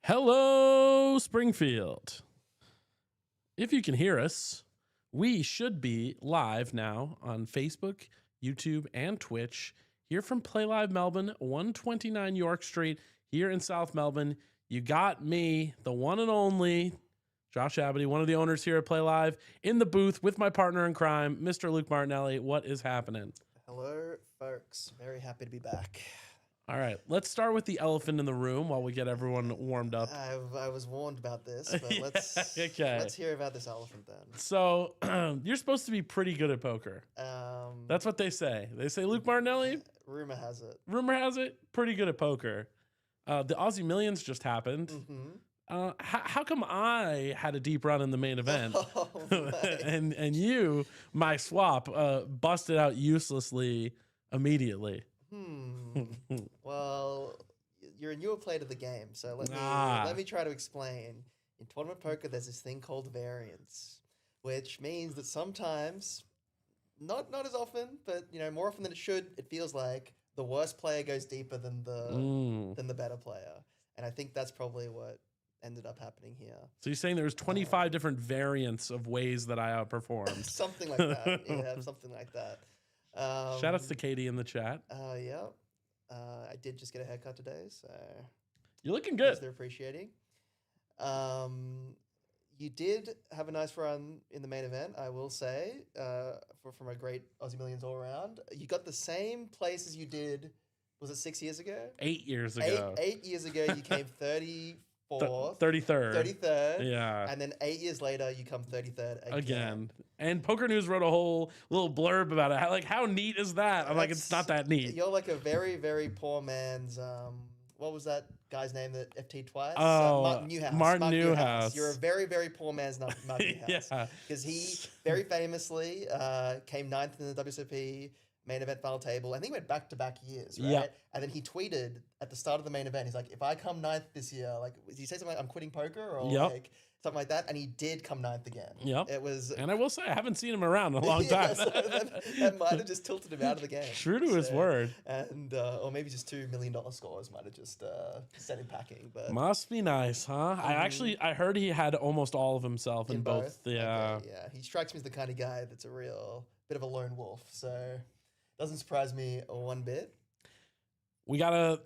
Hello, Springfield. If you can hear us, we should be live now on Facebook, YouTube, and Twitch here from Playlive Melbourne, 129 York Street here in South Melbourne. You got me, the one and only Josh Abity, one of the owners here at Playlive, in the booth with my partner in crime, Mr. Luke Martinelli. What is happening? Hello, folks. Very happy to be back. All right, let's start with the elephant in the room while we get everyone warmed up. I was warned about this, but Yeah, let's hear about this elephant then. So you're supposed to be pretty good at poker. That's what they say. They say Luke Martinelli. Rumor has it. Rumor has it, pretty good at poker. The Aussie Millions just happened. Mm-hmm. How come I had a deep run in the main event, and you, my swap, busted out uselessly immediately? Well, you're a newer player to the game, so let me try to explain. In tournament poker, there's this thing called variance, which means that sometimes, not as often, but more often than it should, it feels like the worst player goes deeper than the better player, and I think that's probably what ended up happening here. So you're saying there's 25 different variants of ways that I outperformed? Something like that. Yeah, something like that. Shout outs to Katie in the chat. Yeah. I did just get a haircut today, so you're looking good. They're appreciating. You did have a nice run in the main event, I will say, from a great Aussie Millions all around. You got the same place as you did. Was it 6 years ago? 8 years ago. 8 years ago, you came 34th. 33rd. 33rd. Yeah. And then 8 years later, you come 33rd again. And Poker News wrote a whole little blurb about it. How neat is that? I'm like, it's not that neat. You're like a very, very poor man's, what was that guy's name that FT twice? Oh, Martin Newhouse. Martin Newhouse. You're a very, very poor man's Martin Newhouse. Yeah. Because he very famously came 9th in the WSOP main event final table. I think he went back-to-back years, right? Yep. And then he tweeted at the start of the main event, he's like, if I come 9th this year, like, did he say something like, I'm quitting poker? Or like something like that? And he did come 9th again. Yep. It was... And I will say, I haven't seen him around in a long time. So that might have just tilted him out of the game. True to his word. And, or maybe just $2 million scores might have just sent him packing. But must be nice, huh? I heard he had almost all of himself in both. Yeah. Okay, yeah. He strikes me as the kind of guy that's a real bit of a lone wolf. So... doesn't surprise me one bit. We got to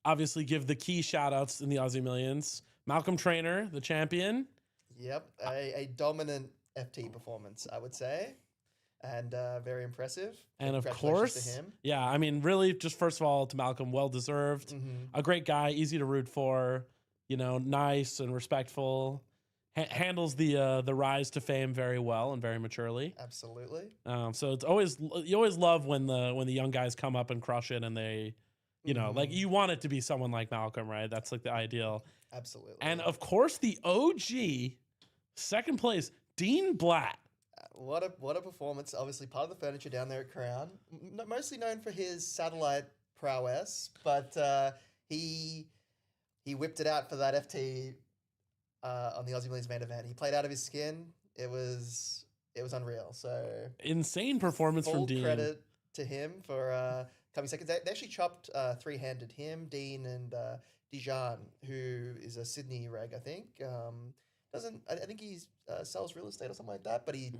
obviously give the key shout-outs in the Aussie Millions. Malcolm Trainer, the champion. Yep, a dominant FT performance, I would say. And very impressive. And of course, to him. Yeah, I mean, really, just first of all, to Malcolm, well-deserved. A great guy, easy to root for, nice and respectful. Handles the rise to fame very well and very maturely. Absolutely. So it's you always love when the young guys come up and crush it, and they, like you want it to be someone like Malcolm, right? That's like the ideal. Absolutely. And of course, the OG, second place, Dean Blatt. What a performance! Obviously, part of the furniture down there at Crown, mostly known for his satellite prowess, but he whipped it out for that FT. On the Aussie Millions main event, he played out of his skin. It was unreal. So insane performance from Dean. Full credit to him for coming second. They actually chopped three-handed him, Dean, and Dijon, who is a Sydney reg, I think. I think he sells real estate or something like that, but he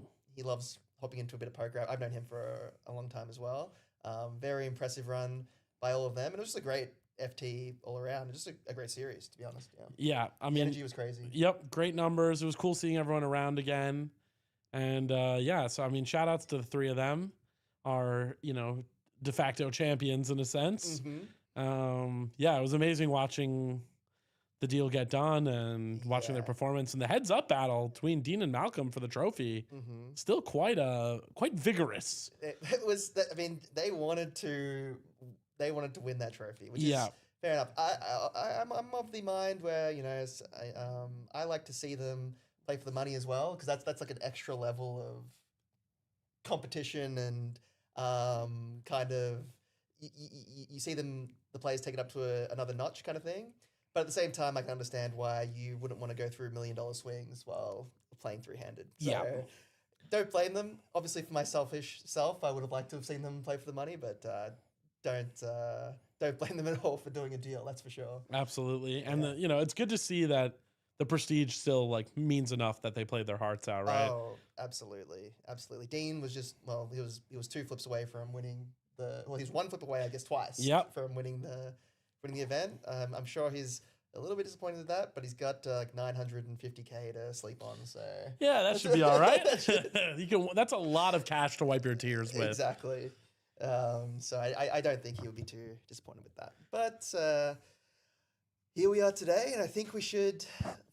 loves hopping into a bit of poker. I've known him for a long time as well. Very impressive run by all of them, and it was just a great FT all around. Just a great series, to be honest. Yeah, I mean, the energy was crazy. Yep, great numbers. It was cool seeing everyone around again. And so I mean, shout outs to the three of them, are de facto champions in a sense. It was amazing watching the deal get done and watching their performance, and the heads up battle between Dean and Malcolm for the trophy. Still quite vigorous. It was. I mean, they wanted to win that trophy, which is fair enough. I'm of the mind where I like to see them play for the money as well, because that's like an extra level of competition and kind of you see the players take it up to another notch kind of thing. But at the same time, I can understand why you wouldn't want to go through $1 million swings while playing three-handed. So don't blame them. Obviously, for my selfish self, I would have liked to have seen them play for the money, but don't blame them at all for doing a deal. That's for sure. Absolutely. And it's good to see that the prestige still like means enough that they played their hearts out, right? Oh, absolutely, absolutely. Dean was just he was 2 flips away from winning he was 1 flip away, I guess, twice. Yep. From winning the event. I'm sure he's a little bit disappointed at that, but he's got like 950K to sleep on. So yeah, that should be all right. That's a lot of cash to wipe your tears with. Exactly. So I don't think he'll be too disappointed with that. But here we are today, and I think we should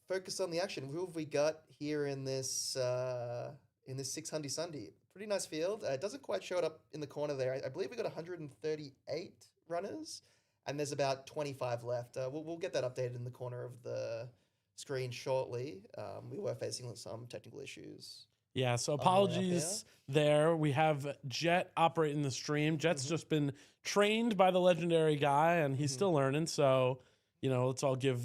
focus on the action. Who have we got here in this 6 Hundy Sundy? Pretty nice field. It doesn't quite show it up in the corner there. I believe we got 138 runners, and there's about 25 left. We'll get that updated in the corner of the screen shortly. We were facing some technical issues. Yeah, so apologies there. We have Jet operating the stream. Jet's just been trained by the legendary guy, and he's still learning. So, let's all give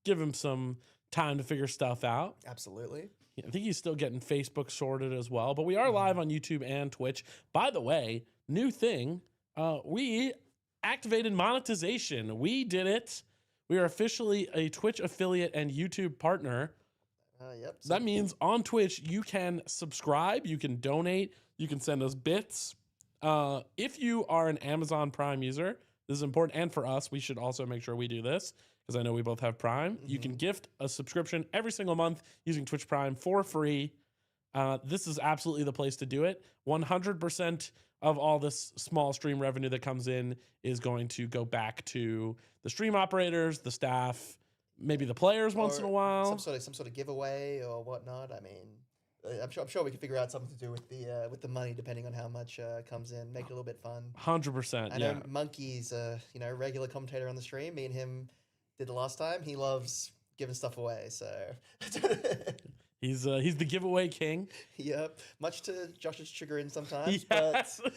him some time to figure stuff out. Absolutely. I think he's still getting Facebook sorted as well. But we are live on YouTube and Twitch. By the way, new thing, we activated monetization. We did it. We are officially a Twitch affiliate and YouTube partner. Yep. So that means on Twitch, you can subscribe, you can donate, you can send us bits. If you are an Amazon Prime user, this is important. And for us, we should also make sure we do this because I know we both have Prime. You can gift a subscription every single month using Twitch Prime for free. This is absolutely the place to do it. 100% of all this small stream revenue that comes in is going to go back to the stream operators, the staff, maybe the players once in a while. Some sort of giveaway or whatnot. I mean, I'm sure we can figure out something to do with the money, depending on how much comes in. Make it a little bit fun. 100%. I know Monkey's regular commentator on the stream. Me and him did the last time. He loves giving stuff away. So he's the giveaway king. Yep. Much to Josh's chagrin sometimes. Yes. But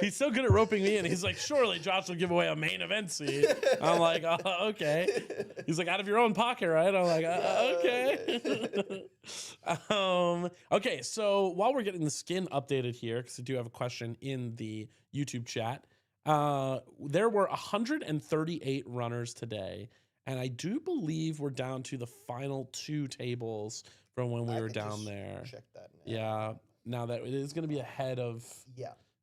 he's so good at roping me in. He's like, surely Josh will give away a main event seat. I'm like, oh, okay. He's like, out of your own pocket, right? I'm like, okay. Okay, so while we're getting the skin updated here, because I do have a question in the YouTube chat, there were 138 runners today, and I do believe we're down to the final 2 tables from when we were down there. Check that now. Yeah. Now that it is going to be ahead of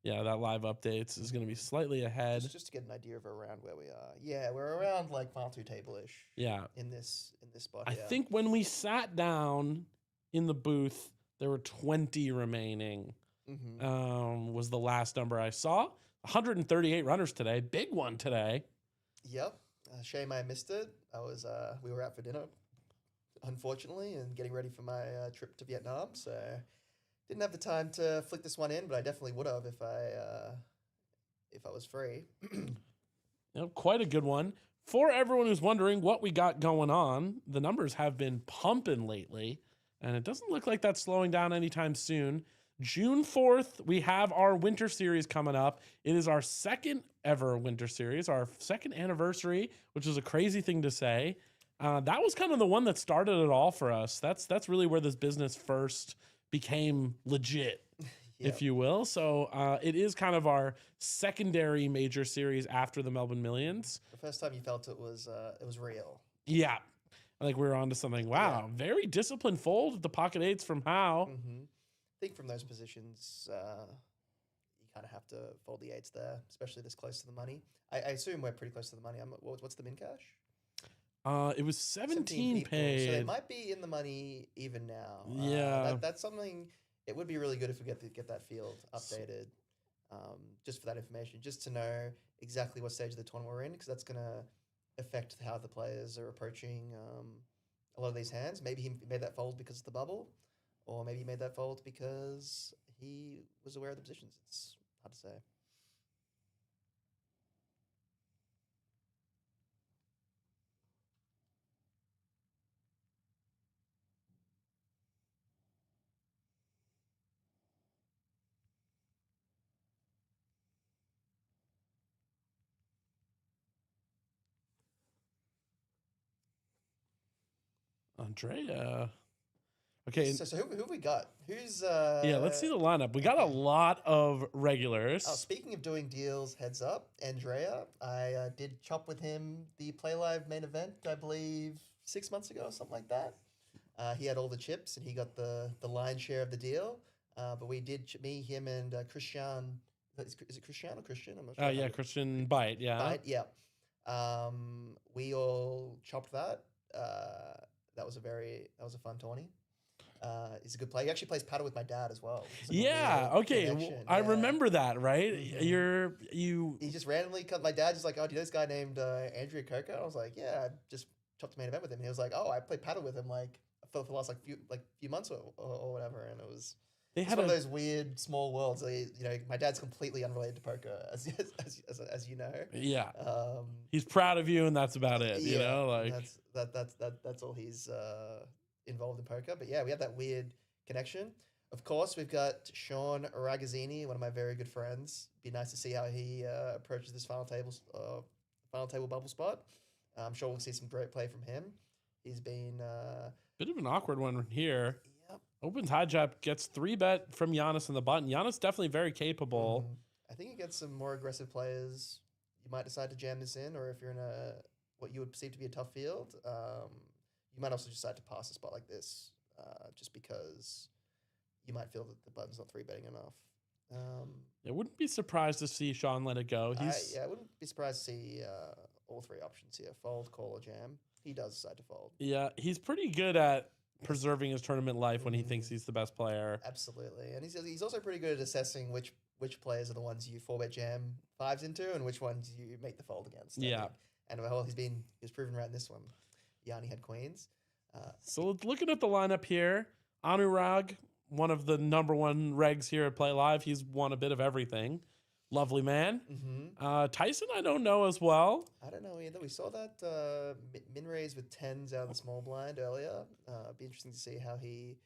that live updates is going to be slightly ahead. Just to get an idea of around where we are. Yeah, we're around like final 2 table-ish. Yeah. In this spot. I think when we sat down in the booth, there were 20 remaining. Was the last number I saw. 138 runners today. Big one today. Yep. Shame I missed it. We were out for dinner, unfortunately, and getting ready for my trip to Vietnam. So didn't have the time to flick this one in, but I definitely would have if I was free. Quite a good one. For everyone who's wondering what we got going on, the numbers have been pumping lately, and it doesn't look like that's slowing down anytime soon. June 4th, we have our winter series coming up. It is our 2nd ever winter series, our 2nd anniversary, which is a crazy thing to say. That was kind of the one that started it all for us. That's really where this business first became legit, if you will. So it is kind of our secondary major series after the Melbourne Millions. The first time you felt it was real. Yeah. Like we were onto something. Wow. Very disciplined fold. The pocket 8s from Howe. I think from those positions, you kind of have to fold the 8s there, especially this close to the money. I assume we're pretty close to the money. What's the min cash? It was 17 paid. So they might be in the money even now. Yeah. That's something, it would be really good if we get that field updated just for that information, just to know exactly what stage of the tournament we're in, because that's going to affect how the players are approaching a lot of these hands. Maybe he made that fold because of the bubble, or maybe he made that fold because he was aware of the positions. It's hard to say. Andrea Okay. So who we got? Who's yeah, let's see the lineup. We got a lot of regulars. Oh, speaking of doing deals, heads up, Andrea. I did chop with him the Playlive main event, I believe 6 months ago or something like that. He had all the chips and he got the lion's share of the deal. But we did me, him, and Christian. Is it Christian or Christian? I'm not sure. Oh yeah, Christian Bite. Yeah. Bite, yeah. We all chopped that. That was a fun tourney. He's a good player. He actually plays paddle with my dad as well. Yeah. Okay. I remember that. Right. Mm-hmm. He just randomly cut. My dad just like, oh, do you know this guy named Andrea Coco? I was like, yeah. I just chopped the main event with him. And he was like, oh, I played paddle with him like for the last few months or whatever. And it was. It's one of those weird small worlds. My dad's completely unrelated to poker, as you know. Yeah. He's proud of you, and that's about it. Yeah, you know, like that's all he's involved in poker. But yeah, we have that weird connection. Of course, we've got Sean Ragazzini, one of my very good friends. Be nice to see how he approaches this final table bubble spot. I'm sure we'll see some great play from him. He's been bit of an awkward one here. Yep. Opens high jab, gets 3-bet from Giannis on the button. Giannis definitely very capable. I think against some more aggressive players, you might decide to jam this in, or if you're in what you would perceive to be a tough field, you might also decide to pass a spot like this, just because you might feel that the button's not 3-betting enough. I wouldn't be surprised to see Sean let it go. I wouldn't be surprised to see all three options here: fold, call, or jam. He does decide to fold. Yeah, he's pretty good at preserving his tournament life when he thinks he's the best player. Absolutely, and he's also pretty good at assessing which players are the ones you 4-bet jam 5s into and which ones you make the fold against. Yeah, and he's proven right in this one. Yanni had queens. So looking at the lineup here, Anurag, one of the number one regs here at Play Live, he's won a bit of everything. Lovely man. Tyson, I don't know as well. I don't know either. We saw that min raise with 10s out of the small blind earlier. Be interesting to see how he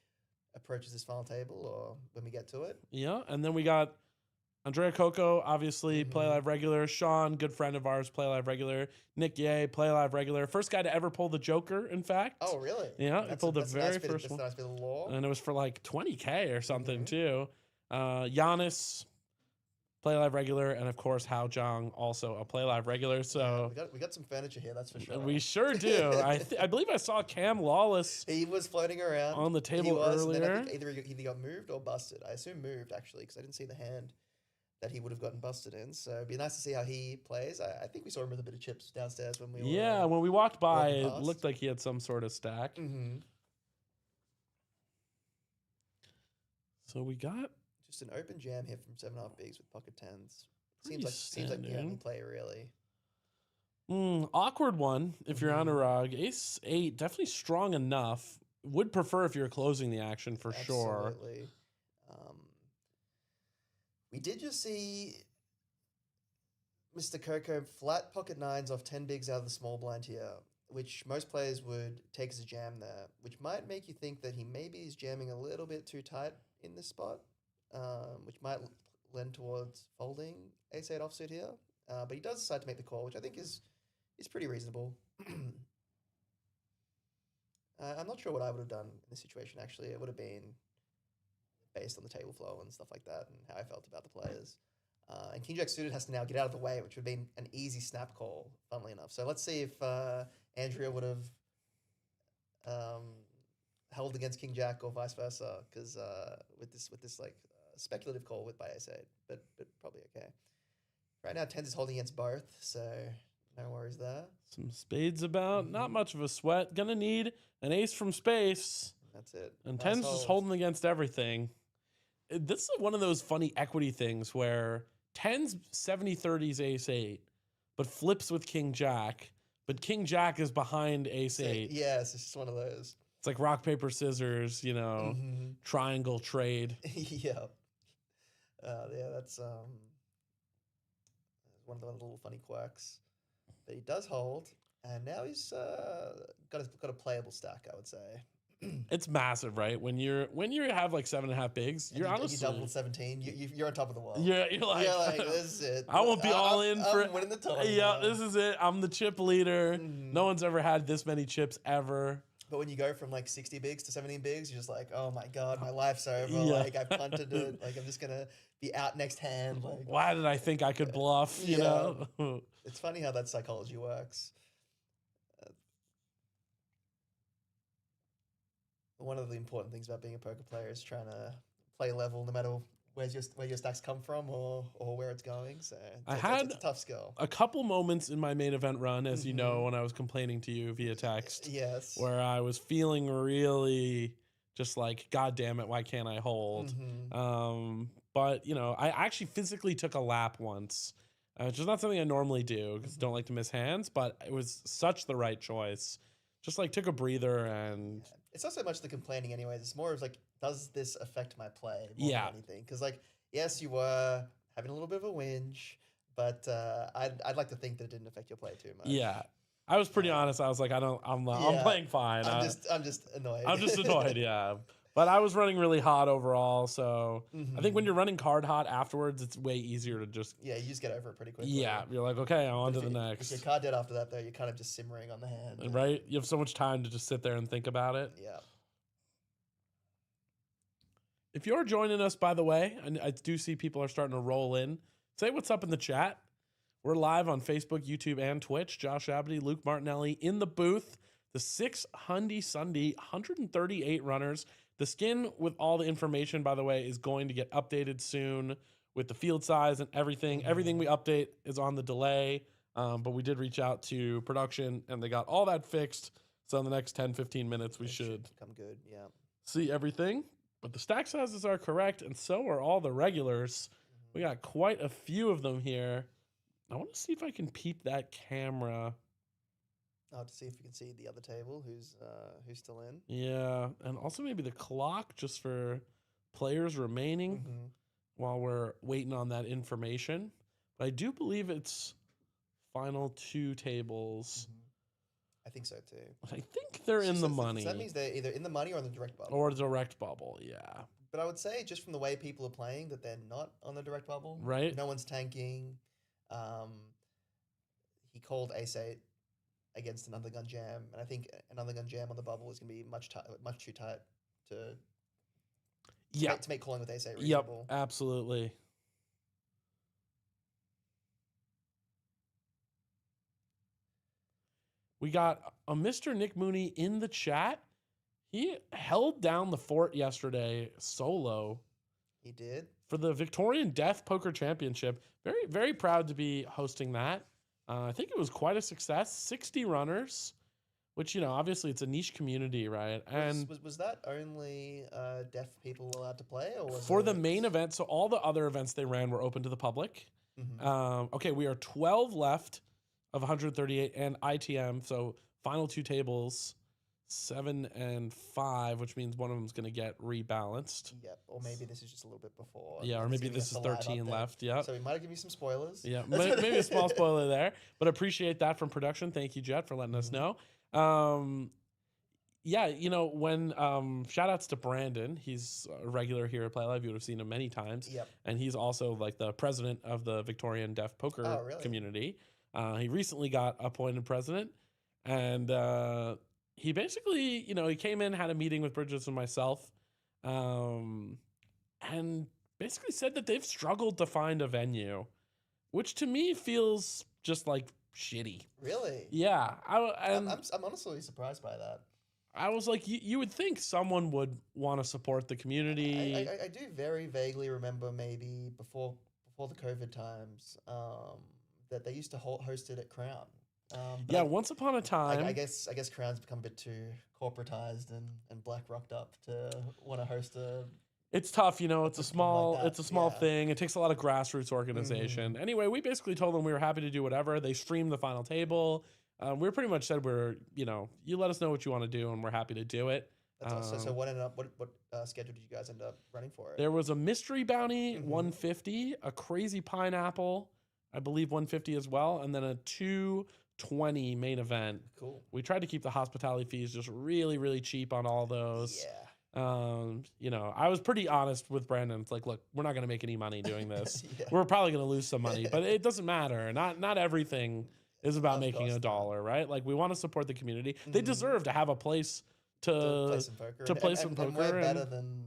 approaches this final table or when we get to it. Yeah, and then we got Andrea Coco, obviously, Play Live regular. Sean, good friend of ours, Play Live regular. Nick Ye, Play Live regular. First guy to ever pull the Joker, in fact. Oh, really? Yeah, he pulled the very first one. That's a nice bit of lore. And it was for like $20K or something, too. Giannis, Play Live regular, and of course Hao Zhang, also a Play Live regular. So we got some furniture here, that's for sure. We sure do. I believe I saw Cam Lawless. He was floating around on the table earlier. I think either he got moved or busted. I assume moved actually, because I didn't see the hand that he would have gotten busted in. So it'd be nice to see how he plays. I think we saw him with a bit of chips downstairs when we were. When we walked by, it looked like he had some sort of stack. So we got just an open jam here from 7.5 bigs with pocket 10s. Seems like the only play really. Awkward one if you're Anurag. Ace 8, definitely strong enough. Would prefer if you're closing the action for sure. Absolutely. We did just see Mr. Coco flat pocket 9s off 10 bigs out of the small blind here, which most players would take as a jam there, which might make you think that he maybe is jamming a little bit too tight in this spot, which might lend towards folding ace 8 offsuit here. But he does decide to make the call, which I think is pretty reasonable. I'm not sure what I would have done in this situation, actually. It would have been based on the table flow and stuff like that and how I felt about the players. And King Jack suited has to now get out of the way, which would have been an easy snap call, funnily enough. So let's see if Andrea would have held against King Jack or vice versa, because with this like speculative call with by ace 8, but probably okay. Right now, 10s is holding against both, so no worries there. Some spades about, not much of a sweat. Gonna need an ace from space. That's it. And nice 10s just holding against everything. This is one of those funny equity things where 10s 70-30s ace 8, but flips with King Jack, but King Jack is behind ace 8. Yes, it's just one of those. It's like rock, paper, scissors, triangle trade. Yeah. That's one of the little funny quirks. But he does hold, and now he's got a playable stack, I would say. It's massive, right? When you have like 7.5 bigs, you're honestly you doubled 17. You're on top of the world. Yeah, you're like this is it. I won't be all in for I'm winning the tournament. Yeah, this is it. I'm the chip leader. No one's ever had this many chips ever. But when you go from like 60 bigs to 17 bigs, you're just like, oh my God, my life's over. Yeah. Like I punted it. Like I'm just going to be out next hand. Like, why did I think I could bluff? You know? It's funny how that psychology works. One of the important things about being a poker player is trying to play level no matter where your stacks come from or where it's going. So it's a tough skill. A couple moments in my main event run, as you know, when I was complaining to you via text. Yes. Where I was feeling really just like, God damn it, why can't I hold? But, you know, I actually physically took a lap once, which is not something I normally do because I don't like to miss hands, but it was such the right choice. Just like took a breather and... It's not so much the complaining anyways. It's more of like, does this affect my play more than anything? Because like, yes, you were having a little bit of a whinge, but I'd like to think that it didn't affect your play too much. Yeah. I was pretty honest. I was like, I'm playing fine. I'm just annoyed. I'm just annoyed, yeah. But I was running really hot overall, so I think when you're running card hot afterwards, it's way easier to just... Yeah, you just get over it pretty quickly. Yeah, you're like, okay, I'm on to the next. If you're card dead after that, though, you're kind of just simmering on the hand. Right? You have so much time to just sit there and think about it. Yeah. If you're joining us, by the way, and I do see people are starting to roll in, say what's up in the chat. We're live on Facebook, YouTube, and Twitch. Josh Abity, Luke Martinelli in the booth. The 6 Hundy Sundy, 138 runners. The skin with all the information, by the way, is going to get updated soon with the field size and everything. Everything we update is on the delay, but we did reach out to production, and they got all that fixed. So in the next 10, 15 minutes, we should come good, see everything. But the stack sizes are correct, and so are all the regulars. We got quite a few of them here. I want to see if I can peep that camera. Oh, to see if you can see the other table, who's still in. Yeah, and also maybe the clock just for players remaining while we're waiting on that information. But I do believe it's final 2 tables. I think so too. I think they're in the money. So that means they're either in the money or in the direct bubble. Or direct bubble, yeah. But I would say just from the way people are playing that they're not on the direct bubble. Right. No one's tanking. He called ace-8 against another gun jam, and I think another gun jam on the bubble is going to be much too tight to make calling with ace-8 reasonable. Yep, absolutely. We got a Mr. Nick Mooney in the chat. He held down the fort yesterday solo. He did. For the Victorian Deaf Poker Championship. Very, very proud to be hosting that. I think it was quite a success. 60 runners, which, you know, obviously it's a niche community, right? And was that only deaf people allowed to play? Or was for the main event, so all the other events they ran were open to the public. Okay, we are 12 left of 138 and ITM, so final 2 tables, 7 and 5, which means one of them is going to get rebalanced. Yep, or maybe this is just a little bit before. Yeah, or maybe this is 13 left. Yeah. So we might have given you some spoilers. Yeah, maybe a small spoiler there, but appreciate that from production. Thank you, Jet, for letting us know. Yeah, you know, when shout outs to Brandon, he's a regular here at Playlive. You would have seen him many times. Yep. And he's also like the president of the Victorian Deaf Poker community. He recently got appointed president, and he basically, you know, he came in, had a meeting with Bridges and myself, and basically said that they've struggled to find a venue, which to me feels just like shitty. Really? Yeah. I'm honestly surprised by that. I was like, you would think someone would want to support the community. I do very vaguely remember maybe before the COVID times that they used to host it at Crown. Yeah, once upon a time. I guess Crown's become a bit too corporatized and black rocked up to want to host a. It's tough, you know. It's a small thing. It takes a lot of grassroots organization. Anyway, we basically told them we were happy to do whatever. They streamed the final table. We pretty much said you let us know what you want to do, and we're happy to do it. That's awesome. So what ended up? What schedule did you guys end up running for it? There was a mystery bounty 150, a crazy pineapple, I believe 150 as well, and then a 220 main event. Cool. We tried to keep the hospitality fees just really, really cheap on all those. Yeah. You know, I was pretty honest with Brandon. It's like, look, we're not going to make any money doing this. Yeah. We're probably going to lose some money, but it doesn't matter. Not everything is about making a dollar, right? Like, we want to support the community. They deserve to have a place to play some poker. to play some poker. And we're better than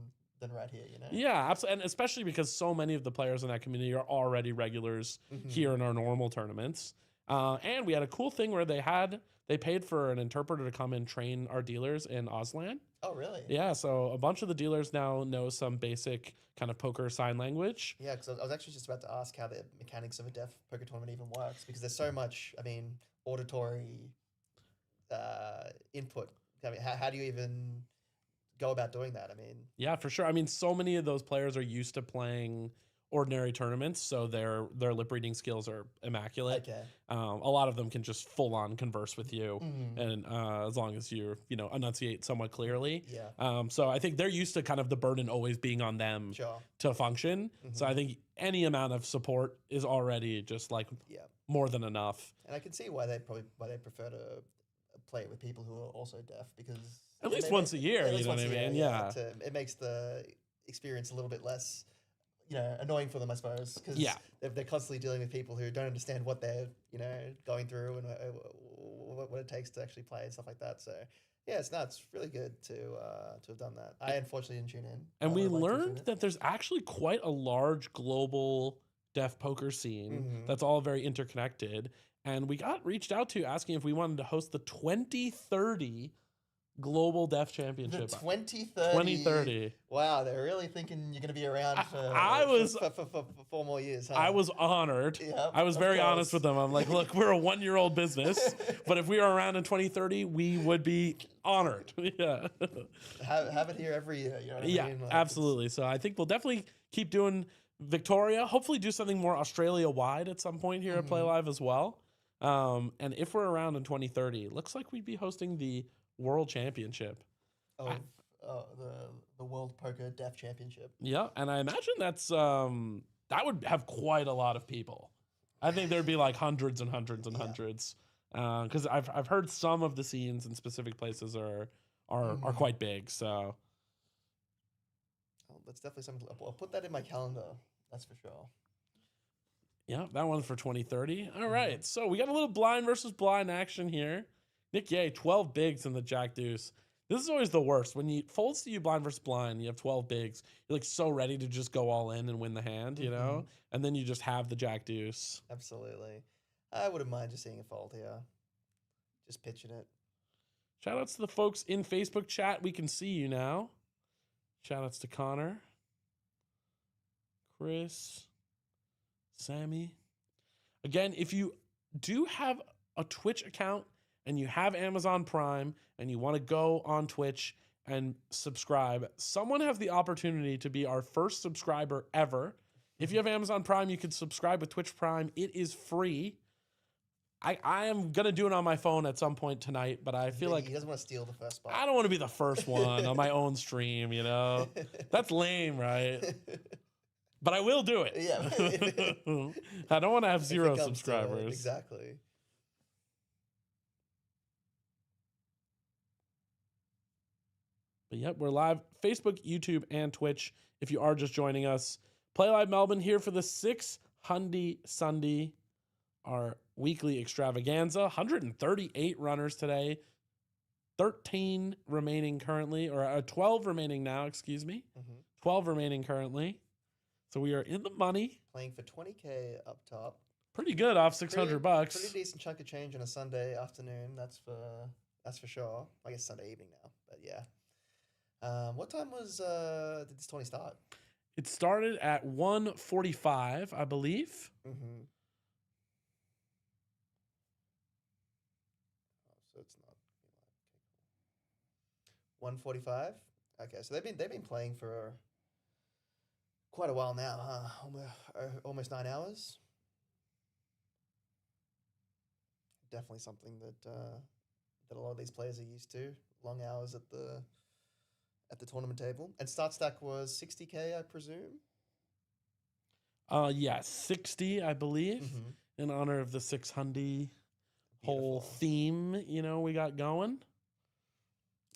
right here, you know? Yeah, absolutely. And especially because so many of the players in that community are already regulars here in our normal tournaments. And we had a cool thing where they paid for an interpreter to come and train our dealers in Auslan. Oh, really? Yeah, so a bunch of the dealers now know some basic kind of poker sign language. Yeah, because I was actually just about to ask how the mechanics of a deaf poker tournament even works, because there's so much, auditory input. How do you even go about doing that? Yeah, for sure. So many of those players are used to playing ordinary tournaments, so their lip reading skills are immaculate. Okay. A lot of them can just full on converse with you, and as long as you enunciate somewhat clearly. Yeah. So I think they're used to kind of the burden always being on them to function. So I think any amount of support is already just like more than enough. And I can see why they prefer to play it with people who are also deaf, because at least once a year, you know what I mean? Yeah. It makes the experience a little bit less, annoying for them, I suppose, because they're constantly dealing with people who don't understand what they're, going through and what it takes to actually play and stuff like that. So yeah, it's really good to have done that. I unfortunately didn't tune in. And we learned that there's actually quite a large global deaf poker scene that's all very interconnected. And we got reached out to asking if we wanted to host the 2030 Global Deaf Championship. The 2030. Wow, they're really thinking you're going to be around for 4 more years, huh? I was honored. Yep, I was very honest with them. I'm like, look, we're a 1-year-old business, but if we are around in 2030, we would be honored. Yeah. Have it here every year. You know what I mean? Like, absolutely. So I think we'll definitely keep doing Victoria. Hopefully do something more Australia-wide at some point here at Play Live as well. And if we're around in 2030, looks like we'd be hosting the World Championship. The World Poker Deaf Championship. Yeah, and I imagine that's that would have quite a lot of people. I think there'd be like hundreds and hundreds and hundreds. Because I've heard some of the scenes in specific places are quite big. So that's definitely something. I'll put that in my calendar. That's for sure. Yeah, that one's for 2030. All right, so we got a little blind versus blind action here. Nick Yeh, 12 bigs in the Jack Deuce. This is always the worst. When you folds to you blind versus blind, you have 12 bigs. You're like so ready to just go all in and win the hand, you know? And then you just have the Jack Deuce. Absolutely. I wouldn't mind just seeing a fold here. Just pitching it. Shout outs to the folks in Facebook chat. We can see you now. Shout outs to Connor, Chris, Sammy. Again, if you do have a Twitch account and you have Amazon Prime and you want to go on Twitch and subscribe, someone have the opportunity to be our first subscriber ever. If you have Amazon Prime, you can subscribe with Twitch Prime. It is free. I am going to do it on my phone at some point tonight, but I feel like he doesn't want to steal the first spot. I don't want to be the first one on my own stream, you know? That's lame, right? But I will do it. Yeah. I don't want to have 0 subscribers. Exactly. But yep, we're live. Facebook, YouTube, and Twitch. If you are just joining us, Playlive Melbourne here for the 6 Hundy Sundy, our weekly extravaganza. 138 runners today. 13 remaining currently, or 12 remaining now, excuse me. 12 remaining currently. So we are in the money. Playing for 20K up top. Pretty good off $600. Pretty decent chunk of change on a Sunday afternoon. That's for sure. I guess Sunday evening now, but yeah. What time did this tourney start? It started at 1:45, I believe. So it's not 1:45. Okay, so they've been playing for quite a while now, huh? Almost 9 hours. Definitely something that a lot of these players are used to. Long hours at the tournament table. And start stack was 60K, I presume. Yeah, 60, I believe, in honor of the 600 whole theme, we got going.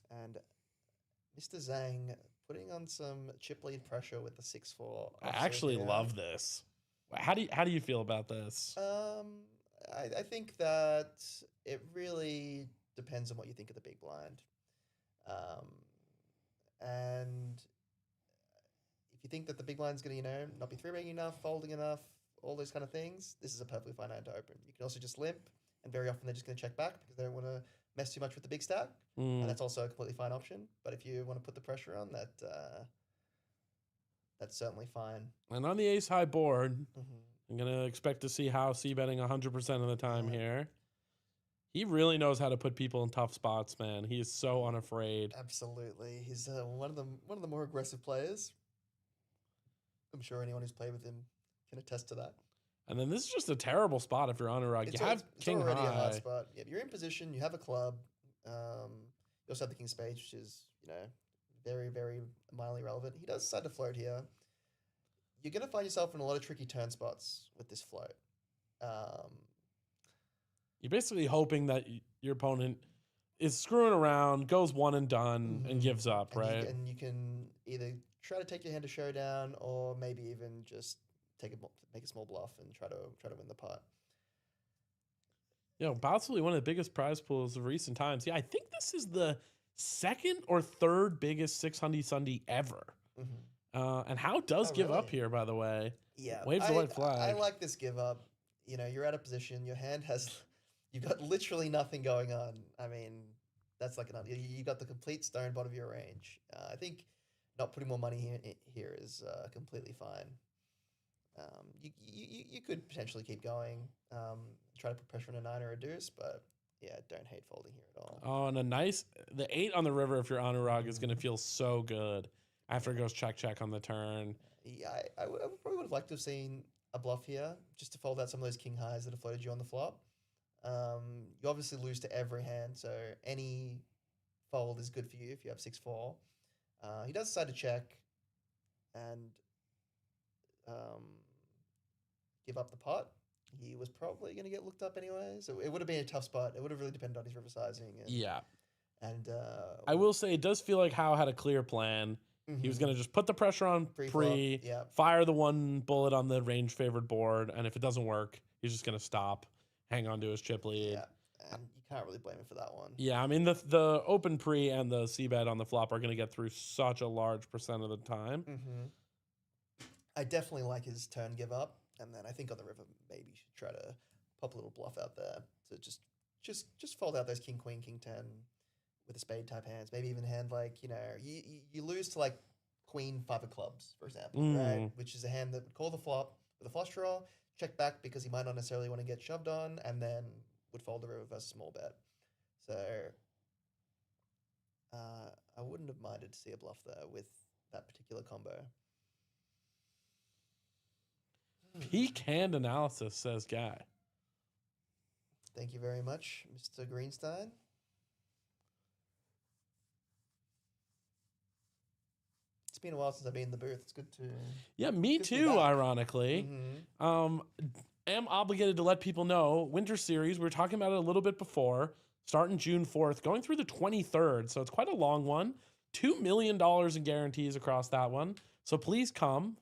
And Mr. Zhang putting on some chip lead pressure with the 6-4. I actually love this. How do you feel about this? I think that it really depends on what you think of the big blind. And if you think that the big blind's going to, not be three-betting enough, folding enough, all those kind of things, this is a perfectly fine hand to open. You can also just limp, and very often they're just going to check back because they don't want to mess too much with the big stack, and that's also a completely fine option. But if you want to put the pressure on, that's certainly fine. And on the ace high board, I'm going to expect to see how c-betting 100% of the time here. He really knows how to put people in tough spots, man. He is so unafraid. Absolutely. He's one of the more aggressive players. I'm sure anyone who's played with him can attest to that. And then this is just a terrible spot if you're on a rug. It's you have king already high. A hard spot. Yeah, you're in position. You have a club. You also have the king spade, which is very, very mildly relevant. He does decide to float here. You're going to find yourself in a lot of tricky turn spots with this float. You're basically hoping that your opponent is screwing around, goes one and done, and gives up, right? And you can either try to take your hand to showdown, or maybe even just make a small bluff and try to win the pot. Possibly one of the biggest prize pools of recent times. Yeah, I think this is the second or third biggest Hundy Sundy ever. And How does give up here, by the way. Yeah. Waves the white flag. I like this give up. You're out of position. Your hand you've got literally nothing going on. I mean, that's like you got the complete stone bottom of your range. I think not putting more money here is completely fine. You could potentially keep going, try to put pressure on a 9 or a deuce, but yeah, don't hate folding here at all. Oh, and the 8 on the river if you're on a rug is going to feel so good after it goes check on the turn. Yeah, I probably would have liked to have seen a bluff here just to fold out some of those king highs that have floated you on the flop. You obviously lose to every hand, so any fold is good for you if you have 6-4. He does decide to check and give up the pot. He was probably going to get looked up anyway, so it would have been a tough spot. It would have really depended on his river sizing. And I will say it does feel like Howe had a clear plan. He was going to just put the pressure on pre, fire the one bullet on the range favored board, and if it doesn't work, he's just going to stop, hang on to his chip lead. Yeah, and you can't really blame him for that one. Yeah, I mean, the open pre and the c-bet on the flop are going to get through such a large percent of the time. I definitely like his turn give up, and then I think on the river maybe you should try to pop a little bluff out there to just fold out those king queen king 10 with a spade type hands. Maybe even a hand like you lose to like queen 5 of clubs, for example, right? Which is a hand that would call the flop with a flush draw, check back because he might not necessarily want to get shoved on, and then would fold the river versus small bet. So I wouldn't have minded to see a bluff there with that particular combo. Peak hand analysis, says Guy. Thank you very much, Mr. Greenstein. It's been a while since I've been in the booth. It's good to... Yeah, me too, ironically. Am obligated to let people know, Winter Series, we were talking about it a little bit before, starting June 4th, going through the 23rd, so it's quite a long one. $2 million in guarantees across that one. So please come.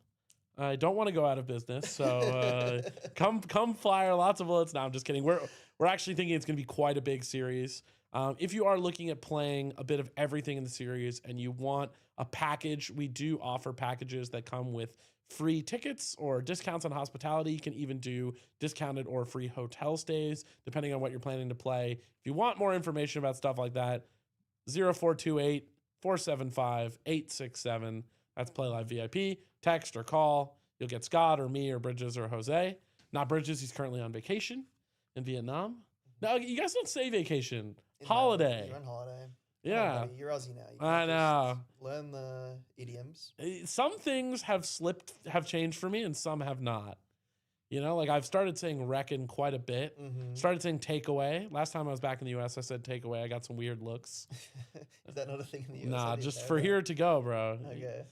I don't want to go out of business, so come flyer, lots of bullets. No, I'm just kidding. We're actually thinking it's going to be quite a big series. If you are looking at playing a bit of everything in the series and you want a package, we do offer packages that come with free tickets or discounts on hospitality. You can even do discounted or free hotel stays, depending on what you're planning to play. If you want more information about stuff like that, 0428-475-867. That's Playlive VIP. Text or call. You'll get Scott or me or Bridges or Jose. Not Bridges. He's currently on vacation in Vietnam. No, you guys don't say vacation. Holiday. You're on holiday. Yeah. On, you're Aussie now. I know. Learn the idioms. Some things have changed for me, and some have not. Like I've started saying reckon quite a bit. Started saying takeaway. Last time I was back in the U.S., I said takeaway. I got some weird looks. Is that not a thing in the U.S.? Nah, just for here to go, bro. Okay.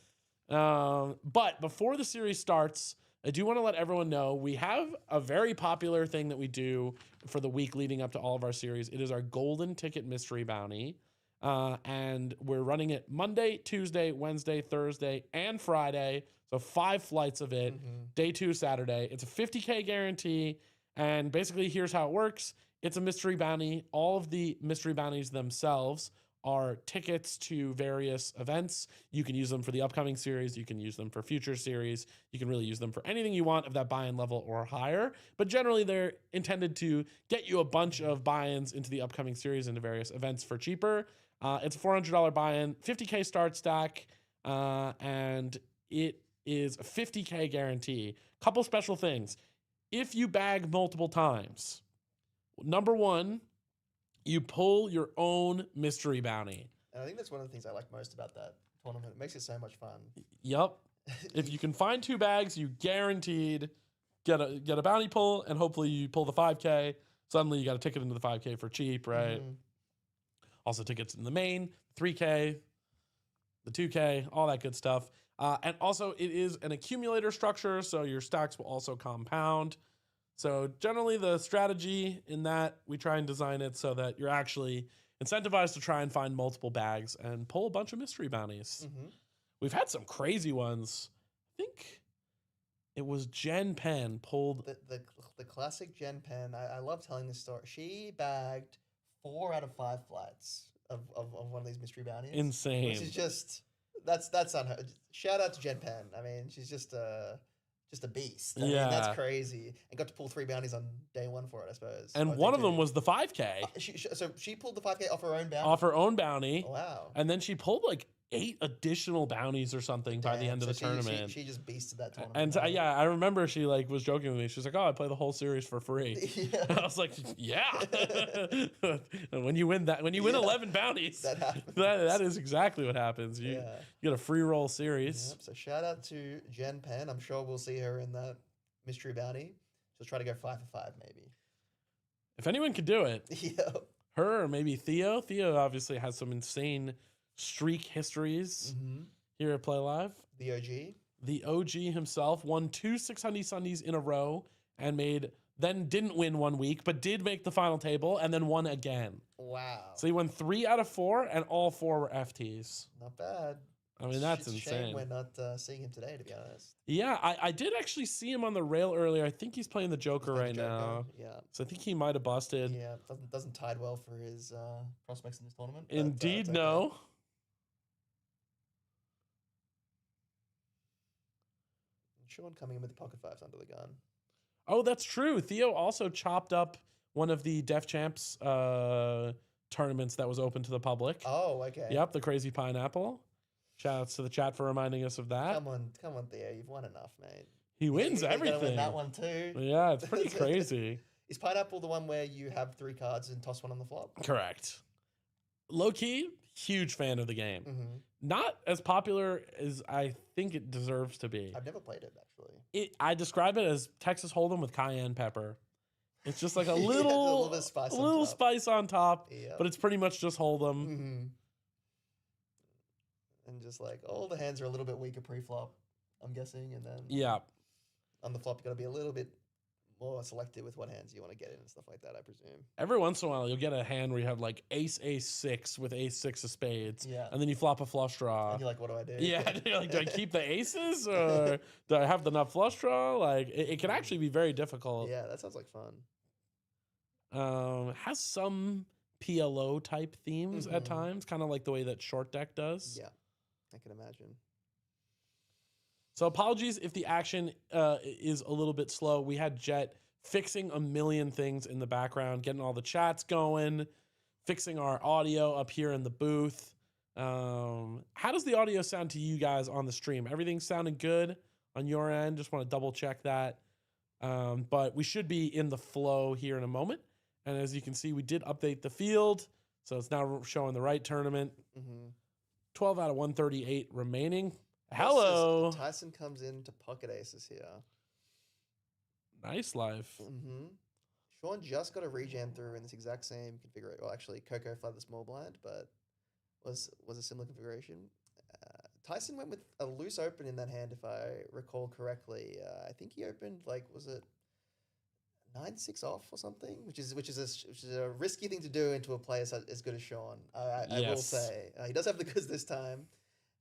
But before the series starts, I do want to let everyone know we have a very popular thing that we do for the week leading up to all of our series. It is our golden ticket mystery bounty. And we're running it Monday, Tuesday, Wednesday, Thursday, and Friday. So 5 flights of it. Day 2, Saturday. It's a $50K guarantee. And basically, here's how it works. It's a mystery bounty. All of the mystery bounties themselves are tickets to various events. You can use them for the upcoming series. You can use them for future series. You can really use them for anything you want of that buy-in level or higher. But generally, they're intended to get you a bunch of buy-ins into the upcoming series, into various events for cheaper. It's a $400 buy-in, 50K start stack, and it is a 50K guarantee. Couple special things. If you bag multiple times, number one, you pull your own mystery bounty. And I think that's one of the things I like most about that tournament. It makes it so much fun. Yep. If you can find 2 bags, you guaranteed get a bounty pull, and hopefully you pull the 5K. Suddenly you got a ticket into the 5K for cheap, right? Mm-hmm. Also tickets in the main, 3K, the 2K, all that good stuff. And also it is an accumulator structure, so your stacks will also compound. So generally the strategy in that, we try and design it so that you're actually incentivized to try and find multiple bags and pull a bunch of mystery bounties. Mm-hmm. We've had some crazy ones. I think it was Jen Penn pulled... The classic Jen Penn. I love telling this story. She bagged 4 out of 5 flights of one of these mystery bounties. Insane. Which is just... That's on her. Shout out to Jen Penn. I mean, she's just a beast. I mean, that's crazy. And got to pull 3 bounties on day 1 for it, I suppose. And one of them was the 5K. So she pulled the 5K off her own bounty? Off her own bounty. Wow. And then she pulled like 8 additional bounties or something by the end of the tournament. She just beasted that tournament. And I remember she like was joking with me. She was like, "Oh, I play the whole series for free." Yeah. And I was like, "Yeah." And when you win 11 bounties, that happens. That is exactly what happens. You get a free roll series. Yep. So shout out to Jen Penn. I'm sure we'll see her in that mystery bounty. She'll try to go 5 for 5 maybe. If anyone could do it, her or maybe Theo. Theo obviously has some insane streak histories here at Play Live. The OG himself won 2 600 Sundays in a row and then didn't win 1 week, but did make the final table and then won again. Wow. So he won 3 out of 4 and all 4 were FTs. Not bad. I mean, that's insane. Shame we're not seeing him today, to be honest. Yeah, I did actually see him on the rail earlier. I think he's playing the Joker right now. Yeah. So I think he might have busted. Yeah, doesn't tide well for his prospects in this tournament. Indeed, okay. No. Sean coming in with the pocket 5s under the gun. Oh, that's true. Theo also chopped up one of the Def Champs tournaments that was open to the public. Oh, okay. Yep, the Crazy Pineapple. Shout outs to the chat for reminding us of that. Come on, Theo. You've won enough, mate. He wins everything. Win that one too. Yeah, it's pretty crazy. Is Pineapple the one where you have 3 cards and toss one on the flop? Correct. Low key, huge fan of the game. Mm-hmm. Not as popular as I think it deserves to be. I've never played it, actually. I describe it as Texas Hold'em with cayenne pepper. It's just like a little, spice on top, but it's pretty much just Hold'em. Mm-hmm. And just like all the hands are a little bit weaker pre-flop, I'm guessing, and then on the flop you got to be a little bit more selective with what hands you want to get in and stuff like that, I presume. Every once in a while, you'll get a hand where you have like ace 6 with ace 6 of spades, and then you flop a flush draw. And you're like, what do I do? Yeah, you're like, do I keep the aces or do I have the nut flush draw? Like, it can actually be very difficult. Yeah, that sounds like fun. Has some PLO type themes at times, kind of like the way that Short Deck does. Yeah, I can imagine. So apologies if the action is a little bit slow. We had Jet fixing a million things in the background, getting all the chats going, fixing our audio up here in the booth. How does the audio sound to you guys on the stream? Everything sounding good on your end? Just want to double check that. But we should be in the flow here in a moment. And as you can see, we did update the field. So it's now showing the right tournament. 12 out of 138 remaining. Hello. Tyson comes into pocket aces here. Nice life. Sean just got a rejam through in this exact same configuration. Well, actually, Coco flooded the small blind, but was a similar configuration. Tyson went with a loose open in that hand, if I recall correctly. I think he opened, like, was it 9-6 off or something, which is a risky thing to do into a player as good as Sean. I will say he does have the goods this time.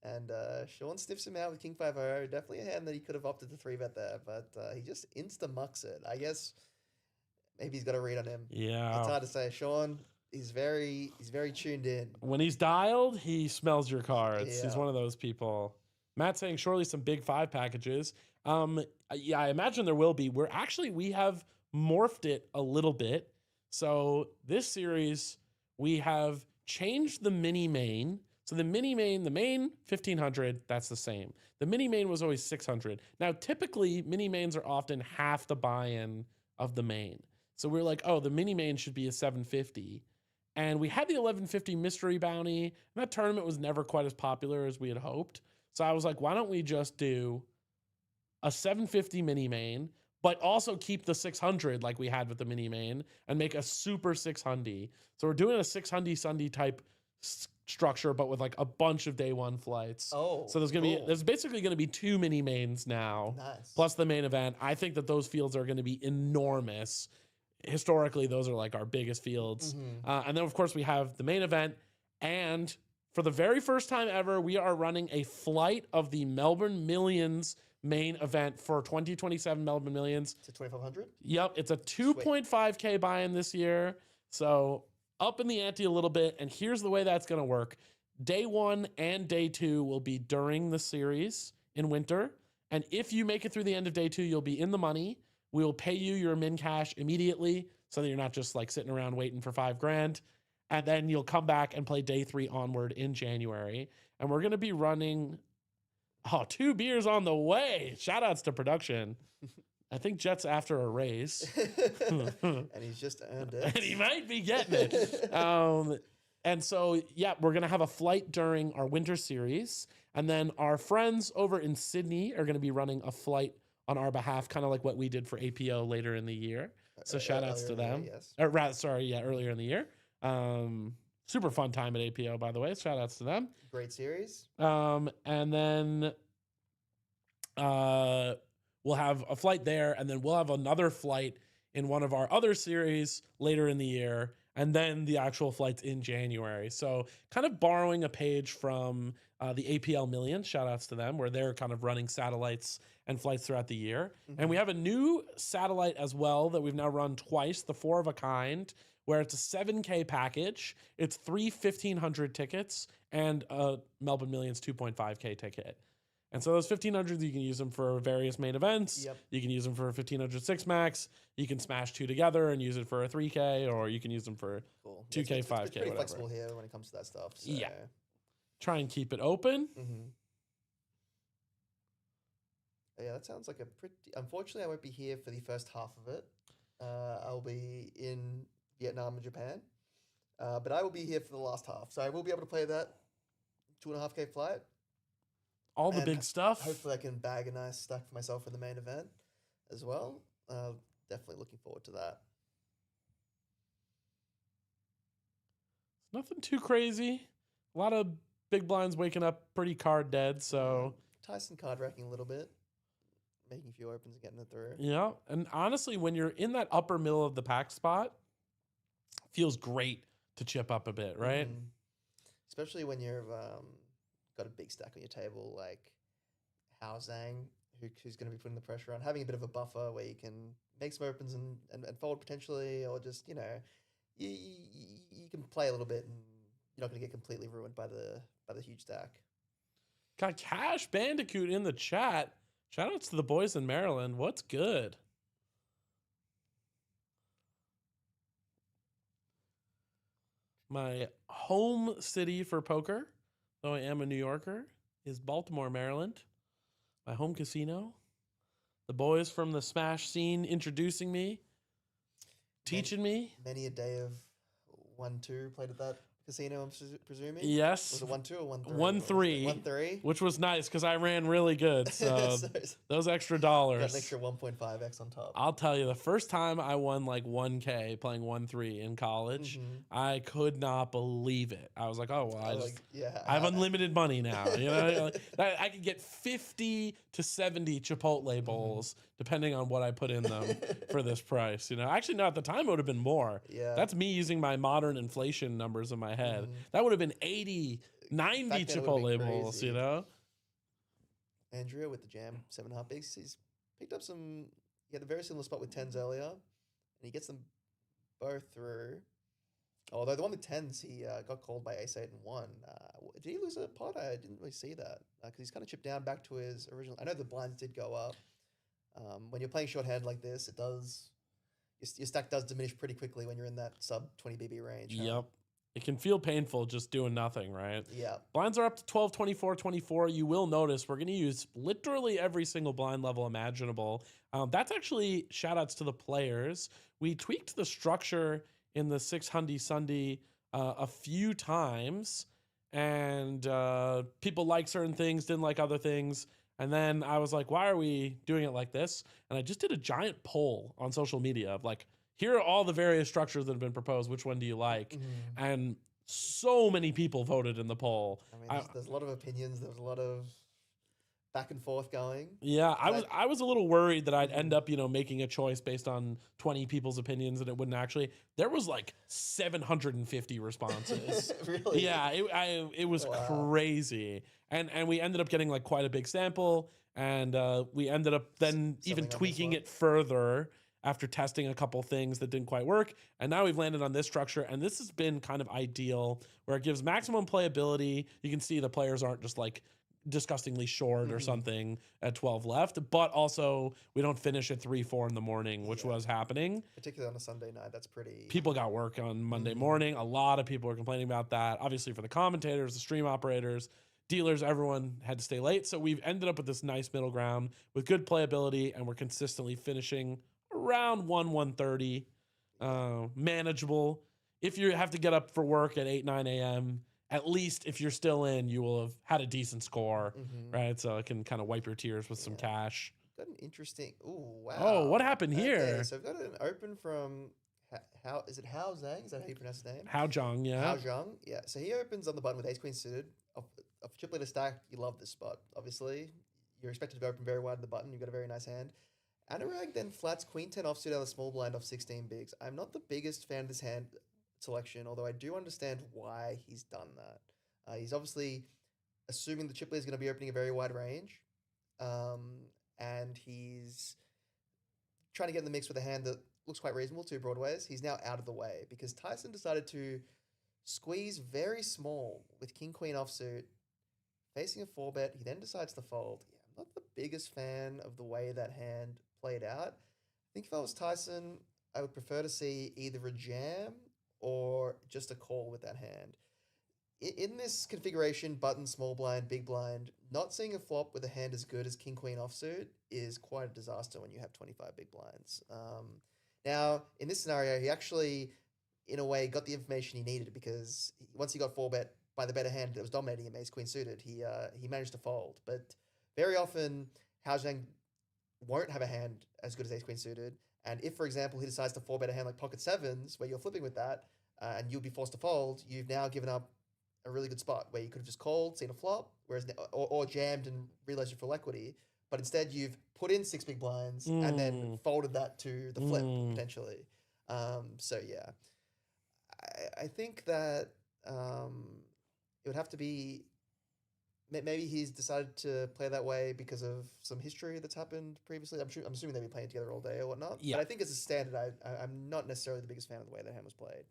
And Sean sniffs him out with King 5-0. Definitely a hand that he could have opted to 3-bet there, but he just insta-mucks it. I guess maybe he's got a read on him. Yeah. It's hard to say. Sean, He's very tuned in. When he's dialed, he smells your cards. Yeah. He's one of those people. Matt saying surely some big 5 packages. Yeah, I imagine there will be. We have morphed it a little bit. So this series, we have changed the mini main. So the main 1500, that's the same. The mini main was always 600. Now, typically, mini mains are often half the buy-in of the main. So we're like, oh, the mini main should be a 750. And we had the 1150 mystery bounty, and that tournament was never quite as popular as we had hoped. So I was like, why don't we just do a 750 mini main, but also keep the 600 like we had with the mini main and make a super 600. So we're doing a 600 Sunday type structure, but with like a bunch of day one flights. Oh, so there's basically going to be 2 mini mains now, plus the main event. I think that those fields are going to be enormous. Historically, those are like our biggest fields. And then, of course, we have the main event. And for the very first time ever, we are running a flight of the Melbourne Millions main event for 2027 Melbourne Millions. To 2,500? Yep. It's a 2.5K buy-in this year. So up in the ante a little bit. And here's the way that's going to work. Day 1 and day 2 will be during the series in winter. And if you make it through the end of day 2, you'll be in the money. We will pay you your min cash immediately so that you're not just like sitting around waiting for $5,000. And then you'll come back and play day 3 onward in January. And we're going to be running 2 beers on the way. Shout outs to production. I think Jet's after a raise. And he's just earned it. And he might be getting it. And so, yeah, we're going to have a flight during our winter series. And then our friends over in Sydney are going to be running a flight on our behalf, kind of like what we did for APO later in the year. So shout outs to them. Earlier in the year. Super fun time at APO, by the way. Shout outs to them. Great series. And then we'll have a flight there, and then we'll have another flight in one of our other series later in the year, and then the actual flights in January. So kind of borrowing a page from the APL Millions, shout outs to them, where they're kind of running satellites and flights throughout the year. And we have a new satellite as well that we've now run twice, the 4 of a kind, where it's a 7K package. It's 3 1,500 tickets and a Melbourne Millions 2.5K ticket. And so those 1,500s, you can use them for various main events. Yep. You can use them for a 1,500 6 max. You can smash 2 together and use it for a 3K, or you can use them for 2K, 5K, it's pretty whatever. flexible here when it comes to that stuff. So. Yeah. Try and keep it open. Yeah, that sounds like a pretty... Unfortunately, I won't be here for the first half of it. I'll be in Vietnam and Japan. But I will be here for the last half. So I will be able to play that 2.5K flight. All the big stuff. Hopefully I can bag a nice stack for myself for the main event as well. Definitely looking forward to that. Nothing too crazy. A lot of big blinds waking up pretty card dead, so... Tyson card racking a little bit. Making a few opens and getting it through. Yeah, and honestly, when you're in that upper middle of the pack spot, it feels great to chip up a bit, right? Especially when you've got a big stack on your table, like Hao Zhang, who's going to be putting the pressure on, having a bit of a buffer where you can make some opens and fold potentially, or just, you can play a little bit and you're not going to get completely ruined by the huge stack. Got Cash Bandicoot in the chat. Shout outs to the boys in Maryland. What's good? My home city for poker, though I am a New Yorker, is Baltimore, Maryland. My home casino. The boys from the Smash scene introducing me, teaching me. Many a day of 1-2 played at that casino, I'm presuming? Yes. Was it 1-2 or 1-3? 1-3. Which was nice because I ran really good. So those extra dollars. Got an extra 1.5x on top. I'll tell you, the first time I won like 1K playing 1-3 in college, I could not believe it. I was like, oh, well, I have unlimited money now. You know, I could get 50 to 70 Chipotle bowls depending on what I put in them for this price. You know, actually, no, at the time it would have been more. Yeah. That's me using my modern inflation numbers in my head. That would have been 80, 90 Chipotle bowls, you know? Andrea with the jam, 7.5 bigs. He's picked up some... He had a very similar spot with 10s earlier, and he gets them both through. Although the one with tens, he got called by ace 8 and 1. Did he lose a pot? I didn't really see that because he's kind of chipped down back to his original. I know the blinds did go up. When you're playing shorthand like this, it does. Your stack does diminish pretty quickly when you're in that sub 20 BB range. Yep. It can feel painful just doing nothing, right? Yeah. Blinds are up to 12, 24, 24. You will notice we're going to use literally every single blind level imaginable. That's actually shout outs to the players. We tweaked the structure in the 6 Hundy Sundy a few times, and people like certain things, didn't like other things. And then I was like, why are we doing it like this? And I just did a giant poll on social media of like, here are all the various structures that have been proposed. Which one do you like? Mm-hmm. And so many people voted in the poll. I mean, there's a lot of opinions. There's a lot of back and forth going. Yeah, I was a little worried that I'd end up, making a choice based on 20 people's opinions, and it wouldn't actually. There was like 750 responses. Really? Yeah, it was crazy, and we ended up getting like quite a big sample, and we ended up then even tweaking it further after testing a couple things that didn't quite work. And now we've landed on this structure, and this has been kind of ideal, where it gives maximum playability. You can see the players aren't just like disgustingly short or something at 12 left, but also we don't finish at 3-4 in the morning, which was happening. Particularly on a Sunday night, that's pretty... People got work on Monday morning. A lot of people were complaining about that. Obviously for the commentators, the stream operators, dealers, everyone had to stay late. So we've ended up with this nice middle ground with good playability, and we're consistently finishing around 1:30, manageable. If you have to get up for work at 8, 9 a.m., at least if you're still in, you will have had a decent score, right? So it can kind of wipe your tears with some cash. Got an interesting... Ooh, wow. Oh, what happened here? Okay, so I've got an open from... Is it Hao Zhang? Is that how you pronounce his name? Hao Zhang, yeah. Hao Zhang, yeah. So he opens on the button with ace queen suited. A triple leader stack, you love this spot, obviously. You're expected to open very wide in the button. You've got a very nice hand. Anurag then flats queen 10 offsuit out of the small blind off 16 bigs. I'm not the biggest fan of this hand selection, although I do understand why he's done that. He's obviously assuming the chip leader is going to be opening a very wide range, and he's trying to get in the mix with a hand that looks quite reasonable, 2 broadways. He's now out of the way because Tyson decided to squeeze very small with king queen offsuit, facing a 4-bet. He then decides to fold. Yeah, I'm not the biggest fan of the way that hand played out. I think if I was Tyson, I would prefer to see either a jam or just a call with that hand. In this configuration, button, small blind, big blind, not seeing a flop with a hand as good as king queen offsuit is quite a disaster when you have 25 big blinds. Now, in this scenario, he actually, in a way, got the information he needed because once he got 4-bet by the better hand that was dominating him, ace queen suited, he managed to fold. But very often, Hao Zhang won't have a hand as good as ace queen suited. And if, for example, he decides to 4-bet a hand like pocket sevens, where you're flipping with that, and you'll be forced to fold, you've now given up a really good spot where you could have just called, seen a flop, whereas or jammed and realized your full equity. But instead, you've put in 6 big blinds and then folded that to the flip potentially. So yeah, I think that it would have to be. Maybe he's decided to play that way because of some history that's happened previously. I'm assuming they've been playing together all day or whatnot. Yeah. But I think as a standard, I'm not necessarily the biggest fan of the way that hand was played.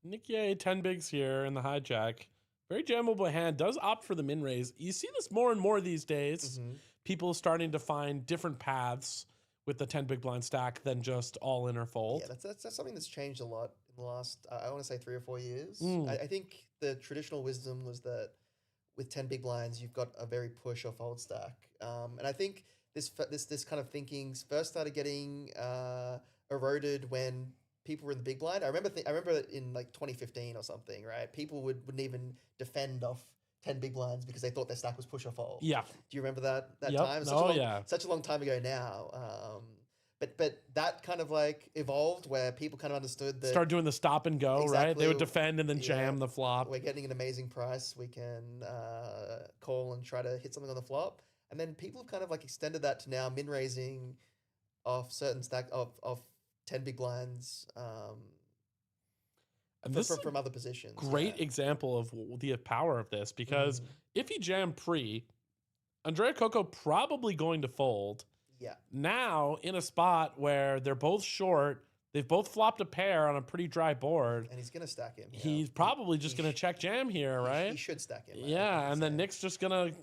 Nick Ye, 10 bigs here in the hijack. Very jammable hand. Does opt for the min raise. You see this more and more these days. People starting to find different paths with the 10 big blind stack than just all in or fold. Yeah, that's something that's changed a lot in the last, I want to say 3 or 4 years. I think the traditional wisdom was that with 10 big blinds, you've got a very push or fold stack. And I think this kind of thinking first started getting eroded when people were in the big blind. I remember in like 2015 or something, right? People wouldn't even defend off 10 big blinds because they thought their stack was push or fold. Yeah. Do you remember that Yep. time? Yeah. Such a long time ago now. But that kind of like evolved where people kind of understood that. Start doing the stop and go, Exactly. right? They would defend and then jam the flop. We're getting an amazing price. We can call and try to hit something on the flop. And then people have kind of like extended that to now min raising off certain stack of 10 big blinds from other positions. Great example of the power of this because if he jammed pre, Andrea Coco probably going to fold. Yeah. Now in a spot where they're both short, They've both flopped a pair on a pretty dry board. And he's going to stack him. He's probably just going to check jam here, right? He should stack him. Yeah, and then Nick's just going to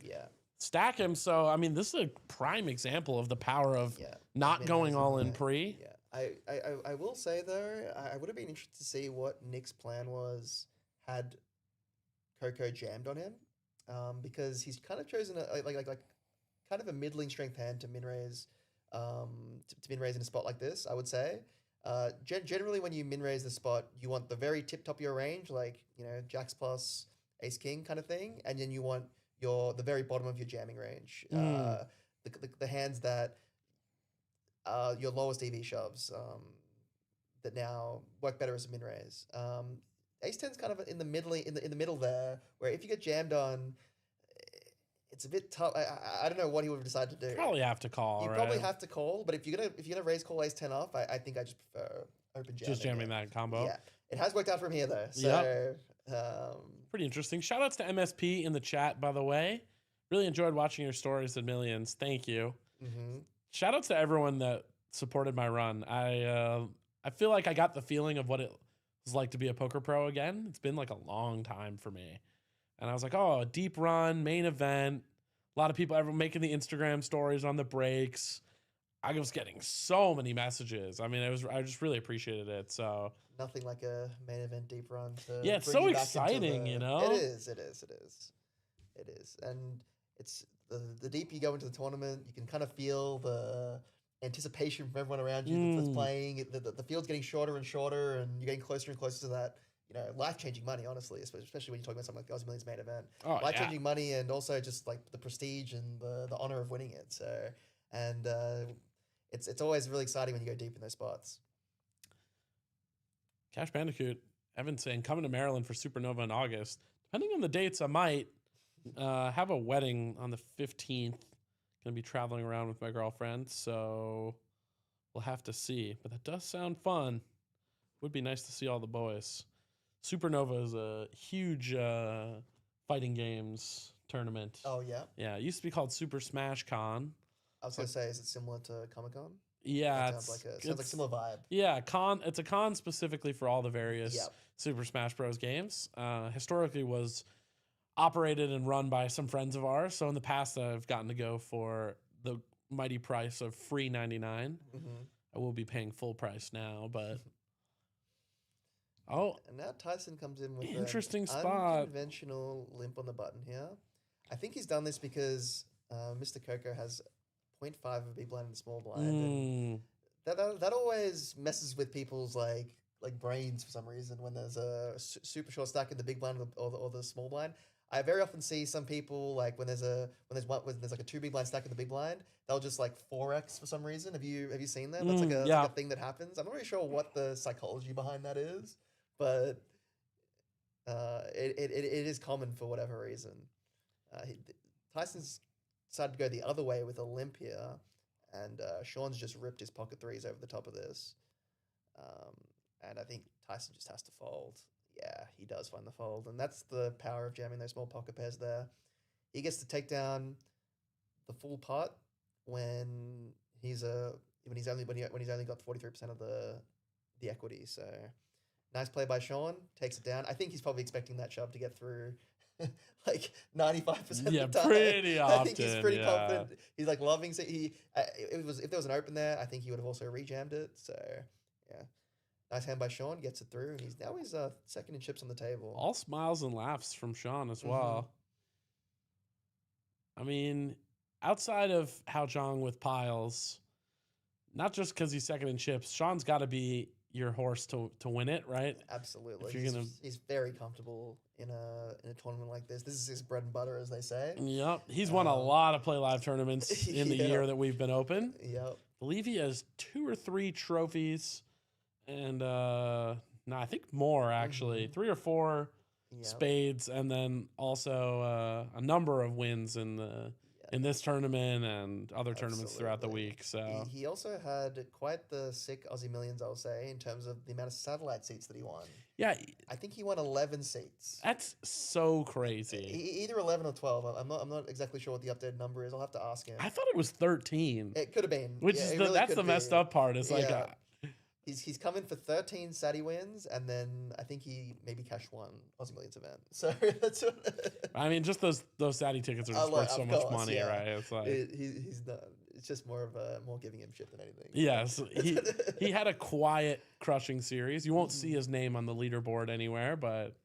stack him. So, I mean, this is a prime example of the power of not going all in pre. Yeah. I will say, though, I would have been interested to see what Nick's plan was had Coco jammed on him, because he's kind of chosen kind of a middling strength hand to min raise, in a spot like this. I would say, generally when you min raise the spot, you want the very tip top of your range, like jacks plus ace king kind of thing, and then you want the very bottom of your jamming range, the hands that your lowest EV shoves, that now work better as a min raise. Ace 10's kind of in the middle there, where if you get jammed on, it's a bit tough. I don't know what he would have decided to do. Probably have to call. You probably have to call, but if you're gonna raise call Ace 10 off, I think I just prefer open jamming. Just jamming that combo. Yeah, it has worked out from here though. So pretty interesting. Shout outs to MSP in the chat, by the way. Really enjoyed watching your stories and millions. Thank you. Mm-hmm. Shout outs to everyone that supported my run. I feel like I got the feeling of what it was like to be a poker pro again. It's been like a long time for me. And I was like, oh, a deep run, main event. A lot of people ever making the Instagram stories on the breaks. I was getting so many messages. I mean, I just really appreciated it. So nothing like a main event deep run. It's so exciting, It is. And it's the deeper you go into the tournament, you can kind of feel the anticipation from everyone around you that's playing. The field's getting shorter and shorter, and you're getting closer and closer to that, life-changing money, honestly, especially when you're talking about something like the Aussie Millions main event. Life-changing money, and also just like the prestige and the honor of winning it. So, and it's always really exciting when you go deep in those spots. Cash Bandicoot, Evan saying, coming to Maryland for Supernova in August. Depending on the dates, I might have a wedding on the 15th. Going to be traveling around with my girlfriend, so we'll have to see. But that does sound fun. Would be nice to see all the boys. Supernova is a huge fighting games tournament. Oh, yeah? Yeah, it used to be called Super Smash Con. I was going to say, is it similar to Comic-Con? Yeah. Sounds like a similar vibe. Yeah, it's a con specifically for all the various Super Smash Bros. Games. Historically was operated and run by some friends of ours. So in the past, I've gotten to go for the mighty price of free $99. Mm-hmm. I will be paying full price now, but... And now Tyson comes in with interesting an spot. Unconventional limp on the button here. I think he's done this because Mr. Coco has 0.5 of a big blind and small blind. And that always messes with people's like brains for some reason when there's a super short stack in the big blind or the small blind. I very often see some people like when there's like a 2 big blind stack in the big blind, they'll just like 4x for some reason. Have you seen that? That's like a thing that happens. I'm not really sure what the psychology behind that is, but it is common for whatever reason. Tyson's decided to go the other way with a limp here, and Sean's just ripped his pocket threes over the top of this. And I think Tyson just has to fold. Yeah, he does find the fold, and that's the power of jamming those small pocket pairs there. He gets to take down the full pot when he's only got 43% of the equity. So nice play by Sean, takes it down. I think he's probably expecting that shove to get through like 95% of the time. Pretty often. I think he's pretty confident. He's like loving it. If there was an open there, I think he would have also rejammed it. So yeah. Nice hand by Sean, gets it through, and he's second in chips on the table. All smiles and laughs from Sean as well. I mean, outside of Hao Zhang with piles, not just because he's second in chips, Sean's got to be your horse to win it, right? Absolutely. He's very comfortable in a tournament like this. This is his bread and butter, as they say. Yep. He's won a lot of Play Live tournaments in the year that we've been open. Yep. I believe he has 2 or 3 trophies. And I think more actually, 3 or 4 spades, and then also a number of wins in this tournament and other tournaments throughout the week. So he also had quite the sick Aussie Millions, I'll say, in terms of the amount of satellite seats that he won. Yeah, I think he won 11 seats. That's so crazy. Either 11 or 12. I'm not exactly sure what the updated number is. I'll have to ask him. I thought it was 13. It could have been. Which is that's the messed up part. It's like. He's come in for 13 Saturday wins, and then I think he maybe cashed one Aussie Millions event. So that's what I mean, just those Saudi tickets are just worth so much money, right? It's like he's not. It's just more giving him shit than anything. Yes, he had a quiet crushing series. You won't see his name on the leaderboard anywhere, but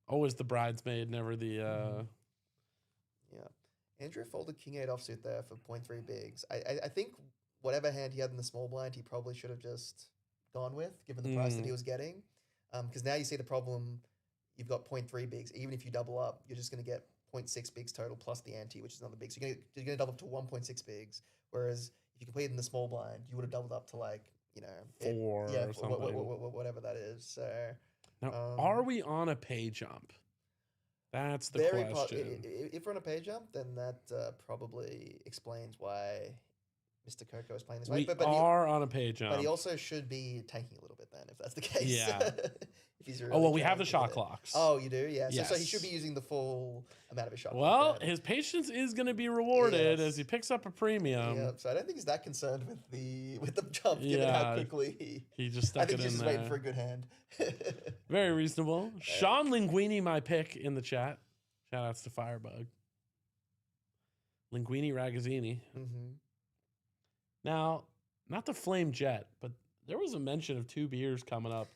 always the bridesmaid, never the. Yeah, Andrew folded King 8 offsuit there for 0.3 bigs. I think whatever hand he had in the small blind, he probably should have just gone with, given the price that he was getting. Because now you see the problem. You've got 0.3 bigs. Even if you double up, you're just going to get 0.6 bigs total plus the ante, which is another big. So you're going to double up to 1.6 bigs. Whereas if you completed in the small blind, you would have doubled up to like, 4 or something. Whatever that is. So now, are we on a pay jump? That's the question. If we're on a pay jump, then that probably explains why Mr. Coco is playing this way. We are on a pay jump. But he also should be tanking a little bit then, if that's the case. Yeah. If he's really we have the shot clocks. Oh, you do? Yeah. Yes. So he should be using the full amount of his shot Well, clock. his patience is going to be rewarded as he picks up a premium. Yeah. So I don't think he's that concerned with the jump, given how quickly he just stuck it in there. I think he's just waiting for a good hand. Very reasonable. Sean Linguini, my pick in the chat. Shout outs to Firebug. Linguini Ragazzini. Mm-hmm. Now, not the Flame Jet, but there was a mention of 2 beers coming up.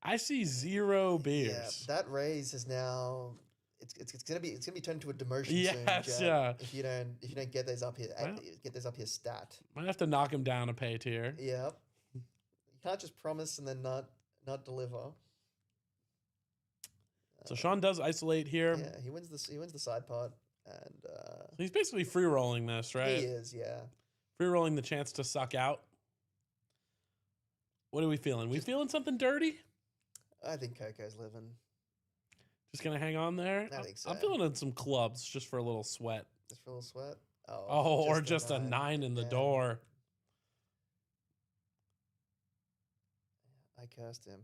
I see 0 beers. Yeah, that raise is now it's gonna be turned into a demotion yes, soon. Yeah. If you don't get those up here, stat. Might have to knock him down a pay tier. Yep. You can't just promise and then not deliver. So Sean does isolate here. Yeah, he wins the side pot, and so he's basically free rolling this, right? He is, yeah. Free rolling the chance to suck out. What are we feeling? We feeling something dirty? I think Coco's living. Just gonna hang on there. I think so. I'm feeling some clubs just for a little sweat. Just for a little sweat. Or just a 9 in the door. I cursed him.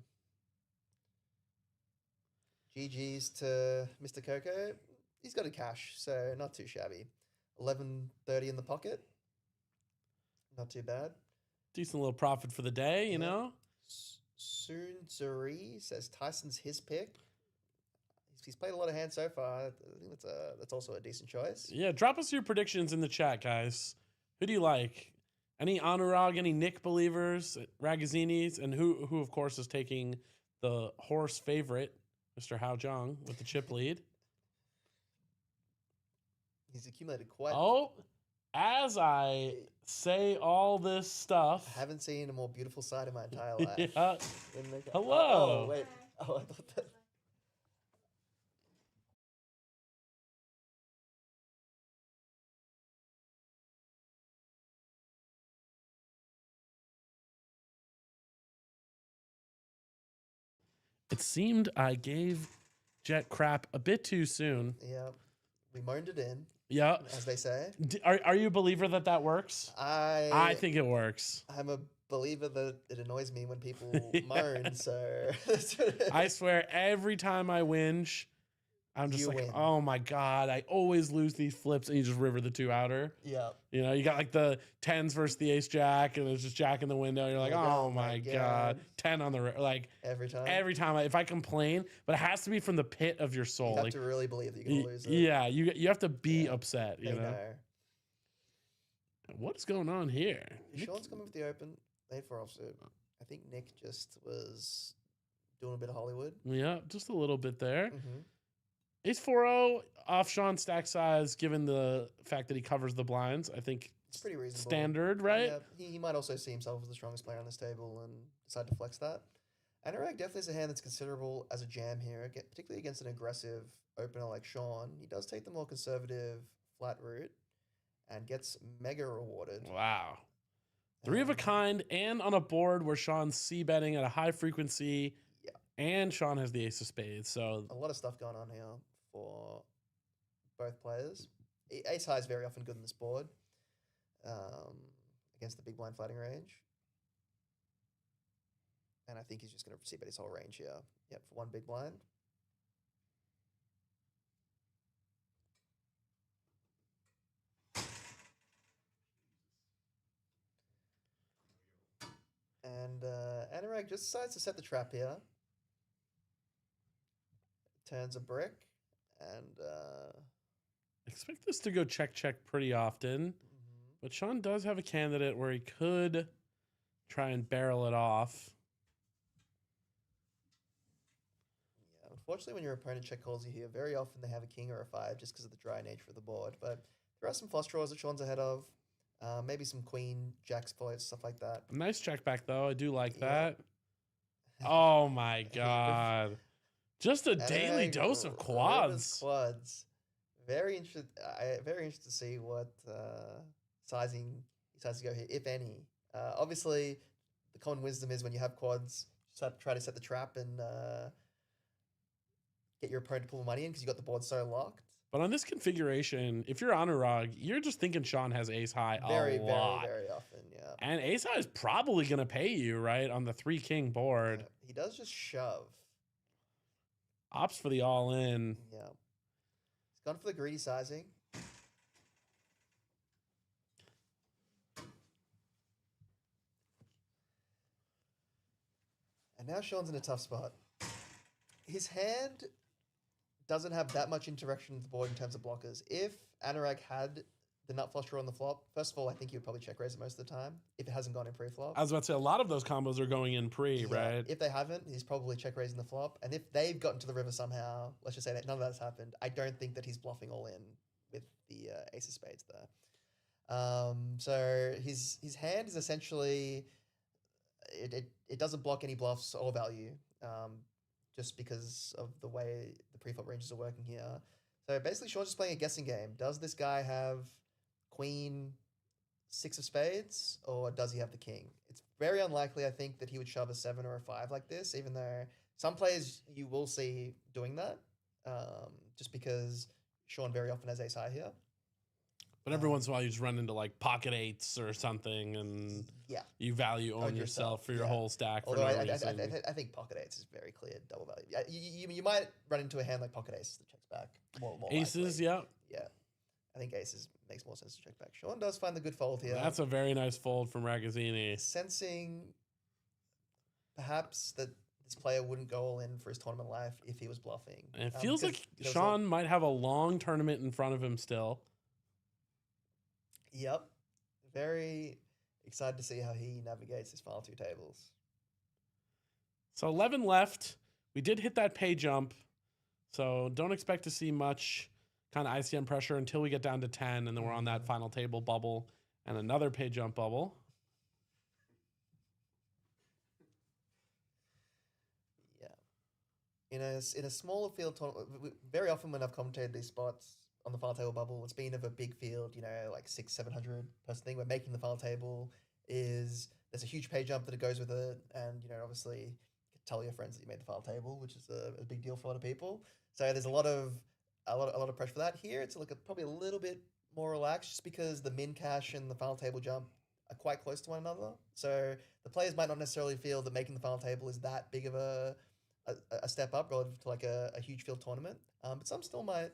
GG's to Mr. Coco. He's got a cash, so not too shabby. 11.30 in the pocket. Not too bad. Decent little profit for the day, you know? Soon Zuri says Tyson's his pick. He's played a lot of hands so far. I think that's also a decent choice. Yeah, drop us your predictions in the chat, guys. Who do you like? Any Anurag, any Nick believers, Ragazzinis, and who of course is taking the horse favorite, Mr. Hao Zhang, with the chip lead. He's accumulated quite. Oh, as I say all this stuff, I haven't seen a more beautiful side of my entire life. Yeah. Oh, Hello. wait. Oh, I thought that. It seemed I gave Jet crap a bit too soon. Yeah, we moaned it in. Yeah, as they say. Are you a believer that works? I think it works. I'm a believer that it annoys me when people moan. So I swear, every time I whinge, I'm just like, oh my God, I always lose these flips, and you just river the 2 outer. Yeah. You know, you got like the 10s versus the ace jack, and it's just jack in the window. You're like, oh my God. 10 on the, like, every time. If I complain, but it has to be from the pit of your soul. You have to really believe that you're going to lose it. Yeah, you have to be upset, you know? What's going on here? Sean's coming with the open. 8-4 offsuit. I think Nick just was doing a bit of Hollywood. Yeah, just a little bit there. Mm-hmm. Ace 4-0 off Sean's stack size, given the fact that he covers the blinds. I think it's pretty reasonable. Standard, right? Yeah, he might also see himself as the strongest player on this table and decide to flex that. Anurag definitely is a hand that's considerable as a jam here, particularly against an aggressive opener like Sean. He does take the more conservative flat route and gets mega rewarded. Wow. 3 of a kind, and on a board where Sean's c-betting at a high frequency, and Sean has the ace of spades. So a lot of stuff going on here for both players. Ace high is very often good in this board against the big blind flatting range. And I think he's just going to c-bet his whole range here. Yep, for 1 big blind. And Anurag just decides to set the trap here. Turns a brick. And expect this to go check pretty often. But Sean does have a candidate where he could try and barrel it off. Yeah, unfortunately, when your opponent check calls you here, very often they have a king or a 5 just because of the dry nature of the board. But there are some flush draws that Sean's ahead of. Maybe some queen, jack exploits, stuff like that. A nice check back, though. I do like that. Oh, my God. Just a daily dose of quads. Quads. Very interested to see what sizing he decides to go here, if any. Obviously, the common wisdom is when you have quads, try to set the trap and get your opponent to pull money in because you got the board so locked. But on this configuration, if you're Anurag, you're just thinking Sean has ace high a lot. Very often, yeah. And ace high is probably going to pay you, right, on the 3-king board. Yeah, he does just shove. Opts for the all-in. Yeah. He's gone for the greedy sizing. And now Sean's in a tough spot. His hand doesn't have that much interaction with the board in terms of blockers. If Anurag had the nut flush draw on the flop, first of all, I think he would probably check raise it most of the time if it hasn't gone in pre-flop. I was about to say, a lot of those combos are going in pre, right? If they haven't, he's probably check raising the flop. And if they've gotten to the river somehow, let's just say that none of that's happened, I don't think that he's bluffing all in with the ace of spades there. So his hand is essentially, it doesn't block any bluffs or value. Just because of the way the pre-flop ranges are working here. So basically, Sean's just playing a guessing game. Does this guy have queen, 6 of spades, or does he have the king? It's very unlikely, I think, that he would shove a 7 or a 5 like this, even though some players you will see doing that, just because Sean very often has ace high here. But every once in a while, you just run into like pocket 8s or something, and you value own yourself for your whole stack. Although I think pocket 8s is very clear double value. You might run into a hand like pocket aces that checks back more aces, likely. Yeah. I think aces makes more sense to check back. Sean does find the good fold here. That's a very nice fold from Ragazzini. Sensing perhaps that this player wouldn't go all in for his tournament life if he was bluffing. And it feels like Sean might have a long tournament in front of him still. Yep. Very excited to see how he navigates his final 2 tables. So 11 left. We did hit that pay jump. So don't expect to see much kind of ICM pressure until we get down to 10, and then we're on that final table bubble and another pay jump bubble. Yeah. In a smaller field tournament, very often when I've commentated these spots on the final table bubble, it's been of a big field, like 600-700 person thing. We're making the final table there's a huge pay jump that it goes with it, and obviously tell your friends that you made the final table, which is a big deal for a lot of people. So there's a lot of pressure for that. Here it's probably a little bit more relaxed, just because the min cash and the final table jump are quite close to one another. So the players might not necessarily feel that making the final table is that big of a step up relative to like a huge field tournament. But some still might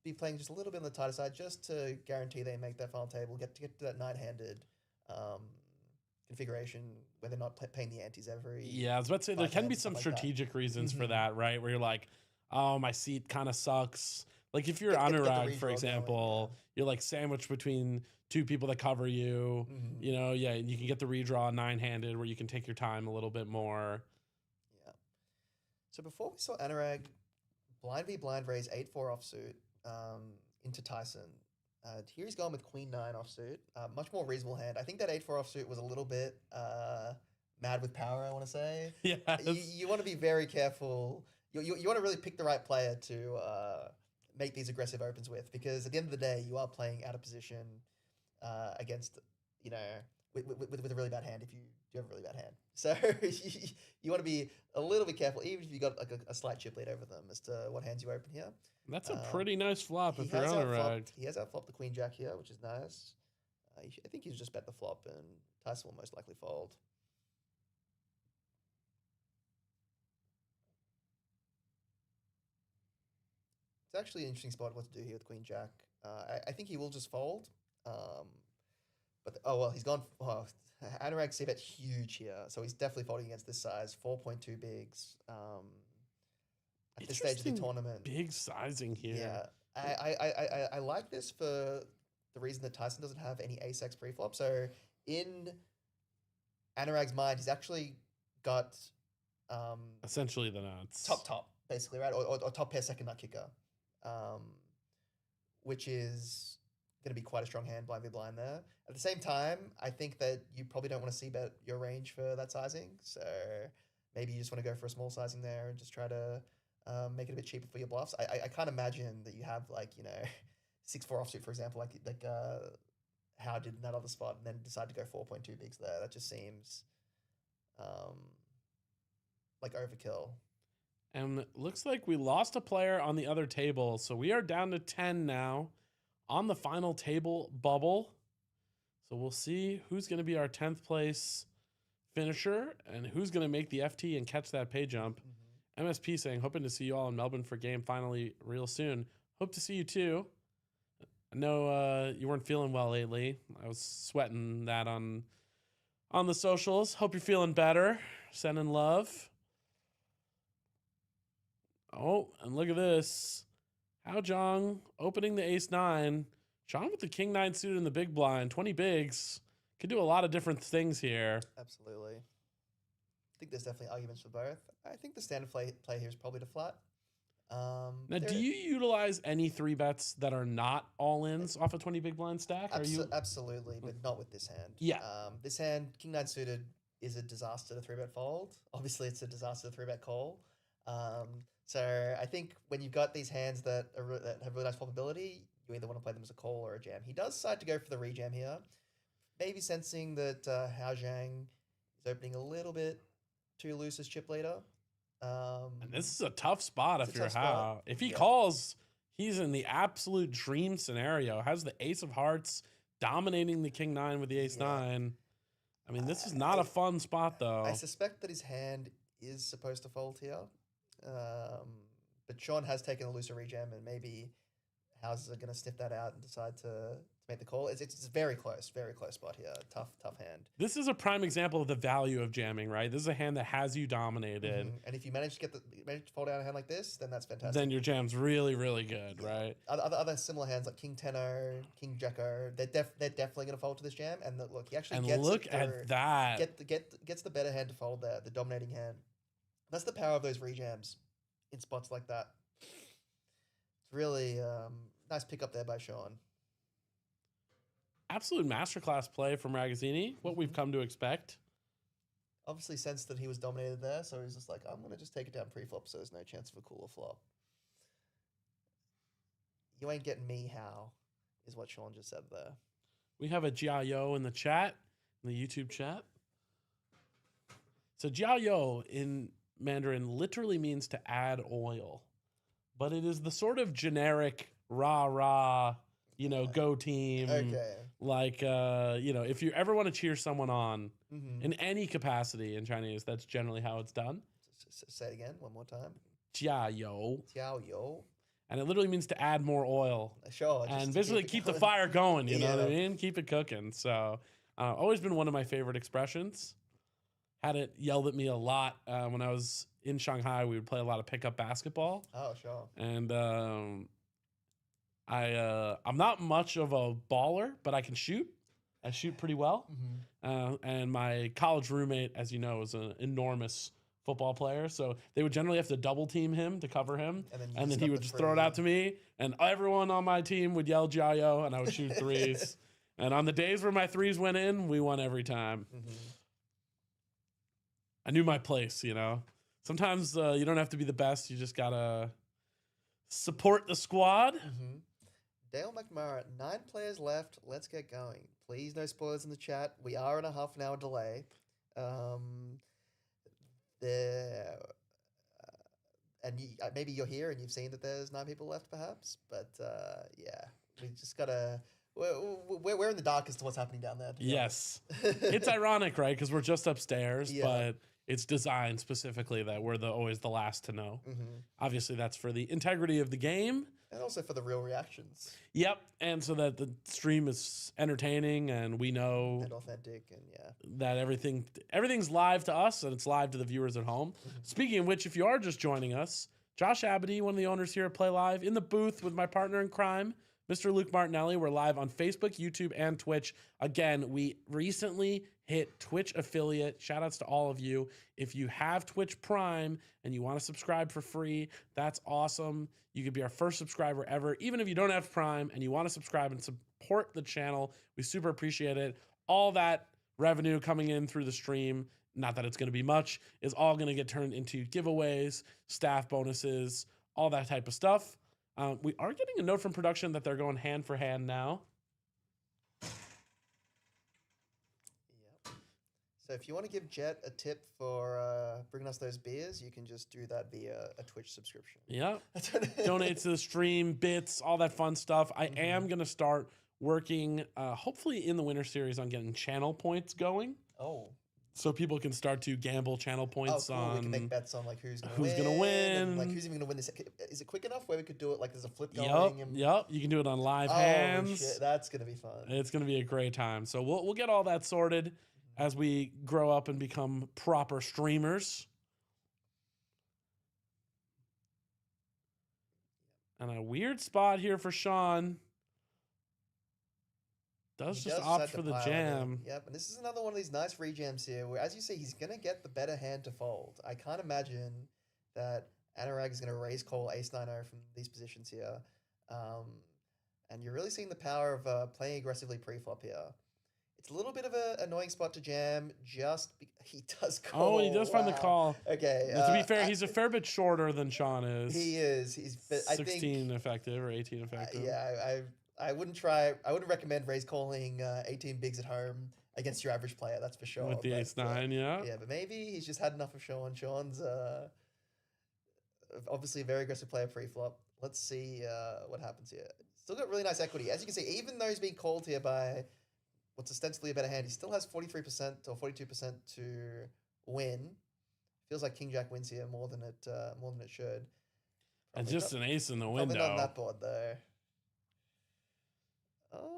be playing just a little bit on the tighter side, just to guarantee they make that final table, get to that 9-handed configuration where they're not paying the antes every. Yeah, I was about to say there can be some strategic reasons for that, right? Where you're like, oh, my seat kind of sucks. Like if you're Anurag, for example, you're like sandwiched between 2 people that cover you. You can get the redraw 9-handed where you can take your time a little bit more. Yeah. So before we saw Anurag blind v blind raise 8-4 offsuit into Tyson. Here he's going with Queen 9 offsuit. Much more reasonable hand. I think that 8-4 offsuit was a little bit mad with power, I want to say. Yeah. You want to be very careful. You want to really pick the right player to make these aggressive opens with, because at the end of the day, you are playing out of position against, with a really bad hand if you do have a really bad hand. So you want to be a little bit careful, even if you got like a slight chip lead over them as to what hands you open here. That's a pretty nice flop if you're Anurag. He has outflopped the Queen Jack here, which is nice. I think he's just bet the flop, and Tyson will most likely fold. It's actually an interesting spot what to do here with Queen Jack. I think he will just fold. But he's gone. Oh, Anurag Sivit huge here, so he's definitely folding against this size. 4.2 bigs. At this stage of the tournament, big sizing here. Yeah, I like this for the reason that Tyson doesn't have any ace-x preflop. So in Anurag's mind, he's actually got essentially the nuts. Top, basically, right? Or top pair second nut kicker, which is going to be quite a strong hand blind v blind there. At the same time, I think that you probably don't want to see bet your range for that sizing. So maybe you just want to go for a small sizing there and just try to make it a bit cheaper for your bluffs. I can't imagine that you have 6-4 offsuit, for example, like how did in that other spot, and then decide to go 4.2 bigs there. That just seems like overkill. And looks like we lost a player on the other table, so we are down to 10 now on the final table bubble. So we'll see who's going to be our 10th place finisher and who's going to make the FT and catch that pay jump. MSP saying, hoping to see you all in Melbourne for game finally real soon. Hope to see you too. I know you weren't feeling well lately. I was sweating that on the socials. Hope you're feeling better. Sending love. Oh, and look at this. Hao Zhang opening the ace-9. Sean with the king-9 suited in the big blind. 20 bigs. Could do a lot of different things here. Absolutely. I think there's definitely arguments for both. I think the standard play here is probably to flat. Now, do you utilize any 3-bets that are not all-ins off a 20 big blind stack? Absolutely, but not with this hand. Yeah. This hand, king-9 suited, is a disaster to 3-bet fold. Obviously, it's a disaster to 3-bet call. So I think when you've got these hands that have really nice probability, you either want to play them as a call or a jam. He does decide to go for the rejam here. Maybe sensing that Hao Zhang is opening a little bit too loose as chip leader. And this is a tough spot if you're Hao. If he calls, he's in the absolute dream scenario. Has the ace of hearts dominating the king-9 with the ace-9. I mean, this is not a fun spot, though. I suspect that his hand is supposed to fold here. But Sean has taken a looser rejam, and maybe Hao's are going to sniff that out and decide to make the call. It's very close spot here. Tough hand. This is a prime example of the value of jamming, right? This is a hand that has you dominated. And if you manage to fold out a hand like this, then that's fantastic. Then your jam's really, really good, right? Other similar hands like King 10-0, King Jack-0, they're definitely going to fold to this jam. And look, he actually gets look at that. Gets the better hand to fold there, the dominating hand. That's the power of those rejams in spots like that. It's really nice pick up there by Sean. Absolute masterclass play from Ragazzini. What we've come to expect. Obviously sensed that he was dominated there, so he's just like, I'm going to just take it down pre-flop so there's no chance of a cooler flop. You ain't getting me, Hao, is what Sean just said there. We have a Jiao in the chat, in the YouTube chat. So Jiao in Mandarin literally means to add oil, but it is the sort of generic rah, go team. Okay. Like, if you ever want to cheer someone on in any capacity in Chinese, that's generally how it's done. Say it again, one more time. Jiao. And it literally means to add more oil. Sure. And basically keep the fire going, you know what I mean? Keep it cooking. So, always been one of my favorite expressions. Had it yelled at me a lot when I was in Shanghai. We would play a lot of pickup basketball. Oh, sure. And I'm not much of a baller, but I can shoot. I shoot pretty well. And my college roommate, as you know, is an enormous football player. So they would generally have to double team him to cover him. And then he would just throw it out to me. And everyone on my team would yell Jiao, and I would shoot threes. And on the days where my threes went in, we won every time. I knew my place, Sometimes you don't have to be the best. You just got to support the squad. Dale McMurray, 9 players left. Let's get going. Please, no spoilers in the chat. We are in a half an hour delay. Maybe you're here and you've seen that there's 9 people left, perhaps. But we just gotta. We're in the dark as to what's happening down there. Yes, it's ironic, right? Because we're just upstairs, but it's designed specifically that we're always the last to know. Mm-hmm. Obviously, that's for the integrity of the game. And also for the real reactions. Yep, and so that the stream is entertaining and we know And authentic, and that everything's live to us and it's live to the viewers at home. Mm-hmm. Speaking of which, if you are just joining us, Josh Abity, one of the owners here at Play Live, in the booth with my partner in crime, Mr. Luke Martinelli. We're live on Facebook, YouTube, and Twitch. Again, we recently hit Twitch affiliate. Shout outs to all of you. If you have Twitch Prime and you want to subscribe for free, that's awesome. You could be our first subscriber ever. Even if you don't have Prime and you want to subscribe and support the channel, we super appreciate it. All that revenue coming in through the stream, not that it's going to be much, is all going to get turned into giveaways, staff bonuses, all that type of stuff. We are getting a note from production that they're going hand for hand now. Yep. So if you want to give Jet a tip for bringing us those beers, you can just do that via a Twitch subscription. Yeah. Donate to the stream, bits, all that fun stuff. I am going to start working, hopefully in the Winter Series, on getting channel points going. Oh. So people can start to gamble channel points on. We can make bets on like who's gonna win. And, like who's even gonna win this? Is it quick enough where we could do it like there's a flip going? Yep. You can do it on live hands. Shit, that's gonna be fun. It's gonna be a great time. So we'll get all that sorted as we grow up and become proper streamers. And a weird spot here for Sean. Does just opt for the jam. Yep, and this is another one of these nice rejams here where, as you see, he's going to get the better hand to fold. I can't imagine that Anurag is going to raise call ace-9-0 from these positions here. And you're really seeing the power of playing aggressively pre-flop here. It's a little bit of an annoying spot to jam, he does call. Oh, he does find the call. Okay. To be fair, he's a fair bit shorter than Sean is. He is. He's 16 effective or 18 effective. I wouldn't recommend raise calling 18 bigs at home against your average player, that's for sure. With the ace-9, yeah. Yeah, but maybe he's just had enough of Sean. Sean's obviously a very aggressive player pre-flop. Let's see what happens here. Still got really nice equity. As you can see, even though he's being called here by what's ostensibly a better hand, he still has 43% or 42% to win. Feels like King-Jack wins here more than it should. And just an ace in the window. Probably not on that board, though.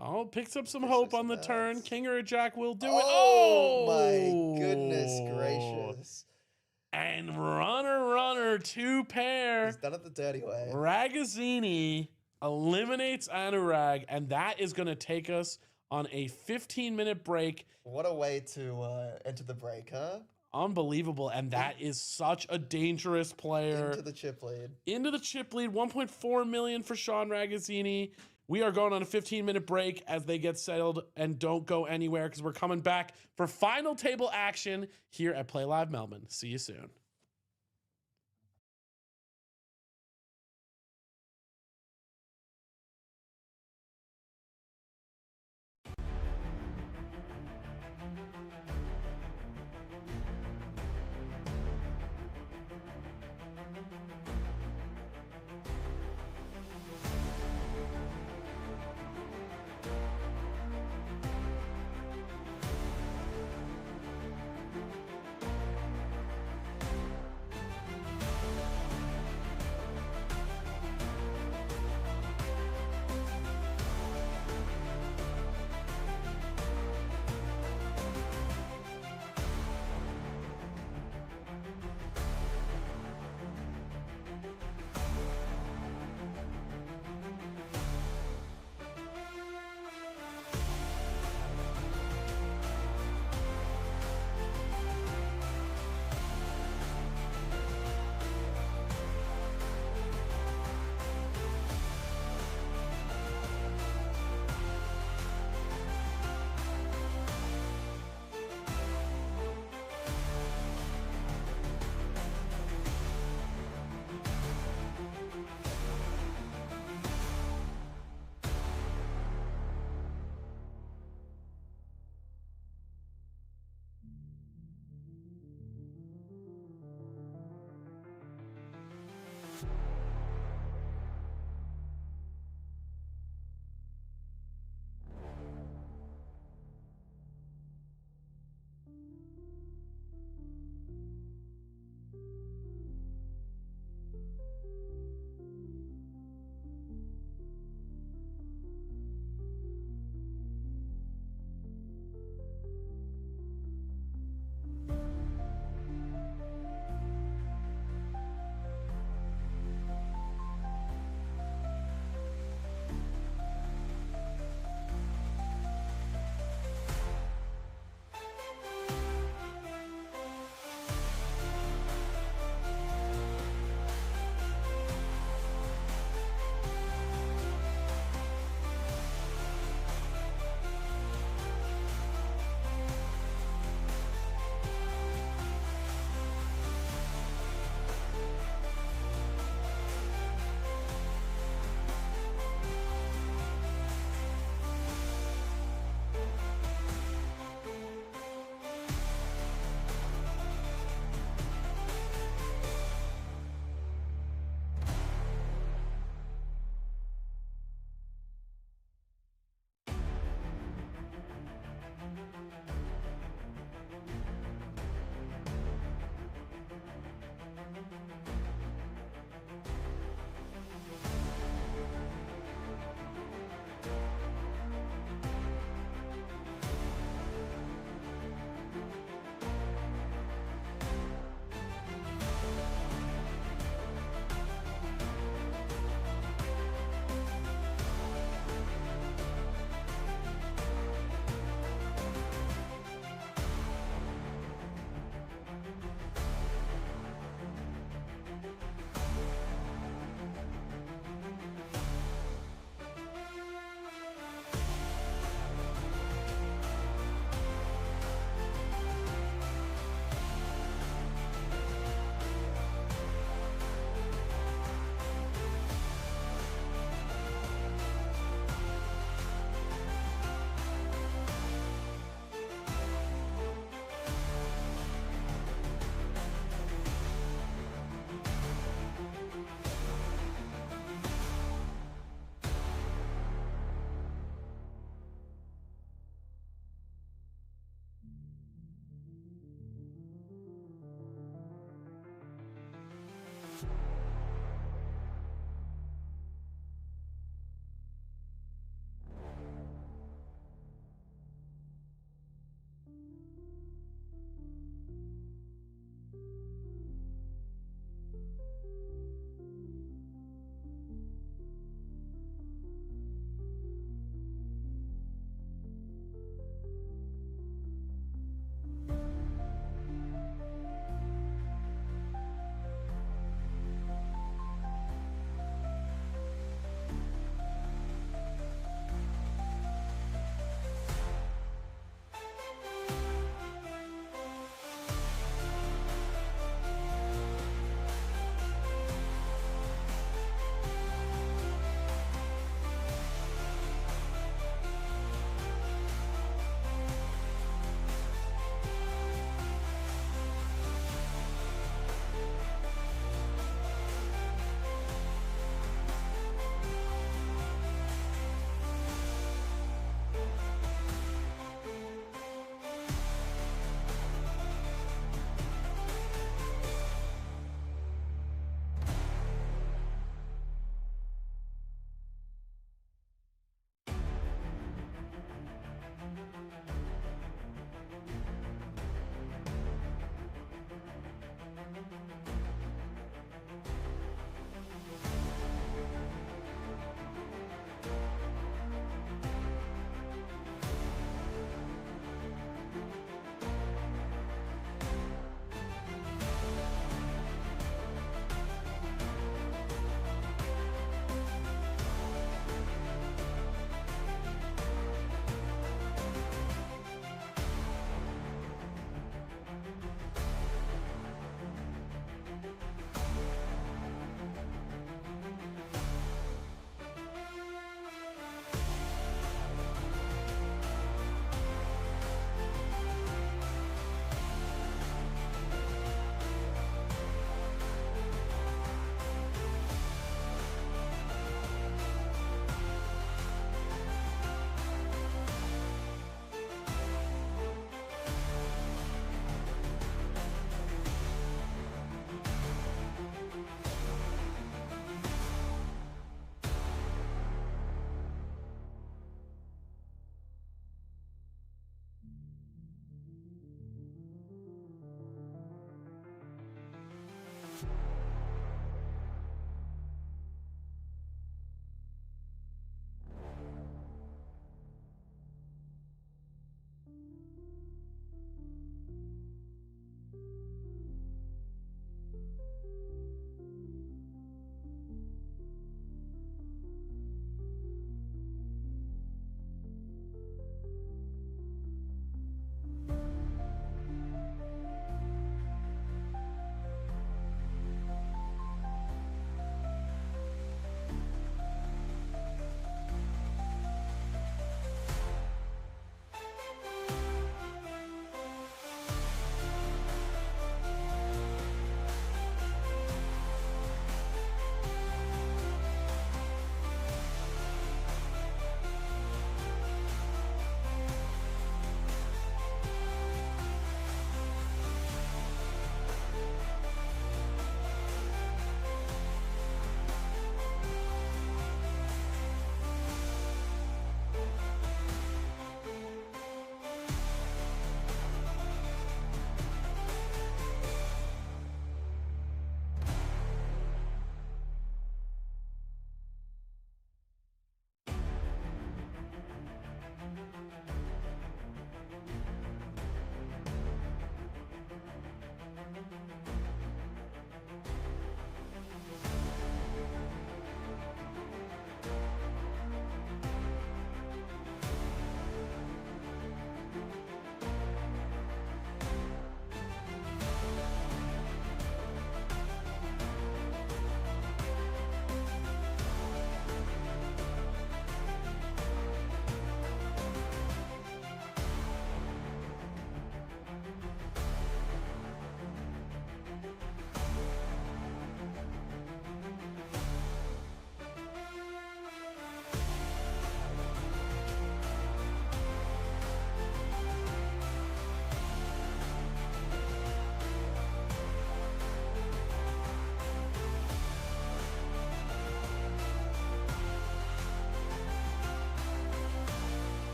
Oh, picks up some hope on the turn. King or a jack will do it. Oh, my goodness gracious. And runner, 2 pair. He's done it the dirty way. Ragazzini eliminates Anurag, and that is going to take us on a 15-minute break. What a way to enter the break, huh? Unbelievable, and that is such a dangerous player. Into the chip lead. 1.4 million for Sean Ragazzini. We are going on a 15-minute break as they get settled, and don't go anywhere because we're coming back for final table action here at Play Live Melbourne. See you soon.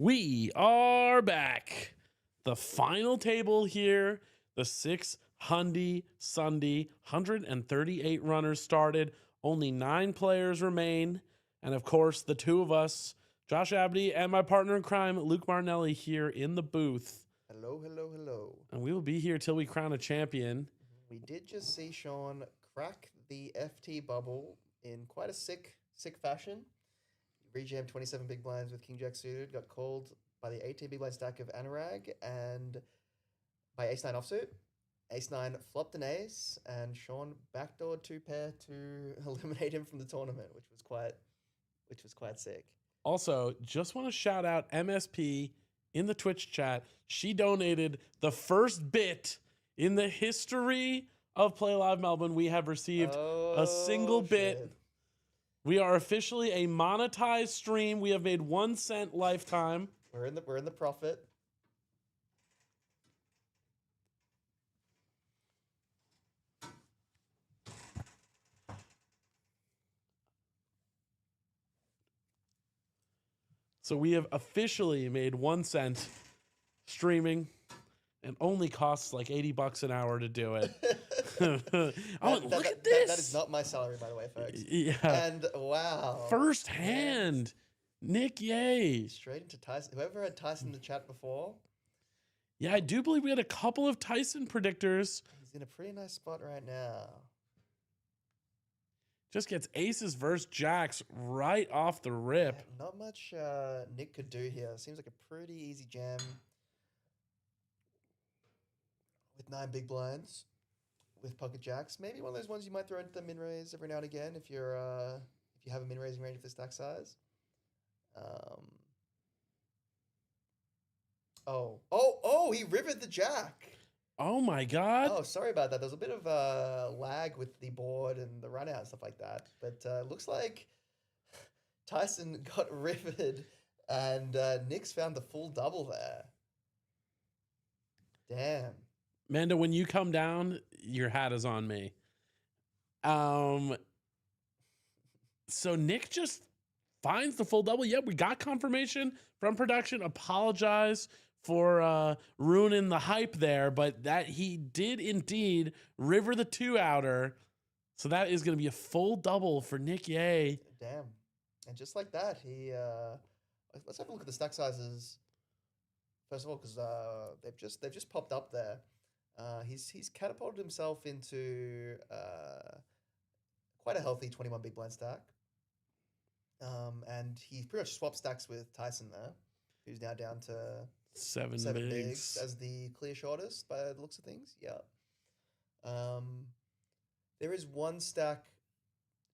We are back. The final table here. The 6 Hundy Sundy 138 runners started. Only 9 players remain. And of course, the two of us, Josh Abney and my partner in crime, Luke Martinelli, here in the booth. Hello, hello, hello. And we will be here till we crown a champion. We did just see Sean crack the FT bubble in quite a sick fashion. Rejammed 27 big blinds with King Jack suited, got called by the 18 big blind stack of Anurag and by Ace-9 offsuit. Ace-9 flopped an ace, and Sean backdoored 2-pair to eliminate him from the tournament, which was quite sick. Also, just want to shout out MSP in the Twitch chat. She donated the first bit in the history of Playlive Melbourne. We have received a single bit. We are officially a monetized stream. We have made 1 cent lifetime. We're in the profit. So we have officially made 1 cent streaming, and only costs like $80 an hour to do it. Look at this. That is not my salary, by the way, folks. Yeah. And wow. First hand. Nick Yay. Straight into Tyson. Whoever had Tyson in the chat before. Yeah, I do believe we had a couple of Tyson predictors. He's in a pretty nice spot right now. Just gets aces versus jacks right off the rip. Yeah, not much Nick could do here. Seems like a pretty easy jam. With 9 big blinds. With pocket jacks. Maybe one of those ones you might throw into the min raise every now and again if you have a min raising range of this stack size. He rivered the jack. Oh my God. Oh, sorry about that. There's a bit of lag with the board and the run out and stuff like that. But looks like Tyson got riveted and Nick's found the full double there. Damn. Manda, when you come down, your hat is on me. So Nick just finds the full double. Yep, we got confirmation from production. Apologize for ruining the hype there, but that he did indeed river the 2-outer. So that is going to be a full double for Nick Yay. Damn. And just like that, he let's have a look at the stack sizes first of all, because they've just popped up there. He's catapulted himself into quite a healthy 21 big blind stack. And he pretty much swapped stacks with Tyson there, who's now down to 7 bigs as the clear shortest by the looks of things. Yeah. There is 1 stack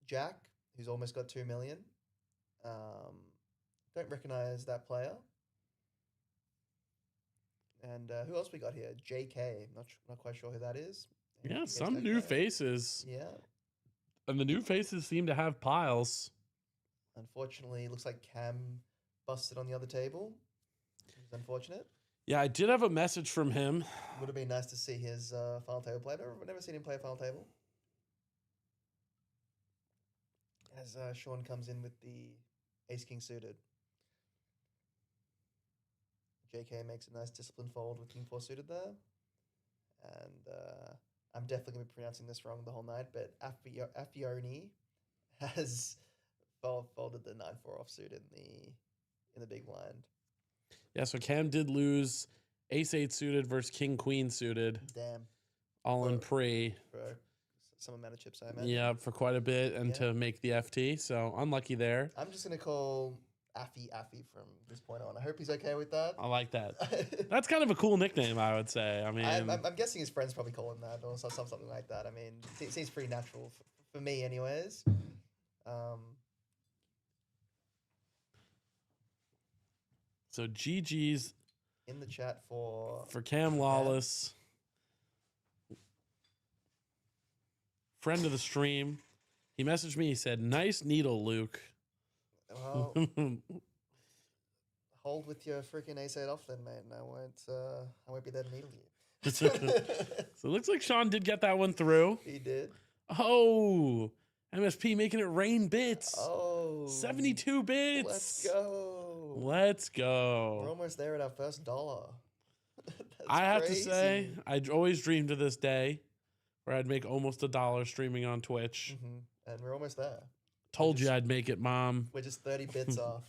Jack who's almost got 2 million. Don't recognize that player. And who else we got here? JK. Not quite sure who that is. Yeah, some new faces. Yeah. And the new faces seem to have piles. Unfortunately, it looks like Cam busted on the other table. It was unfortunate. Yeah, I did have a message from him. Would have been nice to see his final table play. I've never seen him play a final table. As Sean comes in with the ace-king suited. JK makes a nice disciplined fold with king 4 suited there. And I'm definitely going to be pronouncing this wrong the whole night, but Affioni has folded the 9-4 offsuit in the big blind. Yeah, so Cam did lose ace-8 suited versus king-queen suited. Damn. All in pre. For some amount of chips, I imagine. Yeah, for quite a bit, and to make the FT, so unlucky there. I'm just going to call Affy from this point on. I hope he's okay with that. I like that. That's kind of a cool nickname, I would say. I mean, I'm guessing his friends probably call him that or something like that. I mean, it seems pretty natural for me anyways. So GG's in the chat for Cam Lawless, friend of the stream. He messaged me. He said, "Nice needle, Luke." Well, hold with your freaking ace-8 off then, mate. And I won't be there to needle you. So it looks like Sean did get that one through. He did. Oh, MSP making it rain bits. Oh, 72 bits. Let's go. Let's We're go. almost there at our first $1. I have to crazy. say, I always dreamed of this day where I'd make almost $1 streaming on Twitch. And we're almost there. Told you I'd make it, Mom. We're just 30 bits off.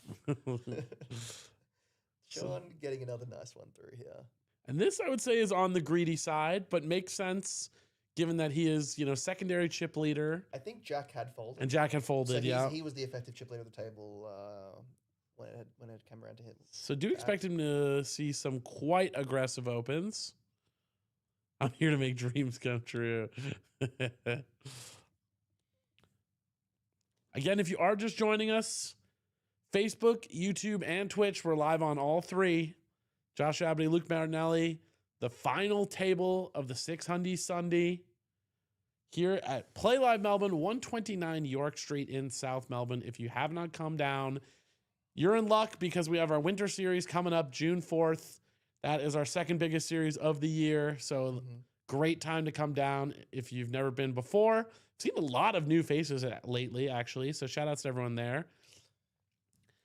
Sean getting another nice one through here. And this, I would say, is on the greedy side, but makes sense given that he is, secondary chip leader. I think Jack had folded. And Jack had folded, so he was the effective chip leader of the table when it came around to him. So do expect him to see some quite aggressive opens. I'm here to make dreams come true. Again, if you are just joining us, Facebook, YouTube, and Twitch, we're live on all three. Josh Abney, Luke Martinelli, the final table of the 6 Hundy Sundy here at Playlive Melbourne, 129 York Street in South Melbourne. If you have not come down, you're in luck because we have our winter series coming up June 4th. That is our second biggest series of the year. So great time to come down if you've never been before. Seen a lot of new faces lately, actually. So shout outs to everyone there.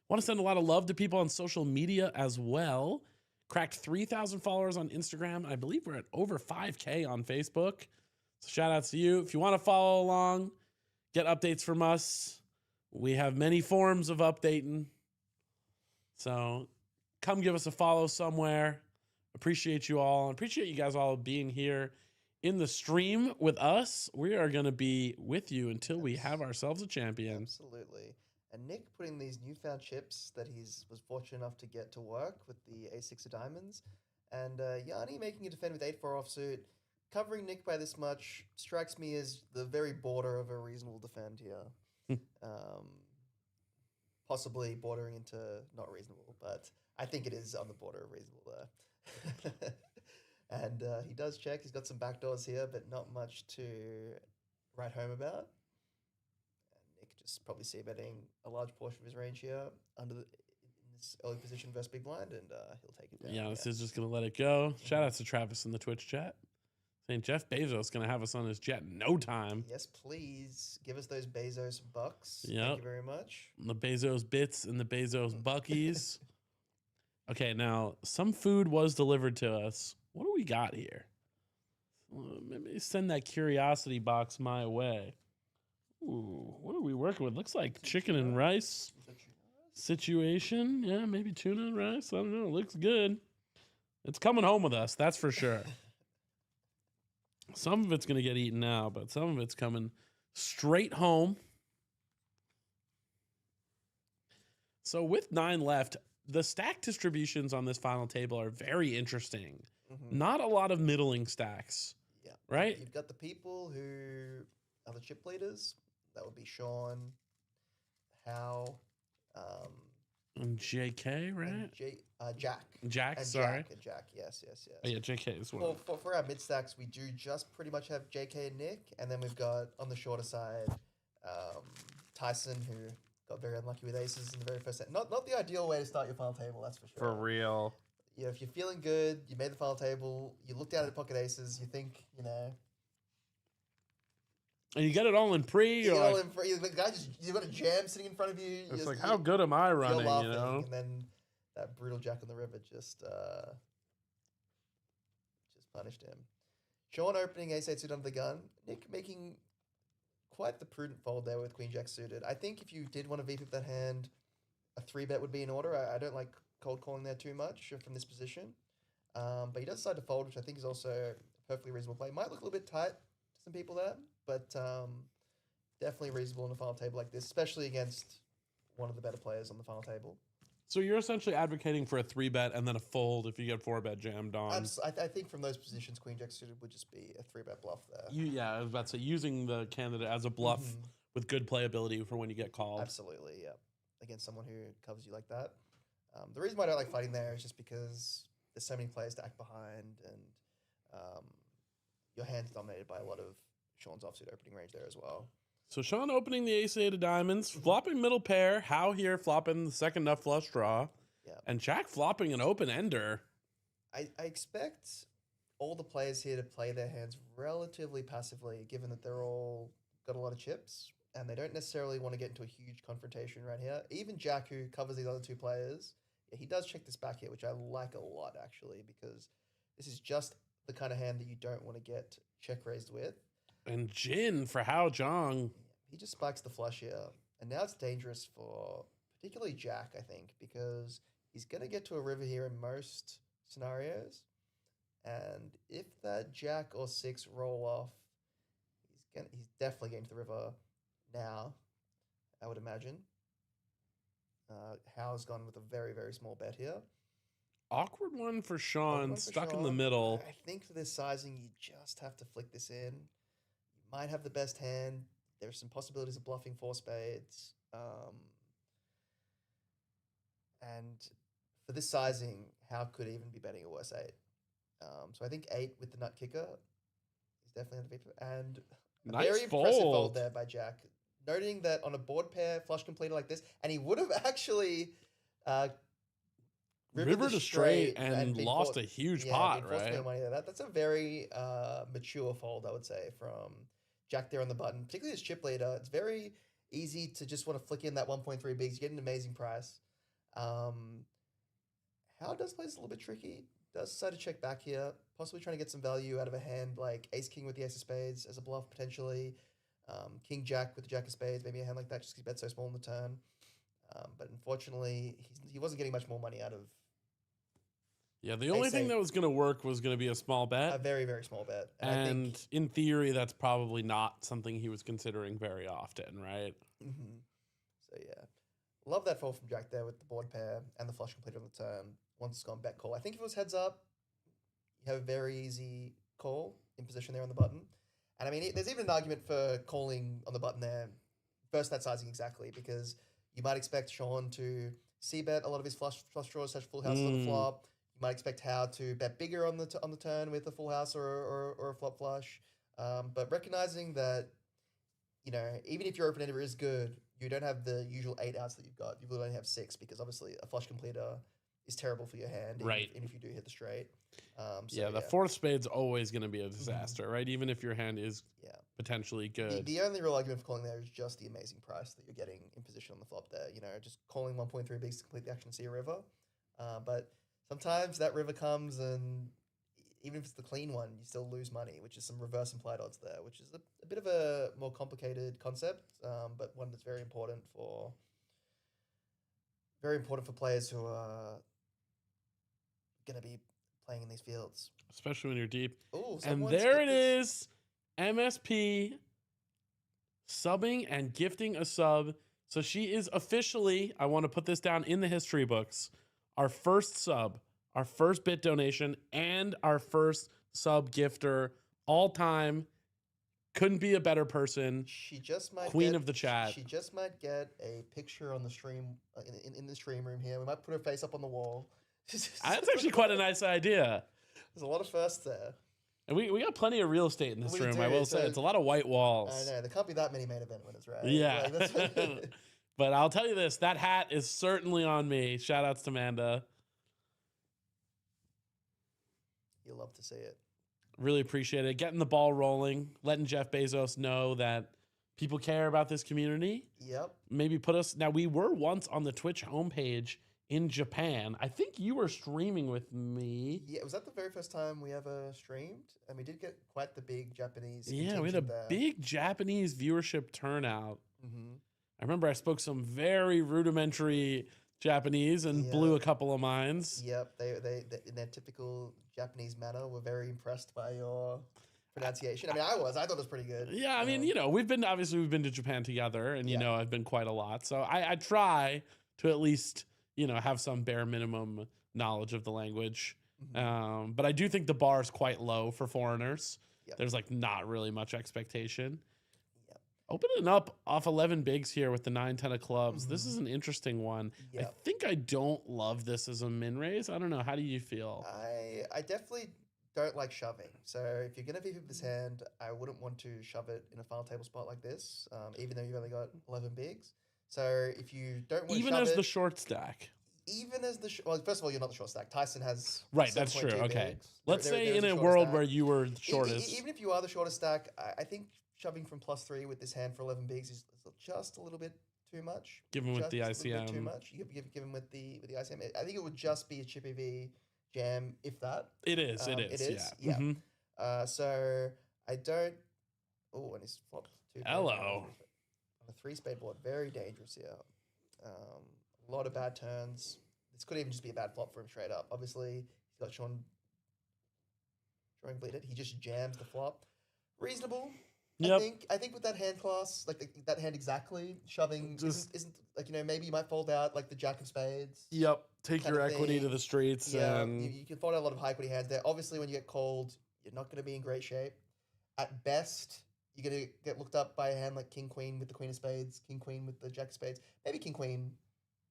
Want to send a lot of love to people on social media as well. Cracked 3,000 followers on Instagram. I believe we're at over 5K on Facebook. So shout outs to you. If you want to follow along, get updates from us. We have many forms of updating. So come give us a follow somewhere. Appreciate you all. Appreciate you guys all being here in the stream with us. We are going to be with you until we have ourselves a champion. Absolutely. And Nick putting these newfound chips that was fortunate enough to get to work with the A6 of diamonds. And Yanni making a defend with 8-4 offsuit. Covering Nick by this much strikes me as the very border of a reasonable defend here. Possibly bordering into not reasonable, but I think it is on the border of reasonable there. And he does check. He's got some backdoors here, but not much to write home about. Nick just probably c-betting a large portion of his range here in this early position versus big blind, and he'll take it down. Yeah, this is just going to let it go. Shout out to Travis in the Twitch chat. Saying Jeff Bezos going to have us on his jet in no time. Yes, please. Give us those Bezos bucks. Yep. Thank you very much. The Bezos bits and the Bezos buckies. Okay, now some food was delivered to us. What do we got here? Maybe send that curiosity box my way. Ooh, what are we working with? Looks like chicken and rice situation. Yeah, maybe tuna and rice. I don't know. Looks good. It's coming home with us. That's for sure. Some of it's going to get eaten now, but some of it's coming straight home. So with 9 left, the stack distributions on this final table are very interesting. Not a lot of middling stacks. Yeah. Right? You've got the people who are the chip leaders. That would be Sean, Hal, and JK, right? And Jack. Jack, and sorry. Jack, yes. Oh, yeah, JK as well. For our mid stacks, we do just pretty much have JK and Nick, and then we've got on the shorter side Tyson, who got very unlucky with aces in the very first set. Not the ideal way to start your final table, that's for sure. For real. Yeah, if you're feeling good, you made the final table, you look down at pocket aces, you think, And you get it all in pre. You got a jam sitting in front of you. It's like, how good am I running? You're laughing, and then that brutal jack on the river just punished him. Sean opening ace-8 suited under the gun. Nick making quite the prudent fold there with queen jack suited. I think if you did want to VP that hand, a 3-bet would be in order. I don't like cold calling there too much from this position. But he does decide to fold, which I think is also a perfectly reasonable play. Might look a little bit tight to some people there, but definitely reasonable in a final table like this, especially against one of the better players on the final table. So you're essentially advocating for a 3-bet and then a fold if you get 4-bet jammed on. I think from those positions, queen jack suited would just be a 3-bet bluff there. Yeah, I was about to say using the candidate as a bluff with good playability for when you get called. Absolutely, yeah. Against someone who covers you like that. The reason why I don't like fighting there is just because there's so many players to act behind, and your hand's dominated by a lot of Sean's offsuit opening range there as well. So Sean opening the ace-8 of diamonds, flopping middle pair, How here flopping the second nut flush draw, and Jack flopping an open ender. I expect all the players here to play their hands relatively passively, given that they're all got a lot of chips, and they don't necessarily want to get into a huge confrontation right here. Even Jack, who covers these other two players, Yeah, he does check this back here, which I like a lot, actually, because this is just the kind of hand that you don't want to get check raised with. And Jin for Hao Zhang. He just spikes the flush here. And now it's dangerous for particularly Jack, I think, because he's going to get to a river here in most scenarios. And if that Jack or 6 roll off, he's definitely getting to the river now, I would imagine. Hao's gone with a very, very small bet here. Awkward one for Sean, stuck in the middle. I think for this sizing, you just have to flick this in. You might have the best hand. There's some possibilities of bluffing 4 spades. And for this sizing, Hao could even be betting a worse 8. So I think 8 with the nut kicker is definitely on the victory. And a nice very impressive fold there by Jack. Noting that on a board pair flush completer like this, and he would have actually rivered a straight and lost a huge pot, right? Money there. That's a very mature fold, I would say, from Jack there on the button. Particularly as chip leader, it's very easy to just want to flick in that 1.3 bigs. You get an amazing price. How does play this a little bit tricky. Does decide to check back here, possibly trying to get some value out of a hand like Ace King with the Ace of Spades as a bluff potentially. King Jack with the Jack of Spades, maybe a hand like that just because he bet so small in the turn. But unfortunately, he wasn't getting much more money out of. Yeah, the only thing that was going to work was going to be a small bet. A very, very small bet. And I think, in theory, that's probably not something he was considering very often, right? Mm-hmm. So, yeah. Love that fold from Jack there with the board pair and the flush completed on the turn. Once it's gone bet call. I think if it was heads up, you have a very easy call in position there on the button. And I mean, there's even an argument for calling on the button there. First, that sizing exactly, because you might expect Sean to c-bet a lot of his flush draws, such full houses on the flop. You might expect Hao to bet bigger on the turn with a full house or a flop flush. But recognizing that, you know, even if your open ender is good, you don't have the usual 8 outs that you've got. You will only have 6 because obviously a flush completer is terrible for your hand, right? Even if you do hit the straight. The 4th spade's always going to be a disaster, right? Even if your hand is potentially good. The only real argument for calling there is just the amazing price that you're getting in position on the flop there. You know, just calling 1.3 bigs to complete the action, see a river. But sometimes that river comes, and even if it's the clean one, you still lose money, which is some reverse implied odds there, which is a bit of a more complicated concept, but one that's very important for players who are going to be playing in these fields. Especially when you're deep. Ooh, and there it is. MSP subbing and gifting a sub. So she is officially, I want to put this down in the history books, our first sub, our first bit donation, and our first sub gifter all time. Couldn't be a better person. She just might Queen of the chat. She just might get a picture on the stream in the stream room here. We might put her face up on the wall. That's actually quite a nice idea. There's a lot of firsts there. And we got plenty of real estate in this room, I will say. It's a lot of white walls. I know. There can't be that many main event winners, right? Yeah. But I'll tell you this, that hat is certainly on me. Shout outs to Amanda. You'll love to see it. Really appreciate it. Getting the ball rolling, letting Jeff Bezos know that people care about this community. Yep. Maybe put us... Now, we were once on the Twitch homepage in Japan. I think you were streaming with me. Yeah, was that the very first time we ever streamed? And we did get quite the big Japanese. Yeah, we had a big Japanese viewership turnout. Mm-hmm. I remember I spoke some very rudimentary Japanese and blew a couple of minds. Yep, they in their typical Japanese manner were very impressed by your pronunciation. I mean, I thought it was pretty good. Yeah, I mean, you know, we've been to Japan together, and you know, I've been quite a lot. So I try to at least, you know, have some bare minimum knowledge of the language. Mm-hmm. But I do think the bar is quite low for foreigners. Yep. There's like not really much expectation. Yep. Opening up off 11 bigs here with the 9-10 of clubs. Mm-hmm. This is an interesting one. Yep. I think I don't love this as a min raise. I don't know. How do you feel? I definitely don't like shoving. So if you're going to VP this hand, I wouldn't want to shove it in a final table spot like this, even though you've only got 11 bigs. So if you don't want to even shove as the short stack. Even as the well, first of all, you're not the short stack. Tyson has that's true. Okay, bigs. Let's say in a world stack where you were shortest. Even if you are the shortest stack, I think shoving from +3 with this hand for 11 bigs is just a little bit too much. Given with the Just a little bit too ICM. much. You give him with the ICM. I think it would just be a chippy V jam, if that. It is. It is. Yeah. Yeah. So I don't. Oh, and he's flopped 2 Hello. on a 3-spade board. Very dangerous here. A lot of bad turns. This could even just be a bad flop for him straight up. Obviously, he's got Sean drawing bleeded. He just jams the flop. Reasonable. Yep. I think with that hand class, like that hand exactly, shoving isn't like, maybe you might fold out like the jack of spades. Yep. Take your equity to the streets. Yeah, and you can fold out a lot of high equity hands there. Obviously, when you get called, you're not going to be in great shape. At best, you're going to get looked up by a hand like King Queen with the Queen of Spades, King Queen with the Jack of Spades. Maybe King Queen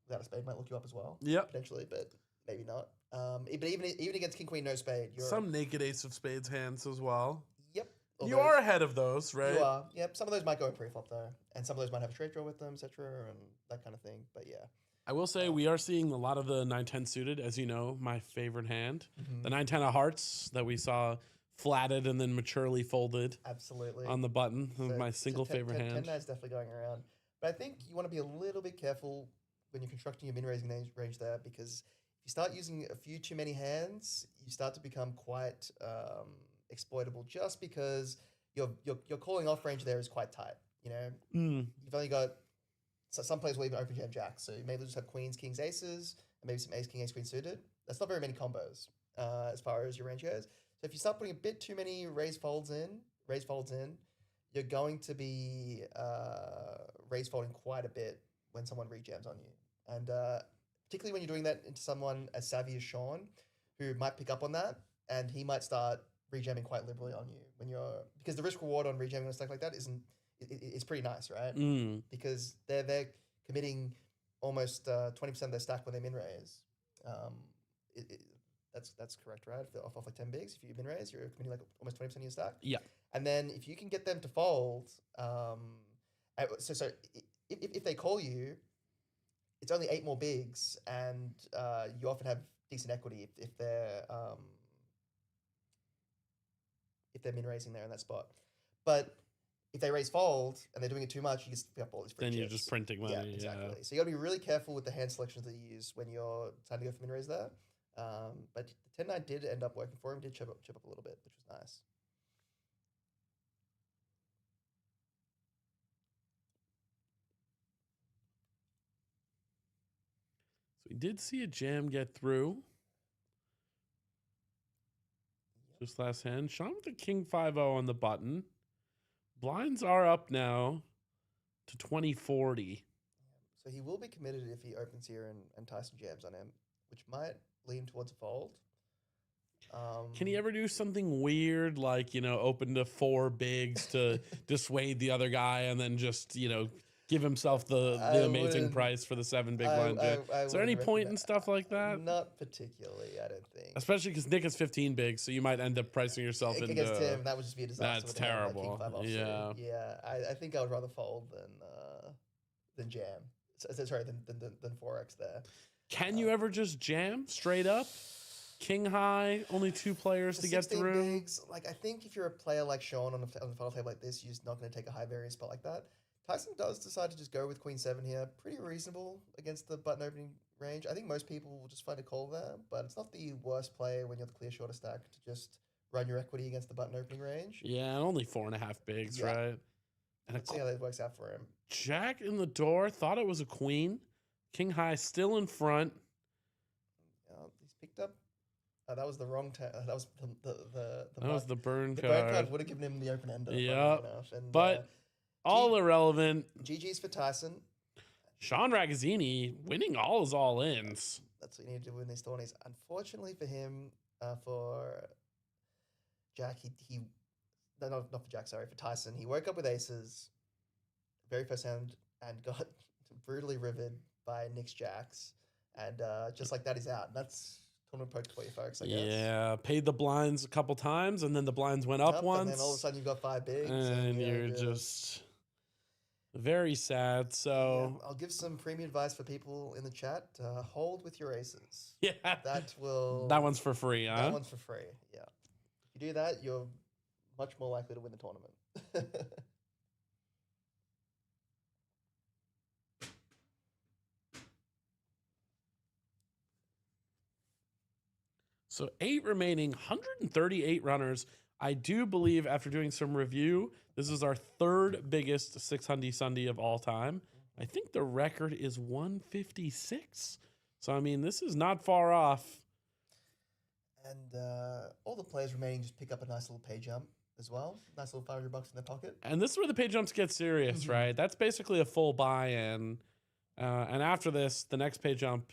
without a spade might look you up as well. Yep. Potentially, but maybe not. But even against King Queen no spade, you're some naked ace of spades hands as well. Yep. You are ahead of those, right? You are. Yep. Some of those might go in pre-flop though, and some of those might have a straight draw with them, etc., and that kind of thing. But yeah. I will say we are seeing a lot of the 9-10 suited, as you know, my favorite hand. The 9-10 of hearts that we saw flatted and then maturely folded. Absolutely. On the button. So, my single favorite hand. 10-9 is definitely going around. But I think you want to be a little bit careful when you're constructing your min-raising range there, because if you start using a few too many hands, you start to become quite exploitable, just because your calling off range there is quite tight. You've only got some players will even open jam jacks, so you may just have queens, kings, aces, and maybe some ace, king, ace, queen suited. That's not very many combos as far as your range goes. So if you start putting a bit too many raise folds in, you're going to be raise folding quite a bit when someone rejams on you. And particularly when you're doing that into someone as savvy as Sean, who might pick up on that, and he might start rejamming quite liberally on you because the risk reward on rejamming on a stack like that is pretty nice, right? Because they're committing almost 20% of their stack when they min raise. That's correct, right? If they're off like 10 bigs, if you min raise, you're committing like almost 20% of your stack. Yeah. And then if you can get them to fold, so if they call you, it's only 8 more bigs, and you often have decent equity if they're min raising there in that spot. But if they raise fold and they're doing it too much, you just pick up all these free then chips. you're just printing money. Yeah, exactly. Yeah. So you got to be really careful with the hand selections that you use when you're trying to go for min raise there. But the 10-9 did end up working for him. Did chip up a little bit, which was nice. So we did see a jam get through. Just last hand. Sean with the King 5-0 on the button. Blinds are up now to 20-40. So he will be committed if he opens here and Tyson jams on him, which might lean towards a fold. Can he ever do something weird like, open to 4 bigs to dissuade the other guy and then just, give himself the amazing price for the 7 big blind? Is there any point in stuff like that? Not particularly, I don't think. Especially because Nick is 15 bigs, so you might end up pricing yourself into... Against him, that would just be a disaster. That's terrible. Yeah. I think I would rather fold than jam. Sorry, than Forex there. Can you ever just jam straight up? King high, only 2 players to get through. Bigs, like I think if you're a player like Sean on the final table like this, you're just not going to take a high variance spot like that. Tyson does decide to just go with Queen 7 here. Pretty reasonable against the button opening range. I think most people will just find a call there, but it's not the worst play when you're the clear shorter stack to just run your equity against the button opening range. Yeah, only 4.5 bigs, right? And let's see how that works out for him. Jack in the door, thought it was a queen. King high still in front. He's picked up. That was the wrong turn. That was the burn card. The burn card would have given him the open ender. Yeah, but all irrelevant. GG's for Tyson. Sean Ragazzini winning all his all-ins. That's what you need to win these tourneys. Unfortunately for him, for Jack, not for Jack, sorry, for Tyson, he woke up with aces, very first hand, and got brutally riveted by Nick's jacks. And just like that, he's out. And that's tournament poker for you folks, I guess. Yeah, paid the blinds a couple times, and then the blinds went up once. And then all of a sudden you've got 5 bigs. And you're just very sad. So I'll give some premium advice for people in the chat. Hold with your aces. Yeah. That one's for free, huh? That one's for free, yeah. If you do that, you're much more likely to win the tournament. So 8 remaining, 138 runners. I do believe after doing some review, this is our 3rd biggest 6 Hundy Sundy of all time. I think the record is 156. So, I mean, this is not far off. And all the players remaining just pick up a nice little pay jump as well. Nice little $500 in their pocket. And this is where the pay jumps get serious, right? That's basically a full buy-in. And after this, the next pay jump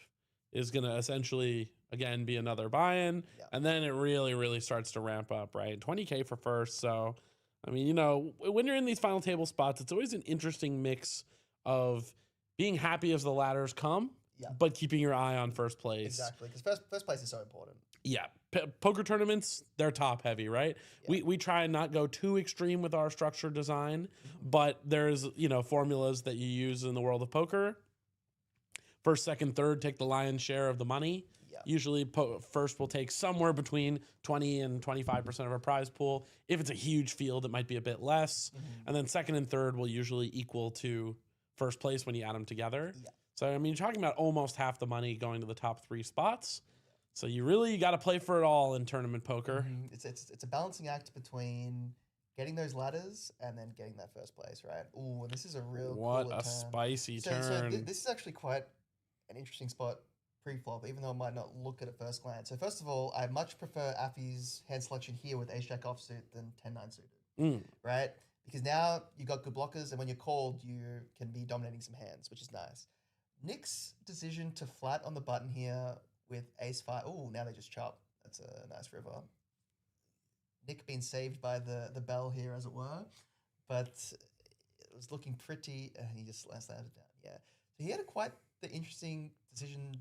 is going to essentially, again, be another buy-in. Yeah. And then it really, really starts to ramp up, right? 20K for first. So, I mean, you know, when you're in these final table spots, it's always an interesting mix of being happy as the ladders come, but keeping your eye on first place. Exactly, because first place is so important. Yeah. Poker tournaments, they're top heavy, right? Yeah. We try and not go too extreme with our structure design, but there's, you know, formulas that you use in the world of poker. First, second, third take the lion's share of the money. Yeah. Usually first will take somewhere between 20 and 25% of our prize pool. If it's a huge field, it might be a bit less. And then second and third will usually equal to first place when you add them together. Yeah. So, I mean, you're talking about almost half the money going to the top 3 spots. So you really got to play for it all in tournament poker. It's a balancing act between getting those ladders and then getting that first place, right? Ooh, and this is a real spicy turn. So this is actually quite an interesting spot pre-flop, even though it might not look at first glance. So first of all, I much prefer Affy's hand selection here with ace-jack offsuit than 10-9 suited, right? Because now you've got good blockers, and when you're called, you can be dominating some hands, which is nice. Nick's decision to flat on the button here with ace-5. Oh, now they just chop. That's a nice river. Nick being saved by the bell here, as it were. But it was looking pretty, and he just slammed it down. Yeah. So he had quite the interesting decision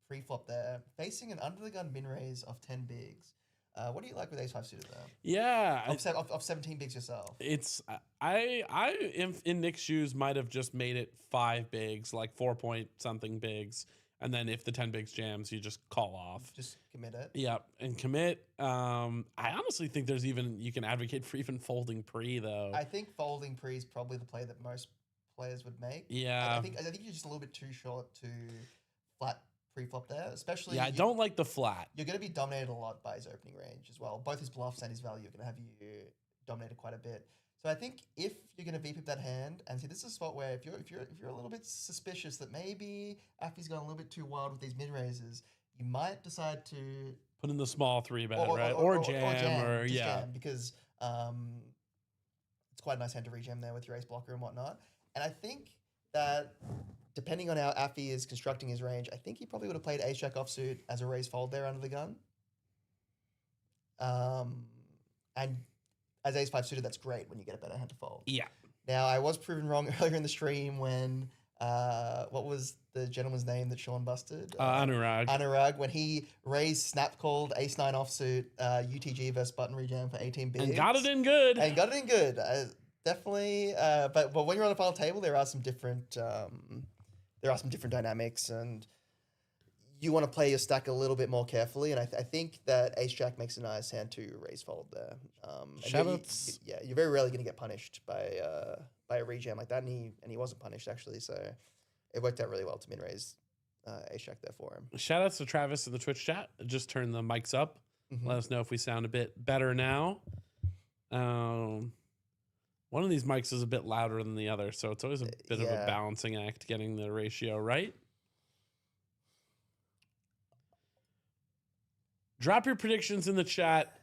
pre-flop there, facing an under-the-gun min-raise of 10 bigs. What do you like with ace-5 suited there? Yeah. Of 17 bigs yourself. It's, in Nick's shoes, might have just made it 5 bigs, like 4-point-something bigs. And then if the 10 bigs jams, you just call off. Just commit it. Yeah, and commit. I honestly think you can advocate for even folding pre, though. I think folding pre is probably the play that most players would make. Yeah. I think you're just a little bit too short to flat pre-flop there, especially. Yeah, I don't like the flat. You're going to be dominated a lot by his opening range as well. Both his bluffs and his value are going to have you dominated quite a bit. So I think if you're going to VPip that hand, and see, this is a spot where if you're a little bit suspicious that maybe Affy's gone a little bit too wild with these mid raises, you might decide to put in the small 3-bet, right? Or jam, because it's quite a nice hand to rejam there with your ace blocker and whatnot. And I think that depending on how Affy is constructing his range, I think he probably would have played ace-jack offsuit as a raise fold there under the gun. And as ace-5 suited, that's great when you get a better hand to fold. Yeah. Now, I was proven wrong earlier in the stream when, what was the gentleman's name that Sean busted? Anurag. Anurag, when he raised snap called ace-9 offsuit, UTG versus button rejam for 18 bigs. And got it in good. Definitely. But when you're on the final table, there are some different dynamics, and you want to play your stack a little bit more carefully, and I think that ace-jack makes a nice hand to raise fold there. Shoutouts. You're very rarely going to get punished by a rejam like that, and he wasn't punished, actually, so it worked out really well to min-raise ace-jack there for him. Shoutouts to Travis in the Twitch chat. Just turn the mics up. Let us know if we sound a bit better now. One of these mics is a bit louder than the other, so it's always a bit of a balancing act getting the ratio right. Drop your predictions in the chat.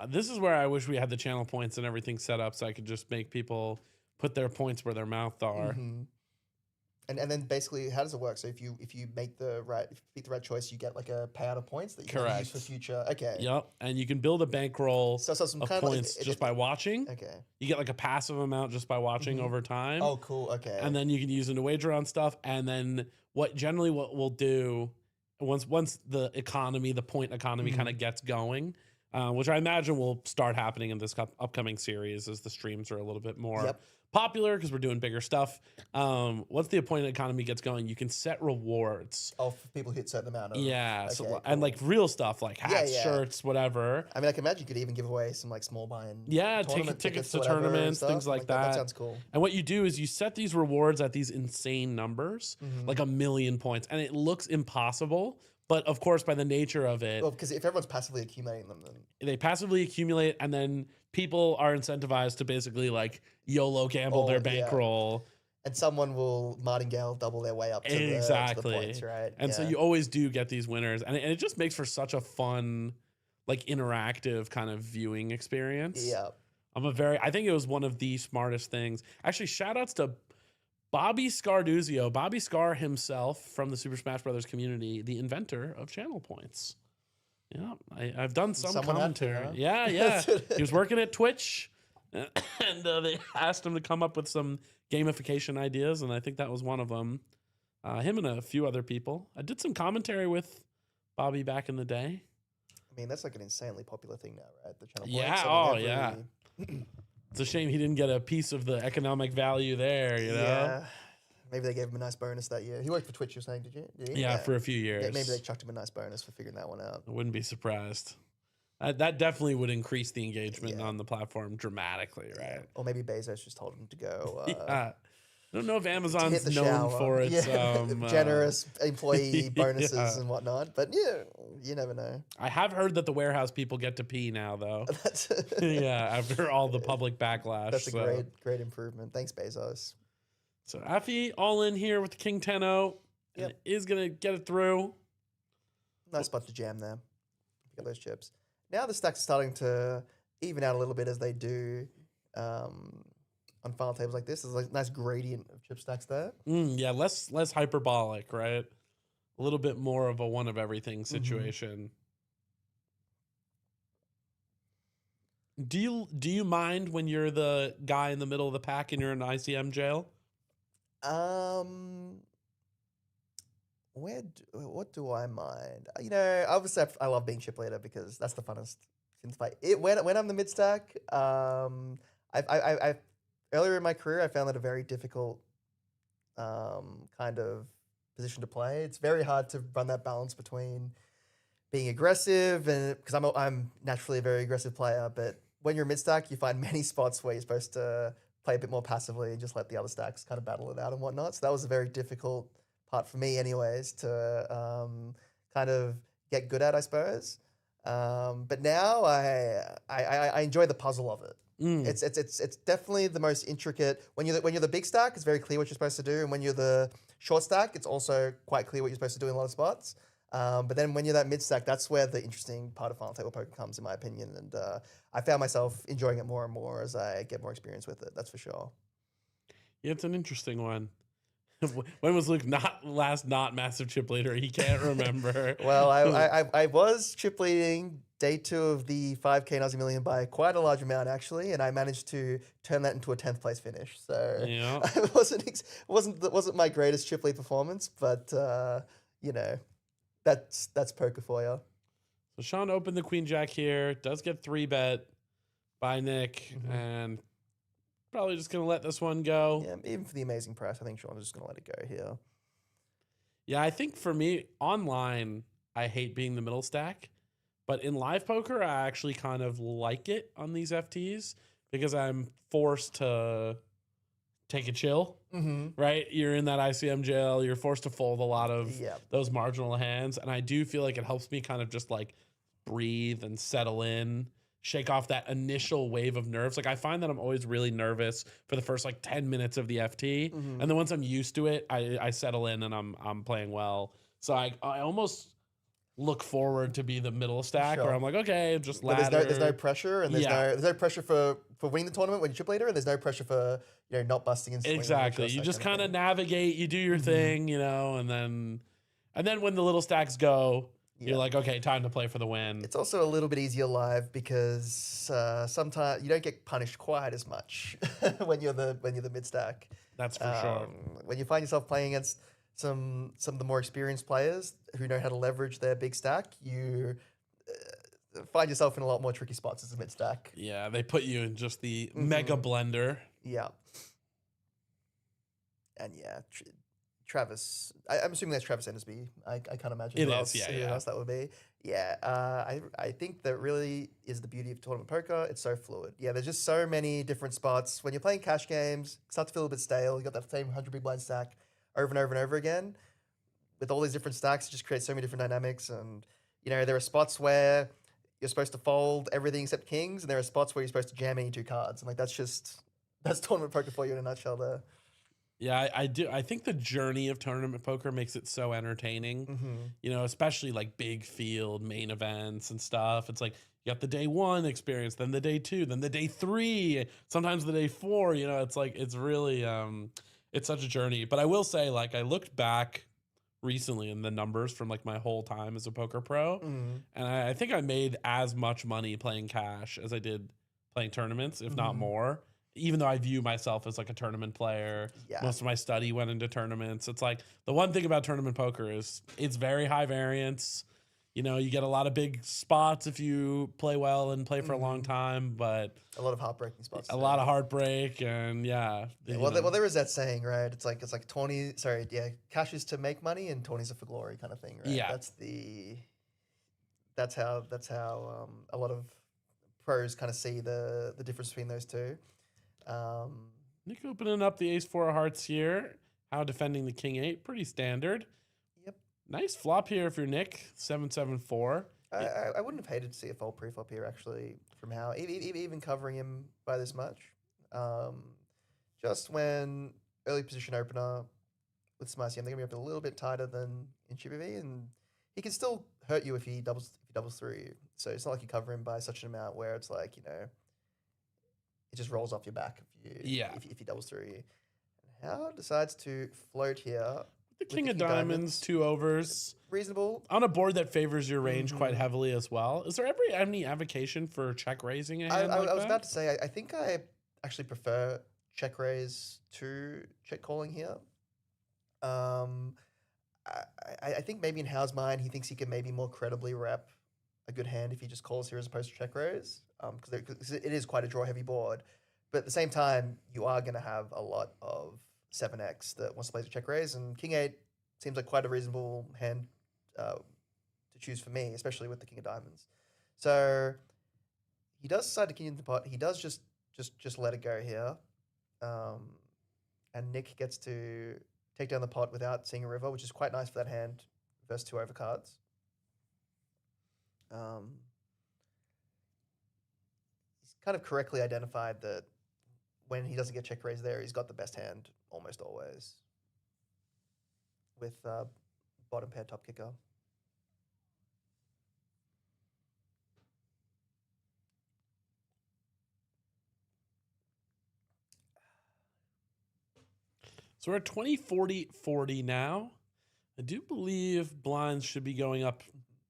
This is where I wish we had the channel points and everything set up so I could just make people put their points where their mouth are. And then basically, how does it work? So if you make the right choice, you get like a payout of points that you can use for future. Okay. Yep. And you can build a bankroll some of kind points of just by watching. Okay. You get like a passive amount just by watching over time. Oh, cool. Okay. And then you can use them to wager on stuff. And then what we'll do once the point economy kind of gets going, which I imagine will start happening in this upcoming series as the streams are a little bit more popular because we're doing bigger stuff. Once the point economy gets going, you can set rewards. Oh, for people who hit a certain amount of... Yeah, okay, so, cool. And like real stuff like hats, shirts, whatever. I mean, I can imagine you could even give away some like small buy-in. Yeah, tickets to tournaments, things like that. That sounds cool. And what you do is you set these rewards at these insane numbers, like 1 million points, and it looks impossible. But of course, by the nature of it, Well, because if everyone's passively accumulating them, then they passively accumulate, and then people are incentivized to basically like YOLO gamble their bankroll. And someone will martingale double their way up to the points, right? And so you always do get these winners, and it just makes for such a fun, like interactive kind of viewing experience. Yeah. I think it was one of the smartest things. Actually, shout outs to Bobby Scarduzio, Bobby Scar himself from the Super Smash Brothers community, the inventor of channel points. Yeah, I've done some commentary. Huh? Yeah. He was working at Twitch, and they asked him to come up with some gamification ideas, and I think that was one of them. Him and a few other people. I did some commentary with Bobby back in the day. I mean, that's like an insanely popular thing now, right? The channel points. Yeah, It's a shame he didn't get a piece of the economic value there, you know? Yeah. Maybe they gave him a nice bonus that year. He worked for Twitch, you're saying, did you? Yeah, for a few years. Yeah, maybe they chucked him a nice bonus for figuring that one out. I wouldn't be surprised. That definitely would increase the engagement on the platform dramatically, right? Yeah. Or maybe Bezos just told him to go. I don't know if Amazon's known for its generous employee bonuses and whatnot, but you never know. I have heard that the warehouse people get to pee now, though. After all the public backlash. That's a great improvement. Thanks, Bezos. So Affy all in here with the King 10-0. Yep. Is going to get it through. Nice spot to jam there. Get those chips. Now the stacks are starting to even out a little bit as they do on final tables like this. There's like a nice gradient of chip stacks there. Less hyperbolic, right? A little bit more of a one of everything situation. Do you mind when you're the guy in the middle of the pack and you're in ICM jail? What do I mind? Obviously I love being chip leader because that's the funnest thing to play. When I'm the mid stack, I earlier in my career I found that a very difficult kind of position to play. It's very hard to run that balance between being aggressive and because I'm naturally a very aggressive player, but when you're mid stack, you find many spots where you're supposed to play a bit more passively and just let the other stacks kind of battle it out and whatnot. So that was a very difficult part for me anyways to kind of get good at, I suppose. But now I enjoy the puzzle of it. It's definitely the most intricate. When you're the big stack, it's very clear what you're supposed to do. And when you're the short stack, it's also quite clear what you're supposed to do in a lot of spots. But then when you're that mid stack, that's where the interesting part of final table poker comes, in my opinion. And I found myself enjoying it more and more as I get more experience with it. That's for sure. Yeah, it's an interesting one. When was Luke not massive chip leader? He can't remember. Well, I was chip leading day 2 of the 5K Nazi Million by quite a large amount actually, and I managed to turn that into a 10th place finish. So it wasn't my greatest chip lead performance, but that's poker for you. So Sean opened the Queen Jack here. Does get 3-bet by Nick, and probably just going to let this one go. Yeah, even for the amazing price, I think Sean's just going to let it go here. Yeah, I think for me, online, I hate being the middle stack. But in live poker, I actually kind of like it on these FTs because I'm forced to take a chill, right? You're in that ICM jail. You're forced to fold a lot of those marginal hands. And I do feel like it helps me kind of just like breathe and settle in, shake off that initial wave of nerves. Like I find that I'm always really nervous for the first like 10 minutes of the FT. And then once I'm used to it, I settle in and I'm playing well. So I almost look forward to be the middle stack where I'm like, okay, just ladder. There's no pressure and there's no pressure for winning the tournament when you chip leader, and there's no pressure for not busting and exactly. You just kind of navigate, you do your thing, and then when the little stacks go, you're like, okay, time to play for the win. It's also a little bit easier live because sometimes you don't get punished quite as much when you're the mid stack. That's for sure. When you find yourself playing against some of the more experienced players who know how to leverage their big stack, you find yourself in a lot more tricky spots as a mid stack. Yeah, they put you in just the mega blender. Yeah. And Travis, I'm assuming that's Travis Endersby. I can't imagine who else that would be. Yeah, I think that really is the beauty of tournament poker. It's so fluid. Yeah, there's just so many different spots. When you're playing cash games, it starts to feel a bit stale. You got that same 100 big blind stack over and over and over again. with all these different stacks, it just creates so many different dynamics. And there are spots where you're supposed to fold everything except kings, and there are spots where you're supposed to jam any 2 cards. And like that's tournament poker for you in a nutshell. There. Yeah, I do. I think the journey of tournament poker makes it so entertaining. Especially like big field main events and stuff. It's like you got the day 1 experience, then the day 2, then the day 3, sometimes the day 4. It's like it's really it's such a journey. But I will say, like, I looked back recently in the numbers from like my whole time as a poker pro, and I think I made as much money playing cash as I did playing tournaments, if not more. Even though I view myself as like a tournament player, most of my study went into tournaments. It's like the one thing about tournament poker is it's very high variance. You get a lot of big spots if you play well and play for a long time, but a lot of heartbreaking spots. A lot of heartbreak, and well, there is that saying, right? It's like 20. Sorry, cash is to make money, and 20s are for glory, kind of thing, right? Yeah, that's how a lot of pros kind of see the difference between those two. Nick opening up the ace-4 of hearts here. How defending the king-8, pretty standard. Yep. Nice flop here if you're Nick, 7-7-4. I wouldn't have hated to see a fold pre-flop here, actually, from Howe, even covering him by this much. Just when early position opener with Smarty, they're going to be up a little bit tighter than in Chippy V, and he can still hurt you if he doubles through you. So it's not like you cover him by such an amount where it's like, it just rolls off your back if he doubles through you. Howe decides to float here. The king of diamonds, 2 overs. Reasonable. On a board that favors your range quite heavily as well. Is there any avocation for check raising a hand I was about to say, I think I actually prefer check raise to check calling here. I think maybe in Howe's mind, he thinks he can maybe more credibly rep a good hand if he just calls here as opposed to check raise, because it is quite a draw heavy board. But at the same time, you are going to have a lot of 7x that wants to play the check raise, and king 8 seems like quite a reasonable hand to choose for me, especially with the king of diamonds. So he does decide to king in the pot. He does just let it go here, and Nick gets to take down the pot without seeing a river, which is quite nice for that hand versus 2 overcards. He's kind of correctly identified that when he doesn't get check raised there, he's got the best hand almost always with bottom pair top kicker. So we're at 20-40-40 now. I do believe blinds should be going up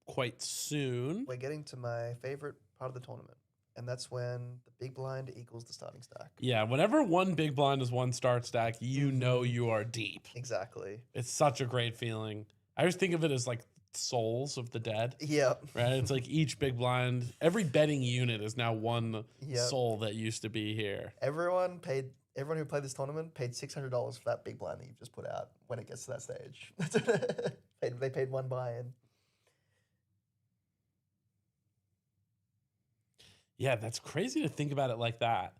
quite soon. We're getting to my favorite part of the tournament, and that's when the big blind equals the starting stack. Yeah, whenever one big blind is one start stack, you know you are deep. Exactly. It's such a great feeling. I always think of it as like souls of the dead. Yep. Right? It's like each big blind, every betting unit is now one soul that used to be here. Everyone who played this tournament paid $600 for that big blind that you've just put out when it gets to that stage. They paid one buy-in. Yeah, that's crazy to think about it like that.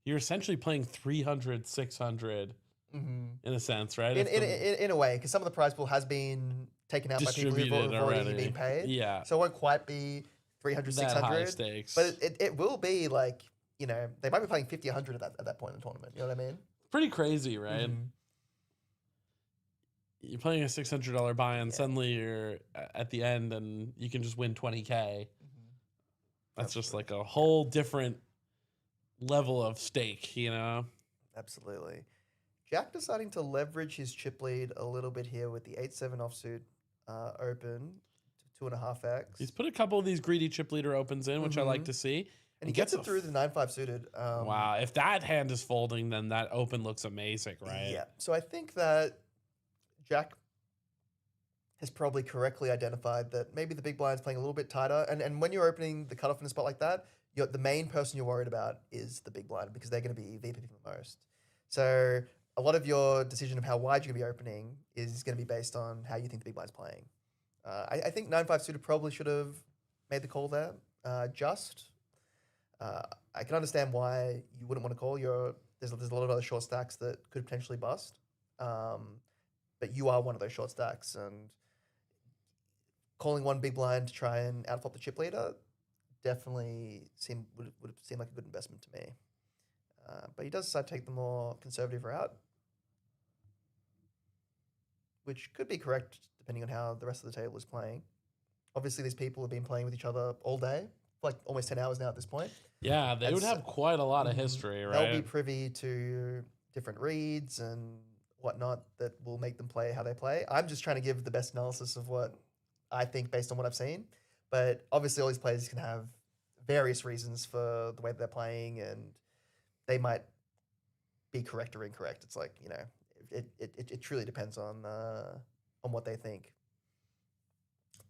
You're essentially playing 300, 600 in a sense, right? In a way, because some of the prize pool has been taken out by people who've already been paid. Yeah. So it won't quite be 300, that 600. high stakes. But it will be like, they might be playing 50, 100 at that point in the tournament. You know what I mean? Pretty crazy, right? You're playing a $600 buy-in, suddenly you're at the end and you can just win 20K. That's just like a whole different level of stake, Absolutely. Jack deciding to leverage his chip lead a little bit here with the 8-7 offsuit open to 2.5x. He's put a couple of these greedy chip leader opens in, which I like to see. And he gets it through the 9-5 suited. Wow. If that hand is folding, then that open looks amazing, right? Yeah. So I think that Jack has probably correctly identified that maybe the big blind's playing a little bit tighter. And when you're opening the cutoff in a spot like that, the main person you're worried about is the big blind because they're going to be VPPing the most. So a lot of your decision of how wide you're going to be opening is going to be based on how you think the big blind's playing. I think 9-5 suited probably should have made the call there. I can understand why you wouldn't want to call. There's a lot of other short stacks that could potentially bust. but you are one of those short stacks, and calling one big blind to try and outflop the chip leader definitely would seem like a good investment to me. But he does decide to take the more conservative route, which could be correct depending on how the rest of the table is playing. Obviously, these people have been playing with each other all day, for like almost 10 hours now at this point. Yeah, they would have quite a lot of history, right? They'll be privy to different reads and whatnot that will make them play how they play. I'm just trying to give the best analysis of what I think based on what I've seen. But obviously, all these players can have various reasons for the way that they're playing, and they might be correct or incorrect. It's like, you know, it truly depends on what they think,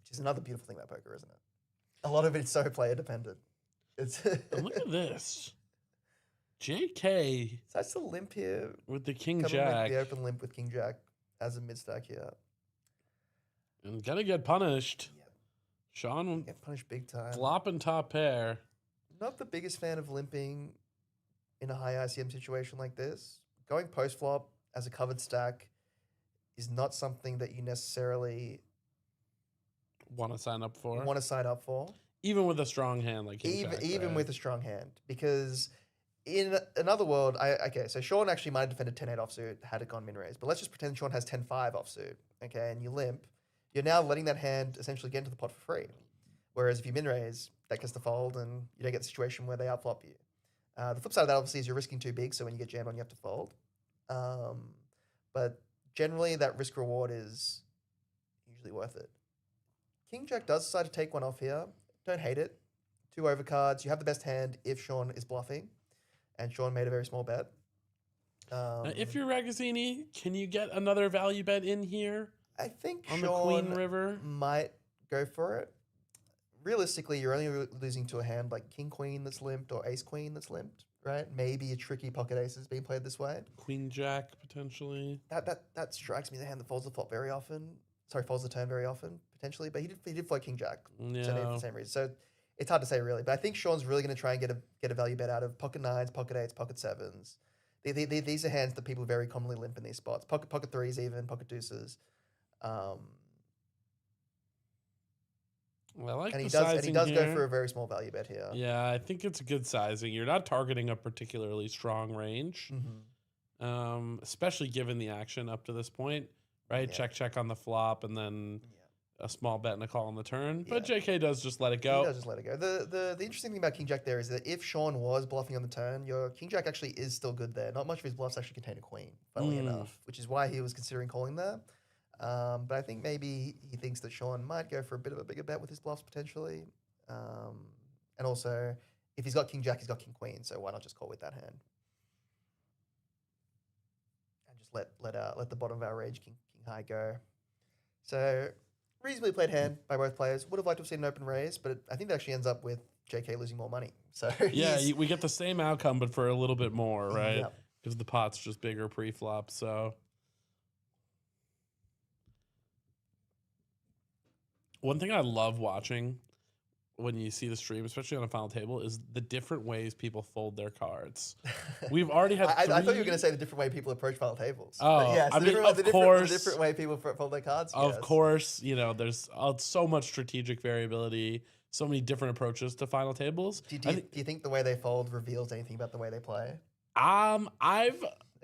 which is another beautiful thing about poker, isn't it? A lot of it's so player dependent. It's look at this. JK. So that's the limp here with the King Coming Jack. The open limp with King Jack as a mid stack here. And gonna get punished. Yep. Sean Get punished big time. flopping top pair. Not the biggest fan of limping in a high ICM situation like this. Going post flop as a covered stack is not something that you necessarily want to sign up for. Even with a strong hand like King Jack, even right? with a strong hand, because in another world, so Sean actually might have defended 10-8 offsuit had it gone min raise, but let's just pretend Sean has 10-5 offsuit, okay, and you limp. You're now letting that hand essentially get into the pot for free. Whereas if you min raise, that gets the fold, and you don't get the situation where they outflop you. The flip side of that obviously is you're risking too big, so when you get jammed on, you have to fold. But generally, that risk reward is usually worth it. King Jack does decide to take one off here. Don't hate it. 2 overcards. You have the best hand if Sean is bluffing, and Sean made a very small bet. If you're Ragazzini, can you get another value bet in here? I think on Sean the Queen River might go for it. Realistically, you're only losing to a hand like King Queen that's limped or Ace Queen that's limped, right? Maybe a tricky pocket ace is being played this way. Queen Jack potentially. That strikes me the hand that folds the flop very often. Sorry, folds the turn very often potentially, but he did float King Jack, Yeah. so maybe for the same reason. So it's hard to say really, but I think Sean's really going to try and get a value bet out of pocket 9s, pocket 8s, pocket 7s. These are hands that people very commonly limp in these spots. Pocket 3s even, pocket deuces. I like and the he does sizing go here. for a very small value bet here. Yeah, I think it's a good sizing. You're not targeting a particularly strong range, especially given the action up to this point, right? Yeah. Check on the flop, and then a small bet and a call on the turn. Yeah. But JK does just let it go. He does just let it go. The interesting thing about King Jack there is that if Sean was bluffing on the turn, your King Jack actually is still good there. Not much of his bluffs actually contain a queen, funnily enough, which is why he was considering calling there. But I think maybe he thinks that Sean might go for a bit of a bigger bet with his bluffs potentially. And also, if he's got King Jack, he's got King Queen, so why not just call with that hand? And just let the bottom of our range, King High, go. So, reasonably played hand by both players. Would have liked to have seen an open raise, but I think that actually ends up with JK losing more money. So yeah, we get the same outcome, but for a little bit more, right? Yep. Because the pot's just bigger pre-flop, so... One thing I love watching when you see the stream, especially on a final table, is the different ways people fold their cards. We've already had I thought you were going to say the different way people approach final tables. Oh, but yes, I mean, of course. The different way people fold their cards. Of yes. course, you know, there's so much strategic variability, so many different approaches to final tables. Do you think the way they fold reveals anything about the way they play? Are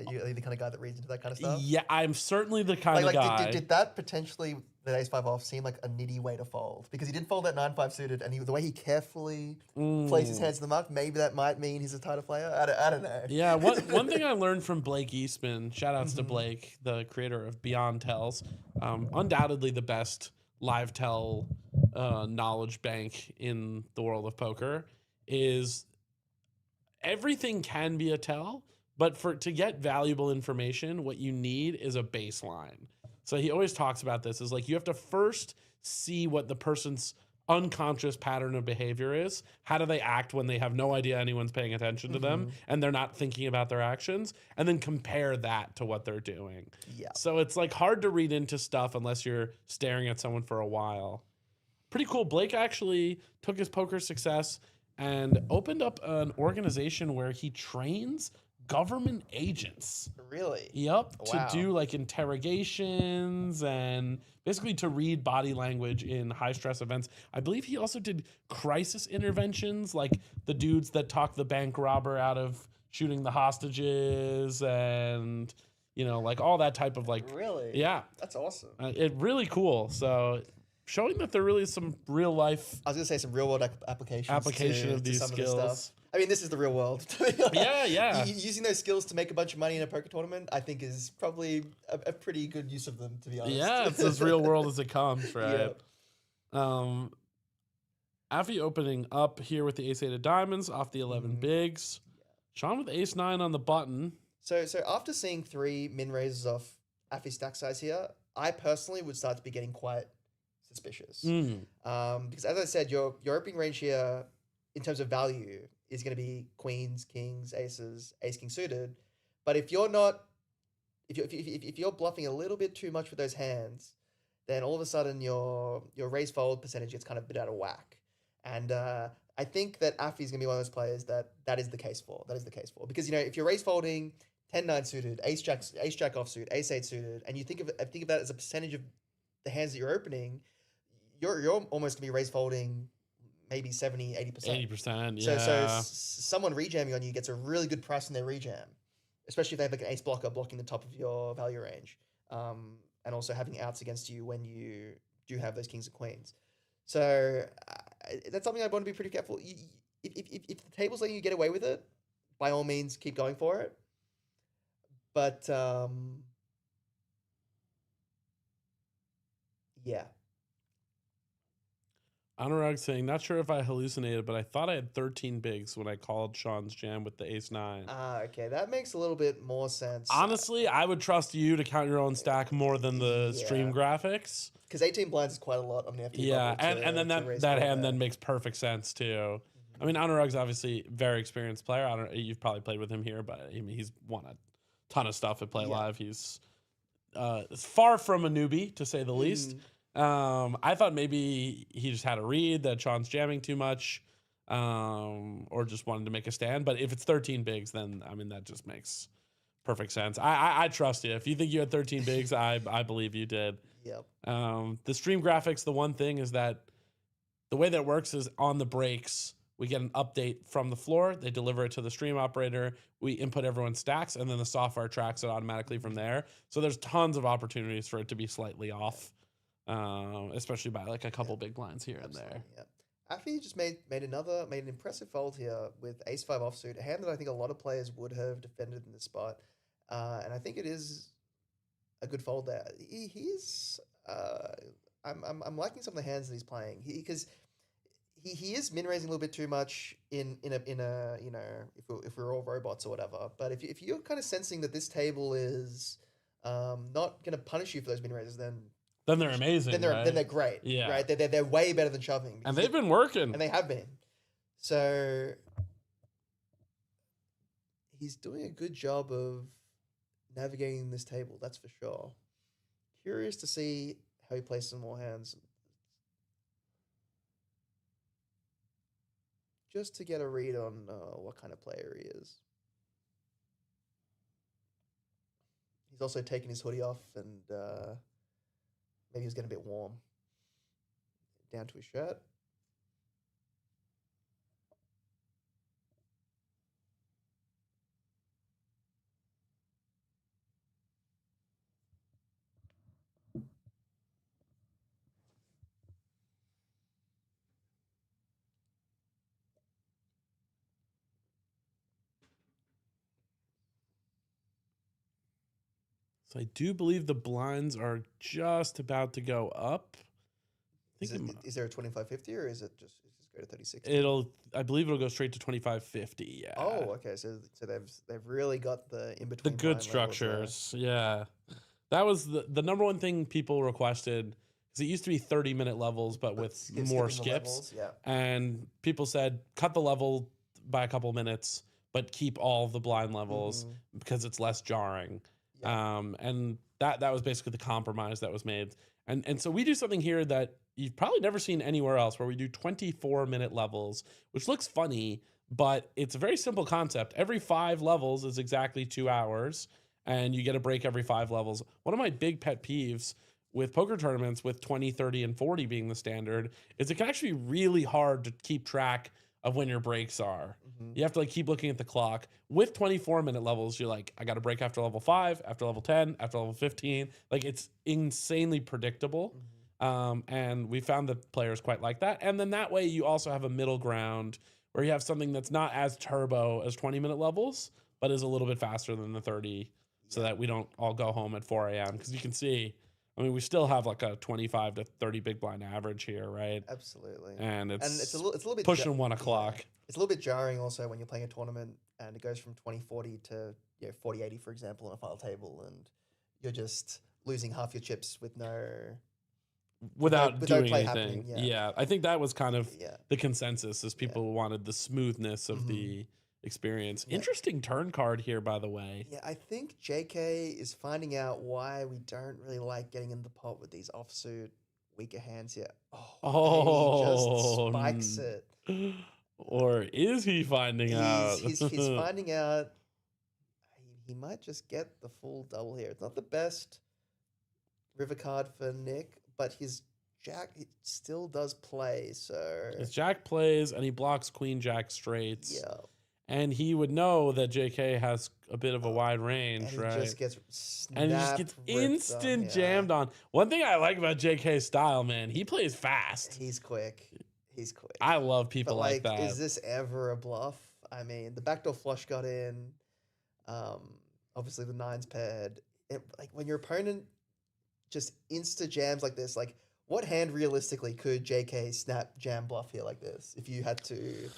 you the kind of guy that reads into that kind of stuff? Yeah, I'm certainly the kind of guy. Did that potentially, that ace-5 off, seem like a nitty way to fold? Because he did fold that 9-5 suited, and the way he carefully plays his hands in the muck, maybe that might mean he's a tighter player. I don't know. Yeah, one thing I learned from Blake Eastman, shout outs to Blake, the creator of Beyond Tells, undoubtedly the best live tell knowledge bank in the world of poker, is everything can be a tell. But to get valuable information, what you need is a baseline. So he always talks about this, is like you have to first see what the person's unconscious pattern of behavior is. How do they act when they have no idea anyone's paying attention to them and they're not thinking about their actions? And then compare that to what they're doing. Yeah. So it's like hard to read into stuff unless you're staring at someone for a while. Pretty cool. Blake actually took his poker success and opened up an organization where he trains government agents. Really? Yep. Wow. To do like interrogations and basically to read body language in high stress events. I believe he also did crisis interventions, like the dudes that talk the bank robber out of shooting the hostages and, you know, like all that type of like. Really? Yeah. That's awesome. It really cool. So showing that there really is some real life. I was gonna say some real world application of these some skills. Of the stuff. I mean, this is the real world. To be honest. Yeah. Using those skills to make a bunch of money in a poker tournament, I think, is probably a pretty good use of them. To be honest. Yeah, it's as real world as it comes, right? Yeah. Afi opening up here with the ace 8 of diamonds off the 11 bigs. Sean with ace 9 on the button. So after seeing 3 min raises off Afi's stack size here, I personally would start to be getting quite suspicious. Because as I said, your opening range here in terms of value is going to be queens, kings, aces, ace king suited. But if you're not, if you're bluffing a little bit too much with those hands, then all of a sudden your raise fold percentage gets kind of a bit out of whack. And I think that Afi is going to be one of those players that is the case for. That is the case for, because, you know, if you're raise folding 10-9 suited, ace jack offsuit, ace 8 suited, and you think of that as a percentage of the hands that you're opening, you're almost going to be raise folding maybe 70, 80%. 80%, yeah. So someone rejamming on you gets a really good price in their rejam, especially if they have like an ace blocker blocking the top of your value range, and also having outs against you when you do have those kings and queens. So that's something I'd want to be pretty careful. If the table's letting you get away with it, by all means, keep going for it. But yeah. Anurag saying, not sure if I hallucinated, but I thought I had 13 bigs when I called Sean's jam with the ace 9. Okay, that makes a little bit more sense. Honestly, I would trust you to count your own stack more than the stream graphics. Because 18 blinds is quite a lot on the FT. Yeah, and then that hand then makes perfect sense too. I mean, Anurag's obviously a very experienced player. You've probably played with him here, but I mean, he's won a ton of stuff at Playlive. He's far from a newbie, to say the least. I thought maybe he just had a read that Sean's jamming too much, or just wanted to make a stand. But if it's 13 bigs, then I mean that just makes perfect sense. I trust you. If you think you had 13 bigs, I believe you did. Yep. The stream graphics, the one thing is that the way that it works is on the breaks, we get an update from the floor. They deliver it to the stream operator. We input everyone's stacks, and then the software tracks it automatically from there. So there's tons of opportunities for it to be slightly off. Especially by like a couple big blinds here and there. Yeah. Afi just made an impressive fold here with ace 5 offsuit, a hand that I think a lot of players would have defended in this spot, and I think it is a good fold there. I'm liking some of the hands that he's playing because he is min raising a little bit too much in a you know, if we're all robots or whatever. But if you're kind of sensing that this table is not going to punish you for those min raises, then they're amazing. Then they're great. Yeah. Right. They're way better than shoving. And they've been working. And they have been. So he's doing a good job of navigating this table. That's for sure. Curious to see how he plays some more hands. Just to get a read on what kind of player he is. He's also taken his hoodie off and maybe he was getting a bit warm. Down to his shirt. So I do believe the blinds are just about to go up. Is there a 25.50 or is it just go to 36? I believe it'll go straight to 25.50. Yeah. Oh, okay. So they've really got the in between. The good structures. Yeah. That was the number one thing people requested, because it used to be 30-minute levels, but with more skips. Yeah. And people said cut the level by a couple minutes, but keep all the blind levels because it's less jarring. Yeah. And that was basically the compromise that was made. And so we do something here that you've probably never seen anywhere else, where we do 24-minute levels, which looks funny, but it's a very simple concept. Every 5 levels is exactly 2 hours, and you get a break every 5 levels. One of my big pet peeves with poker tournaments, with 20, 30, and 40 being the standard, is it can actually be really hard to keep track of when your breaks are. You have to like keep looking at the clock. With 24-minute levels, you're like, I got a break after level 5, after level 10, after level 15. Like, it's insanely predictable. And we found that players quite like that. And then that way you also have a middle ground where you have something that's not as turbo as 20-minute levels, but is a little bit faster than the 30, so that we don't all go home at 4 a.m. Because you can see, I mean, we still have like a 25 to 30 big blind average here, right? Absolutely. And it's a little bit pushing 1 o'clock. Yeah. It's a little bit jarring also when you're playing a tournament and it goes from 20-40 to 40-80, for example, on a file table, and you're just losing half your chips without doing play anything. happening. Yeah, I think that was kind of the consensus, is people wanted the smoothness of the experience. Interesting turn card here, by the way. Yeah, I think JK is finding out why we don't really like getting in the pot with these offsuit weaker hands here. And he just spikes it. Or is he finding out? He's finding out. He might just get the full double here. It's not the best river card for Nick, but his jack still does play. So his jack plays, and he blocks queen jack straights. Yeah. And he would know that JK has a bit of a wide range, and right? He just gets instant jammed on. One thing I like about JK's style, man, he plays fast. He's quick. I love people like that. Is this ever a bluff? I mean, the backdoor flush got in. Obviously the 9's paired. Like, when your opponent just insta jams like this, like, what hand realistically could JK snap jam bluff here like this? If you had to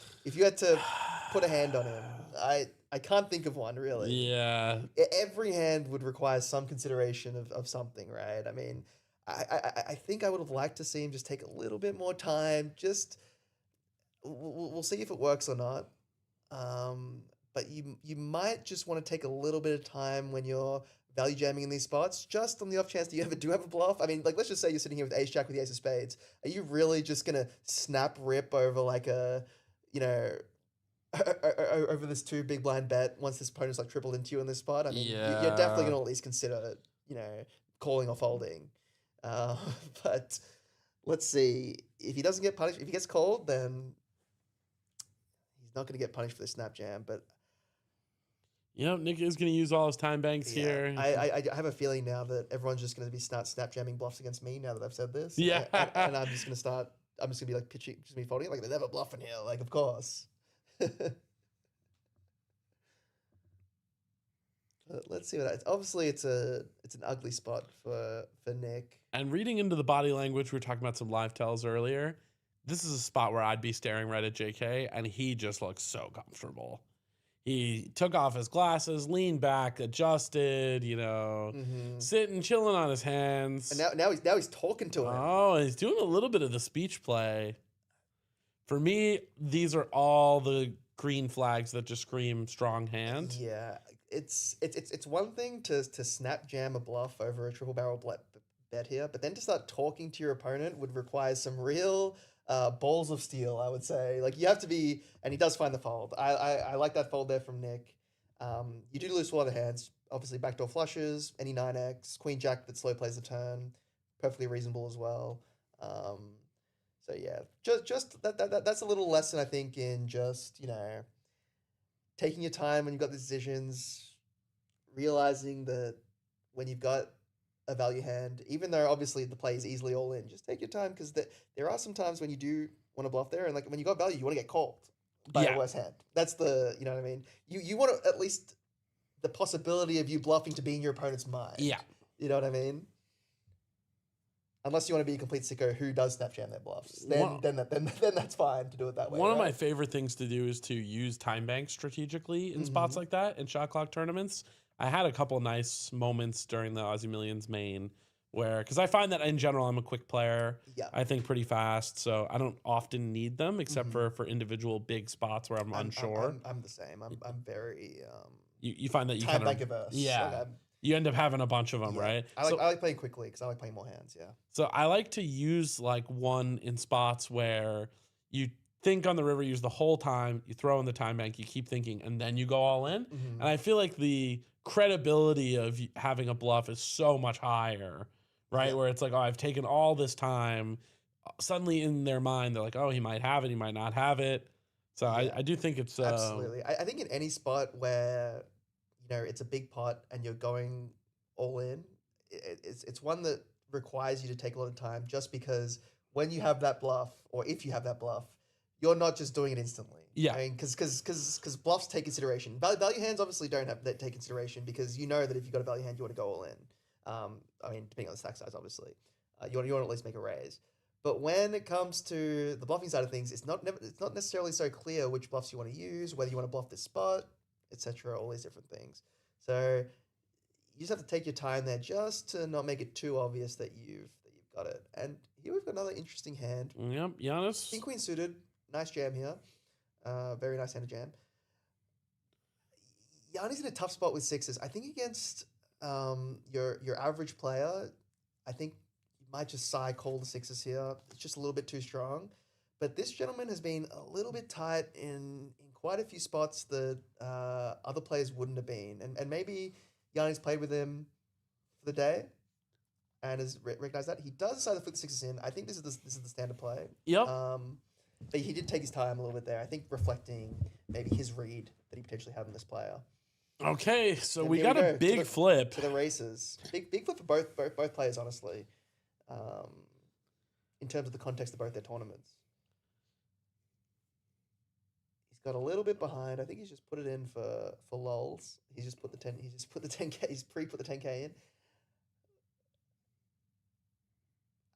put a hand on him, I can't think of one really. Yeah. Every hand would require some consideration of something, right? I mean, I think I would have liked to see him just take a little bit more time. Just we'll see if it works or not. But you might just want to take a little bit of time when you're value jamming in these spots, just on the off chance that you ever do have a bluff. I mean, like, let's just say you're sitting here with ace jack with the ace of spades. Are you really just gonna snap rip over like a, over this 2 big blind bet once this opponent's like tripled into you in this spot? I mean, you're definitely gonna at least consider, calling or folding. But let's see, if he doesn't get punished, if he gets called, then he's not gonna get punished for the snap jam. But Nick is going to use all his time banks here. I have a feeling now that everyone's just going to start snap jamming bluffs against me now that I've said this. Yeah. And I'm just going to be like pitching, just me folding, like, they never bluff in here. Like, of course. Let's see obviously it's an ugly spot for Nick. And reading into the body language, we were talking about some live tells earlier. This is a spot where I'd be staring right at JK, and he just looks so comfortable. He took off his glasses, leaned back, adjusted, sitting, chilling on his hands. And now he's talking to him. Oh, he's doing a little bit of the speech play. For me, these are all the green flags that just scream strong hand. Yeah, it's one thing to snap jam a bluff over a triple barrel bet here, but then to start talking to your opponent would require some real balls of steel, I would say. Like, you have to be, and he does find the fold. I like that fold there from Nick. You do lose 4 other hands. Obviously, backdoor flushes, any 9x, queen jack that slow plays the turn, perfectly reasonable as well. So yeah, just that's a little lesson, I think, in just taking your time when you've got the decisions, realizing that when you've got a value hand, even though obviously the play is easily all in, just take your time, because there are some times when you do want to bluff there, and like when you got value, you want to get called by a worse hand. That's the, what I mean? You want to at least the possibility of you bluffing to be in your opponent's mind. Yeah. You know what I mean? Unless you want to be a complete sicko who does snap jam their bluffs, then that's fine to do it that way. One of my favorite things to do is to use time banks strategically in spots like that in shot clock tournaments. I had a couple nice moments during the Aussie Millions main where, because I find that in general I'm a quick player. Yeah. I think pretty fast, so I don't often need them except for individual big spots where I'm unsure. I'm the same. I'm very you find that you time kind bank of averse. yeah. Like, you end up having a bunch of them, Yeah. right? I like playing quickly because I like playing more hands. Yeah. So I like to use like one in spots where you think on the river, use the whole time, you throw in the time bank, you keep thinking, and then you go all in. Mm-hmm. And I feel like the credibility of having a bluff is so much higher, right? Yep. Where it's like, oh, I've taken all this time. Suddenly in their mind, they're like, oh, he might have it, he might not have it. So Yeah. I do think it's Absolutely. I think in any spot where, it's a big pot and you're going all in, it's one that requires you to take a lot of time just because when you have that bluff, or if you have that bluff, you're not just doing it instantly. Yeah. I mean, because bluffs take consideration. Value hands obviously don't have that take consideration because you know that if you've got a value hand, you want to go all in. I mean, depending on the stack size, obviously. You want to at least make a raise. But when it comes to the bluffing side of things, it's not necessarily so clear which bluffs you want to use, whether you want to bluff this spot, etc. All these different things. So you just have to take your time there, just to not make it too obvious that you've got it. And here we've got another interesting hand. Yep, Giannis. King Queen suited, nice jam here. Very nice hand to jam. Yanni's in a tough spot with sixes. I think against your average player, I think you might just call the sixes here. It's just a little bit too strong. But this gentleman has been a little bit tight in quite a few spots that other players wouldn't have been. And maybe Yanni's played with him for the day and has recognized that. He does decide to put the sixes in. I think this is the standard play. Yep. But he did take his time a little bit there. I think reflecting maybe his read that he potentially had in this player. Okay, so And we got a big flip to the races. Big flip for both players, honestly. In terms of the context of both their tournaments, he's got a little bit behind. I think he's just put it in for lulz. He's just put the 10. He's just put the 10K. He's pre-put the 10K in.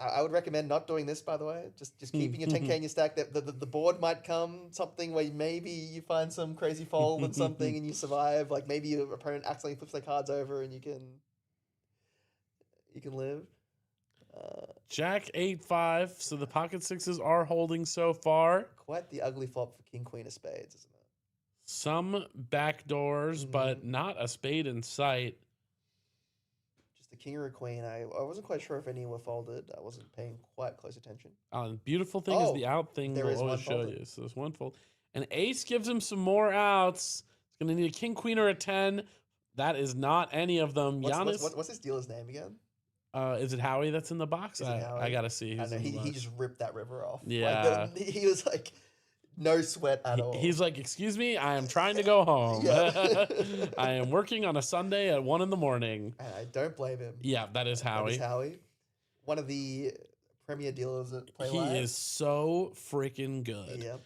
I would recommend not doing this, by the way. Just keeping your 10K in your stack. That the board might come something where maybe you find some crazy fold and something and you survive. Like maybe your opponent accidentally flips their cards over and you can live. Jack 8-5. So the pocket sixes are holding so far. Quite the ugly flop for King Queen of Spades, isn't it? Some backdoors, but not a spade in sight. The king or a queen. I wasn't quite sure if any were folded. I wasn't paying quite close attention. Beautiful thing is the out thing will always show you. So there's one fold. An ace gives him some more outs. It's going to need a king, queen, or a 10. That is not any of them. What's his dealer's name again? Is it Howie that's in the box? I got to see. He just ripped that river off. Yeah. Like he was like, no sweat at all. He's like, excuse me, I am trying to go home. I am working on a Sunday at 1 a.m. And I don't blame him. Yeah, that is Howie. One of the premier dealers at Playlive. He is so freaking good. Yep.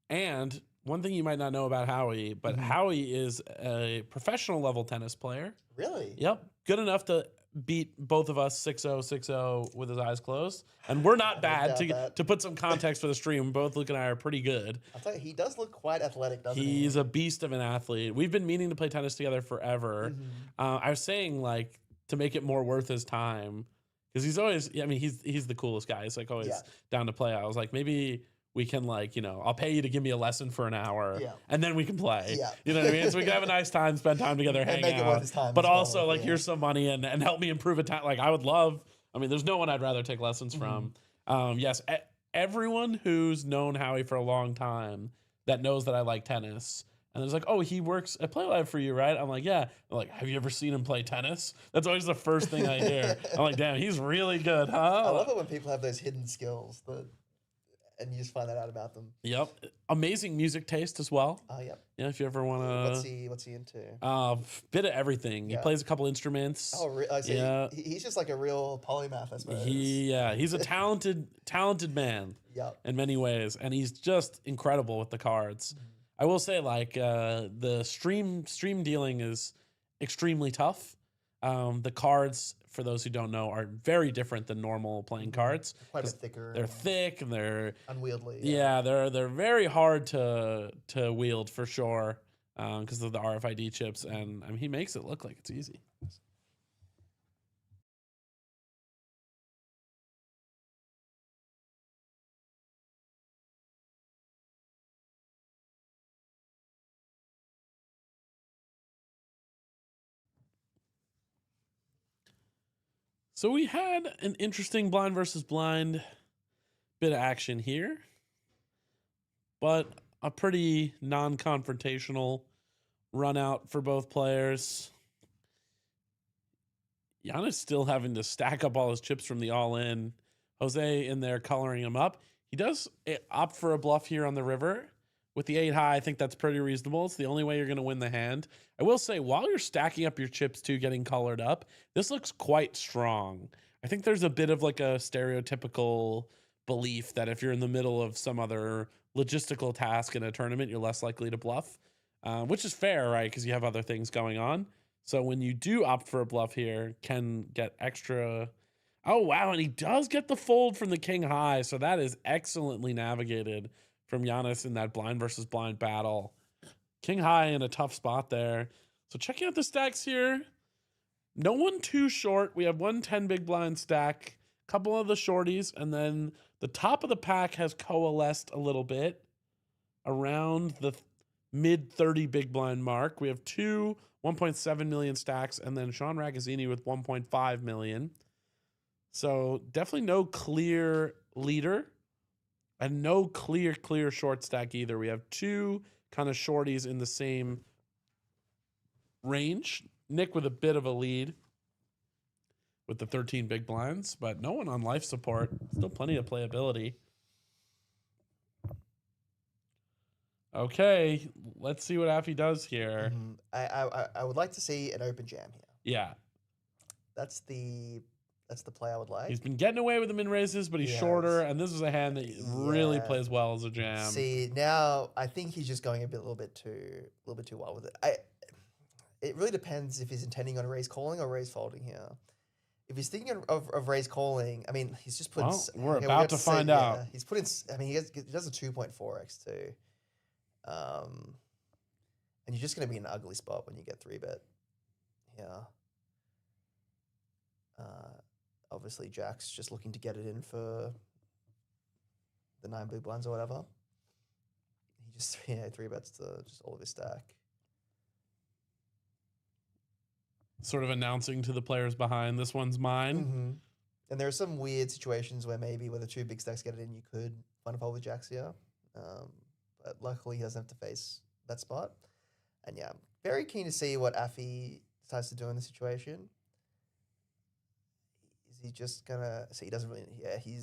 And one thing you might not know about Howie, but Howie is a professional level tennis player. Really? Yep. Good enough to beat both of us 6-0, 6-0 with his eyes closed. And we're not bad. To put some context for the stream, both Luke and I are pretty good. I'll tell you, he does look quite athletic, doesn't he? He's a beast of an athlete. We've been meaning to play tennis together forever. I was saying, like, to make it more worth his time, because he's always, he's the coolest guy. He's like always down to play. I was like, maybe we can, like, I'll pay you to give me a lesson for an hour and then we can play. Yeah. You know what I mean? So we can have a nice time, spend time together, hang make out. It worth his time but also, like, here's some money and help me improve a time. Like, I would love, there's no one I'd rather take lessons from. Yes, everyone who's known Howie for a long time that knows that I like tennis. And it's like, oh, he works at Playlive for you, right? I'm like, yeah. They're like, have you ever seen him play tennis? That's always the first thing I hear. I'm like, damn, he's really good, huh? I love it when people have those hidden skills and you just find that out about them. Yep. Amazing music taste as well. Oh, yep. Yeah, if you ever want to... What's he into? Bit of everything. Yeah. He plays a couple instruments. Oh, yeah. He's just like a real polymath, I suppose. He's a talented man in many ways, and he's just incredible with the cards. I will say, like, the stream dealing is extremely tough. The cards, for those who don't know, are very different than normal playing cards. Quite a bit thicker. They're thick and they're unwieldy. Yeah, they're very hard to wield for sure because of the RFID chips, and he makes it look like it's easy. So we had an interesting blind versus blind bit of action here, but a pretty non-confrontational run out for both players. Giannis still having to stack up all his chips from the all-in. Jose in there coloring him up. He does opt for a bluff here on the river. With the 8 high, I think that's pretty reasonable. It's the only way you're going to win the hand. I will say, while you're stacking up your chips too, getting colored up, this looks quite strong. I think there's a bit of like a stereotypical belief that if you're in the middle of some other logistical task in a tournament, you're less likely to bluff, which is fair, right? Because you have other things going on. So when you do opt for a bluff here, can get extra. Oh, wow. And he does get the fold from the king high. So that is excellently navigated from Giannis in that blind versus blind battle. King high in a tough spot there. So checking out the stacks here. No one too short. We have 110 big blind stack, a couple of the shorties, and then the top of the pack has coalesced a little bit around the mid 30 big blind mark. We have two 1.7 million stacks, and then Sean Ragazzini with 1.5 million. So definitely no clear leader and no clear short stack either. We have two kind of shorties in the same range. Nick with a bit of a lead with the 13 big blinds, but no one on life support. Still plenty of playability. Okay, let's see what Affy does here. I would like to see an open jam here. Yeah. That's the play I would like. He's been getting away with the min raises, but he's shorter, and this is a hand that really plays well as a jam. See, now I think he's just going a little bit too wild with it. It really depends if he's intending on raise calling or raise folding here. If he's thinking of raise calling, I mean, he's just put. Well, we're about to find out. Yeah, he's put in. I mean, he does a 2.4x too. And you're just going to be in an ugly spot when you get 3-bet. Yeah. Obviously, Jack's just looking to get it in for the 9 big blinds or whatever. He just 3-bets to just all of his stack. Sort of announcing to the players behind, this one's mine. Mm-hmm. And there are some weird situations where maybe where the 2 big stacks get it in, you could find a fold with Jacks here. But luckily, he doesn't have to face that spot. And yeah, I'm very keen to see what Affy decides to do in the situation. Is he just gonna? So he doesn't really. Yeah, he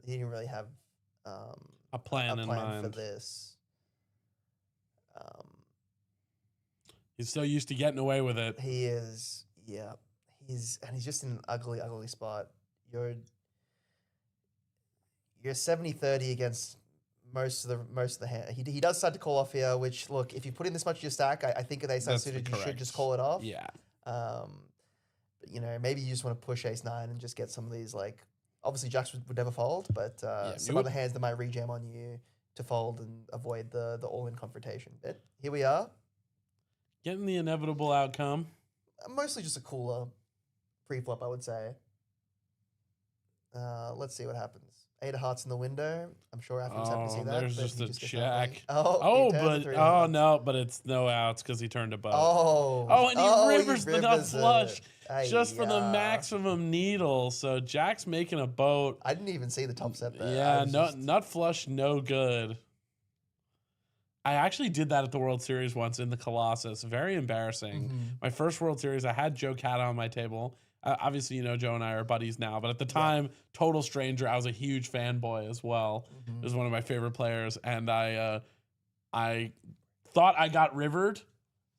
didn't really have a plan in mind for this. He's so used to getting away with it. He is. Yeah, he's just in an ugly spot. You're 70-30 against most of the hand. He does start to call off here, which, look, if you put in this much of your stack, I think if they start suited, you should just call it off. Yeah. But, maybe you just want to push ace-9 and just get some of these, like, obviously Jacks would never fold, but some other hands that might rejam on you to fold and avoid the all-in confrontation. But here we are. Getting the inevitable outcome. Mostly just a cooler pre-flop, I would say. Let's see what happens. 8 of hearts in the window. I'm sure Affy's happy to see that. There's just a jack. But it's no outs because he turned a boat. And he rivers the nut flush just for the maximum needle. So Jack's making a boat. I didn't even see the top set there. Yeah, nut flush, no good. I actually did that at the World Series once in the Colossus. Very embarrassing. Mm-hmm. My first World Series, I had Joe Cata on my table. Obviously, Joe and I are buddies now, but at the time, total stranger. I was a huge fanboy as well. Mm-hmm. He was one of my favorite players, and I thought I got rivered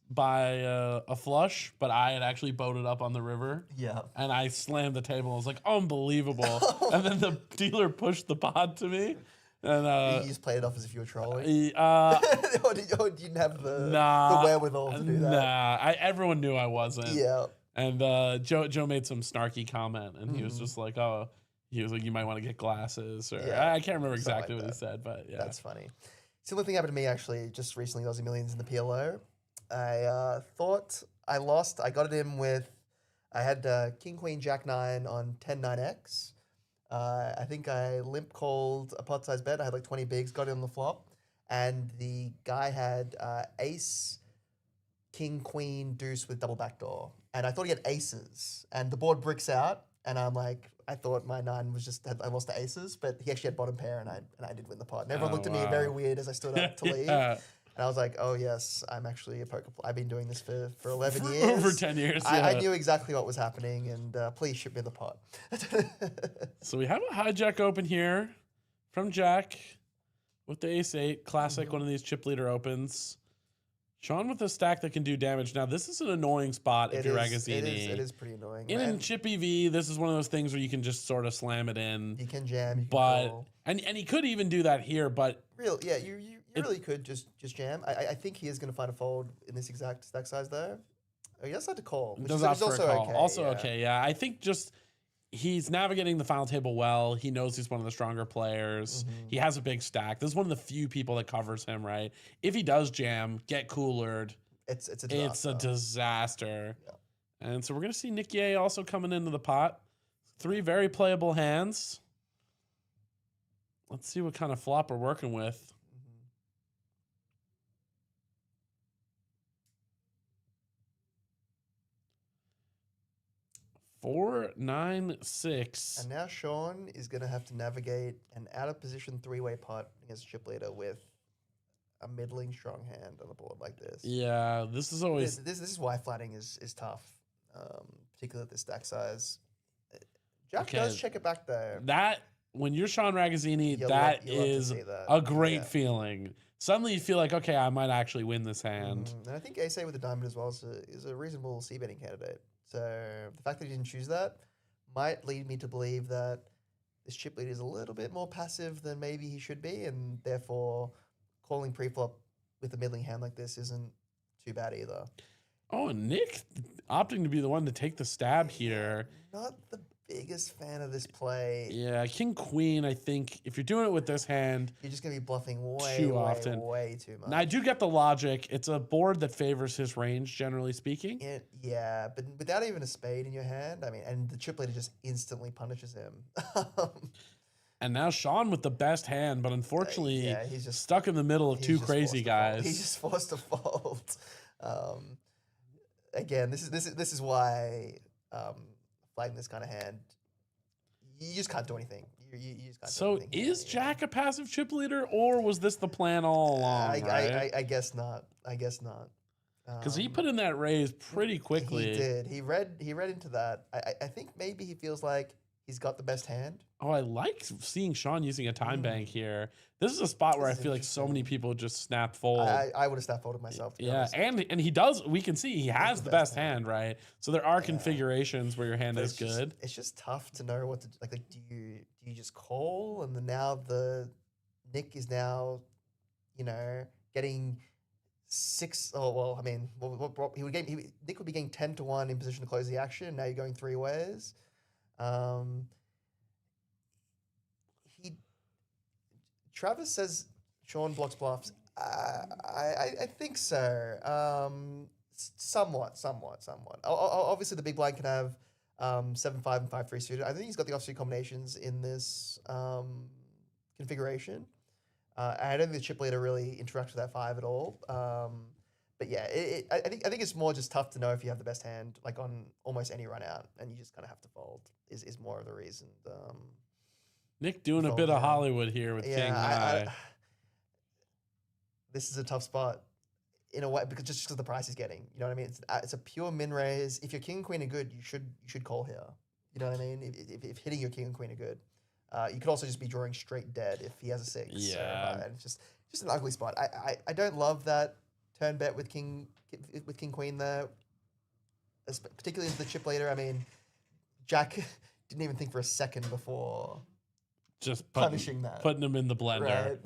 by a flush, but I had actually boated up on the river. Yeah. And I slammed the table. I was like, unbelievable. And then the dealer pushed the pot to me. And you just played it off as if you were trolling? Or you didn't have the wherewithal to do that? Nah, everyone knew I wasn't. Yeah. And Joe made some snarky comment, and he was just like, you might want to get glasses. Or I can't remember exactly what he said, but yeah. That's funny. Similar thing happened to me, actually, just recently, Aussie Millions in the PLO. I thought I lost. I got it in with, I had King, Queen, Jack 9 on 10-9X. I think I limp called a pot size bet. I had like 20 bigs, got it on the flop. And the guy had ace, king, queen, deuce with double backdoor. and I thought he had aces, and the board bricks out, and I'm like, I thought my 9 was just I lost the aces, but he actually had bottom pair, and I did win the pot. And everyone looked at me very weird as I stood up to leave. And I was like, oh, yes, I'm actually a poker player. I've been doing this for 11 years. Over 10 years, I knew exactly what was happening, and please ship me the pot. So we have a hijack open here from Jack with the ace-8. Classic, one of these chip leader opens. Sean with a stack that can do damage. Now, this is an annoying spot if you're Ragazzini. It is pretty annoying. In chip EV, this is one of those things where you can just sort of slam it in. You can jam, you can call. And he could even do that here, but... You really could just jam. I think he is going to find a fold in this exact stack size, though. Oh, he does have to call, which is also okay. Okay, yeah. I think just... He's navigating the final table well. He knows he's one of the stronger players. He has a big stack. This is one of the few people that covers him, right? If he does jam, get coolered. It's a disaster. It's a disaster. Yeah. And so we're going to see Nick Ye also coming into the pot. 3 very playable hands. Let's see what kind of flop we're working with. 4, 9, 6. And now Sean is going to have to navigate an out-of-position 3-way pot against a chip leader with a middling strong hand on a board like this. Yeah, this is always... This is why flatting is tough, particularly at this stack size. Jack does check it back, though. That, when you're Sean Ragazzini, that is a great feeling. Suddenly you feel like, okay, I might actually win this hand. And I think ace-8 with the diamond as well is a reasonable c-betting candidate. So the fact that he didn't choose that might lead me to believe that this chip leader is a little bit more passive than maybe he should be, and therefore calling pre-flop with a middling hand like this isn't too bad either. Oh, and Nick opting to be the one to take the stab here. Not the biggest fan of this play. Yeah, King Queen, I think, if you're doing it with this hand... You're just going to be bluffing way too much. Now, I do get the logic. It's a board that favors his range, generally speaking. Yeah, but without even a spade in your hand, I mean, and the chip leader just instantly punishes him. And now Sean with the best hand, but unfortunately, he's just stuck in the middle of 2 crazy guys. He's just forced to fold. Again, this is why playing this kind of hand, you just can't do anything. You just can't do anything. So is Jack a passive chip leader, or was this the plan all along? I guess not. I guess not. Because he put in that raise pretty quickly. He did. He read into that. I think maybe he feels like he's got the best hand. Oh, I like seeing Sean using a time bank here. This is a spot where I feel like so many people just snap fold. I would have snap folded myself. Yeah, and he does. We can see he has the best hand, right? So there are configurations where your hand is good. It's just tough to know what to like. Do you just call, and then now Nick is now, getting 6. Oh well, I mean, Nick would be getting 10-1 in position to close the action. Now you're going 3 ways. Travis says Sean blocks bluffs. I think so. Somewhat. Obviously, the big blind can have 7-5 and 5-3 suited. I think he's got the offsuit combinations in this configuration. I don't think the chip leader really interacts with that 5 at all. But yeah, I think it's more just tough to know if you have the best hand, like on almost any run out, and you just kind of have to fold. Is more of the reason. Nick doing a bit of Hollywood here with King High. This is a tough spot in a way because the price is getting. You know what I mean? It's a pure min raise. If your king and queen are good, you should call here. You know what I mean? If hitting your king and queen are good, you could also just be drawing straight dead if he has a 6. Yeah, and it's just an ugly spot. I don't love that turn bet with king queen there, particularly into the chip leader. I mean, Jack didn't even think for a second before. Just putting him in the blender. Right.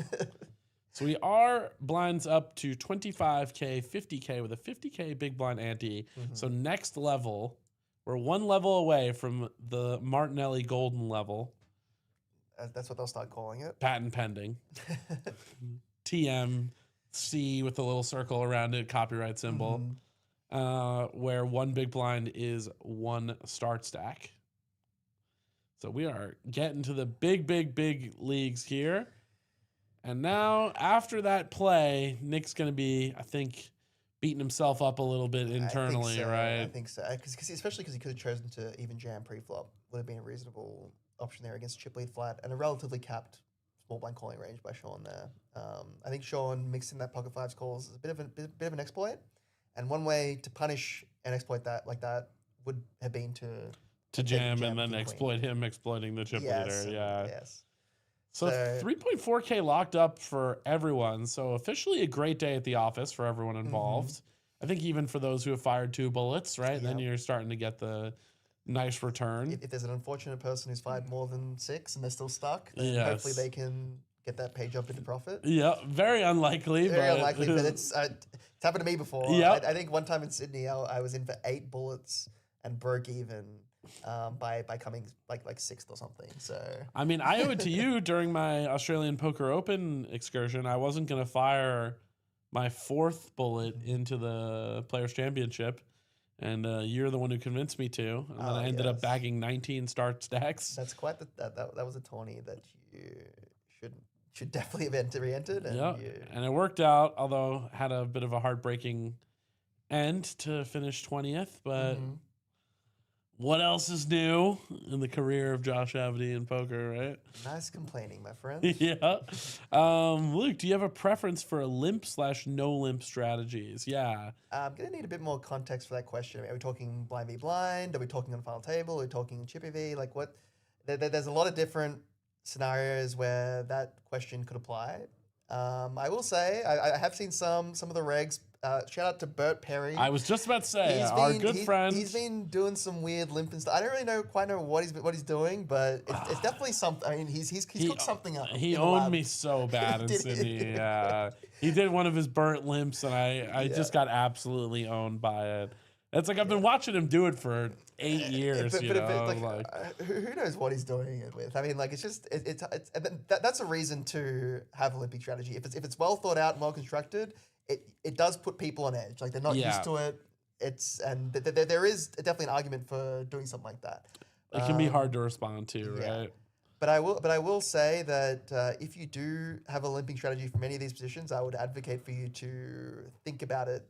So we are blinds up to 25K, 50K with a 50K big blind ante. So next level, we're 1 level away from the Martinelli golden level. That's what they'll start calling it. Patent pending. TMC with a little circle around it, copyright symbol. Where 1 big blind is 1 start stack. So we are getting to the big leagues here. And now, after that play, Nick's going to be, I think, beating himself up a little bit internally, right? I think so. Especially because he could have chosen to even jam pre-flop. Would have been a reasonable option there against chip lead flat and a relatively capped small blind calling range by Sean there. I think Sean mixing that pocket fives calls is a bit of an exploit. And one way to punish and exploit that like that would have been to jam and then exploit him exploiting the chip leader. Yeah. Yes. So 3.4K locked up for everyone. So officially a great day at the office for everyone involved. I think even for those who have fired 2 bullets, right? Yep. Then you're starting to get the nice return. If there's an unfortunate person who's fired more than 6 and they're still stuck, then hopefully they can get that pay jump into profit. Yeah, very unlikely. But it's happened to me before. Yep. I think one time in Sydney, I was in for 8 bullets and broke even by coming like 6th or something. So I mean, I owe it to you during my Australian Poker Open excursion. I wasn't going to fire my 4th bullet into the Players Championship, and you're the one who convinced me to. And then I ended up bagging 19 start stacks. That's quite that was a tourney that you should definitely have re-entered. And it worked out, although had a bit of a heartbreaking end to finish 20th, but. What else is new in the career of Josh Abney in poker, right? Nice complaining, my friend. Yeah. Luke, do you have a preference for limp/no limp strategies? Yeah. I'm going to need a bit more context for that question. Are we talking blind v blind? Are we talking on final table? Are we talking chippy v? Like what? There's a lot of different scenarios where that question could apply. I will say I have seen some of the regs. Shout out to Bert Perry. I was just about to say, our good friend. He's been doing some weird limp and stuff. I don't really quite know what he's doing, but it's definitely something. I mean, he's cooked something up. He owned me so bad in Sydney. He did one of his burnt limps, and I just got absolutely owned by it. It's like I've been watching him do it for 8 years. Who knows what he's doing it with? I mean, like that's a reason to have a limping strategy. If it's well thought out and well constructed, it does put people on edge. Like they're not used to it. There is definitely an argument for doing something like that. It can be hard to respond to, right? But I will say that if you do have a limping strategy from any of these positions, I would advocate for you to think about it.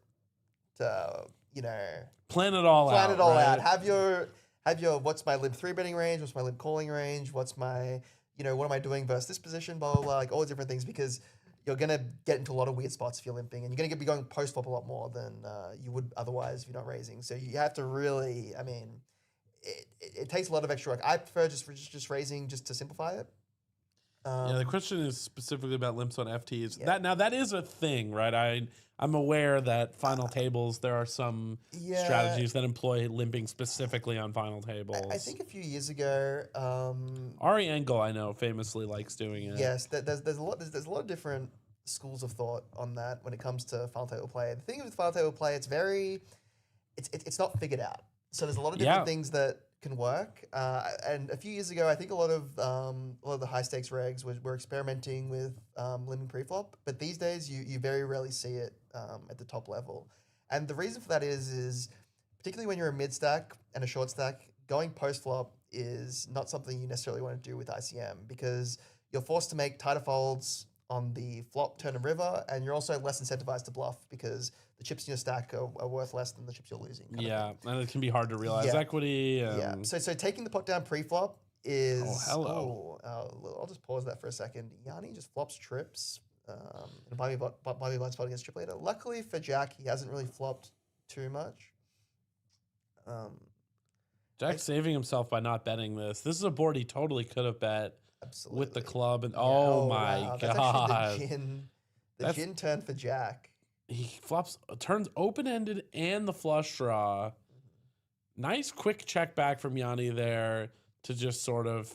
Plan it all out. Have your what's my limp 3-betting range? What's my limp calling range? What's my what am I doing versus this position? Blah blah blah. Like all these different things because you're gonna get into a lot of weird spots if you're limping, and you're gonna be going post flop a lot more than you would otherwise if you're not raising. So you have to really, I mean, it takes a lot of extra work. I prefer just raising just to simplify it. The question is specifically about limps on FTs. Yeah. That is a thing, right? I'm aware that final tables, there are some strategies that employ limping specifically on final tables. I think a few years ago, Ari Engel, I know, famously likes doing it. Yes, there's a lot of different schools of thought on that when it comes to final table play. The thing with final table play, it's not figured out. So there's a lot of different things that can work. And a few years ago, I think a lot of the high stakes regs were experimenting with limping preflop, but these days you very rarely see it at the top level. And the reason for that is particularly when you're a mid stack and a short stack, going post flop is not something you necessarily want to do with ICM because you're forced to make tighter folds on the flop, turn, and river, and you're also less incentivized to bluff because the chips in your stack are worth less than the chips you're losing. And it can be hard to realize equity. So taking the pot down pre-flop is... Oh, hello. I'll just pause that for a second. Yanni just flops trips. And blind blind spot against trip leader. Luckily for Jack, he hasn't really flopped too much. Jack's saving himself by not betting this. This is a board he totally could have bet. Absolutely. With the club. And my God. That's actually the gin turn for Jack. He flops, turns open-ended and the flush draw. Nice quick check back from Yanni there to just sort of,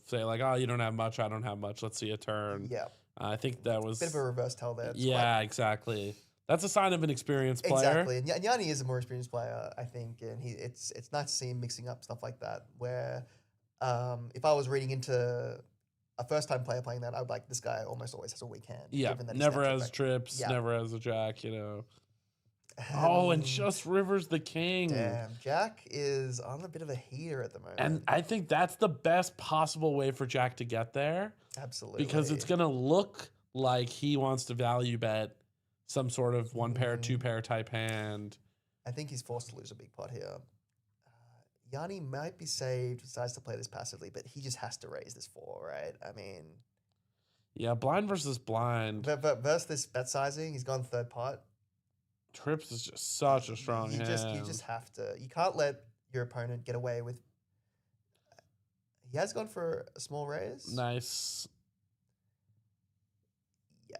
say like, oh, you don't have much, I don't have much. Let's see a turn. Yeah. I think that was... a bit of a reverse tell there. Exactly. That's a sign of an experienced player. Exactly. And Yanni is a more experienced player, I think. And it's nice to see him mixing up stuff like that where... if I was reading into a first-time player playing that, I would like this guy almost always has a weak hand. Yeah, never has trips, never has a jack, and just rivers the king. Damn, Jack is on a bit of a heater at the moment. And I think that's the best possible way for Jack to get there. Absolutely. Because it's going to look like he wants to value bet some sort of one pair, two pair type hand. I think he's forced to lose a big pot here. Yanni might be saved, decides to play this passively, but he just has to raise this 4, right? I mean... Yeah, blind versus blind. But versus this bet sizing, he's gone third pot. Trips is just such a strong hand. You just have to. You can't let your opponent get away with... He has gone for a small raise. Nice. Yeah.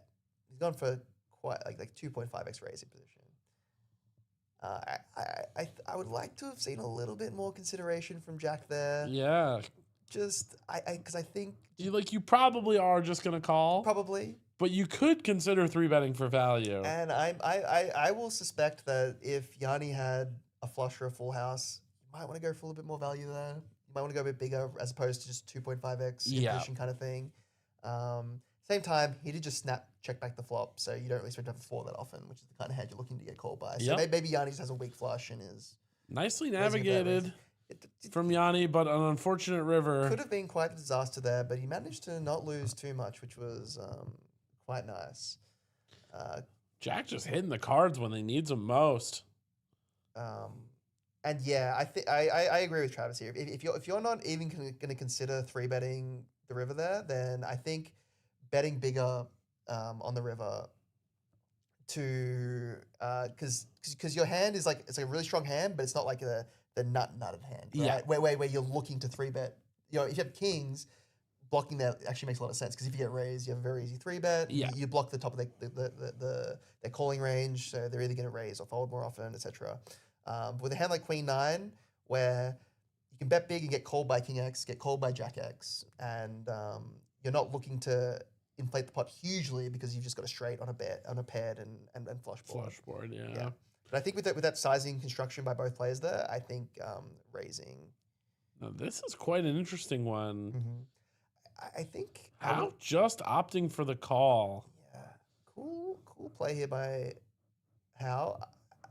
He's gone for quite like 2.5x raising position. I would like to have seen a little bit more consideration from Jack there. Yeah. Just because I think you probably are just gonna call. Probably. But you could consider 3-betting for value. And I will suspect that if Yanni had a flush or a full house, you might want to go for a little bit more value there. You might want to go a bit bigger as opposed to just 2.5x position kind of thing. Same time, he did just check back the flop, so you don't really expect to have a 4 that often, which is the kind of hand you're looking to get called by. So maybe Yanni just has a weak flush and is... Nicely navigated from Yanni, but an unfortunate river. Could have been quite a disaster there, but he managed to not lose too much, which was quite nice. Jack just hitting the cards when they needs them most. And yeah, I agree with Travis here. If you're not even going to consider 3-betting the river there, then I think betting bigger on the river to because your hand is like, it's a really strong hand, but it's not like the nutted hand, right? Where you're looking to 3-bet. You know, if you have kings, blocking that actually makes a lot of sense because if you get raised, you have a very easy 3-bet. Yeah. You block the top of their calling range, so they're either going to raise or fold more often, etc. With a hand like Queen 9, where you can bet big and get called by King X, get called by Jack X, and you're not looking to inflate the pot hugely because you've just got a straight on a paired and flush board. Flush board, yeah. But I think with that sizing construction by both players there, I think raising. Now this is quite an interesting one. Mm-hmm. I think How just opting for the call. Yeah, cool play here by How.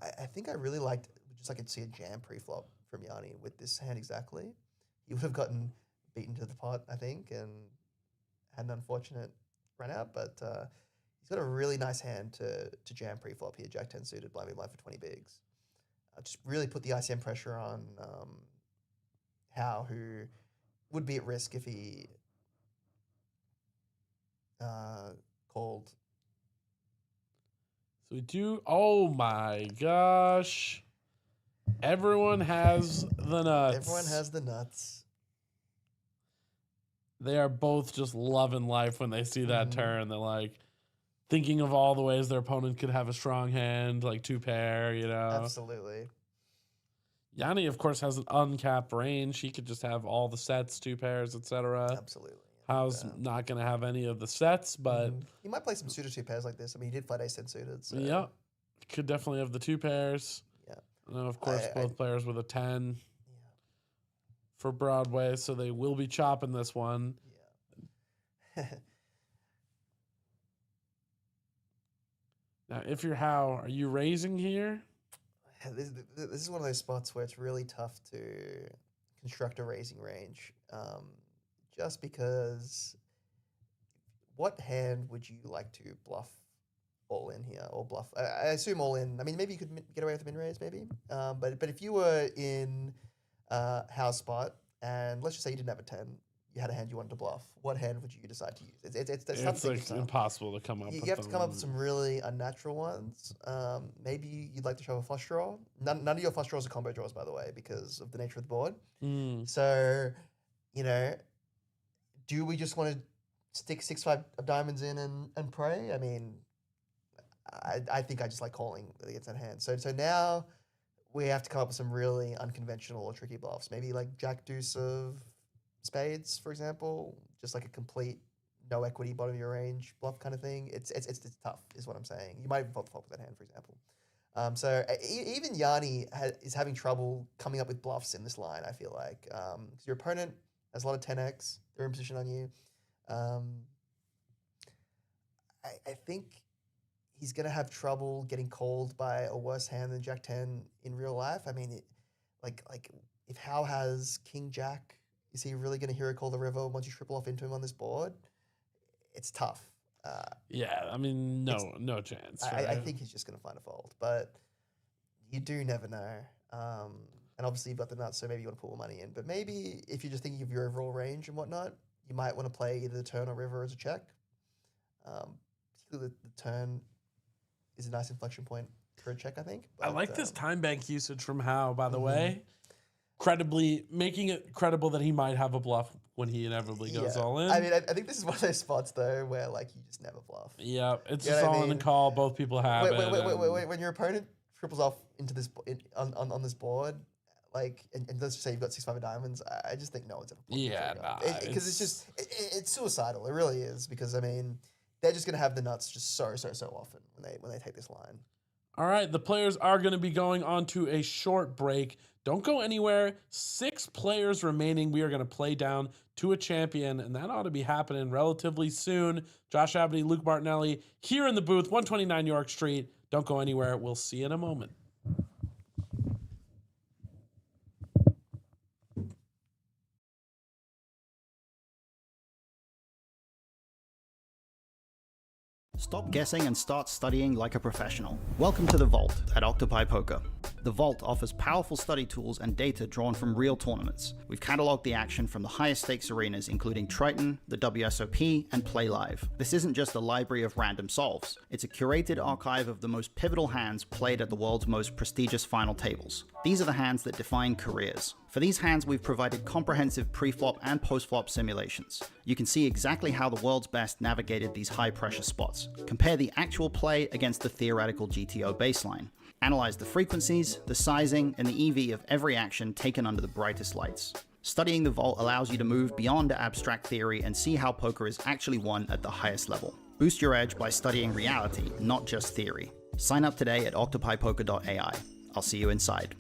I think I really liked just I could see a jam pre-flop from Yanni with this hand exactly. He would have gotten beaten to the pot, I think, and had an unfortunate run out, but he's got a really nice hand to jam pre-flop here, Jack 10 suited, blind for 20 bigs. Just really put the ICM pressure on Howe, who would be at risk if he called. So we do, oh my gosh. Everyone has the nuts. Everyone has the nuts. They are both just loving life when they see that turn. They're like thinking of all the ways their opponent could have a strong hand, like 2-pair, you know. Absolutely. Yanni, of course, has an uncapped range. He could just have all the sets, 2 pairs, etc. Absolutely. Howe's not going to have any of the sets, but... He might play some suited 2 pairs like this. I mean, he did flat ace 10 suited. So. Yeah. Could definitely have the 2 pairs. Yeah. And of course, both players with a 10 for Broadway, so they will be chopping this one. Yeah. Now, if you're Howe, are you raising here? This is one of those spots where it's really tough to construct a raising range. Just because what hand would you like to bluff all in here or bluff? I assume all in. I mean, maybe you could get away with a min raise, maybe. But if you were in house spot and let's just say you didn't have a 10, you had a hand you wanted to bluff, what hand would you decide to use? It's like impossible to come up with. You have to come up with some really unnatural ones. Maybe you'd like to shove a flush draw. None of your flush draws are combo draws, by the way, because of the nature of the board. So, you know, do we just want to stick 6-5 of diamonds in and pray? I mean, I think I just like calling against that hand. So now we have to come up with some really unconventional or tricky bluffs. Maybe like Jack Deuce of spades, for example, just like a complete no equity bottom of your range bluff kind of thing. It's tough, is what I'm saying. You might even flop with that hand, for example. So even Yanni is having trouble coming up with bluffs in this line, I feel like. Because your opponent has a lot of 10x. They're in position on you. I think he's going to have trouble getting called by a worse hand than Jack 10 in real life. I mean, like if Howe has King Jack, is he really going to hero call the river once you triple off into him on this board? It's tough. Yeah, I mean, no chance. I think he's just going to find a fault, but you do never know. And obviously you've got the nuts, so maybe you want to put more money in. But maybe if you're just thinking of your overall range and whatnot, you might want to play either the turn or river as a check. Particularly the turn is a nice inflection point for a check, I think. But, I like this time bank usage from Howe, by the way. Credibly making it credible that he might have a bluff when he inevitably goes all in. I mean, I think this is one of those spots though where like you just never bluff. Yeah, it's just all in the call. Both people have it. When your opponent triples off into this on this board, like, and let's just say you've got 6-5 of diamonds, I just think no one's ever. Because it's suicidal. It really is, because I mean they're just gonna have the nuts just so often when they take this line. All right, the players are going to be going on to a short break. Don't go anywhere. 6 players remaining. We are going to play down to a champion, and that ought to be happening relatively soon. Josh Abney, Luke Martinelli here in the booth, 129 York Street. Don't go anywhere. We'll see you in a moment. Stop guessing and start studying like a professional. Welcome to The Vault at Octopi Poker. The Vault offers powerful study tools and data drawn from real tournaments. We've cataloged the action from the highest stakes arenas, including Triton, the WSOP, and Playlive. This isn't just a library of random solves. It's a curated archive of the most pivotal hands played at the world's most prestigious final tables. These are the hands that define careers. For these hands, we've provided comprehensive pre-flop and post-flop simulations. You can see exactly how the world's best navigated these high-pressure spots. Compare the actual play against the theoretical GTO baseline. Analyze the frequencies, the sizing, and the EV of every action taken under the brightest lights. Studying the Vault allows you to move beyond abstract theory and see how poker is actually won at the highest level. Boost your edge by studying reality, not just theory. Sign up today at octopipoker.ai. I'll see you inside.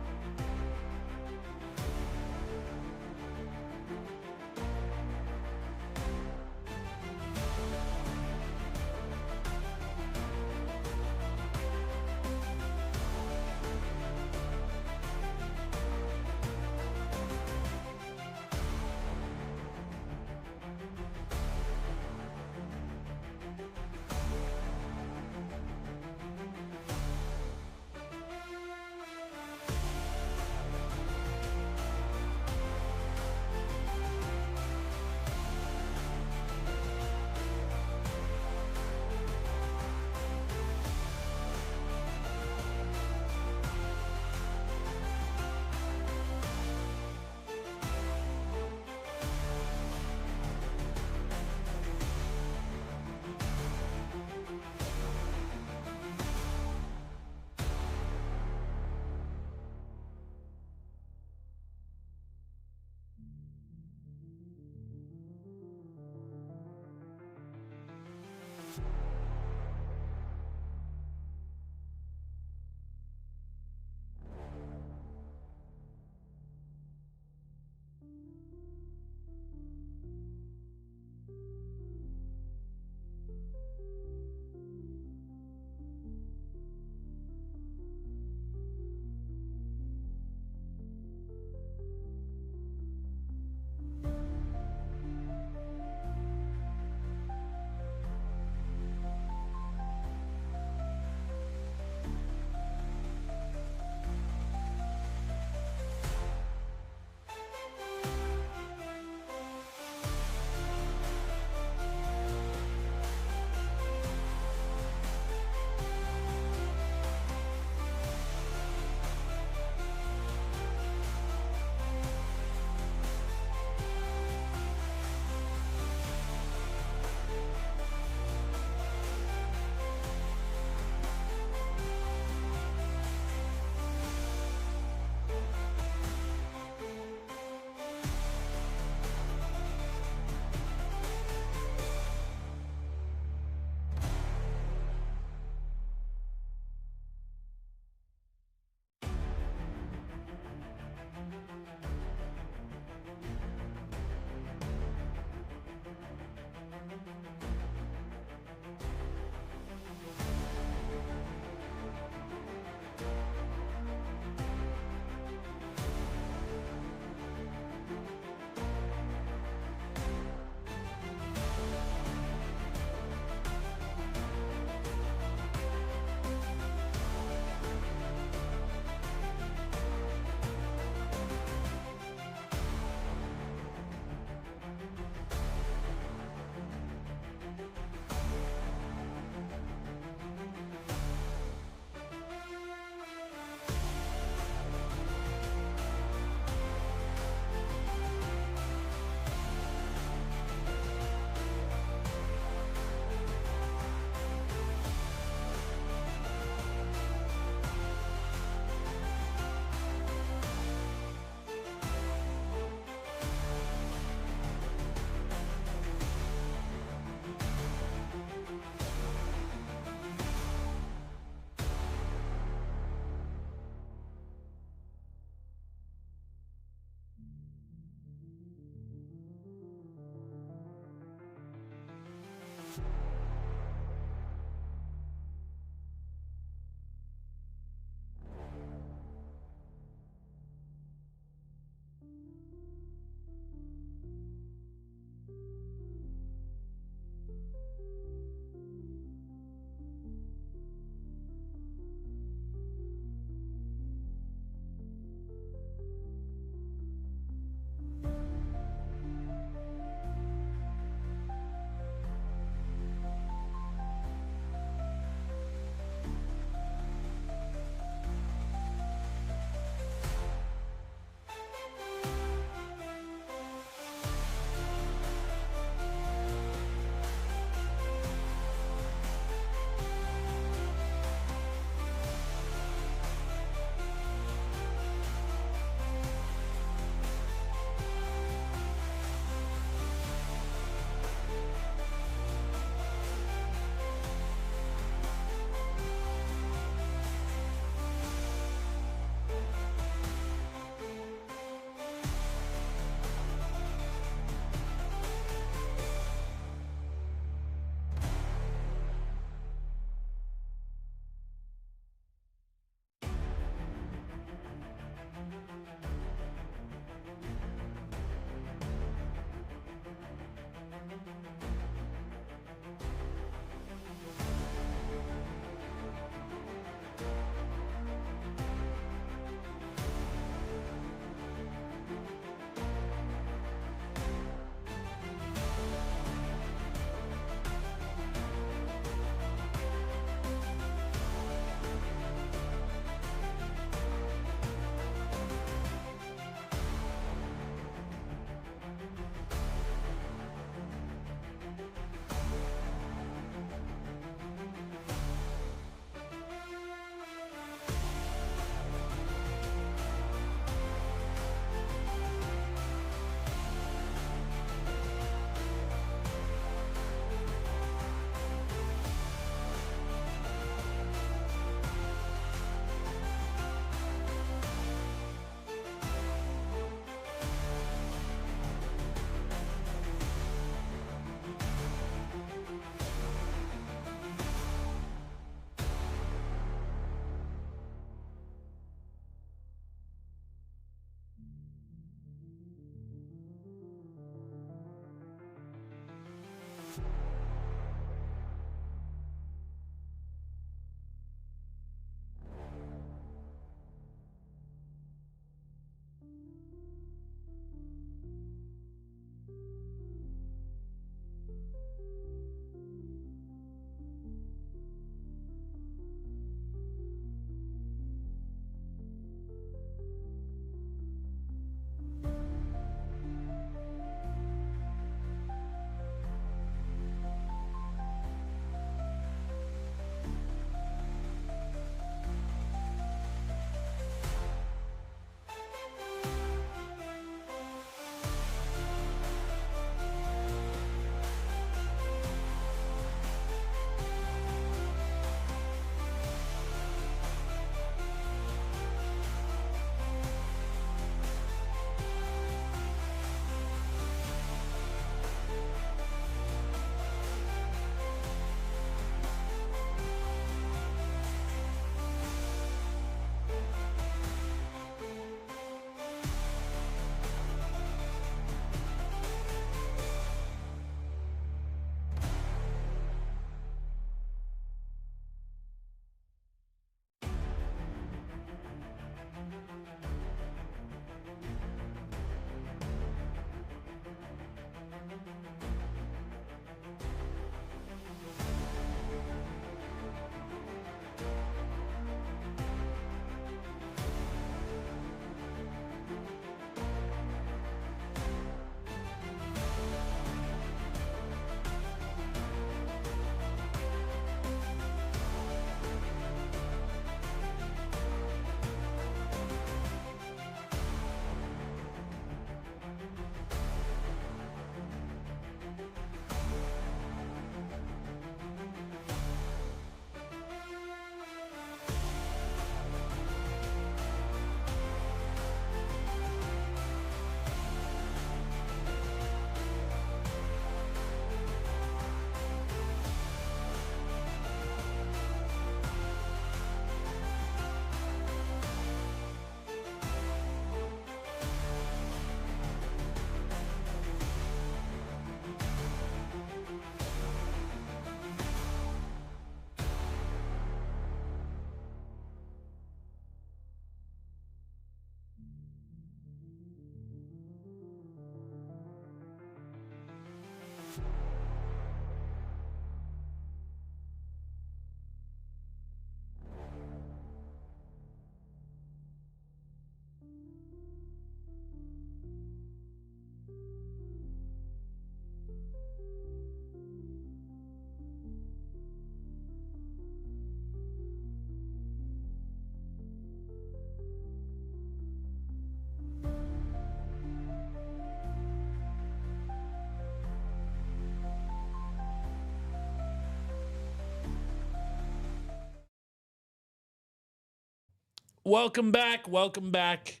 Welcome back. Welcome back.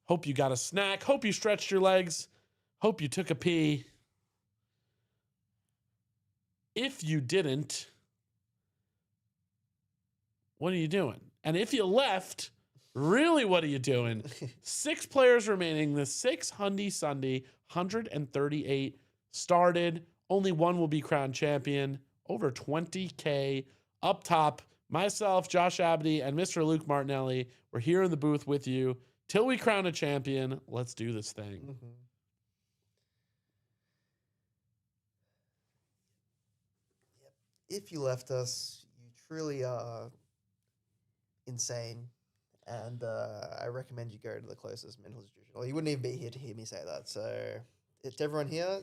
Hope you got a snack. Hope you stretched your legs. Hope you took a pee. If you didn't, what are you doing? And if you left, really, what are you doing? 6 players remaining. The 6 Hundy Sundy 138 started. Only one will be crowned champion. Over 20K up top. Myself, Josh Abney, and Mr. Luke Martinelli, we're here in the booth with you till we crown a champion. Let's do this thing. Mm-hmm. Yep. If you left us, you truly are insane. And I recommend you go to the closest mental institution. Well, you wouldn't even be here to hear me say that. So, to everyone here,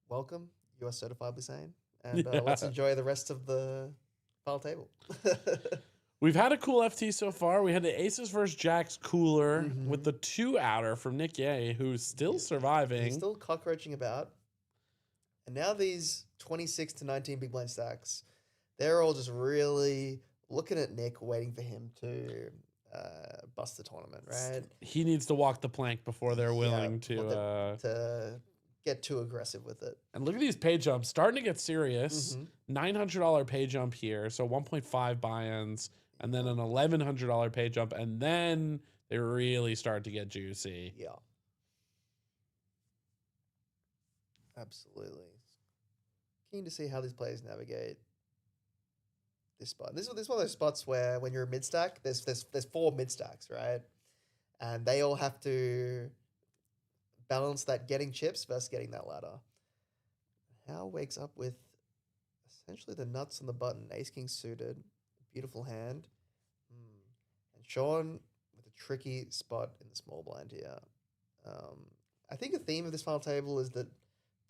welcome. You are certifiably sane. And let's enjoy the rest of the final table. We've had a cool FT so far. We had the Aces versus Jacks cooler with the 2-outer from Nick Ye, who's still surviving. He's still cockroaching about. And now these 26 to 19 big blind stacks, they're all just really looking at Nick, waiting for him to bust the tournament, right? He needs to walk the plank before they're willing to get too aggressive with it. And look at these pay jumps. Starting to get serious. $900 pay jump here. So 1.5 buy-ins. And then an $1,100 pay jump. And then they really start to get juicy. Yeah. Absolutely. Keen to see how these players navigate this spot. This is one of those spots where when you're a mid-stack, there's 4 mid-stacks, right? And they all have to balance that getting chips versus getting that ladder. Hal wakes up with essentially the nuts on the button. Ace King suited. Beautiful hand. And Sean with a tricky spot in the small blind here. I think a theme of this final table is that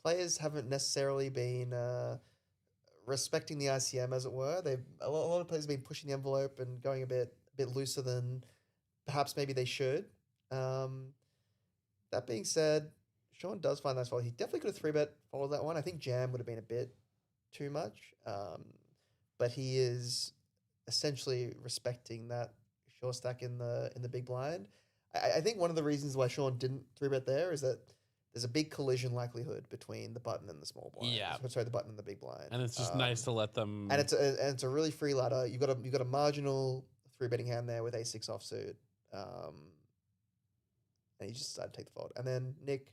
players haven't necessarily been respecting the ICM, as it were. A lot of players have been pushing the envelope and going a bit looser than perhaps maybe they should. That being said, Sean does find that spot. He definitely could have 3-bet followed that one. I think Jam would have been a bit too much. But he is essentially respecting that short stack in the big blind. I think one of the reasons why Sean didn't 3-bet there is that there's a big collision likelihood between the button and the small blind. Yeah. Sorry, the button and the big blind. And it's just nice to let them. And it's a really free ladder. You've got a marginal 3-betting hand there with A6 offsuit. And he just decided to take the fold. And then Nick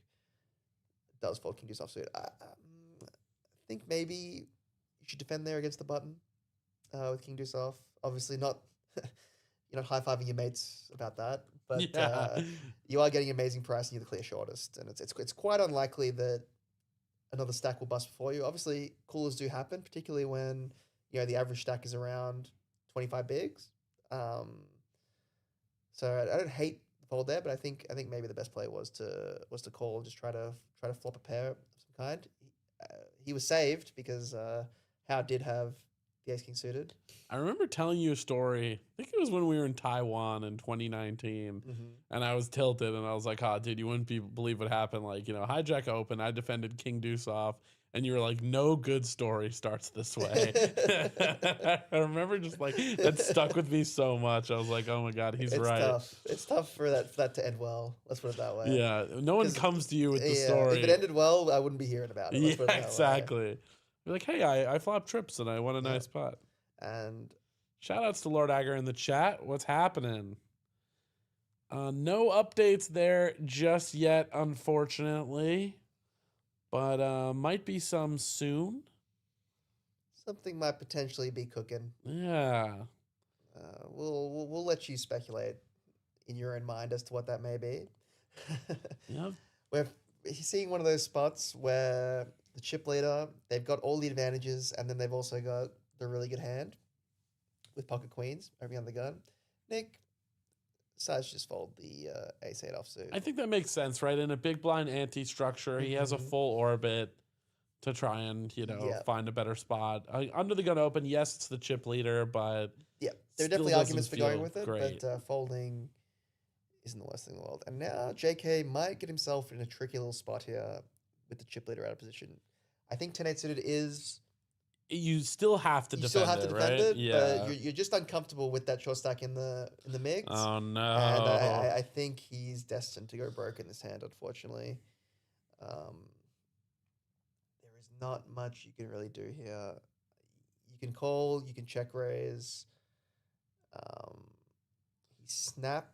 does fold King Deuce offsuit. I think maybe you should defend there against the button with King Deuce off. Obviously not, you're not high-fiving your mates about that. But you are getting an amazing price and you're the clear shortest. And it's quite unlikely that another stack will bust before you. Obviously, coolers do happen, particularly when the average stack is around 25 bigs. So I don't hate the fold there, but I think maybe the best play was to call and just try to flop a pair of some kind. He was saved because Howe did have the Ace King suited. I remember telling you a story. I think it was when we were in Taiwan in 2019, and I was tilted, and I was like, "Oh, dude, you wouldn't believe what happened." Like, hijack open, I defended King Deuce off, and you were like, "No good story starts this way." I remember just like that stuck with me so much. I was like, "Oh my god, he's right." Tough. It's tough for that to end well. Let's put it that way. Yeah, no one comes to you with the story. If it ended well, I wouldn't be hearing about it. Let's put it that exactly. way. You're like, hey, I flopped trips and I won a nice pot. And shout outs to Lord Agger in the chat. What's happening? No updates there just yet, unfortunately, but might be some soon. Something might potentially be cooking. Yeah. We'll let you speculate in your own mind as to what that may be. Yep. We're seeing one of those spots where the chip leader, they've got all the advantages, and then they've also got the really good hand with pocket queens opening on the gun. Nick decides to just fold the ace-8 offsuit. I think that makes sense, right? In a big blind anti-structure, he has a full orbit to try and, find a better spot. Under the gun open, yes, it's the chip leader, but yeah, there are definitely arguments for going with it, great. But folding isn't the worst thing in the world. And now JK might get himself in a tricky little spot here with the chip leader out of position. I think 10-8 suited is you still have to You defend still have it, to defend right? it, Yeah. but you're just uncomfortable with that short stack in the mix. Oh no! And I think he's destined to go broke in this hand, unfortunately. There is not much you can really do here. You can call, you can check raise. He snap.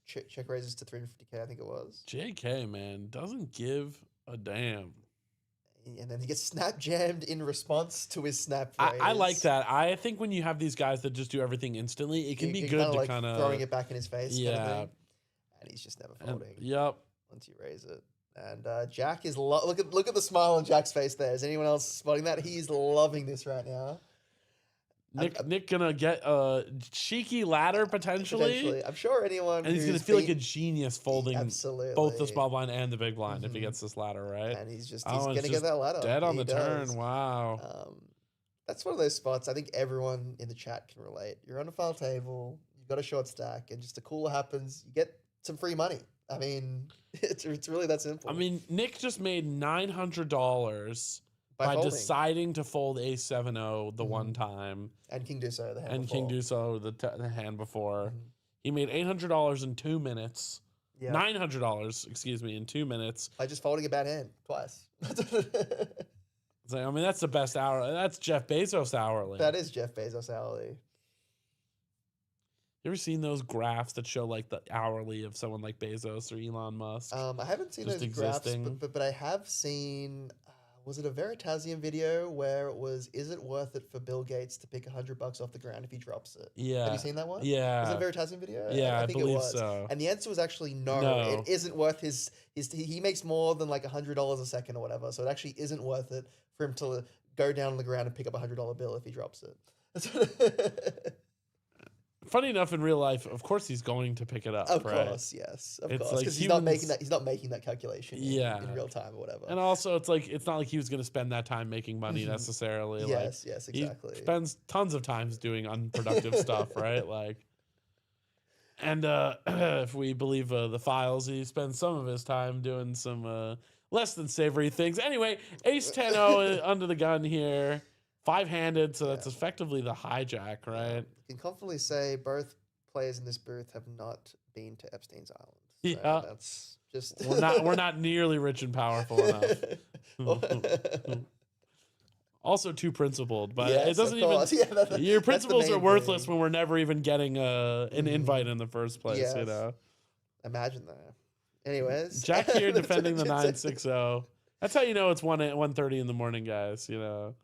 Check raises to 350k, I think it was. JK, man, doesn't give a damn. And then he gets snap jammed in response to his snap raise. I like that. I think when you have these guys that just do everything instantly, it can be good to kind of throwing it back in his face. Yeah. Kind of thing. And he's just never folding. Yep. Once you raise it. And Jack is look at the smile on Jack's face there. Is anyone else spotting that? He's loving this right now. Nick gonna get a cheeky ladder potentially. I'm sure anyone. And he's gonna feel like a genius folding absolutely both the small blind and the big blind if he gets this ladder, right? And he's gonna get that ladder. Dead on the turn. Wow. That's one of those spots I think everyone in the chat can relate. You're on a file table, you've got a short stack, and just a cooler happens, you get some free money. I mean, it's really that simple. I mean, Nick just made $900 by deciding to fold A7-0 the one time. And King Duso the hand and before. King Duso the hand before. He made $800 in 2 minutes. Yeah. $900, excuse me, in 2 minutes. By just folding a bad hand twice. It's like, I mean, that's the best hour. That's Jeff Bezos hourly. That is Jeff Bezos hourly. You ever seen those graphs that show like the hourly of someone like Bezos or Elon Musk? I haven't seen those existing. graphs, but I have seen. Was it a Veritasium video where it was? Is it worth it for Bill Gates to pick $100 off the ground if he drops it? Yeah. Have you seen that one? Yeah. Was it a Veritasium video? Yeah, I think believe it was. so. And the answer was actually no. It isn't worth his. He makes more than like $100 a second or whatever, so it actually isn't worth it for him to go down on the ground and pick up a $100 bill if he drops it. Funny enough, in real life, of course, he's going to pick it up. Of right? course, yes, of It's course, like because he's not making that. He's not making that calculation. In real time or whatever. And also, it's not like he was going to spend that time making money necessarily. Yes, yes, exactly. He spends tons of times doing unproductive stuff, right? Like, and if we believe the files, he spends some of his time doing some less than savory things. Anyway, Ace 10-0 under the gun here. 5-handed, so that's effectively the hijack, right? You can confidently say both players in this booth have not been to Epstein's Island. So yeah, that's just we're not nearly rich and powerful enough. Also too principled, but it doesn't even. Your principles are worthless when we're never even getting an invite in the first place. Yes. You know. Imagine that. Anyways, Jack here defending the 9-6-0. That's how you know it's 1:30 in the morning, guys. You know.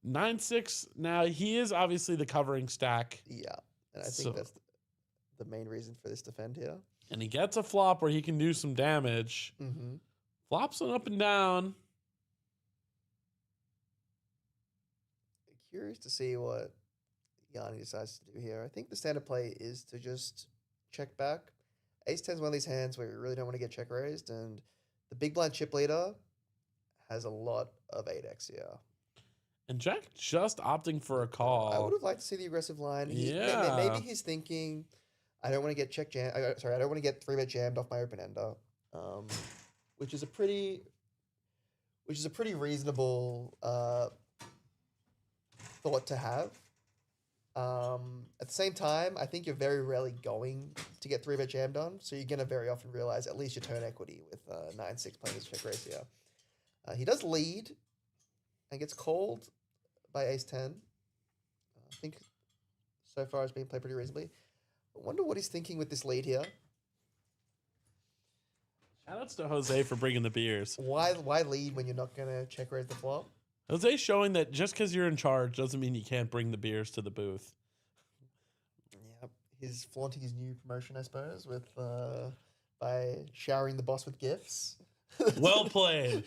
9-6. Now he is obviously the covering stack. Yeah, and I think that's the main reason for this defend here. And he gets a flop where he can do some damage. Flops an up and down. Curious to see what Yanni decides to do here. I think the standard play is to just check back. Ace 10 is one of these hands where you really don't want to get check raised, and the big blind chip leader has a lot of 8x here. And Jack just opting for a call. I would have liked to see the aggressive line. Maybe he's thinking, I don't want to get check jam. I don't want to get 3-bet jammed off my open ender, which is a pretty reasonable thought to have. At the same time, I think you're very rarely going to get 3-bet jammed on, so you're gonna very often realize at least your turn equity with 9-6 playing this check raise here. He does lead and gets called by Ace 10. I think so far it's been played pretty reasonably. I wonder what he's thinking with this lead here. Shoutouts to Jose for bringing the beers. Why lead when you're not going to check raise the flop? Jose's showing that just because you're in charge doesn't mean you can't bring the beers to the booth. Yep. He's flaunting his new promotion, I suppose, with by showering the boss with gifts. Well played.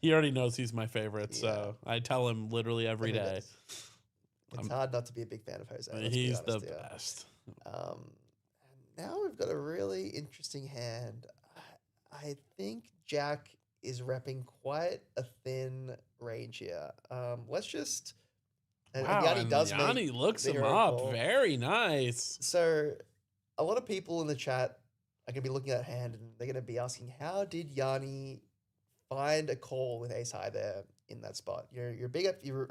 He already knows he's my favorite, so I tell him literally every day. It's hard not to be a big fan of Jose. He's the best. Now we've got a really interesting hand. I think Jack is repping quite a thin range here. Let's just... And Yanni looks him up. Very nice. So a lot of people in the chat are going to be looking at that hand and they're going to be asking, how did Yanni find a call with ace high there in that spot? You're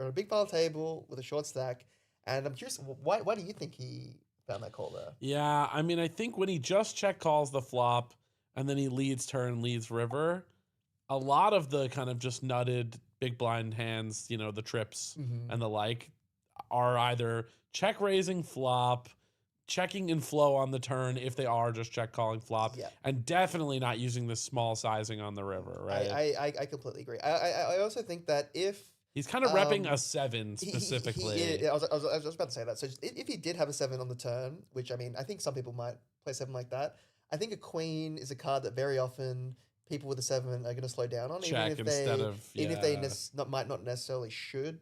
on a big pile table with a short stack, and I'm curious, why do you think he found that call there? Yeah, I mean, I think when he just check calls the flop and then he leads turn, leads river, a lot of the kind of just nutted big blind hands, the trips and the like, are either check raising flop, checking in flow on the turn if they are just check calling flop, and definitely not using the small sizing on the river, right? I completely agree. I also think that if he's kind of repping a 7 specifically. I was about to say that. So if he did have a 7 on the turn, which I mean, I think some people might play 7 like that. I think a queen is a card that very often people with a 7 are going to slow down on, Check even if they might not necessarily should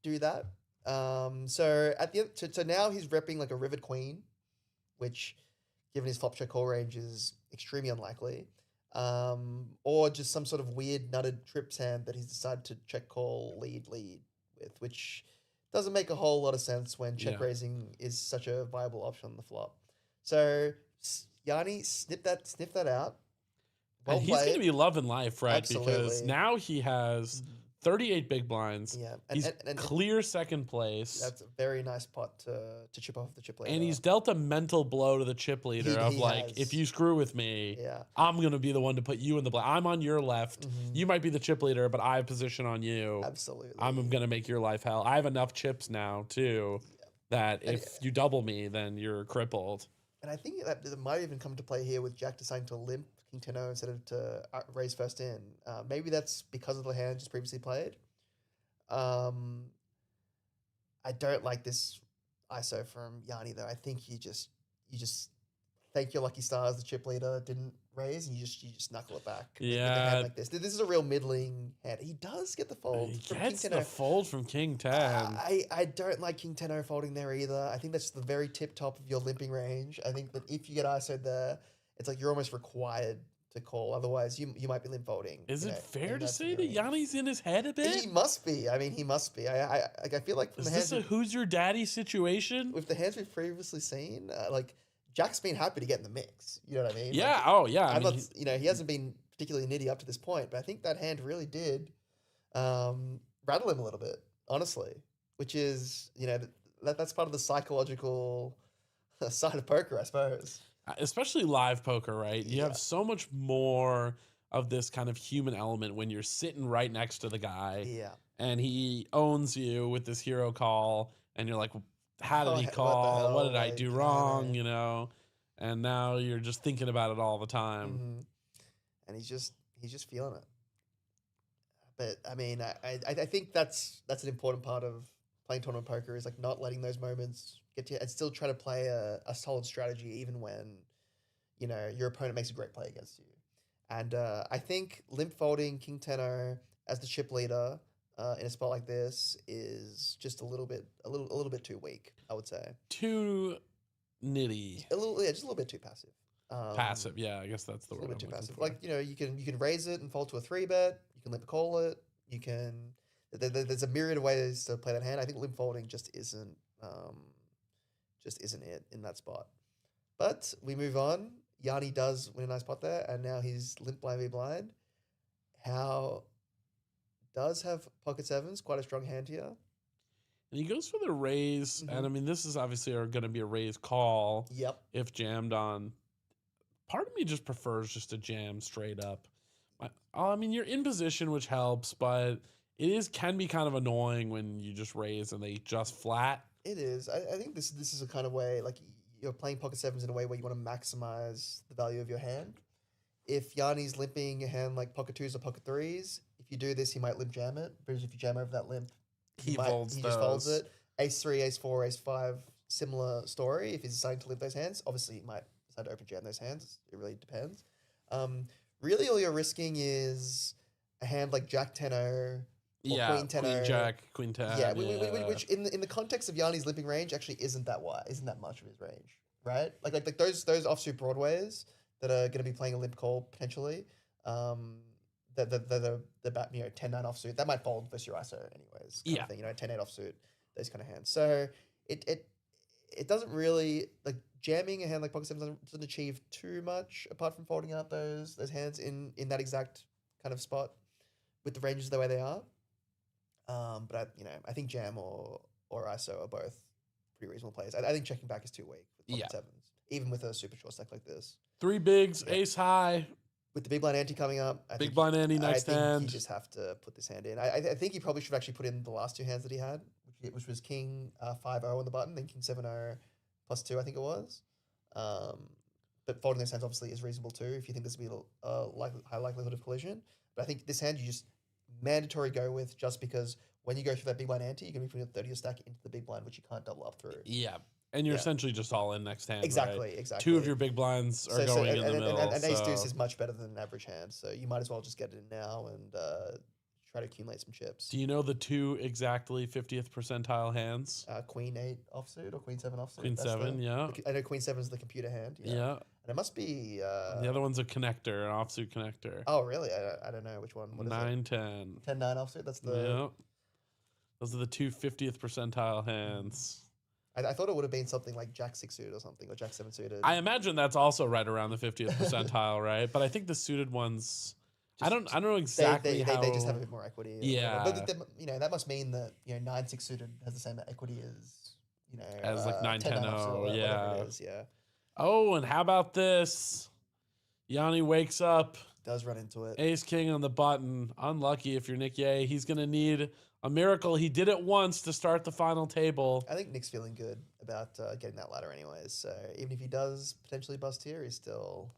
do that. So at the end, so now he's repping like a rivered queen, which, given his flop check call range, is extremely unlikely. Or just some sort of weird nutted trips hand that he's decided to check call lead with, which doesn't make a whole lot of sense when check raising is such a viable option on the flop. So Yanni, sniff that out. Well, and he's going to be loving life, right? Absolutely. Because now he has 38 big blinds. Yeah, he's clear second place. That's a very nice pot to chip off the chip leader. And he's dealt a mental blow to the chip leader if you screw with me, I'm going to be the one to put you in the black. I'm on your left. You might be the chip leader, but I have position on you. Absolutely. I'm going to make your life hell. I have enough chips now, too, that if you double me, then you're crippled. And I think that might even come to play here with Jack deciding to limp King 10-0 instead of to raise first in. Maybe that's because of the hand just previously played. I don't like this ISO from Yanni though. I think you just thank your lucky stars the chip leader didn't raise, and you just knuckle it back. With a hand like this. This is a real middling hand. He does get the fold. He gets the fold from King 10. I don't like King 10-0 folding there either. I think that's the very tip top of your limping range. I think that if you get ISO'd there, it's like you're almost required to call. Otherwise, you might be limp folding. Is it fair to say that Yanni's in his head a bit? He must be. I mean, he must be. I feel like from is this a who's your daddy situation? With the hands we've previously seen, like Jack's been happy to get in the mix. You know what I mean? Yeah. Like, I mean, he hasn't been particularly nitty up to this point, but I think that hand really did rattle him a little bit, honestly. Which is, that's part of the psychological side of poker, I suppose. Especially live poker, right? You have so much more of this kind of human element when you're sitting right next to the guy. Yeah. And he owns you with this hero call, and you're like, how did he call? What did I do wrong? And now you're just thinking about it all the time. Mm-hmm. And he's just feeling it. But I mean, I think that's an important part of playing tournament poker, is like not letting those moments get to you and still try to play a solid strategy even when, your opponent makes a great play against you. And I think limp folding King 10-0 as the chip leader in a spot like this is just a little bit too weak, I would say. Too nitty. Just a little bit too passive. Passive, yeah, I guess that's the word. A little bit too passive. Like, you can raise it and fold to a 3-bet. You can limp call it. You can. There's a myriad of ways to play that hand. I think limp folding just isn't it in that spot. But we move on. Yanni does win a nice pot there, and now he's limp blind v blind. How does have pocket sevens, quite a strong hand here. And he goes for the raise, and I mean, this is obviously going to be a raise call. Yep. If jammed on. Part of me just prefers just to jam straight up. I mean, you're in position, which helps, but it can be kind of annoying when you just raise and they just flat. It is. I think this is a kind of way, like, you're playing pocket sevens in a way where you want to maximize the value of your hand. If Yanni's limping a hand like pocket 2s or pocket 3s, if you do this, he might limp jam it. Because if you jam over that limp, he just folds it. Ace 3, Ace 4, Ace 5, similar story. If he's deciding to limp those hands, obviously he might decide to open jam those hands. It really depends. Really, all you're risking is a hand like Jack 10-0 or Queen 10-0. Queen Jack, Queen 10. Yeah, which in the context of Yanni's limping range actually isn't that much of his range, right? Like those offsuit Broadways that are going to be playing a limp call potentially, the 10-9 offsuit that might fold versus your ISO anyways. Kind of thing, 10-8 offsuit, those kind of hands. So it doesn't really like jamming a hand like pocket seven doesn't achieve too much apart from folding out those hands in that exact kind of spot with the ranges the way they are. But I think jam or ISO are both pretty reasonable plays. I think checking back is too weak with pocket sevens, even with a super short stack like this. 3 bigs, ace high. With the big blind ante coming up, big blind ante next hand. I think you just have to put this hand in. I think he probably should actually put in the last 2 hands that he had, which was King 5-0 on the button, then King 7-0 +2, I think it was. But folding those hands obviously is reasonable too if you think this will be a high likelihood of collision. But I think this hand you just mandatory go with just because when you go through that big blind ante, you're going to be putting a 30 stack into the big blind, which you can't double up through. Yeah. And you're essentially just all in next hand. Exactly, right? exactly. 2 of your big blinds are going in the middle. And ace deuce is much better than an average hand, so you might as well just get it in now and try to accumulate some chips. Do you know the 2 exactly 50th percentile hands? Queen 8 offsuit or Queen 7 offsuit? Queen 7, yeah. I know Queen 7 is the computer hand. Yeah. And it must be... the other one's a connector, an offsuit connector. Oh, really? I don't know which one. What is 9, it? 10. 10-9 offsuit? That's the... Yeah. Those are the 2 50th percentile hands. I thought it would have been something like Jack 6 suited or something, or Jack 7 suited. I imagine that's also right around the 50th percentile, right? But I think the suited ones... I don't know exactly how... They just have a bit more equity. Yeah. But that must mean that 9-6 suited has the same equity as as like 9-10-0, yeah. It is, yeah. Oh, and how about this? Yanni wakes up. Does run into it. Ace King on the button. Unlucky if you're Nick Ye. He's going to need a miracle. He did it once to start the final table. I think Nick's feeling good about getting that ladder anyways. So even if he does potentially bust here, he's still...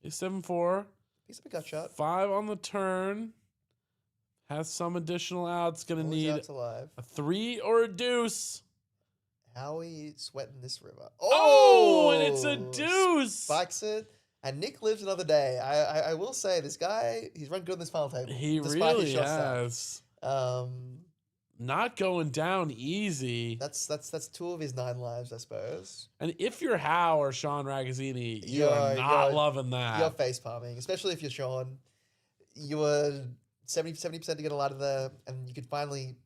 He's 7-4. Picks up a gut shot. 5 on the turn. Has some additional outs. Going to need a 3 or a deuce. How are you sweating this river? Oh, and it's a deuce. Spikes it. And Nick lives another day. I will say, this guy, he's run good on this final table. He really has. Not going down easy. That's 2 of his 9 lives, I suppose. And if you're Howe or Sean Ragazzini, you're not loving that. You're face palming, especially if you're Sean. You were 70% to get a ladder there, and you're finally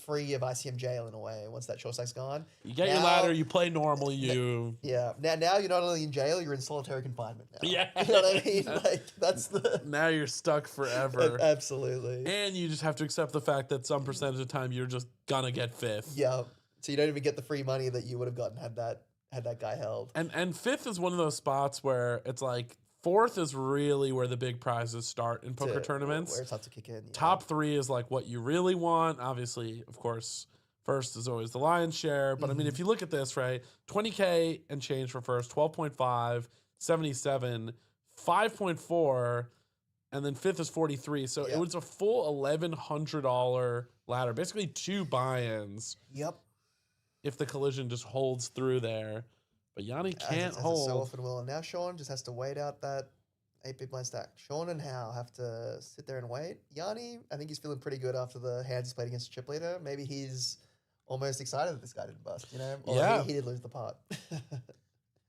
free of ICM jail in a way once that short stack's gone. You get your ladder, you play normal, Yeah. Now you're not only in jail, you're in solitary confinement now. Yeah. You know what I mean? Like, that's the... Now you're stuck forever. Absolutely. And you just have to accept the fact that some percentage of the time you're just gonna get 5th. Yeah. So you don't even get the free money that you would have gotten had that guy held. And 5th is one of those spots where it's like 4th is really where the big prizes start in poker tournaments. Where it's hard to kick in. Yeah. Top 3 is like what you really want. Obviously, of course, first is always the lion's share. But I mean, if you look at this, right, 20K and change for first, 12.5, 77, 5.4, and then 5th is 43. So it was a full $1,100 ladder, basically 2 buy-ins. Yep. If the collision just holds through there. But Yanni can't as hold. So often will. And now Sean just has to wait out that 8 big blind stack. Sean and Howe have to sit there and wait. Yanni, I think he's feeling pretty good after the hands he's played against the chip leader. Maybe he's almost excited that this guy didn't bust, Or he did lose the pot.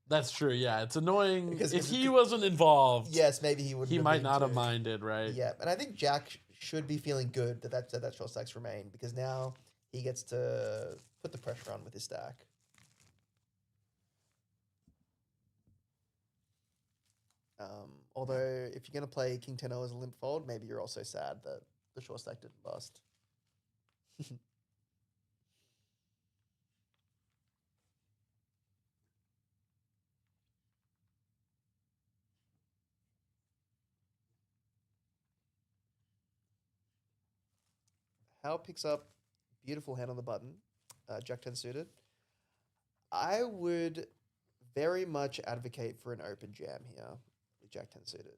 That's true, yeah. It's annoying. Because if he wasn't involved, yes, maybe he would. He might not have minded, right? Yeah, and I think Jack should be feeling good that short stacks remain because now he gets to put the pressure on with his stack. Although, if you're going to play King 10-0 as a limp fold, maybe you're also sad that the short stack didn't bust. Howe picks up beautiful hand on the button, Jack 10 suited. I would very much advocate for an open jam here. Jack 10 suited,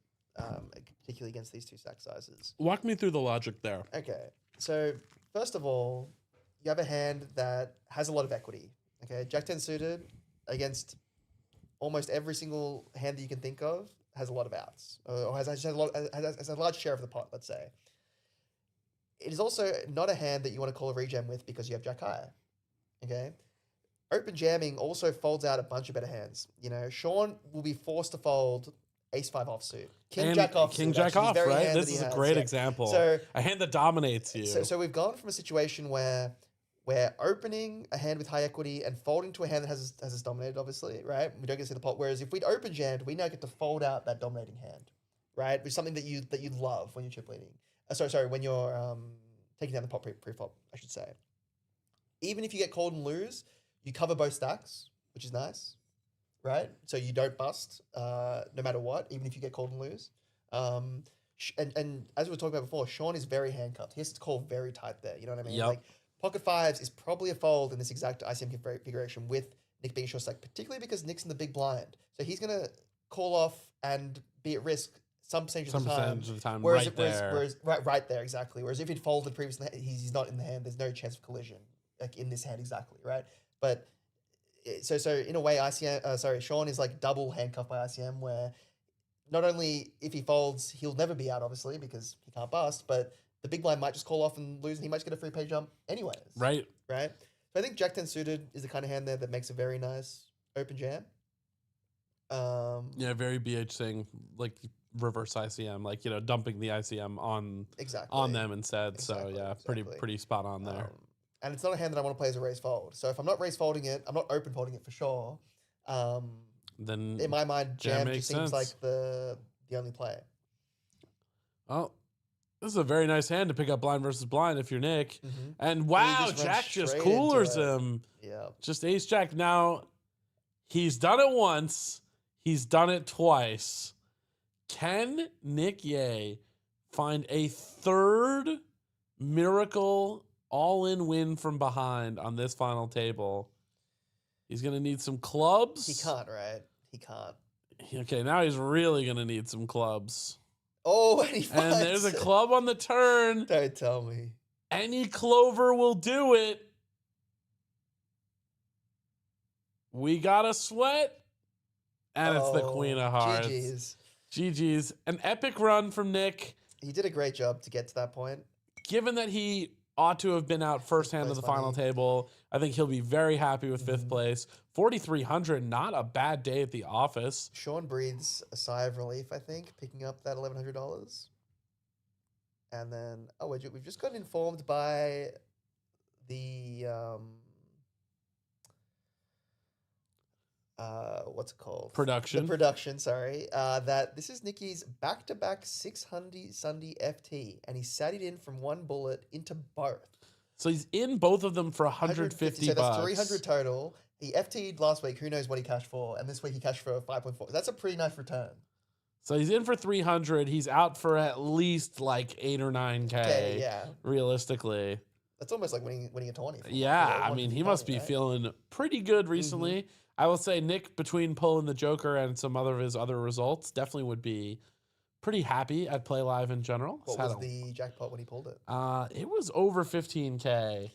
particularly against these 2 stack sizes. Walk me through the logic there. Okay, so first of all, you have a hand that has a lot of equity. Okay, Jack 10 suited against almost every single hand that you can think of has a lot of outs, or has a large share of the pot, let's say. It is also not a hand that you want to call a rejam with because you have Jack high. Okay, open jamming also folds out a bunch of better hands. Sean will be forced to fold Ace 5 offsuit. King Jack offsuit. King Jack off, right? This is a great example. So, a hand that dominates you. So we've gone from a situation where we're opening a hand with high equity and folding to a hand that has us dominated, obviously, right? We don't get to see the pot. Whereas if we'd open jammed, we now get to fold out that dominating hand, right? Which is something that you love when you're chip leading. Sorry, when you're taking down the pot pre-flop, I should say. Even if you get called and lose, you cover both stacks, which is nice, right? So you don't bust no matter what, even if you get called and lose. And as we were talking about before, Sean is very handcuffed. He has to call very tight there. You know what I mean? Yep. Like pocket fives is probably a fold in this exact ICM configuration with Nick being short stack, particularly because Nick's in the big blind. So he's going to call off and be at risk some percentage of the time. Whereas right there, exactly. Whereas if he'd folded previously, he's not in the hand. There's no chance of collision, like in this hand exactly, right? But so in a way, Sean is like double handcuffed by ICM, where not only if he folds, he'll never be out, obviously, because he can't bust, but the big blind might just call off and lose, and he might just get a free pay jump anyways. Right. So I think Jack 10 suited is the kind of hand there that makes a very nice open jam. Very BH thing, like reverse ICM, like, dumping the ICM on them instead. Exactly, so pretty spot on there. And it's not a hand that I want to play as a raise fold. So if I'm not raise folding it, I'm not open folding it for sure. Then in my mind, jam just seems like the only play. Well, this is a very nice hand to pick up blind versus blind if you're Nick. Mm-hmm. And wow, Jack just coolers him. Yeah. Just ace jack. Now, he's done it once. He's done it twice. Can Nick Ye find a third miracle all-in win from behind on this final table? He's going to need some clubs. He can't, right? He can't. Okay, now he's really going to need some clubs. Oh, and there's a club on the turn. Don't tell me. Any clover will do it. We got a sweat. And it's the Queen of Hearts. GG's. An epic run from Nick. He did a great job to get to that point. Given that he ought to have been out first hand of the final table, I think he'll be very happy with fifth place. 4,300, not a bad day at the office. Sean breathes a sigh of relief, I think, picking up that $1,100. And then, we've just gotten informed by the... what's it called? Production. The production, sorry. That this is Nicky's back-to-back 6 Hundy Sundy FT, and he sat it in from one bullet into both. So he's in both of them for $150. So that's 300 total. He FT'd last week. Who knows what he cashed for? And this week he cashed for 5.4. That's a pretty nice return. So he's in for 300. He's out for at least like 8 or 9K. Okay, yeah. Realistically. That's almost like winning a 20. Yeah, I mean, he must be feeling pretty good recently. Mm-hmm. I will say Nick, between pulling the Joker and some of his other results, definitely would be pretty happy at Playlive in general. What was the jackpot when he pulled it? It was over 15K.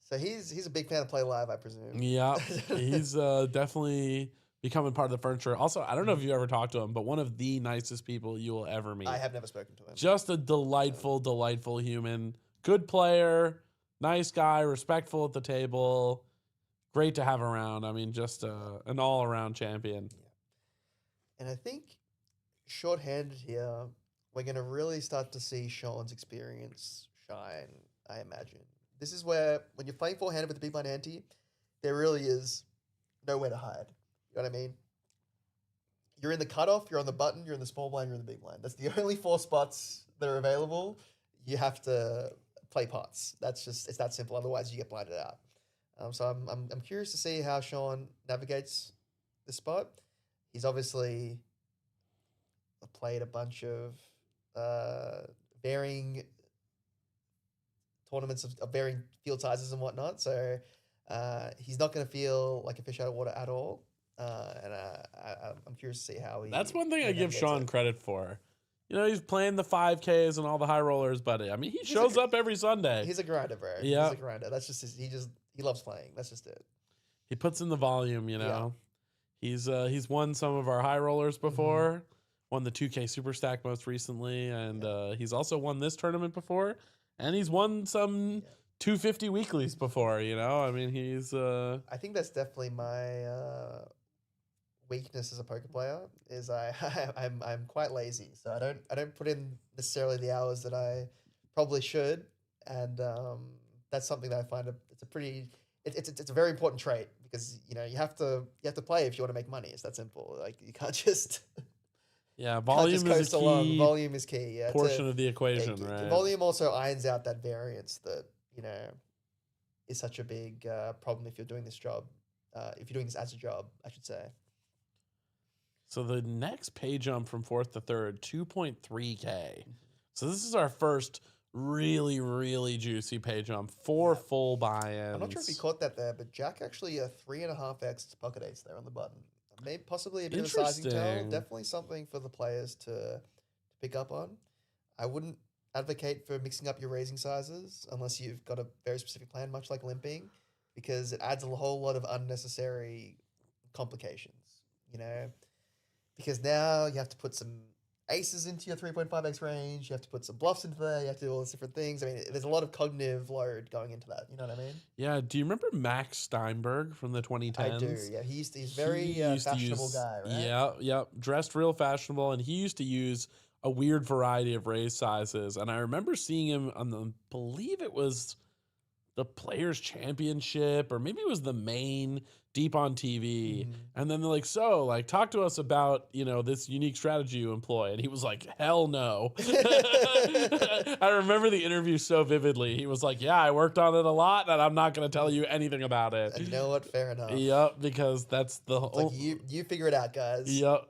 So he's a big fan of Playlive, I presume. Yeah, he's definitely becoming part of the furniture. Also, I don't know if you ever talked to him, but one of the nicest people you will ever meet. I have never spoken to him. Just a delightful human. Good player, nice guy, respectful at the table. Great to have around. I mean, just an all-around champion. Yeah. And I think short-handed here, we're going to really start to see Sean's experience shine, I imagine. This is where, when you're playing four-handed with the big blind ante, there really is nowhere to hide. You know what I mean? You're in the cutoff, you're on the button, you're in the small blind, you're in the big blind. That's the only 4 spots that are available. You have to play pots. It's that simple. Otherwise, you get blinded out. So I'm curious to see how Sean navigates this spot. He's obviously played a bunch of varying tournaments of varying field sizes and whatnot. So he's not going to feel like a fish out of water at all. And I'm curious to see how he... That's one thing I give Sean credit for. You know, he's playing the 5Ks and all the high rollers, but I mean, he shows up every Sunday. He's a grinder, bro. Yeah. He's a grinder. That's just he loves playing. That's just it. He puts in the volume, you know. Yeah. He's won some of our high rollers before. Won the 2K Super Stack most recently, and he's also won this tournament before, and he's won some 250 weeklies before, you know. I mean, he's I think that's definitely my weakness as a poker player is I'm quite lazy, so I don't put in necessarily the hours that I probably should, and that's something that I find it's a pretty it's a very important trait because you have to play if you want to make money. It's that simple. Like you can't just volume is a key volume is key. Yeah, portion of the equation, right? Volume also irons out that variance that is such a big problem if you're doing this job. If you're doing this as a job, I should say. So the next pay jump from 4th to 3rd, 2.3K. So this is our first really, really juicy pay jump. 4 full buy-ins. I'm not sure if you caught that there, but Jack actually a 3.5x pocket ace there on the button. Maybe possibly a bit of a sizing tell. Definitely something for the players to pick up on. I wouldn't advocate for mixing up your raising sizes unless you've got a very specific plan, much like limping, because it adds a whole lot of unnecessary complications, because now you have to put some aces into your 3.5x range, you have to put some bluffs into there, you have to do all these different things. I mean, there's a lot of cognitive load going into that, you know what I mean? Yeah, do you remember Max Steinberg from the 2010s? I do, yeah. He's very fashionable guy, right? Yeah, dressed real fashionable, and he used to use a weird variety of raise sizes, and I remember seeing him on I believe it was the Players Championship, or maybe it was the main deep on TV. And then they're like, so talk to us about, this unique strategy you employ. And he was like, hell no. I remember the interview so vividly. He was like, yeah, I worked on it a lot and I'm not going to tell you anything about it. And you know what? Fair enough. Yep. Because that's the whole, you figure it out, guys. Yep.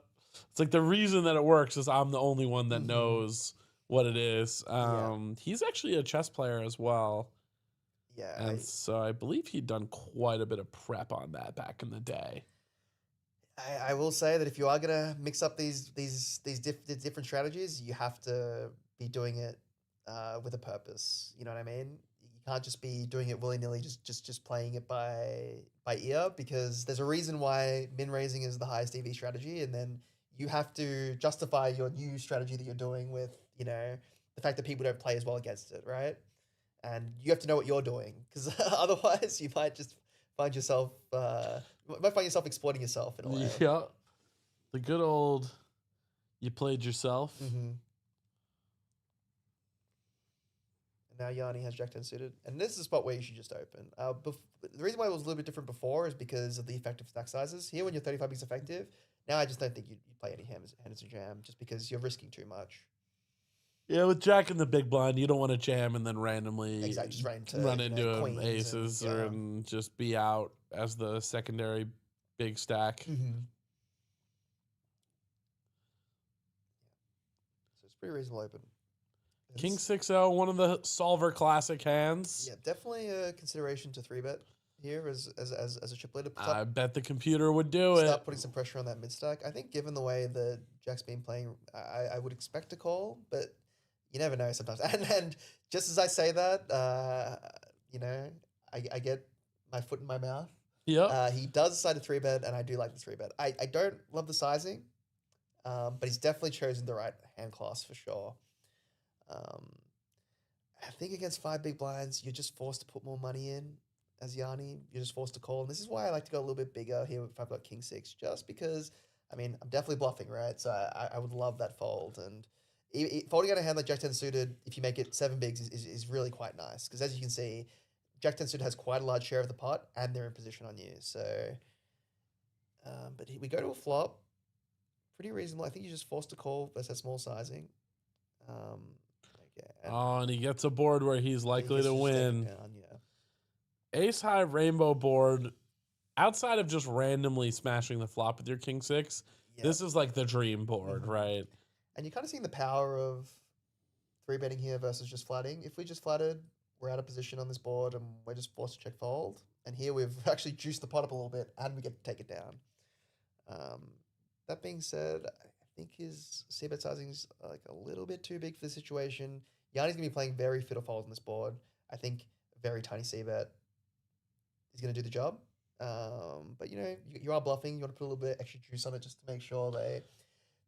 It's like the reason that it works is I'm the only one that knows what it is. He's actually a chess player as well. Yeah, and so I believe he'd done quite a bit of prep on that back in the day. I will say that if you are gonna mix up these different strategies, you have to be doing it with a purpose. You know what I mean? You can't just be doing it willy nilly, just playing it by ear, because there's a reason why min raising is the highest EV strategy, and then you have to justify your new strategy that you're doing with the fact that people don't play as well against it, right? And you have to know what you're doing, because otherwise you might just find yourself exploiting yourself in a way. Yeah, the good old you played yourself. And now Yanni has Jack 10 suited, and this is a spot where you should just open. The reason why it was a little bit different before is because of the effective stack sizes. Here, when you're 35 bigs effective, now I just don't think you'd play any Henderson jam, just because you're risking too much. Yeah, with Jack in the big blind, you don't want to jam and then randomly just run into aces and just be out as the secondary big stack. So it's pretty reasonable open. King 6-0, one of the solver classic hands. Yeah, definitely a consideration to 3-bet here as a chip leader. I bet the computer would do it. Start putting some pressure on that mid stack. I think given the way that Jack's been playing, I would expect a call, but you never know sometimes. And just as I say that, I get my foot in my mouth. Yeah. He does decide to 3-bet, and I do like the 3-bet. I don't love the sizing, but he's definitely chosen the right hand class for sure. I think against 5 big blinds, you're just forced to put more money in as Yanni. You're just forced to call. And this is why I like to go a little bit bigger here if I've got King 6, just because, I'm definitely bluffing, right? So I would love that fold. And folding out a hand like Jack 10 suited, if you make it 7 bigs, is really quite nice. Because as you can see, Jack 10 suited has quite a large share of the pot, and they're in position on you. So, but we go to a flop. Pretty reasonable. I think you're just forced to call versus that small sizing. And he gets a board where he's likely to win. Ace high rainbow board. Outside of just randomly smashing the flop with your King 6, this is like the dream board, right? And you're kind of seeing the power of 3-betting here versus just flatting. If we just flatted, we're out of position on this board and we're just forced to check fold. And here we've actually juiced the pot up a little bit and we get to take it down. That being said, I think his c-bet sizing is like a little bit too big for the situation. Yanni's going to be playing very fiddle fold on this board. I think a very tiny c-bet is going to do the job. But, you are bluffing. You want to put a little bit extra juice on it just to make sure they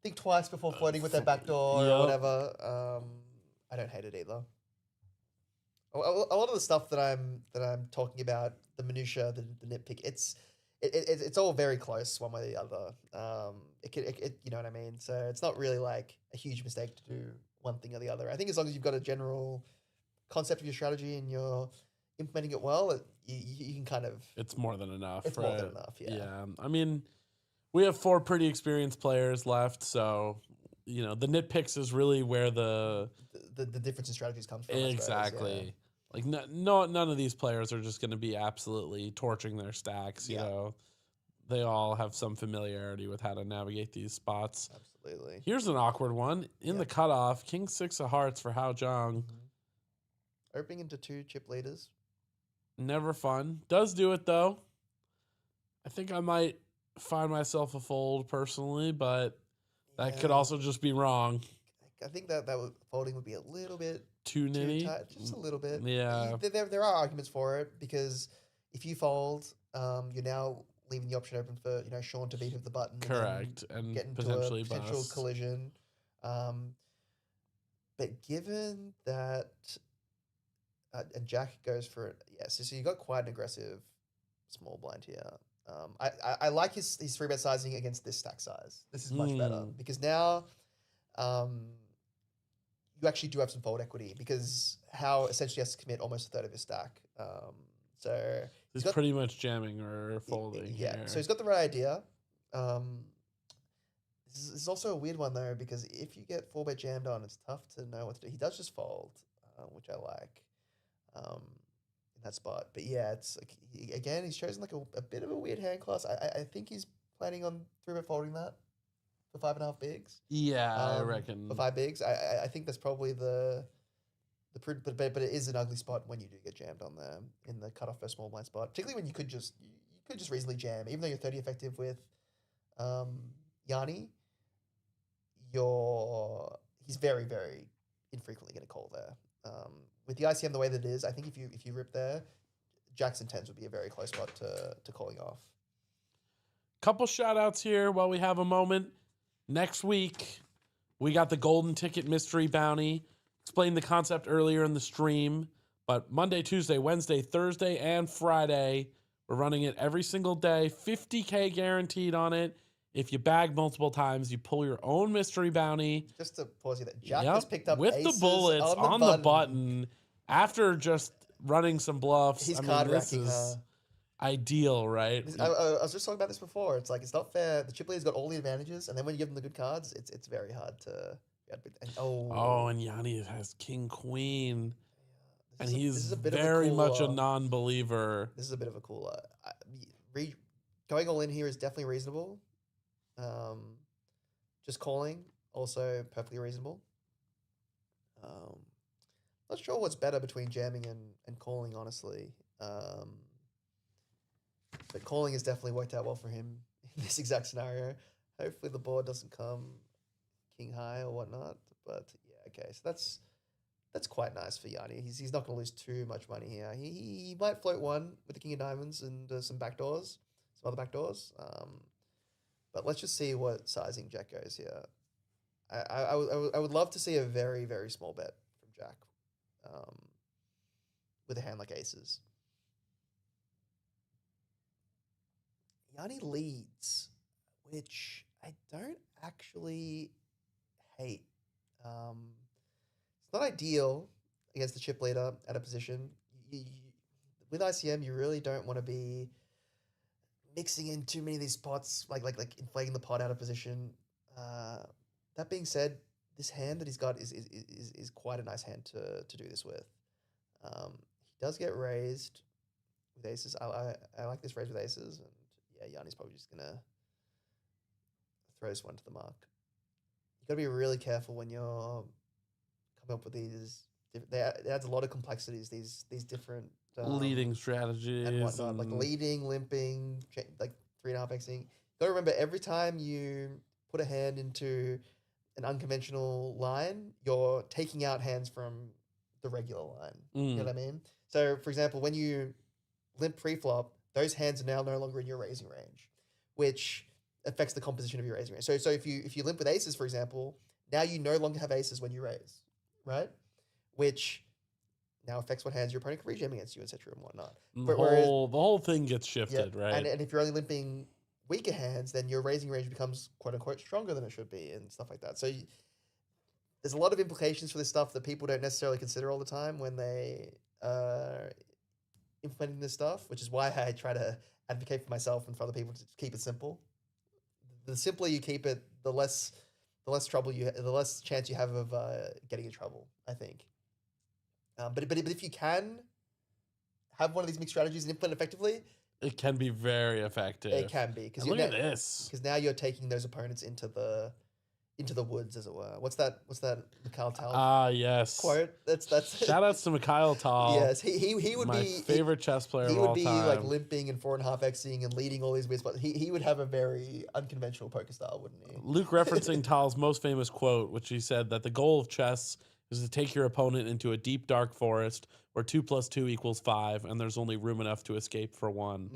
think twice before floating with their backdoor or whatever. I don't hate it either. A lot of the stuff that I'm talking about, the minutia, the nitpick, it's all very close one way or the other. You know what I mean? So it's not really like a huge mistake to do one thing or the other. I think as long as you've got a general concept of your strategy and you're implementing it well, you can kind of... It's more than enough. It's more than enough, yeah. Yeah. I mean, we have 4 pretty experienced players left, so, the nitpicks is really where the difference in strategies comes from. Exactly. I suppose, yeah. Like, none of these players are just going to be absolutely torching their stacks, you know. They all have some familiarity with how to navigate these spots. Absolutely. Here's an awkward one. In the cutoff, King 6 of Hearts for Hao Zhang. Opening into 2 chip leaders. Never fun. Does do it, though. I think I might find myself a fold personally, but that could also just be wrong. I think that folding would be a little bit too nitty. Tight, just a little bit. Yeah. There are arguments for it, because if you fold, you're now leaving the option open for Sean to beat him the button. Correct, and get into potentially a potential bust. collision. But given that, and Jack goes for it, so you got quite an aggressive small blind here. I like his 3-bet sizing against this stack size. This is much better, because now you actually do have some fold equity, because Hao essentially has to commit almost a third of his stack. So he's pretty much jamming or folding. Yeah, here. so he's got the right idea. This is also a weird one, though, because if you get 4-bet jammed on, it's tough to know what to do. He does just fold, which I like in that spot. But yeah, it's like, he's chosen like a bit of a weird hand class. I think he's planning on 3-bet folding that for 5.5 bigs. Yeah, I reckon. For 5 bigs. I think that's probably the prudent, but it is an ugly spot when you do get jammed on the in the cutoff for small blind spot, particularly when you could just reasonably jam, even though you're 30 effective with Yanni. He's very, very infrequently going to call there. With the ICM the way that it is, I think if you rip there, Jacks and 10s would be a very close spot to calling off. Couple shout outs here while we have a moment. Next week, we got the Golden Ticket Mystery Bounty. Explained the concept earlier in the stream, but Monday, Tuesday, Wednesday, Thursday, and Friday, we're running it every single day. 50K guaranteed on it. If you bag multiple times, you pull your own mystery bounty. Just to pause you, that Jack has picked up with aces the bullets on the button after just running some bluffs. He's card racking, ideal, right? I was just talking about this before. It's like, it's not fair. The chip leader's got all the advantages, and then when you give them the good cards, it's very hard to... and Yanni has King Queen. And he's very much a non-believer. This is a bit of a cooler. Going all in here is definitely reasonable. Just calling, also perfectly reasonable. Not sure what's better between jamming and calling, honestly. But calling has definitely worked out well for him in this exact scenario. Hopefully the board doesn't come king high or whatnot. But yeah, okay. So that's quite nice for Yanni. He's not going to lose too much money here. He might float one with the king of diamonds and some backdoors, some other backdoors. But let's just see what sizing Jack goes here. I would love to see a very, very small bet from Jack with a hand like aces. Yanni leads, which I don't actually hate. It's not ideal against the chip leader at a position. With ICM, you really don't want to be mixing in too many of these pots, like inflating the pot out of position. That being said, this hand that he's got is quite a nice hand to do this with. He does get raised with aces. I like this raise with aces, and yeah, Yanni's probably just gonna throw this one to the mark. You got to be really careful when you're coming up with these. It adds a lot of complexities. These different leading strategies and whatnot, like leading, limping, like 3.5xing. You got to remember, every time you put a hand into an unconventional line, you're taking out hands from the regular line. You know what I mean? So, for example, when you limp pre-flop, those hands are now no longer in your raising range, which affects the composition of your raising range. So if you limp with aces, for example, now you no longer have aces when you raise, right? Which now affects what hands your opponent can rejam against you, etc. and whatnot. The whole thing gets shifted, right? And if you're only limping weaker hands, then your raising range becomes quote unquote stronger than it should be and stuff like that. So there's a lot of implications for this stuff that people don't necessarily consider all the time when they implementing this stuff, which is why I try to advocate for myself and for other people to keep it simple. The simpler you keep it, the less the less chance you have of getting in trouble, I think. But if you can have one of these mixed strategies and implement it effectively, it can be very effective. It can be because look at this. Because now you're taking those opponents into the woods, as it were. What's that Mikhail Tal yes. quote? That's shout outs to Mikhail Tal. Yes, he would my be favorite chess player. He of would all be time. like limping and 4.5xing and leading all these weird spots. He would have a very unconventional poker style, wouldn't he? Luke referencing Tal's most famous quote, which he said that the goal of chess is to take your opponent into a deep dark forest where 2 + 2 = 5, and there's only room enough to escape for one.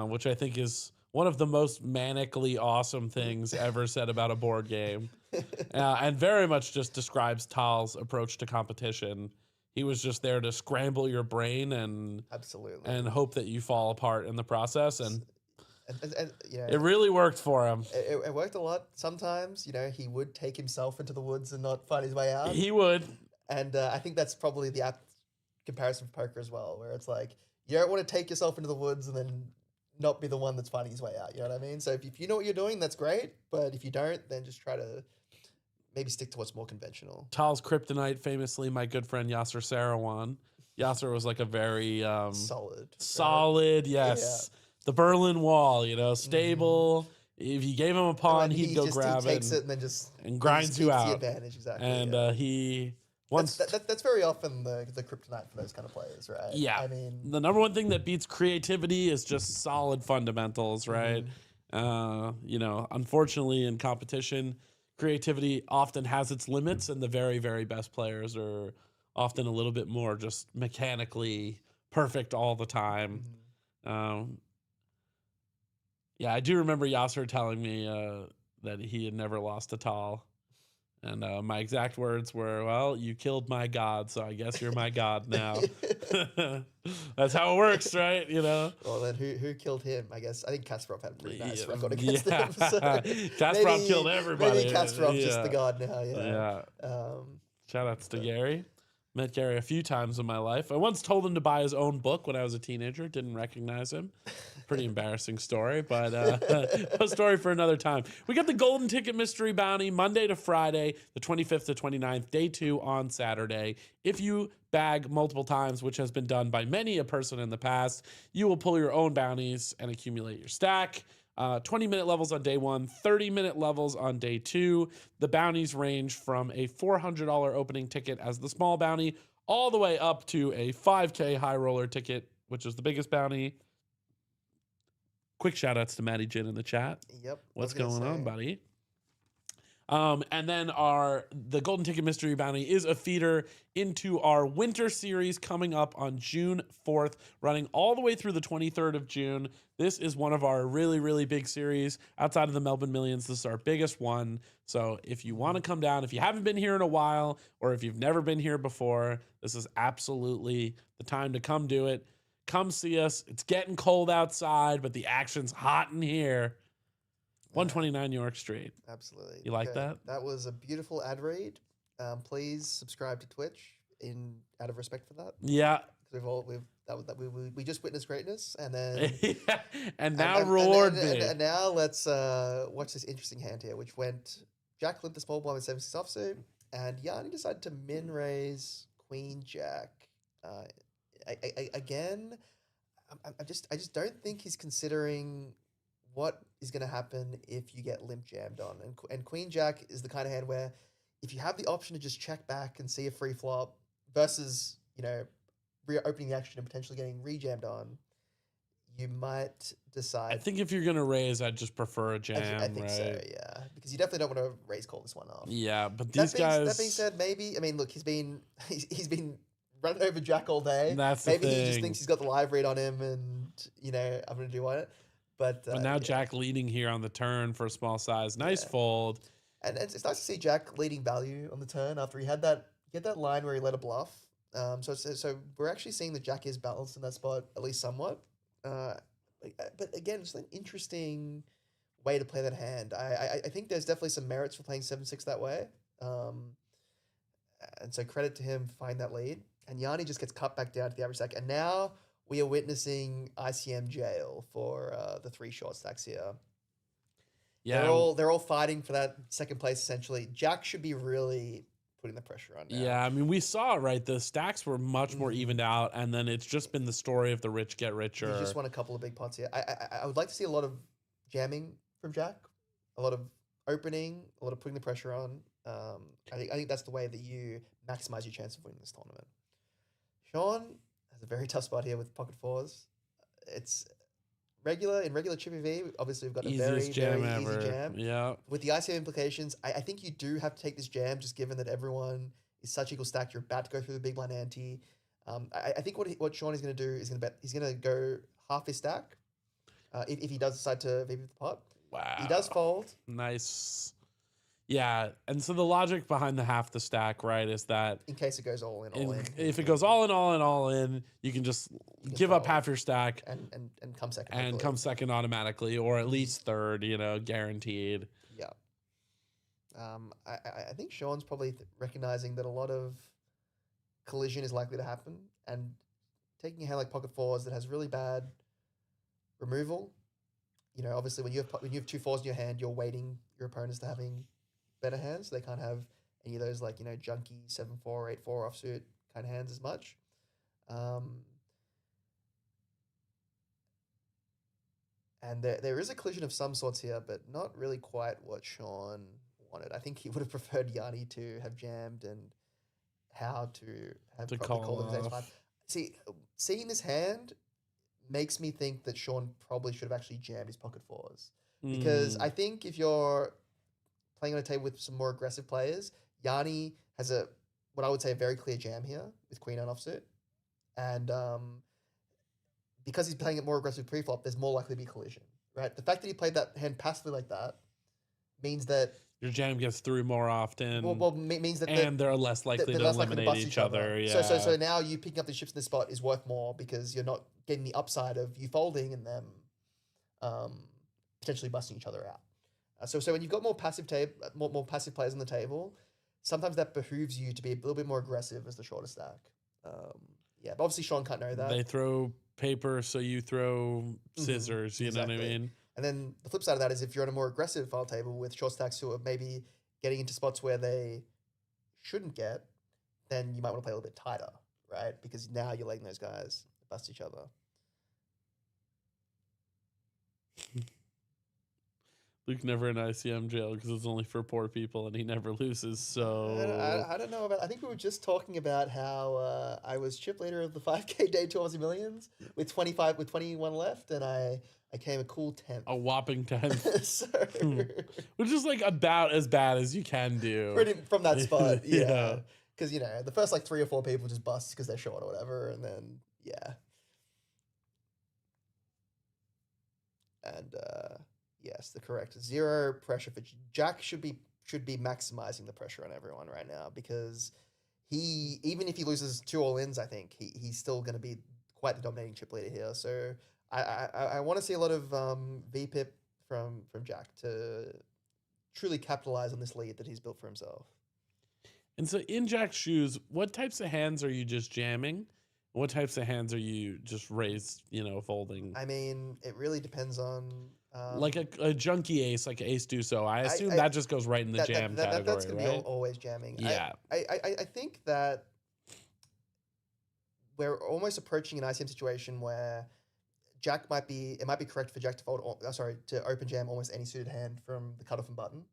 Which I think is one of the most manically awesome things ever said about a board game. And very much just describes Tal's approach to competition. He was just there to scramble your brain and absolutely and hope that you fall apart in the process. And yeah, it really worked for him. It worked a lot. Sometimes, he would take himself into the woods and not find his way out. He would. And I think that's probably the apt comparison for poker as well, where it's like, you don't want to take yourself into the woods and then not be the one that's finding his way out. You know what I mean? So if you know what you're doing, that's great. But if you don't, then just try to maybe stick to what's more conventional. Tal's kryptonite, famously, my good friend Yasser Sarawan. Yasser was like a very solid, yes. Yeah. The Berlin Wall, stable. If you gave him a pawn, he'd go grab it. He takes it and then just grinds you out. The advantage, exactly. And he... That's very often the kryptonite for those kind of players, right? Yeah. I mean, the number one thing that beats creativity is just solid fundamentals, right? Unfortunately in competition, creativity often has its limits, and the very, very best players are often a little bit more just mechanically perfect all the time. Yeah, I do remember Yasser telling me that he had never lost a Tal. And my exact words were, well, you killed my god, so I guess you're my god now. That's how it works, right? Well, then who killed him? I think Kasparov had a pretty nice record against him. So Kasparov killed everybody. Maybe Kasparov's just the god now, Yeah. Shout outs to Gary. Met Gary a few times in my life. I once told him to buy his own book when I was a teenager. Didn't recognize him. Pretty embarrassing story, but a story for another time. We got the Golden Ticket Mystery Bounty Monday to Friday, the 25th to 29th, day 2 on Saturday. If you bag multiple times, which has been done by many a person in the past, you will pull your own bounties and accumulate your stack. 20-minute levels on day 1, 30-minute levels on day 2. The bounties range from a $400 opening ticket as the small bounty all the way up to a $5K high roller ticket, which is the biggest bounty. Quick shout outs to Matty Jin in the chat. Yep. What's going on, buddy? And then the Golden Ticket Mystery Bounty is a feeder into our winter series coming up on June 4th, running all the way through the 23rd of June. This is one of our really, really big series. Outside of the Melbourne Millions, this is our biggest one. So if you want to come down, if you haven't been here in a while, or if you've never been here before, this is absolutely the time to come do it. Come see us. It's getting cold outside, but the action's hot in here. 129 York Street. Absolutely. You like that? That was a beautiful ad read. Please subscribe to Twitch out of respect for that. Yeah. We just witnessed greatness, and then and now reward me. And now let's watch this interesting hand here, which went Jack limped the small blind with 7-6 offsuit, and Yanni decided to min raise Queen Jack. Again, I just don't think he's considering what is going to happen if you get limp jammed on. And Queen Jack is the kind of hand where if you have the option to just check back and see a free flop versus, reopening the action and potentially getting re-jammed on, you might decide. I think if you're going to raise, I'd just prefer a jam, I think so, yeah. Because you definitely don't want to raise call this one off. Yeah, but these guys... That being said, maybe, look, he's been running over Jack all day. That's maybe the thing. He just thinks he's got the live read on him and, I'm going to do it. But now Jack leading here on the turn for a small size. Nice fold. And it's nice to see Jack leading value on the turn after he had that line where he let a bluff. So we're actually seeing that Jack is balanced in that spot, at least somewhat. But again, it's an interesting way to play that hand. I think there's definitely some merits for playing 7-6 that way. And so credit to him for finding that lead. And Yanni just gets cut back down to the average stack. And now we are witnessing ICM jail for the 3 short stacks here. Yeah, they're all fighting for that second place essentially. Jack should be really putting the pressure on now. Yeah, I mean, we saw, right? The stacks were much more evened out, and then it's just been the story of the rich get richer. He just won a couple of big pots here. I would like to see a lot of jamming from Jack, a lot of opening, a lot of putting the pressure on. I think that's the way that you maximize your chance of winning this tournament. Sean has a very tough spot here with pocket 4s. It's in regular Chippy V, obviously we've got a very easy jam. Yeah. With the ICO implications, I think you do have to take this jam, just given that everyone is such equal stack. You're about to go through the big blind ante. I think what Sean is going to do is he's going to go half his stack if he does decide to VP the pot. Wow. He does fold. Nice. Yeah, and so the logic behind the half the stack, right, is that in case it goes all in. If it goes all in, you can just give up half your stack and come second. And come second automatically, or at least third, guaranteed. Yeah. I think Sean's probably recognizing that a lot of collision is likely to happen, and taking a hand like pocket 4s that has really bad removal. Obviously when you have 2 4s in your hand, you're waiting your opponents to having better hands. So they can't have any of those junky 7-4, 8-4 offsuit kind of hands as much. And there is a collision of some sorts here, but not really quite what Sean wanted. I think he would have preferred Yanni to have jammed and how to have called his ace 5. See, seeing this hand makes me think that Sean probably should have actually jammed his pocket 4s. Because I think if you're playing on a table with some more aggressive players, Yanni has what I would say a very clear jam here with Queen on offsuit. And because he's playing it more aggressive pre-flop, there's more likely to be collision, right? The fact that he played that hand passively like that means that your jam gets through more often. Well, means that they're less likely to eliminate each other. Yeah. So now you picking up the chips in this spot is worth more because you're not getting the upside of you folding and them potentially busting each other out. So when you've got more passive players on the table, sometimes that behooves you to be a little bit more aggressive as the shorter stack. But obviously Sean can't know that. They throw paper, so you throw scissors. You know what I mean? And then the flip side of that is if you're on a more aggressive file table with short stacks who are maybe getting into spots where they shouldn't get, then you might want to play a little bit tighter, right? Because now you're letting those guys bust each other. Luke never in ICM jail because it's only for poor people and he never loses. So I don't know about. I think we were just talking about how I was chip leader of the 5K day to Aussie Millions with 21 left, and I came a cool 10th. A whopping 10th. So, which is about as bad as you can do. From that spot, yeah. Because the first 3 or 4 people just bust because they're short or whatever, and then and yes, the correct zero pressure for Jack should be maximizing the pressure on everyone right now, because even if he loses 2 all-ins, I think he's still going to be quite the dominating chip leader here. So I want to see a lot of VPIP from Jack to truly capitalize on this lead that he's built for himself. And so in Jack's shoes, what types of hands are you just jamming? What types of hands are you just raised, folding? I mean, it really depends on... like a junky ace, like ace deuce. So I assume that just goes right in the jam category, that's going right? to be always jamming. Yeah. I think that we're almost approaching an ICM situation where Jack might be correct for Jack to to open jam almost any suited hand from the cutoff and button.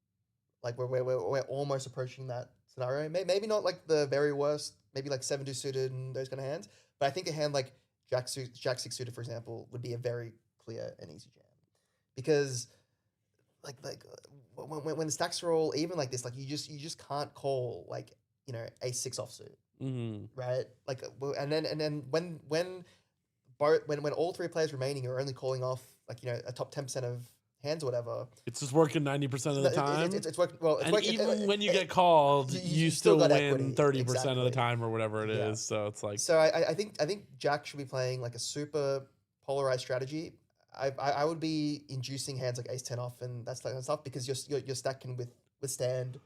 Like we're almost approaching that scenario. Maybe not like the very worst, maybe like 7-2 suited and those kind of hands. But I think a hand like Jack 6 suited, for example, would be a very clear and easy jam. Because when the stacks are all even like this, you just can't call ace 6 offsuit, right? And then when all 3 players remaining are only calling off a top 10% of hands or whatever, it's just working 90% of the time. It's working well. And even when you get called, you still win 30% of the time or whatever it is. So it's like. So I think Jack should be playing a super polarized strategy. I would be inducing hands like ace 10 off and that kind of stuff, because your stack can withstand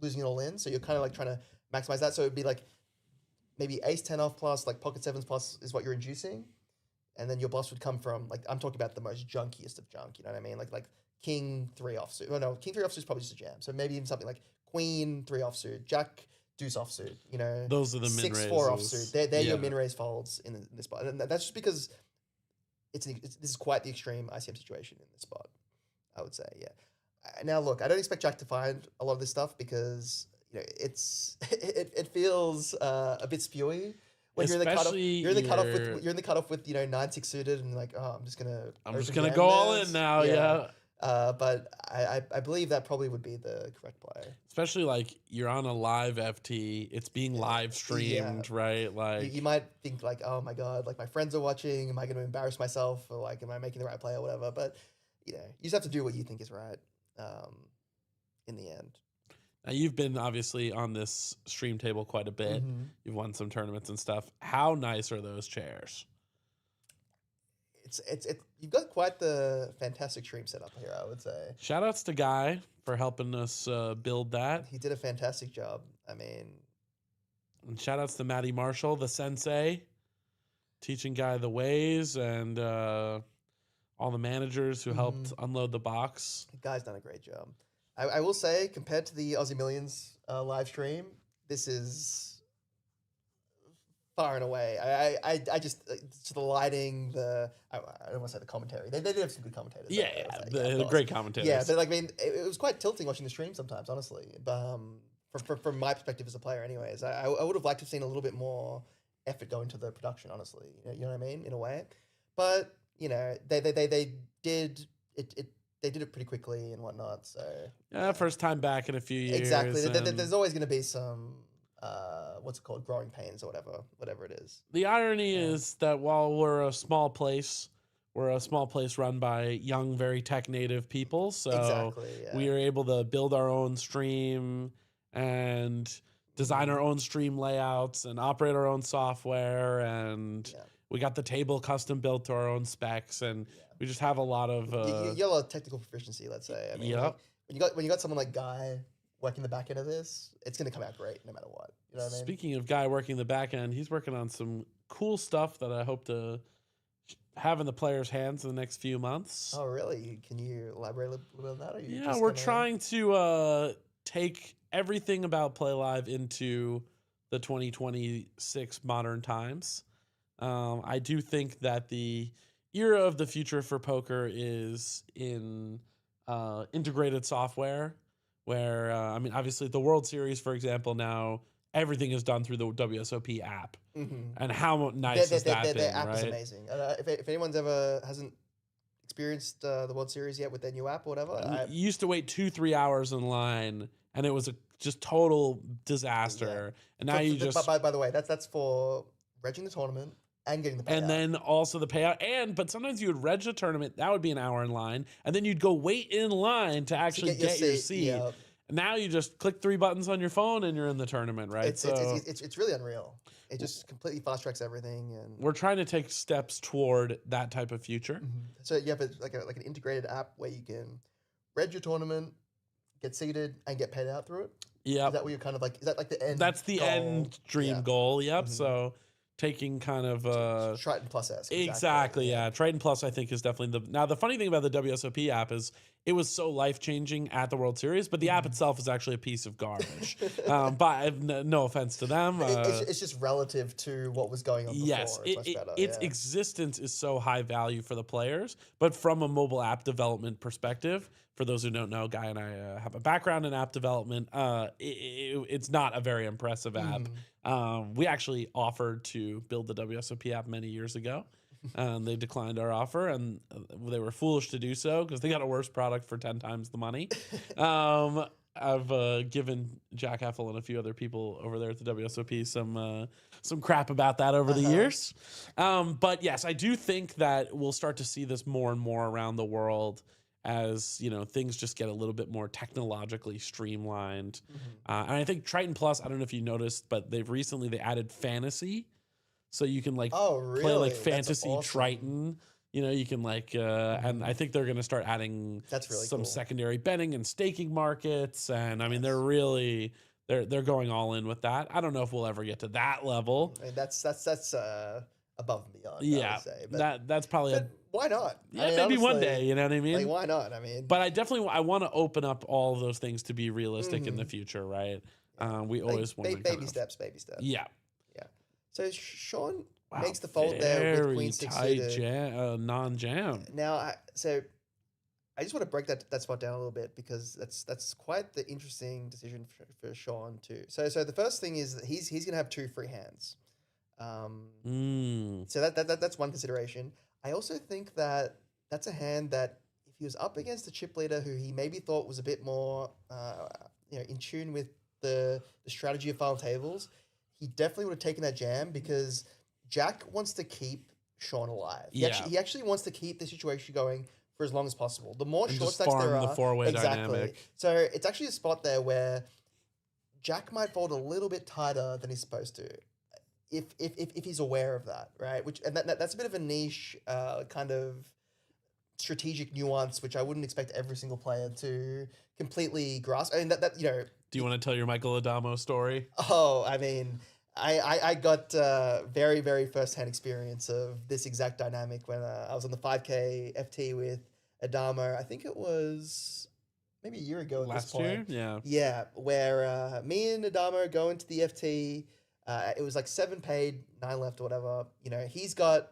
losing it all in. So you're kind of trying to maximize that. So it'd be maybe ace 10 off plus pocket 7s plus is what you're inducing. and then your boss would come from like I'm talking about the most junkiest of junk. You know what I mean? Like King 3 offsuit. Oh no, King 3 offsuit is probably just a jam. So maybe even something like Queen 3 offsuit, Jack Deuce offsuit. You know, those are the min 6-4 offsuit. They're your min raise folds in this spot, and that's just because this is quite the extreme ICM situation in this spot. I would say, yeah. Now look, I don't expect Jack to find a lot of this stuff because it feels a bit spewy. When you're in the cutoff with 9-6 suited and like, oh, I'm just gonna go all in now, yeah. But I believe that probably would be the correct play. Especially like you're on a live FT, it's being live streamed, right? Like you might think like, oh my god, like my friends are watching. Am I going to embarrass myself, or like, am I making the right play or whatever? But you just have to do what you think is right. In the end. Now you've been obviously on this stream table quite a bit. You've won some tournaments and stuff. How nice are those chairs? It's you've got quite the fantastic stream setup here, I would say. Shout outs to Guy for helping us build that. He did a fantastic job. I mean, and shout outs to Maddie Marshall, the sensei, teaching Guy the ways, and all the managers who helped unload the box. The guy's done a great job. I will say, compared to the Aussie Millions live stream, this is far and away. I just the lighting, I don't want to say the commentary. They did have some good commentators. The great commentators. Yeah, but like, I mean, it was quite tilting watching the stream sometimes, honestly. But from my perspective as a player, anyways, I would have liked to have seen a little bit more effort go into the production, honestly. You know what I mean, in a way. But they did it. They did it pretty quickly and whatnot. So first time back in a few years. Exactly. There's always going to be some what's it called, growing pains or whatever it is. The irony is that while we're a small place run by young, very tech native people. So we are able to build our own stream and design our own stream layouts and operate our own software, and we got the table custom built to our own specs, and we just have a lot of you have a lot of technical proficiency, let's say. I mean, like, when you got someone like Guy working the back end of this, it's going to come out great no matter what. You know what I mean? Speaking of Guy working the back end, he's working on some cool stuff that I hope to have in the players' hands in the next few months. Oh, really? Can you elaborate a little bit on that? Yeah, we're trying to take everything about Playlive into the 2026 modern times. I do think that the era of the future for poker is in integrated software, where I mean, obviously the World Series, for example, now everything is done through the WSOP app, and how nice is that? Their app is amazing. If anyone's hasn't experienced the World Series yet with their new app or whatever, you used to wait 2-3 hours in line, and it was a just total disaster. And now By the way, that's for regging the tournament and getting the payout. And then also the payout. But sometimes you would reg the tournament, that would be an hour in line, and then you'd go wait in line to actually get your seat. Yeah. Now you just click 3 buttons on your phone and you're in the tournament, right? It's really unreal. It just completely fast tracks everything, and we're trying to take steps toward that type of future. So you have like an integrated app where you can reg your tournament, get seated, and get paid out through it. Yeah. Is that what you're kind of like? Is that like the end? That's the end dream goal. Yep. So taking kind of Triton Plus-esque. Exactly. Yeah. Triton Plus, I think, is definitely now the funny thing about the WSOP app is it was so life-changing at the World Series, but the app itself is actually a piece of garbage. But no offense to them. It's just relative to what was going on before. Yes, its existence is so high value for the players, but from a mobile app development perspective, for those who don't know, Guy and I have a background in app development. It's not a very impressive app. We actually offered to build the WSOP app many years ago. They declined our offer, and they were foolish to do so because they got a worse product for 10 times the money. I've given Jack Heffel and a few other people over there at the WSOP some crap about that over the years. But yes, I do think that we'll start to see this more and more around the world as things just get a little bit more technologically streamlined. And I think Triton Plus, I don't know if you noticed, but they added fantasy. So you can play like fantasy awesome. Triton. You can and I think they're going to start adding some cool. secondary betting and staking markets. And I mean, they're going all in with that. I don't know if we'll ever get to that level. I mean, that's above and beyond. I Yeah, would say. But, that's probably but why not? yeah, maybe one day. You know what I mean? Like, why not? I mean, but I want to open up all of those things to be realistic in the Mhm. future, right? Yeah. We always want to baby steps. Yeah. Yeah. So Sean Wow, makes the fold there with very Queen Six tight suited. non-jam. Now, I just want to break that spot down a little bit because that's quite the interesting decision for Sean too. So the first thing is that he's going to have 2 free hands. So that's one consideration. I also think that that's a hand that if he was up against a chip leader who he maybe thought was a bit more in tune with the strategy of final tables, he definitely would have taken that jam because Jack wants to keep Sean alive. He actually wants to keep the situation going for as long as possible. The more short stacks there are, the four-way dynamic. So it's actually a spot there where Jack might fold a little bit tighter than he's supposed to, if he's aware of that, right? That's a bit of a niche kind of strategic nuance, which I wouldn't expect every single player to completely grasp. I mean that Do you want to tell your Michael Adamo story? Oh, I mean, I got very, very first-hand experience of this exact dynamic when I was on the 5K FT with Adamo. I think it was maybe a year ago at Last this point. year? Yeah. Yeah, where me and Adamo go into the FT. It was like 7 paid, 9 left or whatever. He's got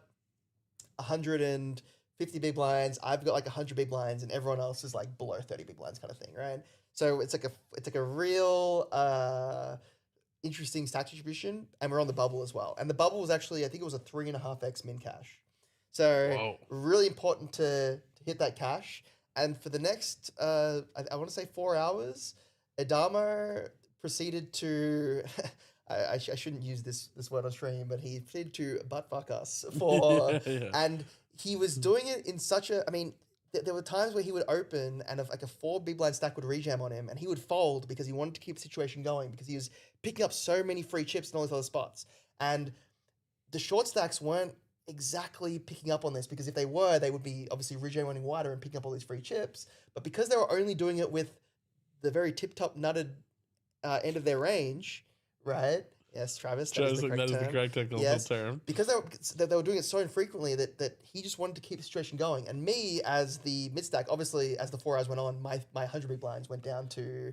150 big blinds. I've got like 100 big blinds, and everyone else is like below 30 big blinds kind of thing, right? So it's like a real interesting stat distribution, and we're on the bubble as well. And the bubble was actually, I think it was a 3.5x min cash. So really important to hit that cash. And for the next, I want to say 4 hours, Adamo proceeded to, I shouldn't use this word on stream, but he proceeded to butt fuck us for, and he was doing it in such a, I mean, there were times where he would open and like a 4 big blind stack would rejam on him and he would fold because he wanted to keep the situation going because he was picking up so many free chips in all these other spots. And the short stacks weren't exactly picking up on this because if they were, they would be obviously rejam running wider and picking up all these free chips. But because they were only doing it with the very tip-top nutted end of their range, right? Yes, Travis, that is the correct technical term. Because they were doing it so infrequently that he just wanted to keep the situation going. And me, as the mid-stack, obviously, as the 4 hours went on, my 100 big blinds went down to,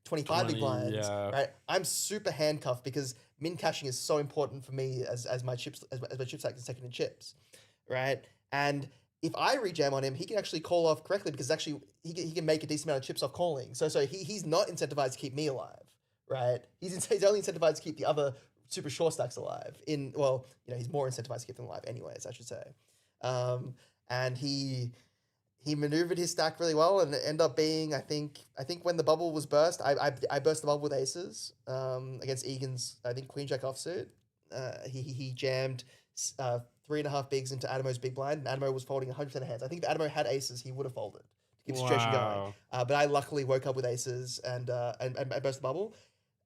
25 big blinds, right? I'm super handcuffed because min caching is so important for me as my chip stack is second in chips, right? And if I rejam on him, he can actually call off correctly because actually he can make a decent amount of chips off calling. So he's not incentivized to keep me alive. Right, he's only incentivized to keep the other super short stacks alive. He's more incentivized to keep them alive, anyways, I should say. And he maneuvered his stack really well, and it ended up being, I think when the bubble was burst, I burst the bubble with aces against Egan's, I think Queen Jack offsuit. He jammed 3.5 bigs into Adamo's big blind, and Adamo was folding 100% of hands. I think if Adamo had aces, he would have folded to keep the situation going. But I luckily woke up with aces and burst the bubble.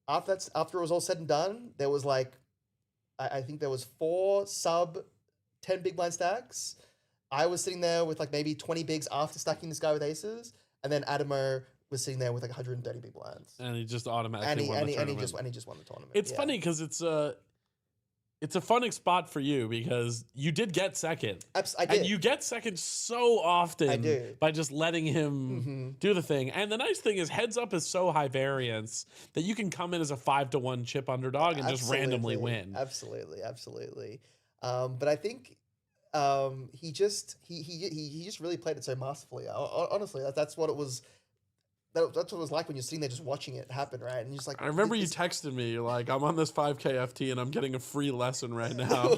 After it was all said and done, there was I think there was 4 sub 10 big blind stacks. I was sitting there with maybe 20 bigs after stacking this guy with aces, and then Adamo was sitting there with 130 big blinds. And he just automatically won the tournament. And he just won the tournament. It's funny because it's a fun spot for you because you did get second. I did. And you get second so often I do. by just letting him do the thing. And the nice thing is heads up is so high variance that you can come in as a 5-1 chip underdog and just randomly win. Absolutely. But I think he just really played it so masterfully. Honestly, that's what it was. That's what it was like when you're sitting there just watching it happen, right? And you're just I remember you texted me, you're like, I'm on this 5K FT and I'm getting a free lesson right now.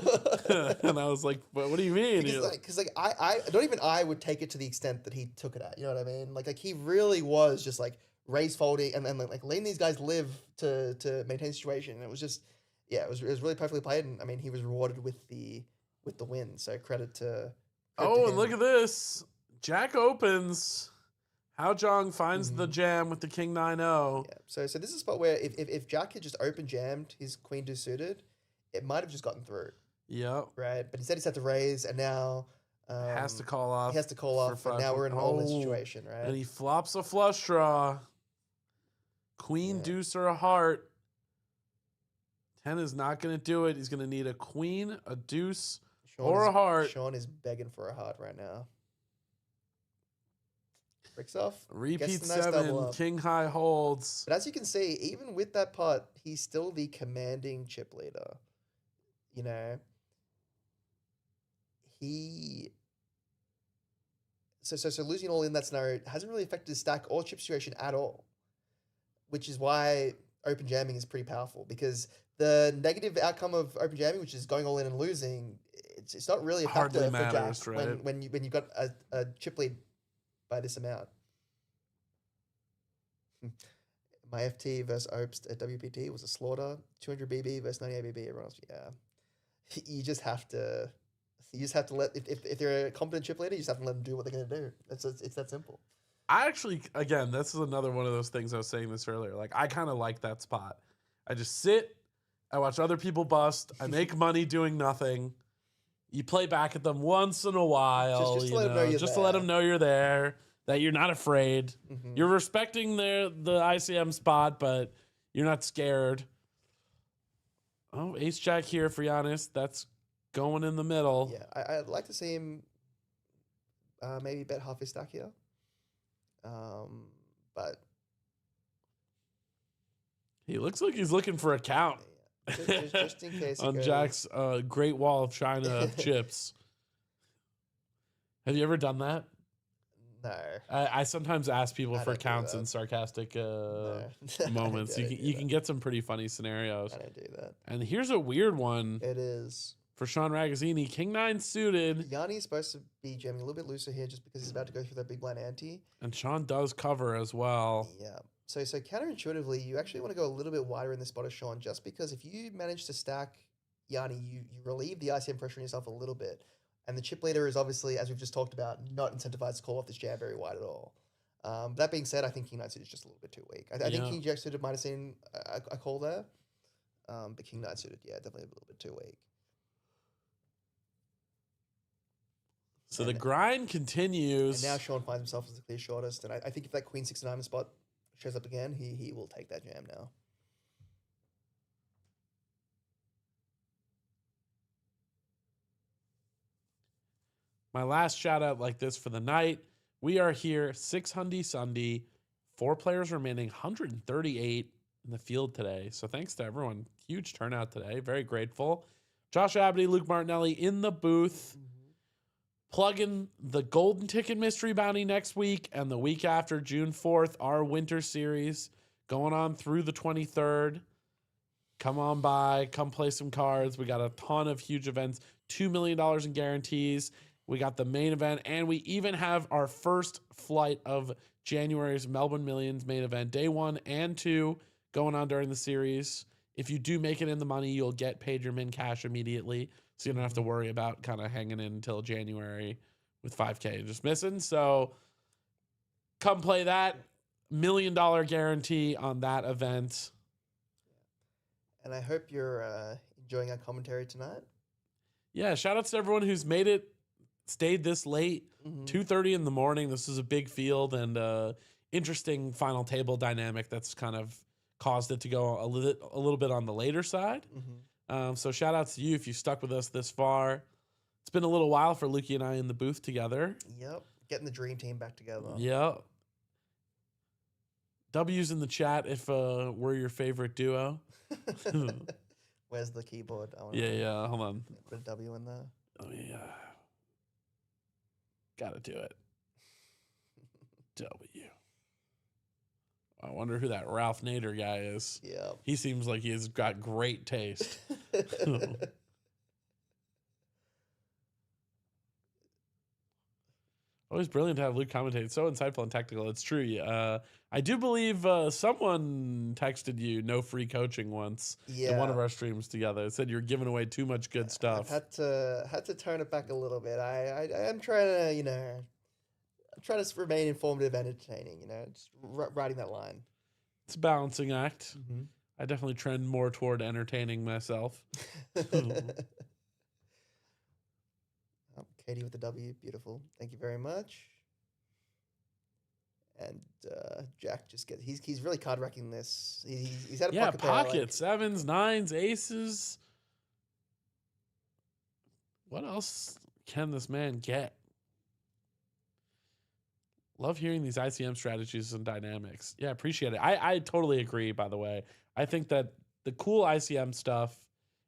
And I was like, what do you mean? Because I don't even I would take it to the extent that he took it at. You know what I mean? Like he really was just raise folding and then letting these guys live to maintain the situation. And it was just, it was really perfectly played. And I mean, he was rewarded with the win. So credit to and look at this. Jack opens. Hao Jong finds the jam with the King 9-0. Yeah. So this is a spot where if Jack had just open jammed his Queen 2 suited, it might have just gotten through. Yep. Right. But instead he's had to raise, and now has to call off. He has to call off, and now we're in an all-in situation, right? And he flops a flush draw. Queen deuce or a heart. 10 is not going to do it. He's going to need a queen, a deuce, Sean or is, a heart. Sean is begging for a heart right now. Bricks off. Repeat Gets a nice double 7. up. King high holds. But as you can see, even with that pot, he's still the commanding chip leader. You know, so losing all in that scenario hasn't really affected his stack or chip situation at all, which is why open jamming is pretty powerful, because the negative outcome of open jamming, which is going all in and losing, it's not really a factor Hardly for matters, Jack right? when you've got a chip lead by this amount. My FT versus Opes at WPT was a slaughter. 200 BB versus 98 BB. Everyone else, yeah. You just have to let, if they're a competent chip leader, you just have to let them do what they're going to do. It's that simple. I actually, again, this is another one of those things I was saying this earlier. Like, I kind of like that spot. I just sit, I watch other people bust, I make money doing nothing. You play back at them once in a while, just to let them know you're just to there. let them know you're there, that you're not afraid. Mm-hmm. You're respecting the ICM spot, but you're not scared. Oh, ace jack here for Giannis. That's going in the middle. Yeah, I'd like to see him maybe bet half his stack here. But He looks like he's looking for a count. just in case on goes, Jack's Great Wall of China of chips. Have you ever done that? No. I sometimes ask people I for don't do counts that. in sarcastic No. moments. I You don't can, do you can that. get some pretty funny scenarios. I don't do that. And here's a weird one It is. for Sean Ragazzini. King 9 suited. Yanni's supposed to be jamming a little bit looser here just because he's about to go through that big blind ante. And Sean does cover as well. Yeah. So counterintuitively, you actually want to go a little bit wider in this spot of Sean, just because if you manage to stack Yanni, you relieve the ICM pressure on yourself a little bit. And the chip leader is obviously, as we've just talked about, not incentivized to call off this jam very wide at all. That being said, I think King 9 suited is just a little bit too weak. I think King Jack suited might have seen a call there. But King 9 suited, yeah, definitely a little bit too weak. So the grind continues. And now Sean finds himself as the clear shortest. And I think if that Queen 6-9 spot shows up again, he will take that jam now. My last shout out like this for the night. We are here, 6 Hundy Sundy, 4 players remaining, 138 in the field today. So thanks to everyone. Huge turnout today. Very grateful. Josh Abney, Luke Martinelli in the booth. Plugging the Golden Ticket Mystery Bounty next week and the week after, June 4th, our winter series going on through the 23rd. Come on by. Come play some cards. We got a ton of huge events. $2 million in guarantees. We got the main event, and we even have our first flight of January's Melbourne Millions main event, day 1 and 2, going on during the series. If you do make it in the money, you'll get paid your min cash immediately, so you don't have to worry about kind of hanging in until January with 5K just missing. So come play that. $1 million guarantee on that event. And I hope you're enjoying our commentary tonight. Yeah, shout out to everyone who's made it, stayed this late, 2:30 in the morning. This is a big field and interesting final table dynamic that's kind of caused it to go a little bit on the later side. So shout out to you if you stuck with us this far. It's been a little while for Lukey and I in the booth together. Yep. Getting the dream team back together. Yep. W's in the chat if we're your favorite duo. Where's the keyboard? Yeah. Hold on. Put a W in there. Oh, yeah. Gotta do it. W. I wonder who that Ralph Nader guy is. Yeah. He seems like he's got great taste. Always brilliant to have Luke commentate. It's so insightful and technical. It's true. I do believe someone texted you no free coaching once in one of our streams together. It said you're giving away too much good stuff. I've had to turn it back a little bit. I am trying to, I'm trying to remain informative and entertaining, just riding that line. It's a balancing act. I definitely trend more toward entertaining myself. Katie with the W, beautiful. Thank you very much. And Jack just gets he's really card wrecking this. He's had a Yeah, pocket pair, pocket, sevens, nines, aces. What else can this man get? Love hearing these ICM strategies and dynamics. Yeah, appreciate it. I totally agree, by the way. I think that the cool ICM stuff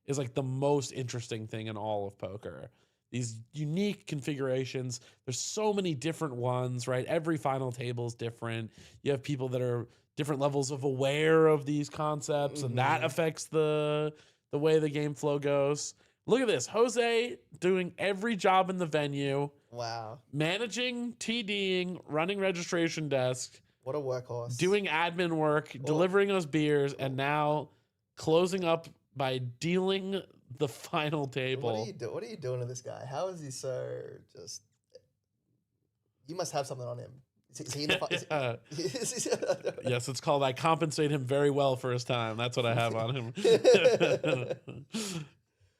is like the most interesting thing in all of poker. These unique configurations. There's so many different ones, right? Every final table is different. You have people that are different levels of aware of these concepts, and that affects the way the game flow goes. Look at this. Jose doing every job in the venue. Wow. Managing, TDing, running registration desk. What a workhorse. Doing admin work, delivering us beers, and now closing up by dealing the final table. What are you doing to this guy? How is he so just... You must have something on him. Is he in the... Yes, it's called I compensate him very well for his time. That's what I have on him.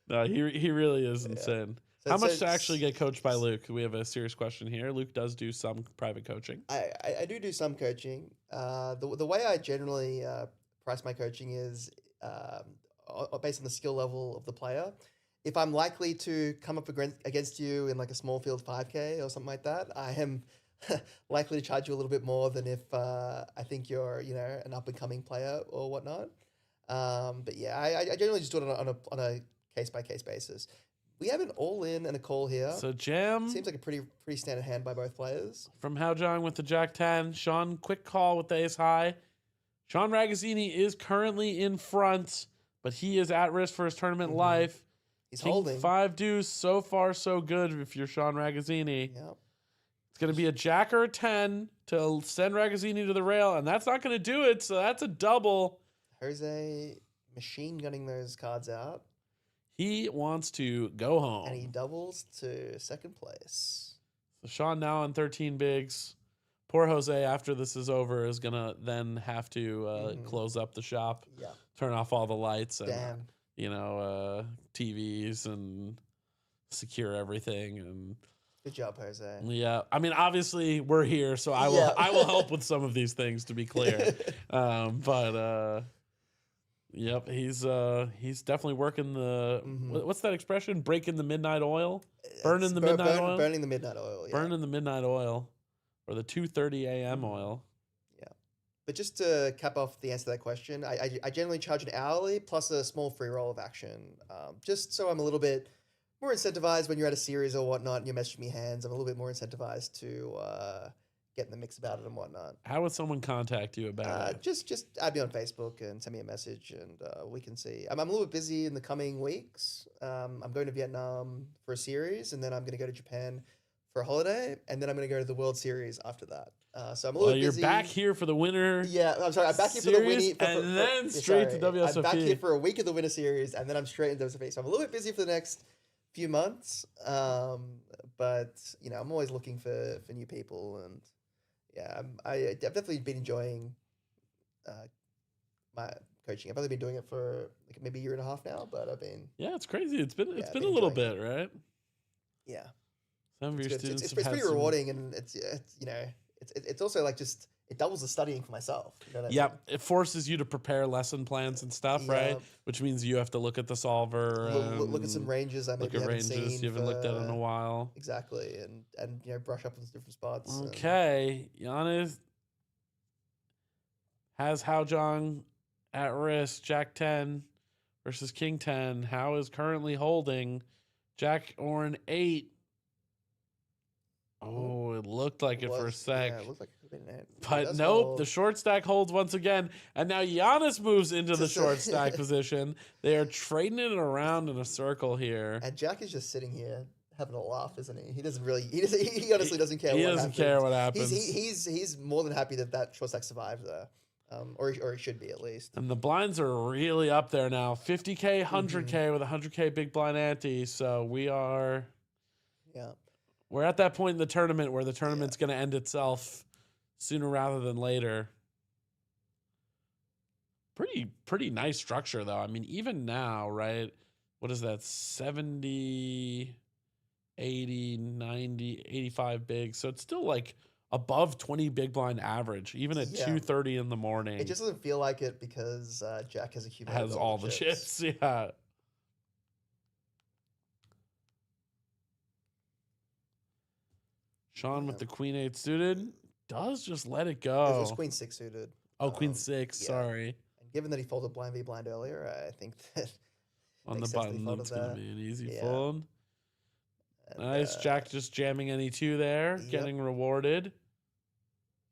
No, he really is insane. How much to actually get coached by Luke? We have a serious question here. Luke does do some private coaching. I do some coaching. The way I generally price my coaching is based on the skill level of the player. If I'm likely to come up against you in like a small field 5K or something like that, I am likely to charge you a little bit more than if I think you're an up and coming player or whatnot. But yeah, I generally just do it on a case by case basis. We have an all in and a call here. So jam seems like a pretty standard hand by both players. From Hao Jong with the Jack 10. Sean, quick call with the ace high. Sean Ragazzini is currently in front, but he is at risk for his tournament life. He's King holding 5 deuce. So far, so good if you're Sean Ragazzini. Yep. It's going to be a jack or a 10 to send Ragazzini to the rail, and that's not going to do it, so that's a double. Jose machine gunning those cards out. He wants to go home. And he doubles to second place. So Sean now on 13 bigs. Poor Jose, after this is over, is going to then have to close up the shop, turn off all the lights and, TVs and secure everything. And good job, Jose. Yeah. I mean, obviously, we're here, so I will help with some of these things, to be clear. Yep, he's definitely working the what's that expression? Breaking the midnight oil, burning the midnight oil, burning the midnight oil, burning the midnight oil, or the 2:30 a.m. oil. Yeah, but just to cap off the answer to that question, I generally charge an hourly plus a small free roll of action, just so I'm a little bit more incentivized when you're at a series or whatnot and you're messaging me hands. I'm a little bit more incentivized to get in the mix about it and whatnot. How would someone contact you about it? Just add me on Facebook and send me a message, and we can see. I'm a little bit busy in the coming weeks. I'm going to Vietnam for a series, and then I'm going to go to Japan for a holiday, and then I'm going to go to the World Series after that. So I'm a little busy. You're back here for the winter. Yeah, I'm sorry. I'm back here for the winter, and then straight to WSOP. I'm back here for a week of the Winter Series, and then I'm straight into WSOP. So I'm a little bit busy for the next few months, but I'm always looking for new people, and yeah, I've definitely been enjoying my coaching. I've only been doing it for like maybe a year and a half now, but I've been it's crazy. It's been a little bit, right? Yeah, some of your students it's pretty rewarding, and it's also like just it doubles the studying for myself. It forces you to prepare lesson plans and stuff, right? Which means you have to look at the solver, look at some ranges I maybe haven't seen. You haven't looked at in a while. Exactly, and brush up on different spots. Okay, Giannis has Hao Jong at risk. Jack 10 versus King 10. Hao is currently holding Jack or an 8. Oh, it looked like it for a sec. Yeah, it looked like it could have been an 8. But nope, the short stack holds once again. And now Giannis moves into the short stack position. They are trading it around in a circle here. And Jack is just sitting here having a laugh, isn't he? He doesn't really, he honestly doesn't care what happens. He doesn't care what happens. He's more than happy that short stack survived there. Or he should be at least. And the blinds are really up there now. 50K, 100K with 100K big blind ante. So we are... Yeah. We're at that point in the tournament where the tournament's going to end itself sooner rather than later. Pretty nice structure, though. I mean, even now, right? What is that? 70, 80, 90, 85 big. So it's still like above 20 big blind average, even at 2:30 in the morning. It just doesn't feel like it because Jack has accumulated has all the chips. Yeah. Sean with the queen 8 suited does just let it go. It was queen 6 suited. Oh, queen 6. Sorry. And given that he folded blind v blind earlier, I think that on the button it's going to be an easy fold. And, nice. Jack just jamming any 2 there, getting rewarded.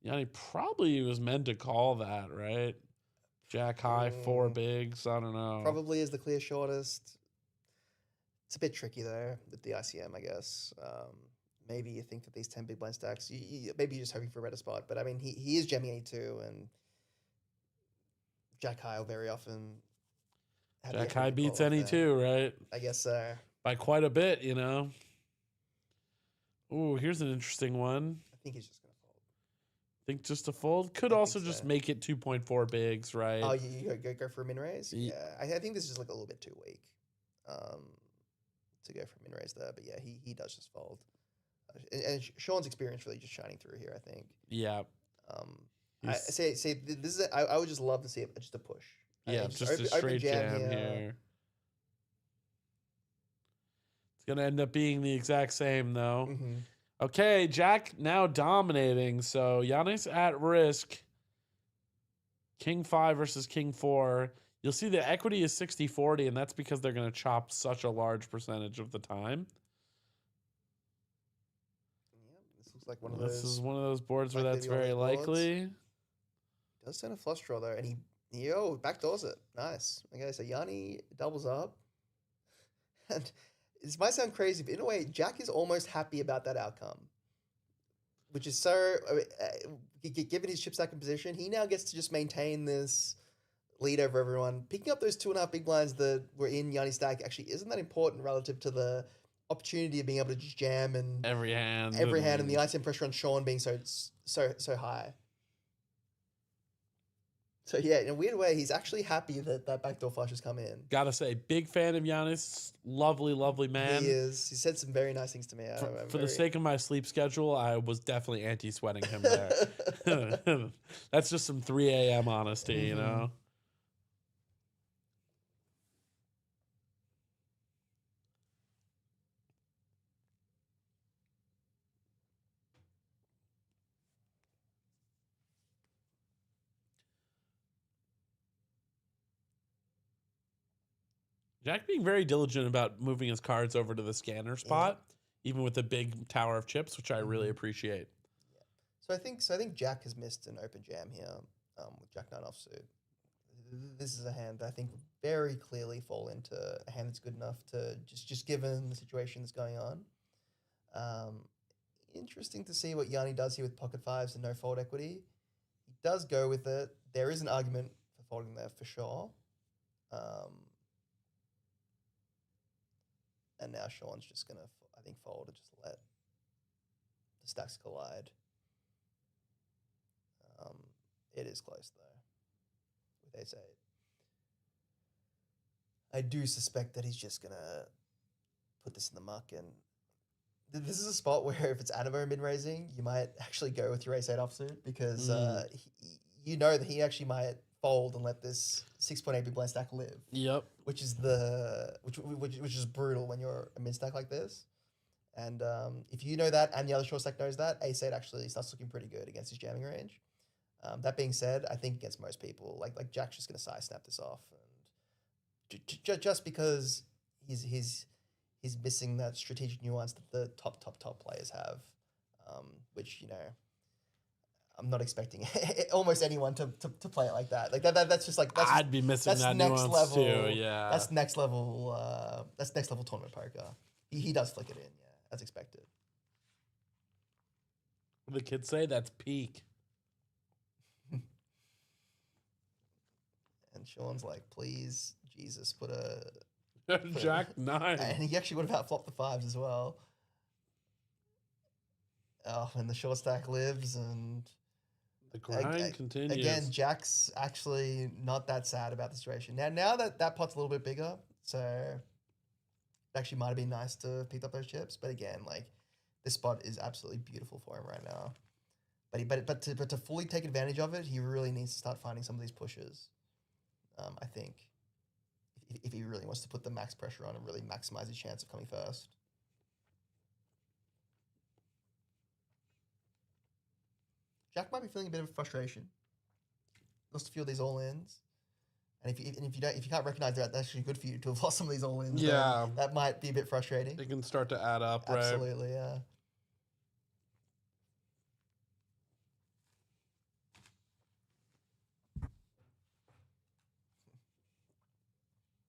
Yanni probably was meant to call that, right? Jack high, 4 bigs. I don't know. Probably is the clear shortest. It's a bit tricky though with the ICM, I guess. Maybe you think that these 10 big blind stacks, maybe you're just hoping for a better spot. But I mean, he is jamming 82, and Jack high will very often. Jack high beats any 2, right? I guess so. By quite a bit, you know. Ooh, here's an interesting one. I think he's just going to fold. Think just a fold? Could also just make it 2.4 bigs, right? Oh, you go for a min raise? Yeah. I think this is like a little bit too weak to go for a min raise there. But yeah, he does just fold. And Sean's experience really just shining through here, I think. Yeah. I say this is I would just love to see it, just a push. Yeah, just a straight jam here. It's gonna end up being the exact same though. Mm-hmm. Okay, Jack now dominating. So Giannis at risk. King 5 versus King 4. You'll see the equity is 60-40, and that's because they're gonna chop such a large percentage of the time. Like one of those. This is one of those boards where that's very likely. Does send a flush draw though, and he backdoors it. Nice. Okay, so Yanni doubles up, and this might sound crazy, but in a way, Jack is almost happy about that outcome, which is so. Given his chip stack in position, he now gets to just maintain this lead over everyone. Picking up those 2.5 big blinds that were in Yanni's stack actually isn't that important relative to the opportunity of being able to just jam and every hand, and the ICM pressure on Sean being so high. So yeah, in a weird way, he's actually happy that backdoor flush has come in. Gotta say, big fan of Giannis. Lovely man. He is. He said some very nice things to me. For the sake of my sleep schedule, I was definitely anti-sweating him there. That's just some 3 a.m. honesty, you know? Jack being very diligent about moving his cards over to the scanner spot, even with the big tower of chips, which I really appreciate. Yeah. So I think Jack has missed an open jam here with Jack 9 offsuit. This is a hand that I think would very clearly fall into a hand that's good enough to just given the situation that's going on. Interesting to see what Yanni does here with pocket 5s and no fold equity. He does go with it. There is an argument for folding there for sure. And now Sean's just going to, I think, fold and just let the stacks collide. It is close, though, with ace-8. I do suspect that he's just going to put this in the muck. And this is a spot where if it's Animo min-raising, you might actually go with your ace-8 offsuit because you know that he actually might fold and let this 6.8 big blind stack live. Yep. Which is which is brutal when you're a mid stack like this. And if you know that and the other short stack knows that, ace-8 actually starts looking pretty good against his jamming range. That being said, I think against most people, like Jack's just going to side snap this off, and just because he's missing that strategic nuance that the top players have, which I'm not expecting almost anyone to play it like that. Like that's just like I'd be missing that next nuance level, too. Yeah, that's next level. That's next level tournament poker. He does flick it in, yeah, as expected. What do the kids say? That's peak. And Sean's like, please, Jesus, put a Jack 9. And he actually would have outflopped the 5s as well. Oh, and the short stack lives, and the grind continues. Again, Jack's actually not that sad about the situation. Now that pot's a little bit bigger, so it actually might have been nice to pick up those chips. But again, like, this spot is absolutely beautiful for him right now. But to fully take advantage of it, he really needs to start finding some of these pushes. I think if he really wants to put the max pressure on and really maximize his chance of coming first. Jack might be feeling a bit of frustration. He lost a few of these all-ins. And if you can't recognize that, that's actually good for you to have lost some of these all-ins. Yeah. That might be a bit frustrating. It can start to add up, right? Absolutely, yeah.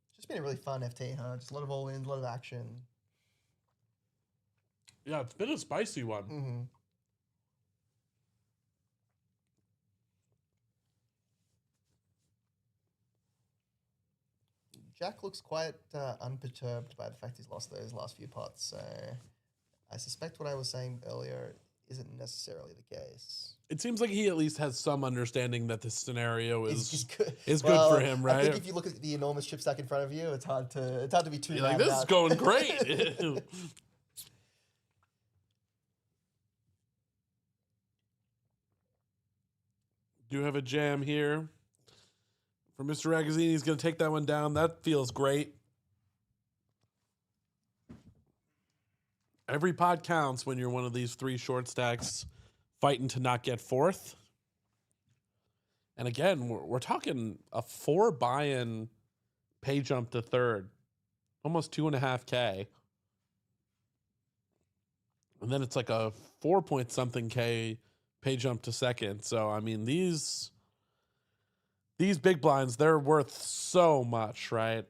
It's just been a really fun FT, huh? Just a lot of all-ins, a lot of action. Yeah, it's been a spicy one. Mm-hmm. Jack looks quite unperturbed by the fact he's lost those last few pots, so I suspect what I was saying earlier isn't necessarily the case. It seems like he at least has some understanding that this scenario is good. Good for him, right? I think if you look at the enormous chip stack in front of you, it's hard to be too You're like, this is going great. Do have a jam here. For Mr. Ragazzini, he's going to take that one down. That feels great. Every pot counts when you're one of these three short stacks fighting to not get fourth. And again, we're talking a 4 buy-in pay jump to third. Almost 2.5K. And then it's like a 4-point-something K pay jump to second. So, I mean, these big blinds, they're worth so much, right?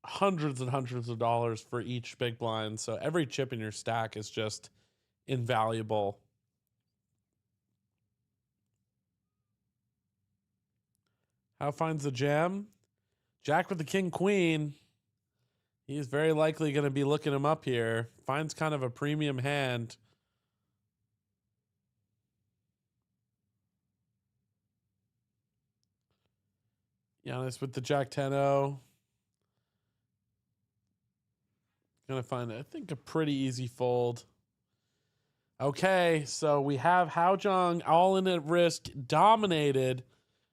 Hundreds and hundreds of dollars for each big blind. So every chip in your stack is just invaluable. How finds the jam? Jack with the king queen. He's very likely going to be looking him up here. Finds kind of a premium hand. Giannis with the Jack 10-0. Gonna find, I think, a pretty easy fold. Okay, so we have Haojong all in at risk, dominated.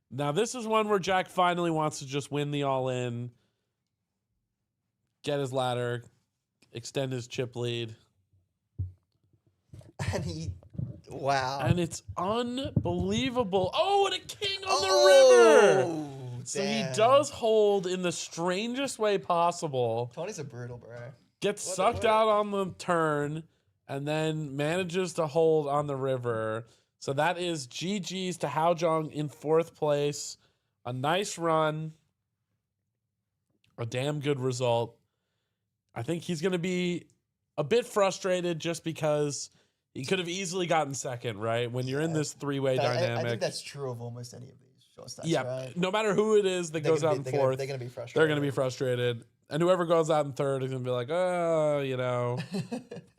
Now this is one where Jack finally wants to just win the all in, get his ladder, extend his chip lead. And wow. And it's unbelievable. Oh, and a king on the river. So damn. he does hold in the strangest way possible. Tony's a brutal, bro. Gets sucked out on the turn and then manages to hold on the river. So that is GG's to Haojong in fourth place. A nice run. A damn good result. I think he's going to be a bit frustrated just because he could have easily gotten second, right? When you're in this three-way dynamic. I think that's true of almost any of these short stacks, yeah, right? No matter who it is that goes out in fourth, they're going to be frustrated. They're going to be frustrated. And whoever goes out in third is going to be like, oh, you know.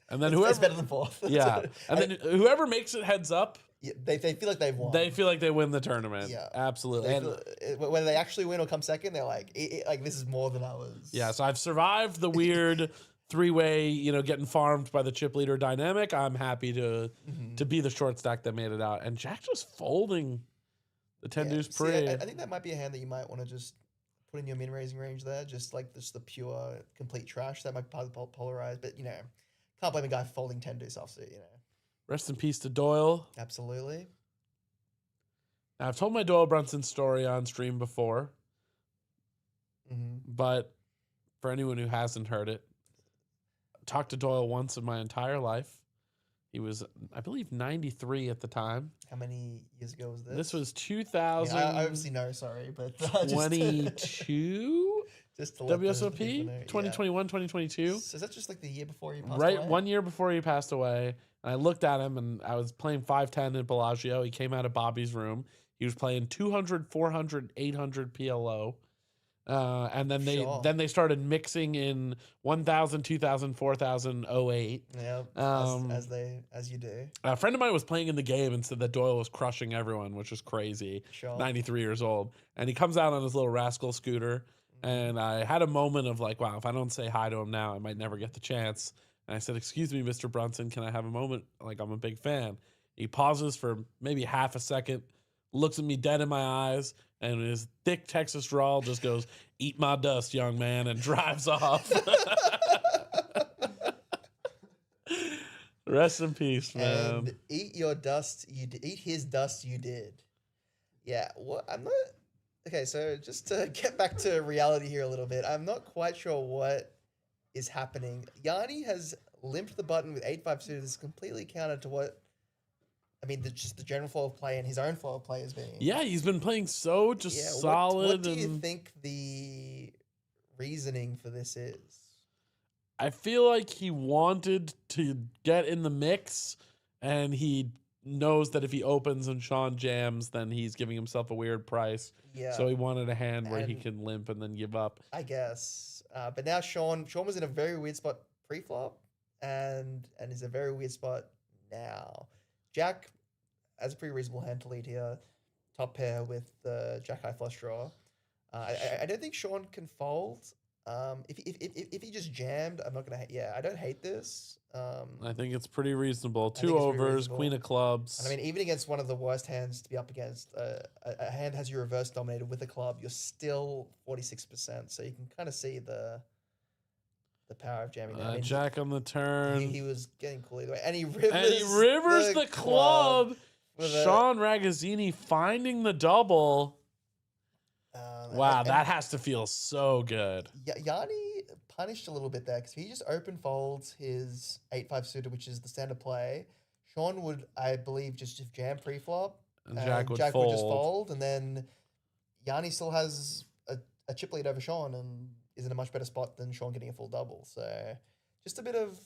And then whoever. It's better than fourth. Yeah. And then whoever makes it heads up. Yeah, they feel like they've won. They feel like they win the tournament. Yeah. Absolutely. Whether they actually win or come second, they're like, this is more than I was. Yeah. So I've survived the weird three-way, getting farmed by the chip leader dynamic. I'm happy to be the short stack that made it out. And Jack just folding the 10 deuce pre. I think that might be a hand that you might want to just put in your min-raising range there, just the pure, complete trash. That might be polarized, but, can't blame a guy for folding 10 deuce offsuit, Rest in peace to Doyle. Absolutely. Now, I've told my Doyle Brunson story on stream before, but for anyone who hasn't heard it, I talked to Doyle once in my entire life. He was, I believe, 93 at the time. How many years ago was this? This was 2000. I obviously know, sorry, but 22 just to WSOP 2021, 2022. So is that just like the year before he passed away? Right, 1 year before he passed away. And I looked at him, and I was playing 510 in Bellagio. He came out of Bobby's room. He was playing 200, 400, 800 PLO. And then they started mixing in 1,000, 2,000, 4,000, 08. Yeah, as you do. A friend of mine was playing in the game and said that Doyle was crushing everyone, which was crazy. Sure. 93 years old. And he comes out on his little rascal scooter. And I had a moment of like, wow, if I don't say hi to him now, I might never get the chance. And I said, excuse me, Mr. Brunson, can I have a moment? Like, I'm a big fan. He pauses for maybe half a second, looks at me dead in my eyes, and his thick Texas drawl just goes, "Eat my dust, young man," and drives off. Rest in peace, man. And eat your dust. Eat his dust. You did. Yeah. What? I'm not. Okay, so just to get back to reality here a little bit, I'm not quite sure what is happening. Yanni has limped the button with 8-5 suited. This is completely counter to what. I mean, just the general flow of play and his own flow of play has been. Yeah, he's been playing so solid. What do you think the reasoning for this is? I feel like he wanted to get in the mix, and he knows that if he opens and Sean jams, then he's giving himself a weird price. Yeah. So he wanted a hand where he can limp and then give up. I guess. But now Sean was in a very weird spot pre-flop and is a very weird spot now. Jack has a pretty reasonable hand to lead here. Top pair with the Jack high flush draw. I don't think Sean can fold. If he just jammed, I'm not gonna. I don't hate this. I think it's pretty reasonable. 2 overs, queen of clubs. And I mean, even against one of the worst hands to be up against, a hand has you reverse dominated with a club, you're still 46%. So you can kind of see the power of jamming. I mean, Jack on the turn. He was getting cool either way, and he rivers the club. Sean Ragazzini finding the double. Wow, that has to feel so good. Yanni punished a little bit there because he just open folds his 8-5 suited, which is the standard play. Sean would, I believe, just jam pre-flop. And Jack would just fold. And then Yanni still has a chip lead over Sean and is in a much better spot than Sean getting a full double. So just a bit of...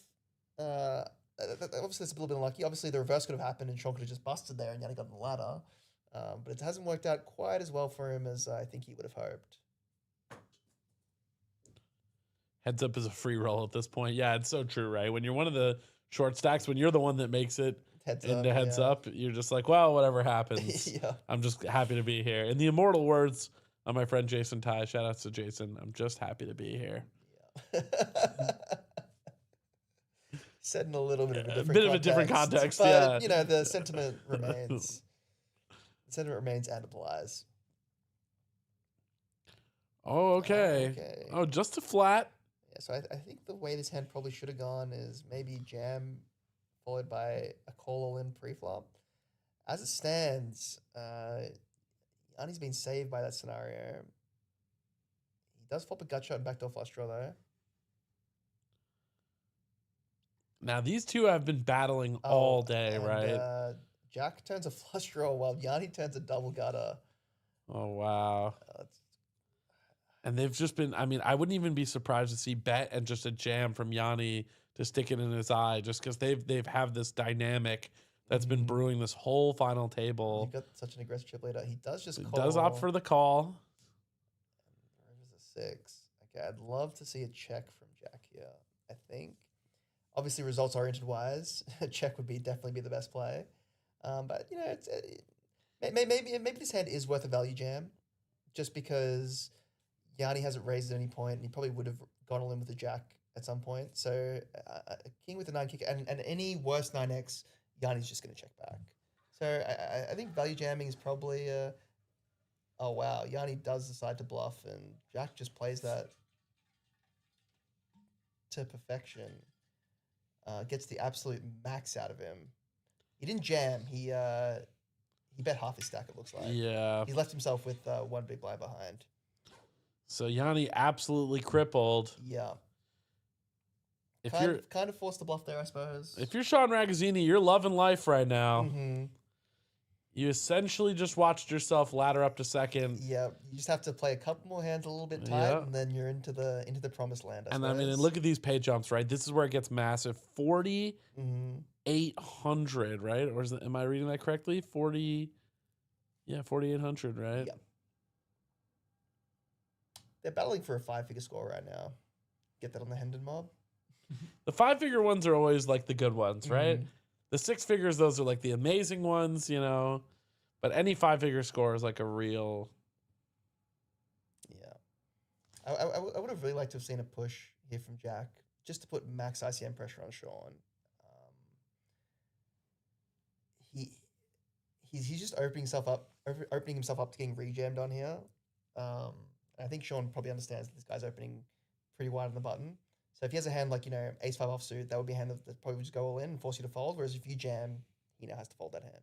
obviously, it's a little bit unlucky. Obviously, the reverse could have happened and Sean could have just busted there and Yanni got on the ladder. But it hasn't worked out quite as well for him as I think he would have hoped. Heads up is a free roll at this point. Yeah, it's so true, right? When you're one of the short stacks, when you're the one that makes it heads up, you're just like, well, whatever happens. I'm just happy to be here. In the immortal words of my friend Jason Ty, shout outs to Jason, I'm just happy to be here. Yeah. Said in a little bit of a different context. But, you know, the sentiment remains. The sentiment remains and applies. Oh, okay. Oh, just a flat. Yeah, so I think the way this hand probably should have gone is maybe jam followed by a call all in pre-flop. As it stands, Yanni's been saved by that scenario. He does flop a gut shot and backdoor flush draw though. Now, these two have been battling all day, right? Jack turns a flush draw while Yanni turns a double gutter. Oh, wow. And they've just been, I mean, I wouldn't even be surprised to see bet and just a jam from Yanni to stick it in his eye just because they've have this dynamic that's been brewing this whole final table. You've got such an aggressive chip leader. He does just call. Does opt for the call. There's a 6. Okay, I'd love to see a check from Jack here, I think. Obviously, results-oriented wise, a check would definitely be the best play. But, you know, maybe this hand is worth a value jam just because Yanni hasn't raised at any point and he probably would have gone all in with a jack at some point. So a king with a 9 kick and any worse 9x, Yanni's just going to check back. So I think value jamming is probably oh, wow. Yanni does decide to bluff and Jack just plays that to perfection. Gets the absolute max out of him. He didn't jam. He bet half his stack, it looks like. Yeah. He left himself with one big blind behind. So Yanni absolutely crippled. Yeah. If kind of forced the bluff there, I suppose. If you're Sean Ragazzini, you're loving life right now. Mm-hmm. You essentially just watched yourself ladder up to second. Yeah, you just have to play a couple more hands a little bit tight, and then you're into the promised land. I mean, and look at these pay jumps, right? This is where it gets massive. 4,800, right? Or am I reading that correctly? 4,800, right? Yeah. They're battling for a 5-figure score right now. Get that on the Hendon mob. The 5-figure ones are always like the good ones, right? The 6 figures, those are like the amazing ones, you know. But any 5-figure score is like a real. Yeah, I would have really liked to have seen a push here from Jack just to put max ICM pressure on Sean. he he's just opening himself up to getting rejammed on here. I think Sean probably understands that this guy's opening pretty wide on the button. So if he has a hand like, ace 5 offsuit, that would be a hand that probably would just go all in and force you to fold. Whereas if you jam, he now has to fold that hand.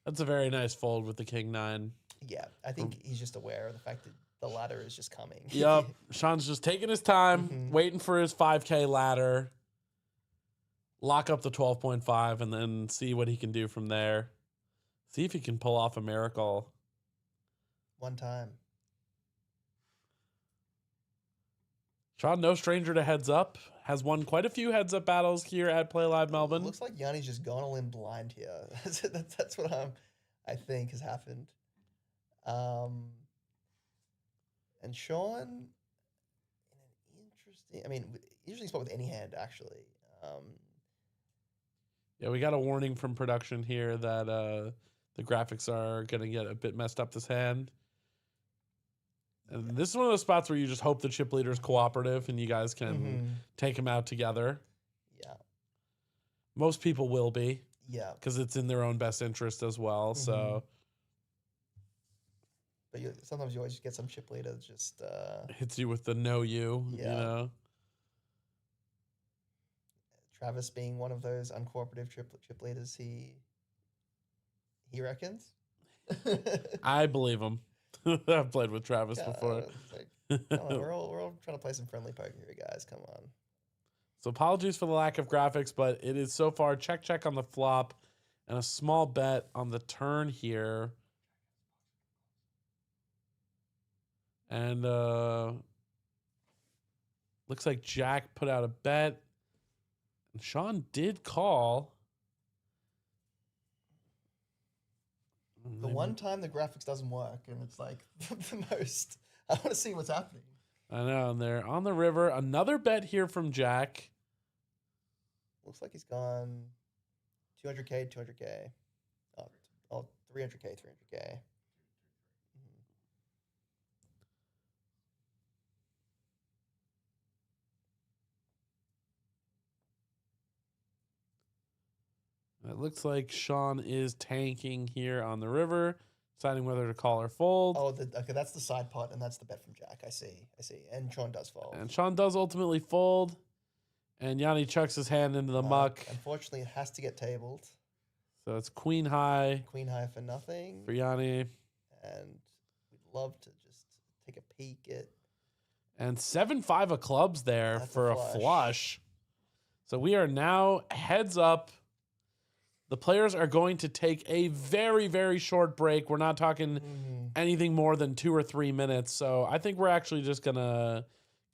That's a very nice fold with the king 9. Yeah, I think he's just aware of the fact that the ladder is just coming. Yep. Sean's just taking his time, waiting for his 5K ladder, lock up the 12.5, and then see what he can do from there. See if he can pull off a miracle. One time. Sean, no stranger to heads up, has won quite a few heads up battles here at Playlive Melbourne. Looks like Yanni's just gone all in blind here. That's what I think has happened. And Sean, in an interesting, usually spot with any hand actually. Yeah, we got a warning from production here that the graphics are going to get a bit messed up this hand. And this is one of those spots where you just hope the chip leader is cooperative and you guys can take him out together. Yeah. Most people will be. Yeah. Because it's in their own best interest as well. So. But sometimes you always get some chip leader that just hits you with the no you, Travis being one of those uncooperative chip leaders, he reckons. I believe him. I've played with Travis before. Come on, we're all trying to play some friendly poker here, guys. Come on. So apologies for the lack of graphics, but it is so far check on the flop and a small bet on the turn here. And looks like Jack put out a bet. And Sean did call. The one time the graphics doesn't work, and it's like the most. I want to see what's happening. I know, and they're on the river. Another bet here from Jack. Looks like he's gone 200K, 200K. Oh, 300K, 300K. It looks like Sean is tanking here on the river, deciding whether to call or fold. Oh, okay, that's the side pot, and that's the bet from Jack. I see. And Sean does fold. And Sean does ultimately fold, and Yanni chucks his hand into the muck. Unfortunately, it has to get tabled. So it's queen high. Queen high for nothing. For Yanni. And we'd love to just take a peek at... And 7-5 of clubs there for a flush. So we are now heads up. The players are going to take a very, very short break. We're not talking anything more than 2 or 3 minutes. So I think we're actually just going to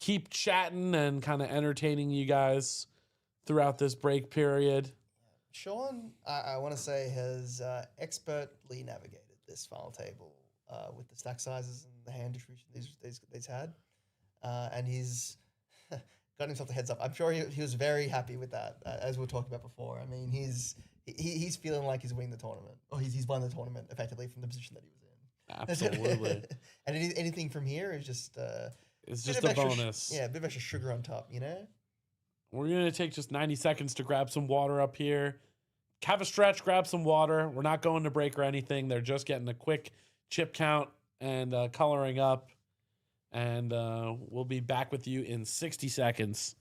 keep chatting and kind of entertaining you guys throughout this break period. Sean, I want to say, has expertly navigated this final table with the stack sizes and the hand distribution he's had. And he's got himself the heads up. I'm sure he was very happy with that, as we were talking about before. I mean, he's feeling like he's winning the tournament, or he's won the tournament effectively from the position that he was in. Absolutely. And anything from here is just it's just a bonus. Yeah, a bit of extra sugar on top, We're gonna take just 90 seconds to grab some water up here. Have a stretch, grab some water. We're not going to break or anything. They're just getting a quick chip count and coloring up. And we'll be back with you in 60 seconds.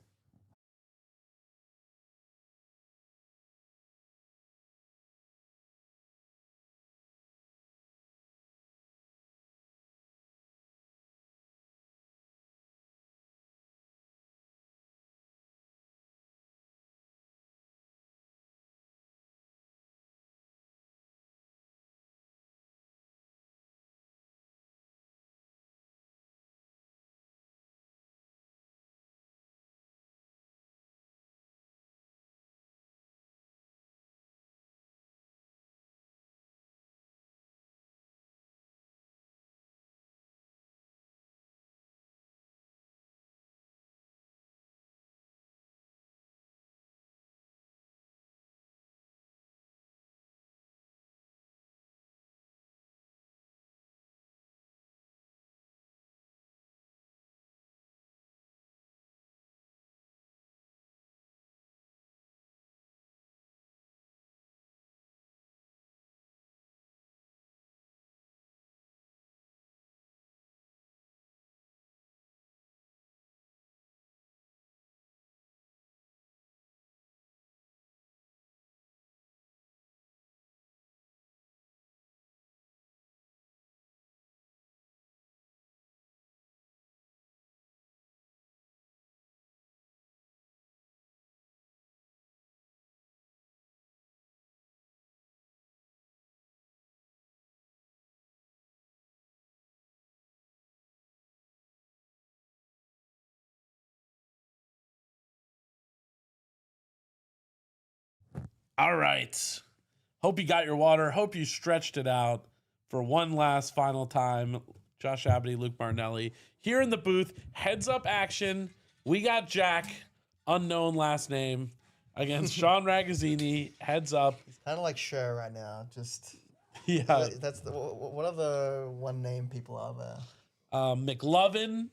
All right. Hope you got your water. Hope you stretched it out for one last final time. Josh Abity, Luke Martinelli here in the booth. Heads up action. We got Jack, unknown last name, against Sean Ragazzini. Heads up. It's kind of like Cher right now. Just Yeah. That's what other one name people are there? McLovin,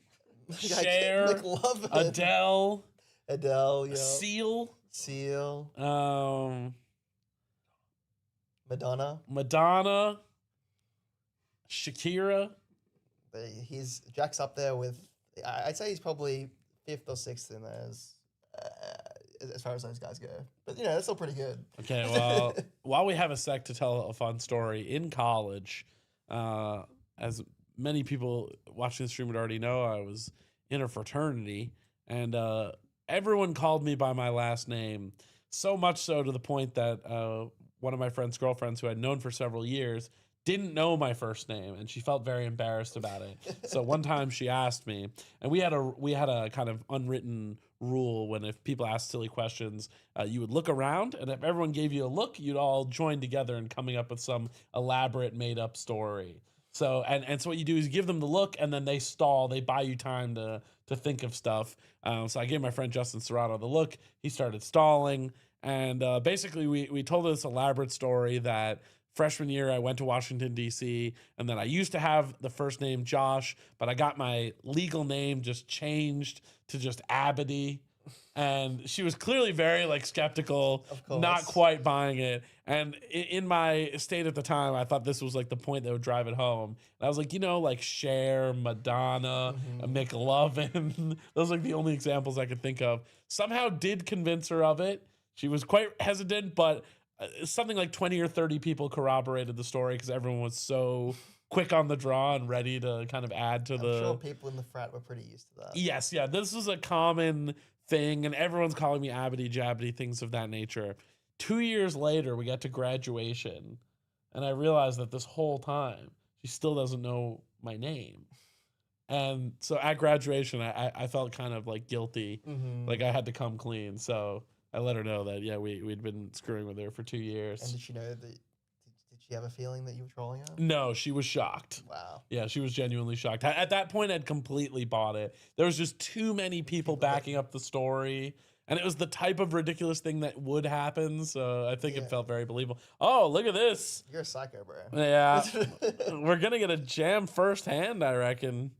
Cher, McLovin. Adele, yeah. Seal. Madonna. Shakira. Jack's up there with. I'd say he's probably 5th or 6th in there as far as those guys go. But that's still pretty good. Okay, well, while we have a sec to tell a fun story, in college, as many people watching the stream would already know, I was in a fraternity, and everyone called me by my last name, so much so to the point that one of my friend's girlfriends, who I'd known for several years, didn't know my first name, and she felt very embarrassed about it. So one time she asked me, and we had a kind of unwritten rule when if people asked silly questions, you would look around, and if everyone gave you a look, you'd all join together in coming up with some elaborate made-up story. So and so what you do is you give them the look, and then they stall. They buy you time to think of stuff. So I gave my friend Justin Serrato the look. He started stalling, and basically we told this elaborate story that freshman year, I went to Washington, D.C., and then I used to have the first name Josh, but I got my legal name just changed to just Abity. And she was clearly very skeptical, not quite buying it. And in my state at the time, I thought this was the point that would drive it home. And I was like, Cher, Madonna, McLovin. Those are the only examples I could think of. Somehow did convince her of it. She was quite hesitant, but something like 20 or 30 people corroborated the story because everyone was so quick on the draw and ready to kind of add to I'm sure people in the frat were pretty used to that. Yes, yeah. This was a common thing, and everyone's calling me Abity, Jabbity, things of that nature. 2 years later, we got to graduation, and I realized that this whole time, she still doesn't know my name. And so at graduation, I felt kind of guilty, like I had to come clean. So I let her know that, we'd been screwing with her for 2 years. And did she know that? Did she have a feeling that you were trolling her? No, she was shocked. Wow. Yeah, she was genuinely shocked. At that point, I'd completely bought it. There was just too many people backing up the story. And it was the type of ridiculous thing that would happen. So I think it felt very believable. Oh, look at this. You're a psycho, bro. Yeah. We're going to get a jam firsthand, I reckon.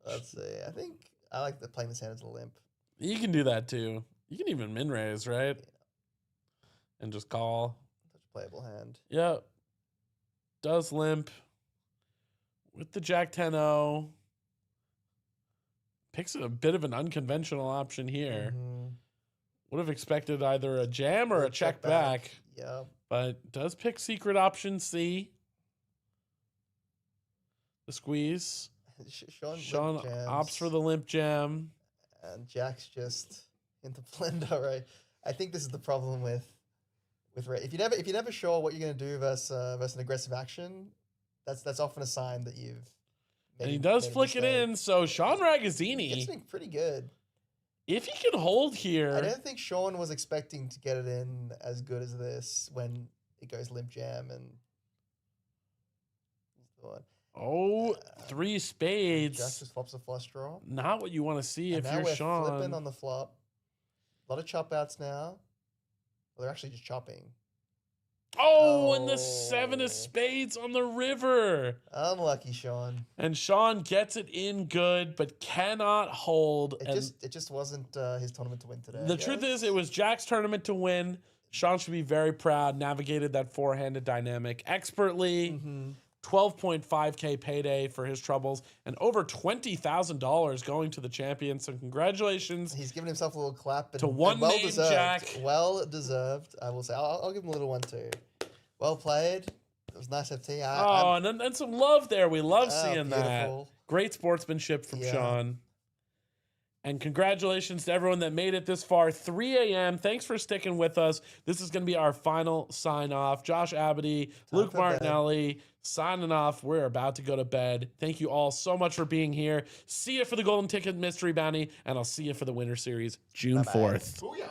Let's see. I think I like playing this hand as a limp. You can do that too. You can even min raise, right? Yeah. And just call. Such a playable hand. Yep. Does limp with the Jack 10-0. Picks a bit of an unconventional option here. Would have expected either a jam or a check back. Yep. But does pick secret option C. The squeeze. Sean opts for the limp jam. And Jack's just in the blender, right? I think this is the problem with if you're never sure what you're going to do versus an aggressive action, that's often a sign that you've made, and he does flick it in. So Sean Ragazzini, it's been pretty good. If he can hold here, I don't think Sean was expecting to get it in as good as this when it goes limp jam and. Oh, 3 spades. Jack just flops a flush draw. Not what you want to see and if you're Sean. Now we're flipping on the flop. A lot of chop outs now. Well, they're actually just chopping. Oh, and the 7 of spades on the river. Unlucky, Sean. And Sean gets it in good, but cannot hold. It just wasn't his tournament to win today. The truth is, it was Jack's tournament to win. Sean should be very proud. Navigated that four-handed dynamic expertly. 12.5K payday for his troubles, and over $20,000 going to the champion. So congratulations. He's giving himself a little clap. To one well named deserved. Jack. Well deserved, I will say. I'll give him a little one too. Well played. It was nice FT. And some love there. We love seeing beautiful. that. Great sportsmanship from Sean. And congratulations to everyone that made it this far. 3 a.m. Thanks for sticking with us. This is going to be our final sign-off. Josh Abity, Luke Martinelli, signing off. We're about to go to bed. Thank you all so much for being here. See you for the Golden Ticket Mystery Bounty, and I'll see you for the Winter Series June 4th. Booyah.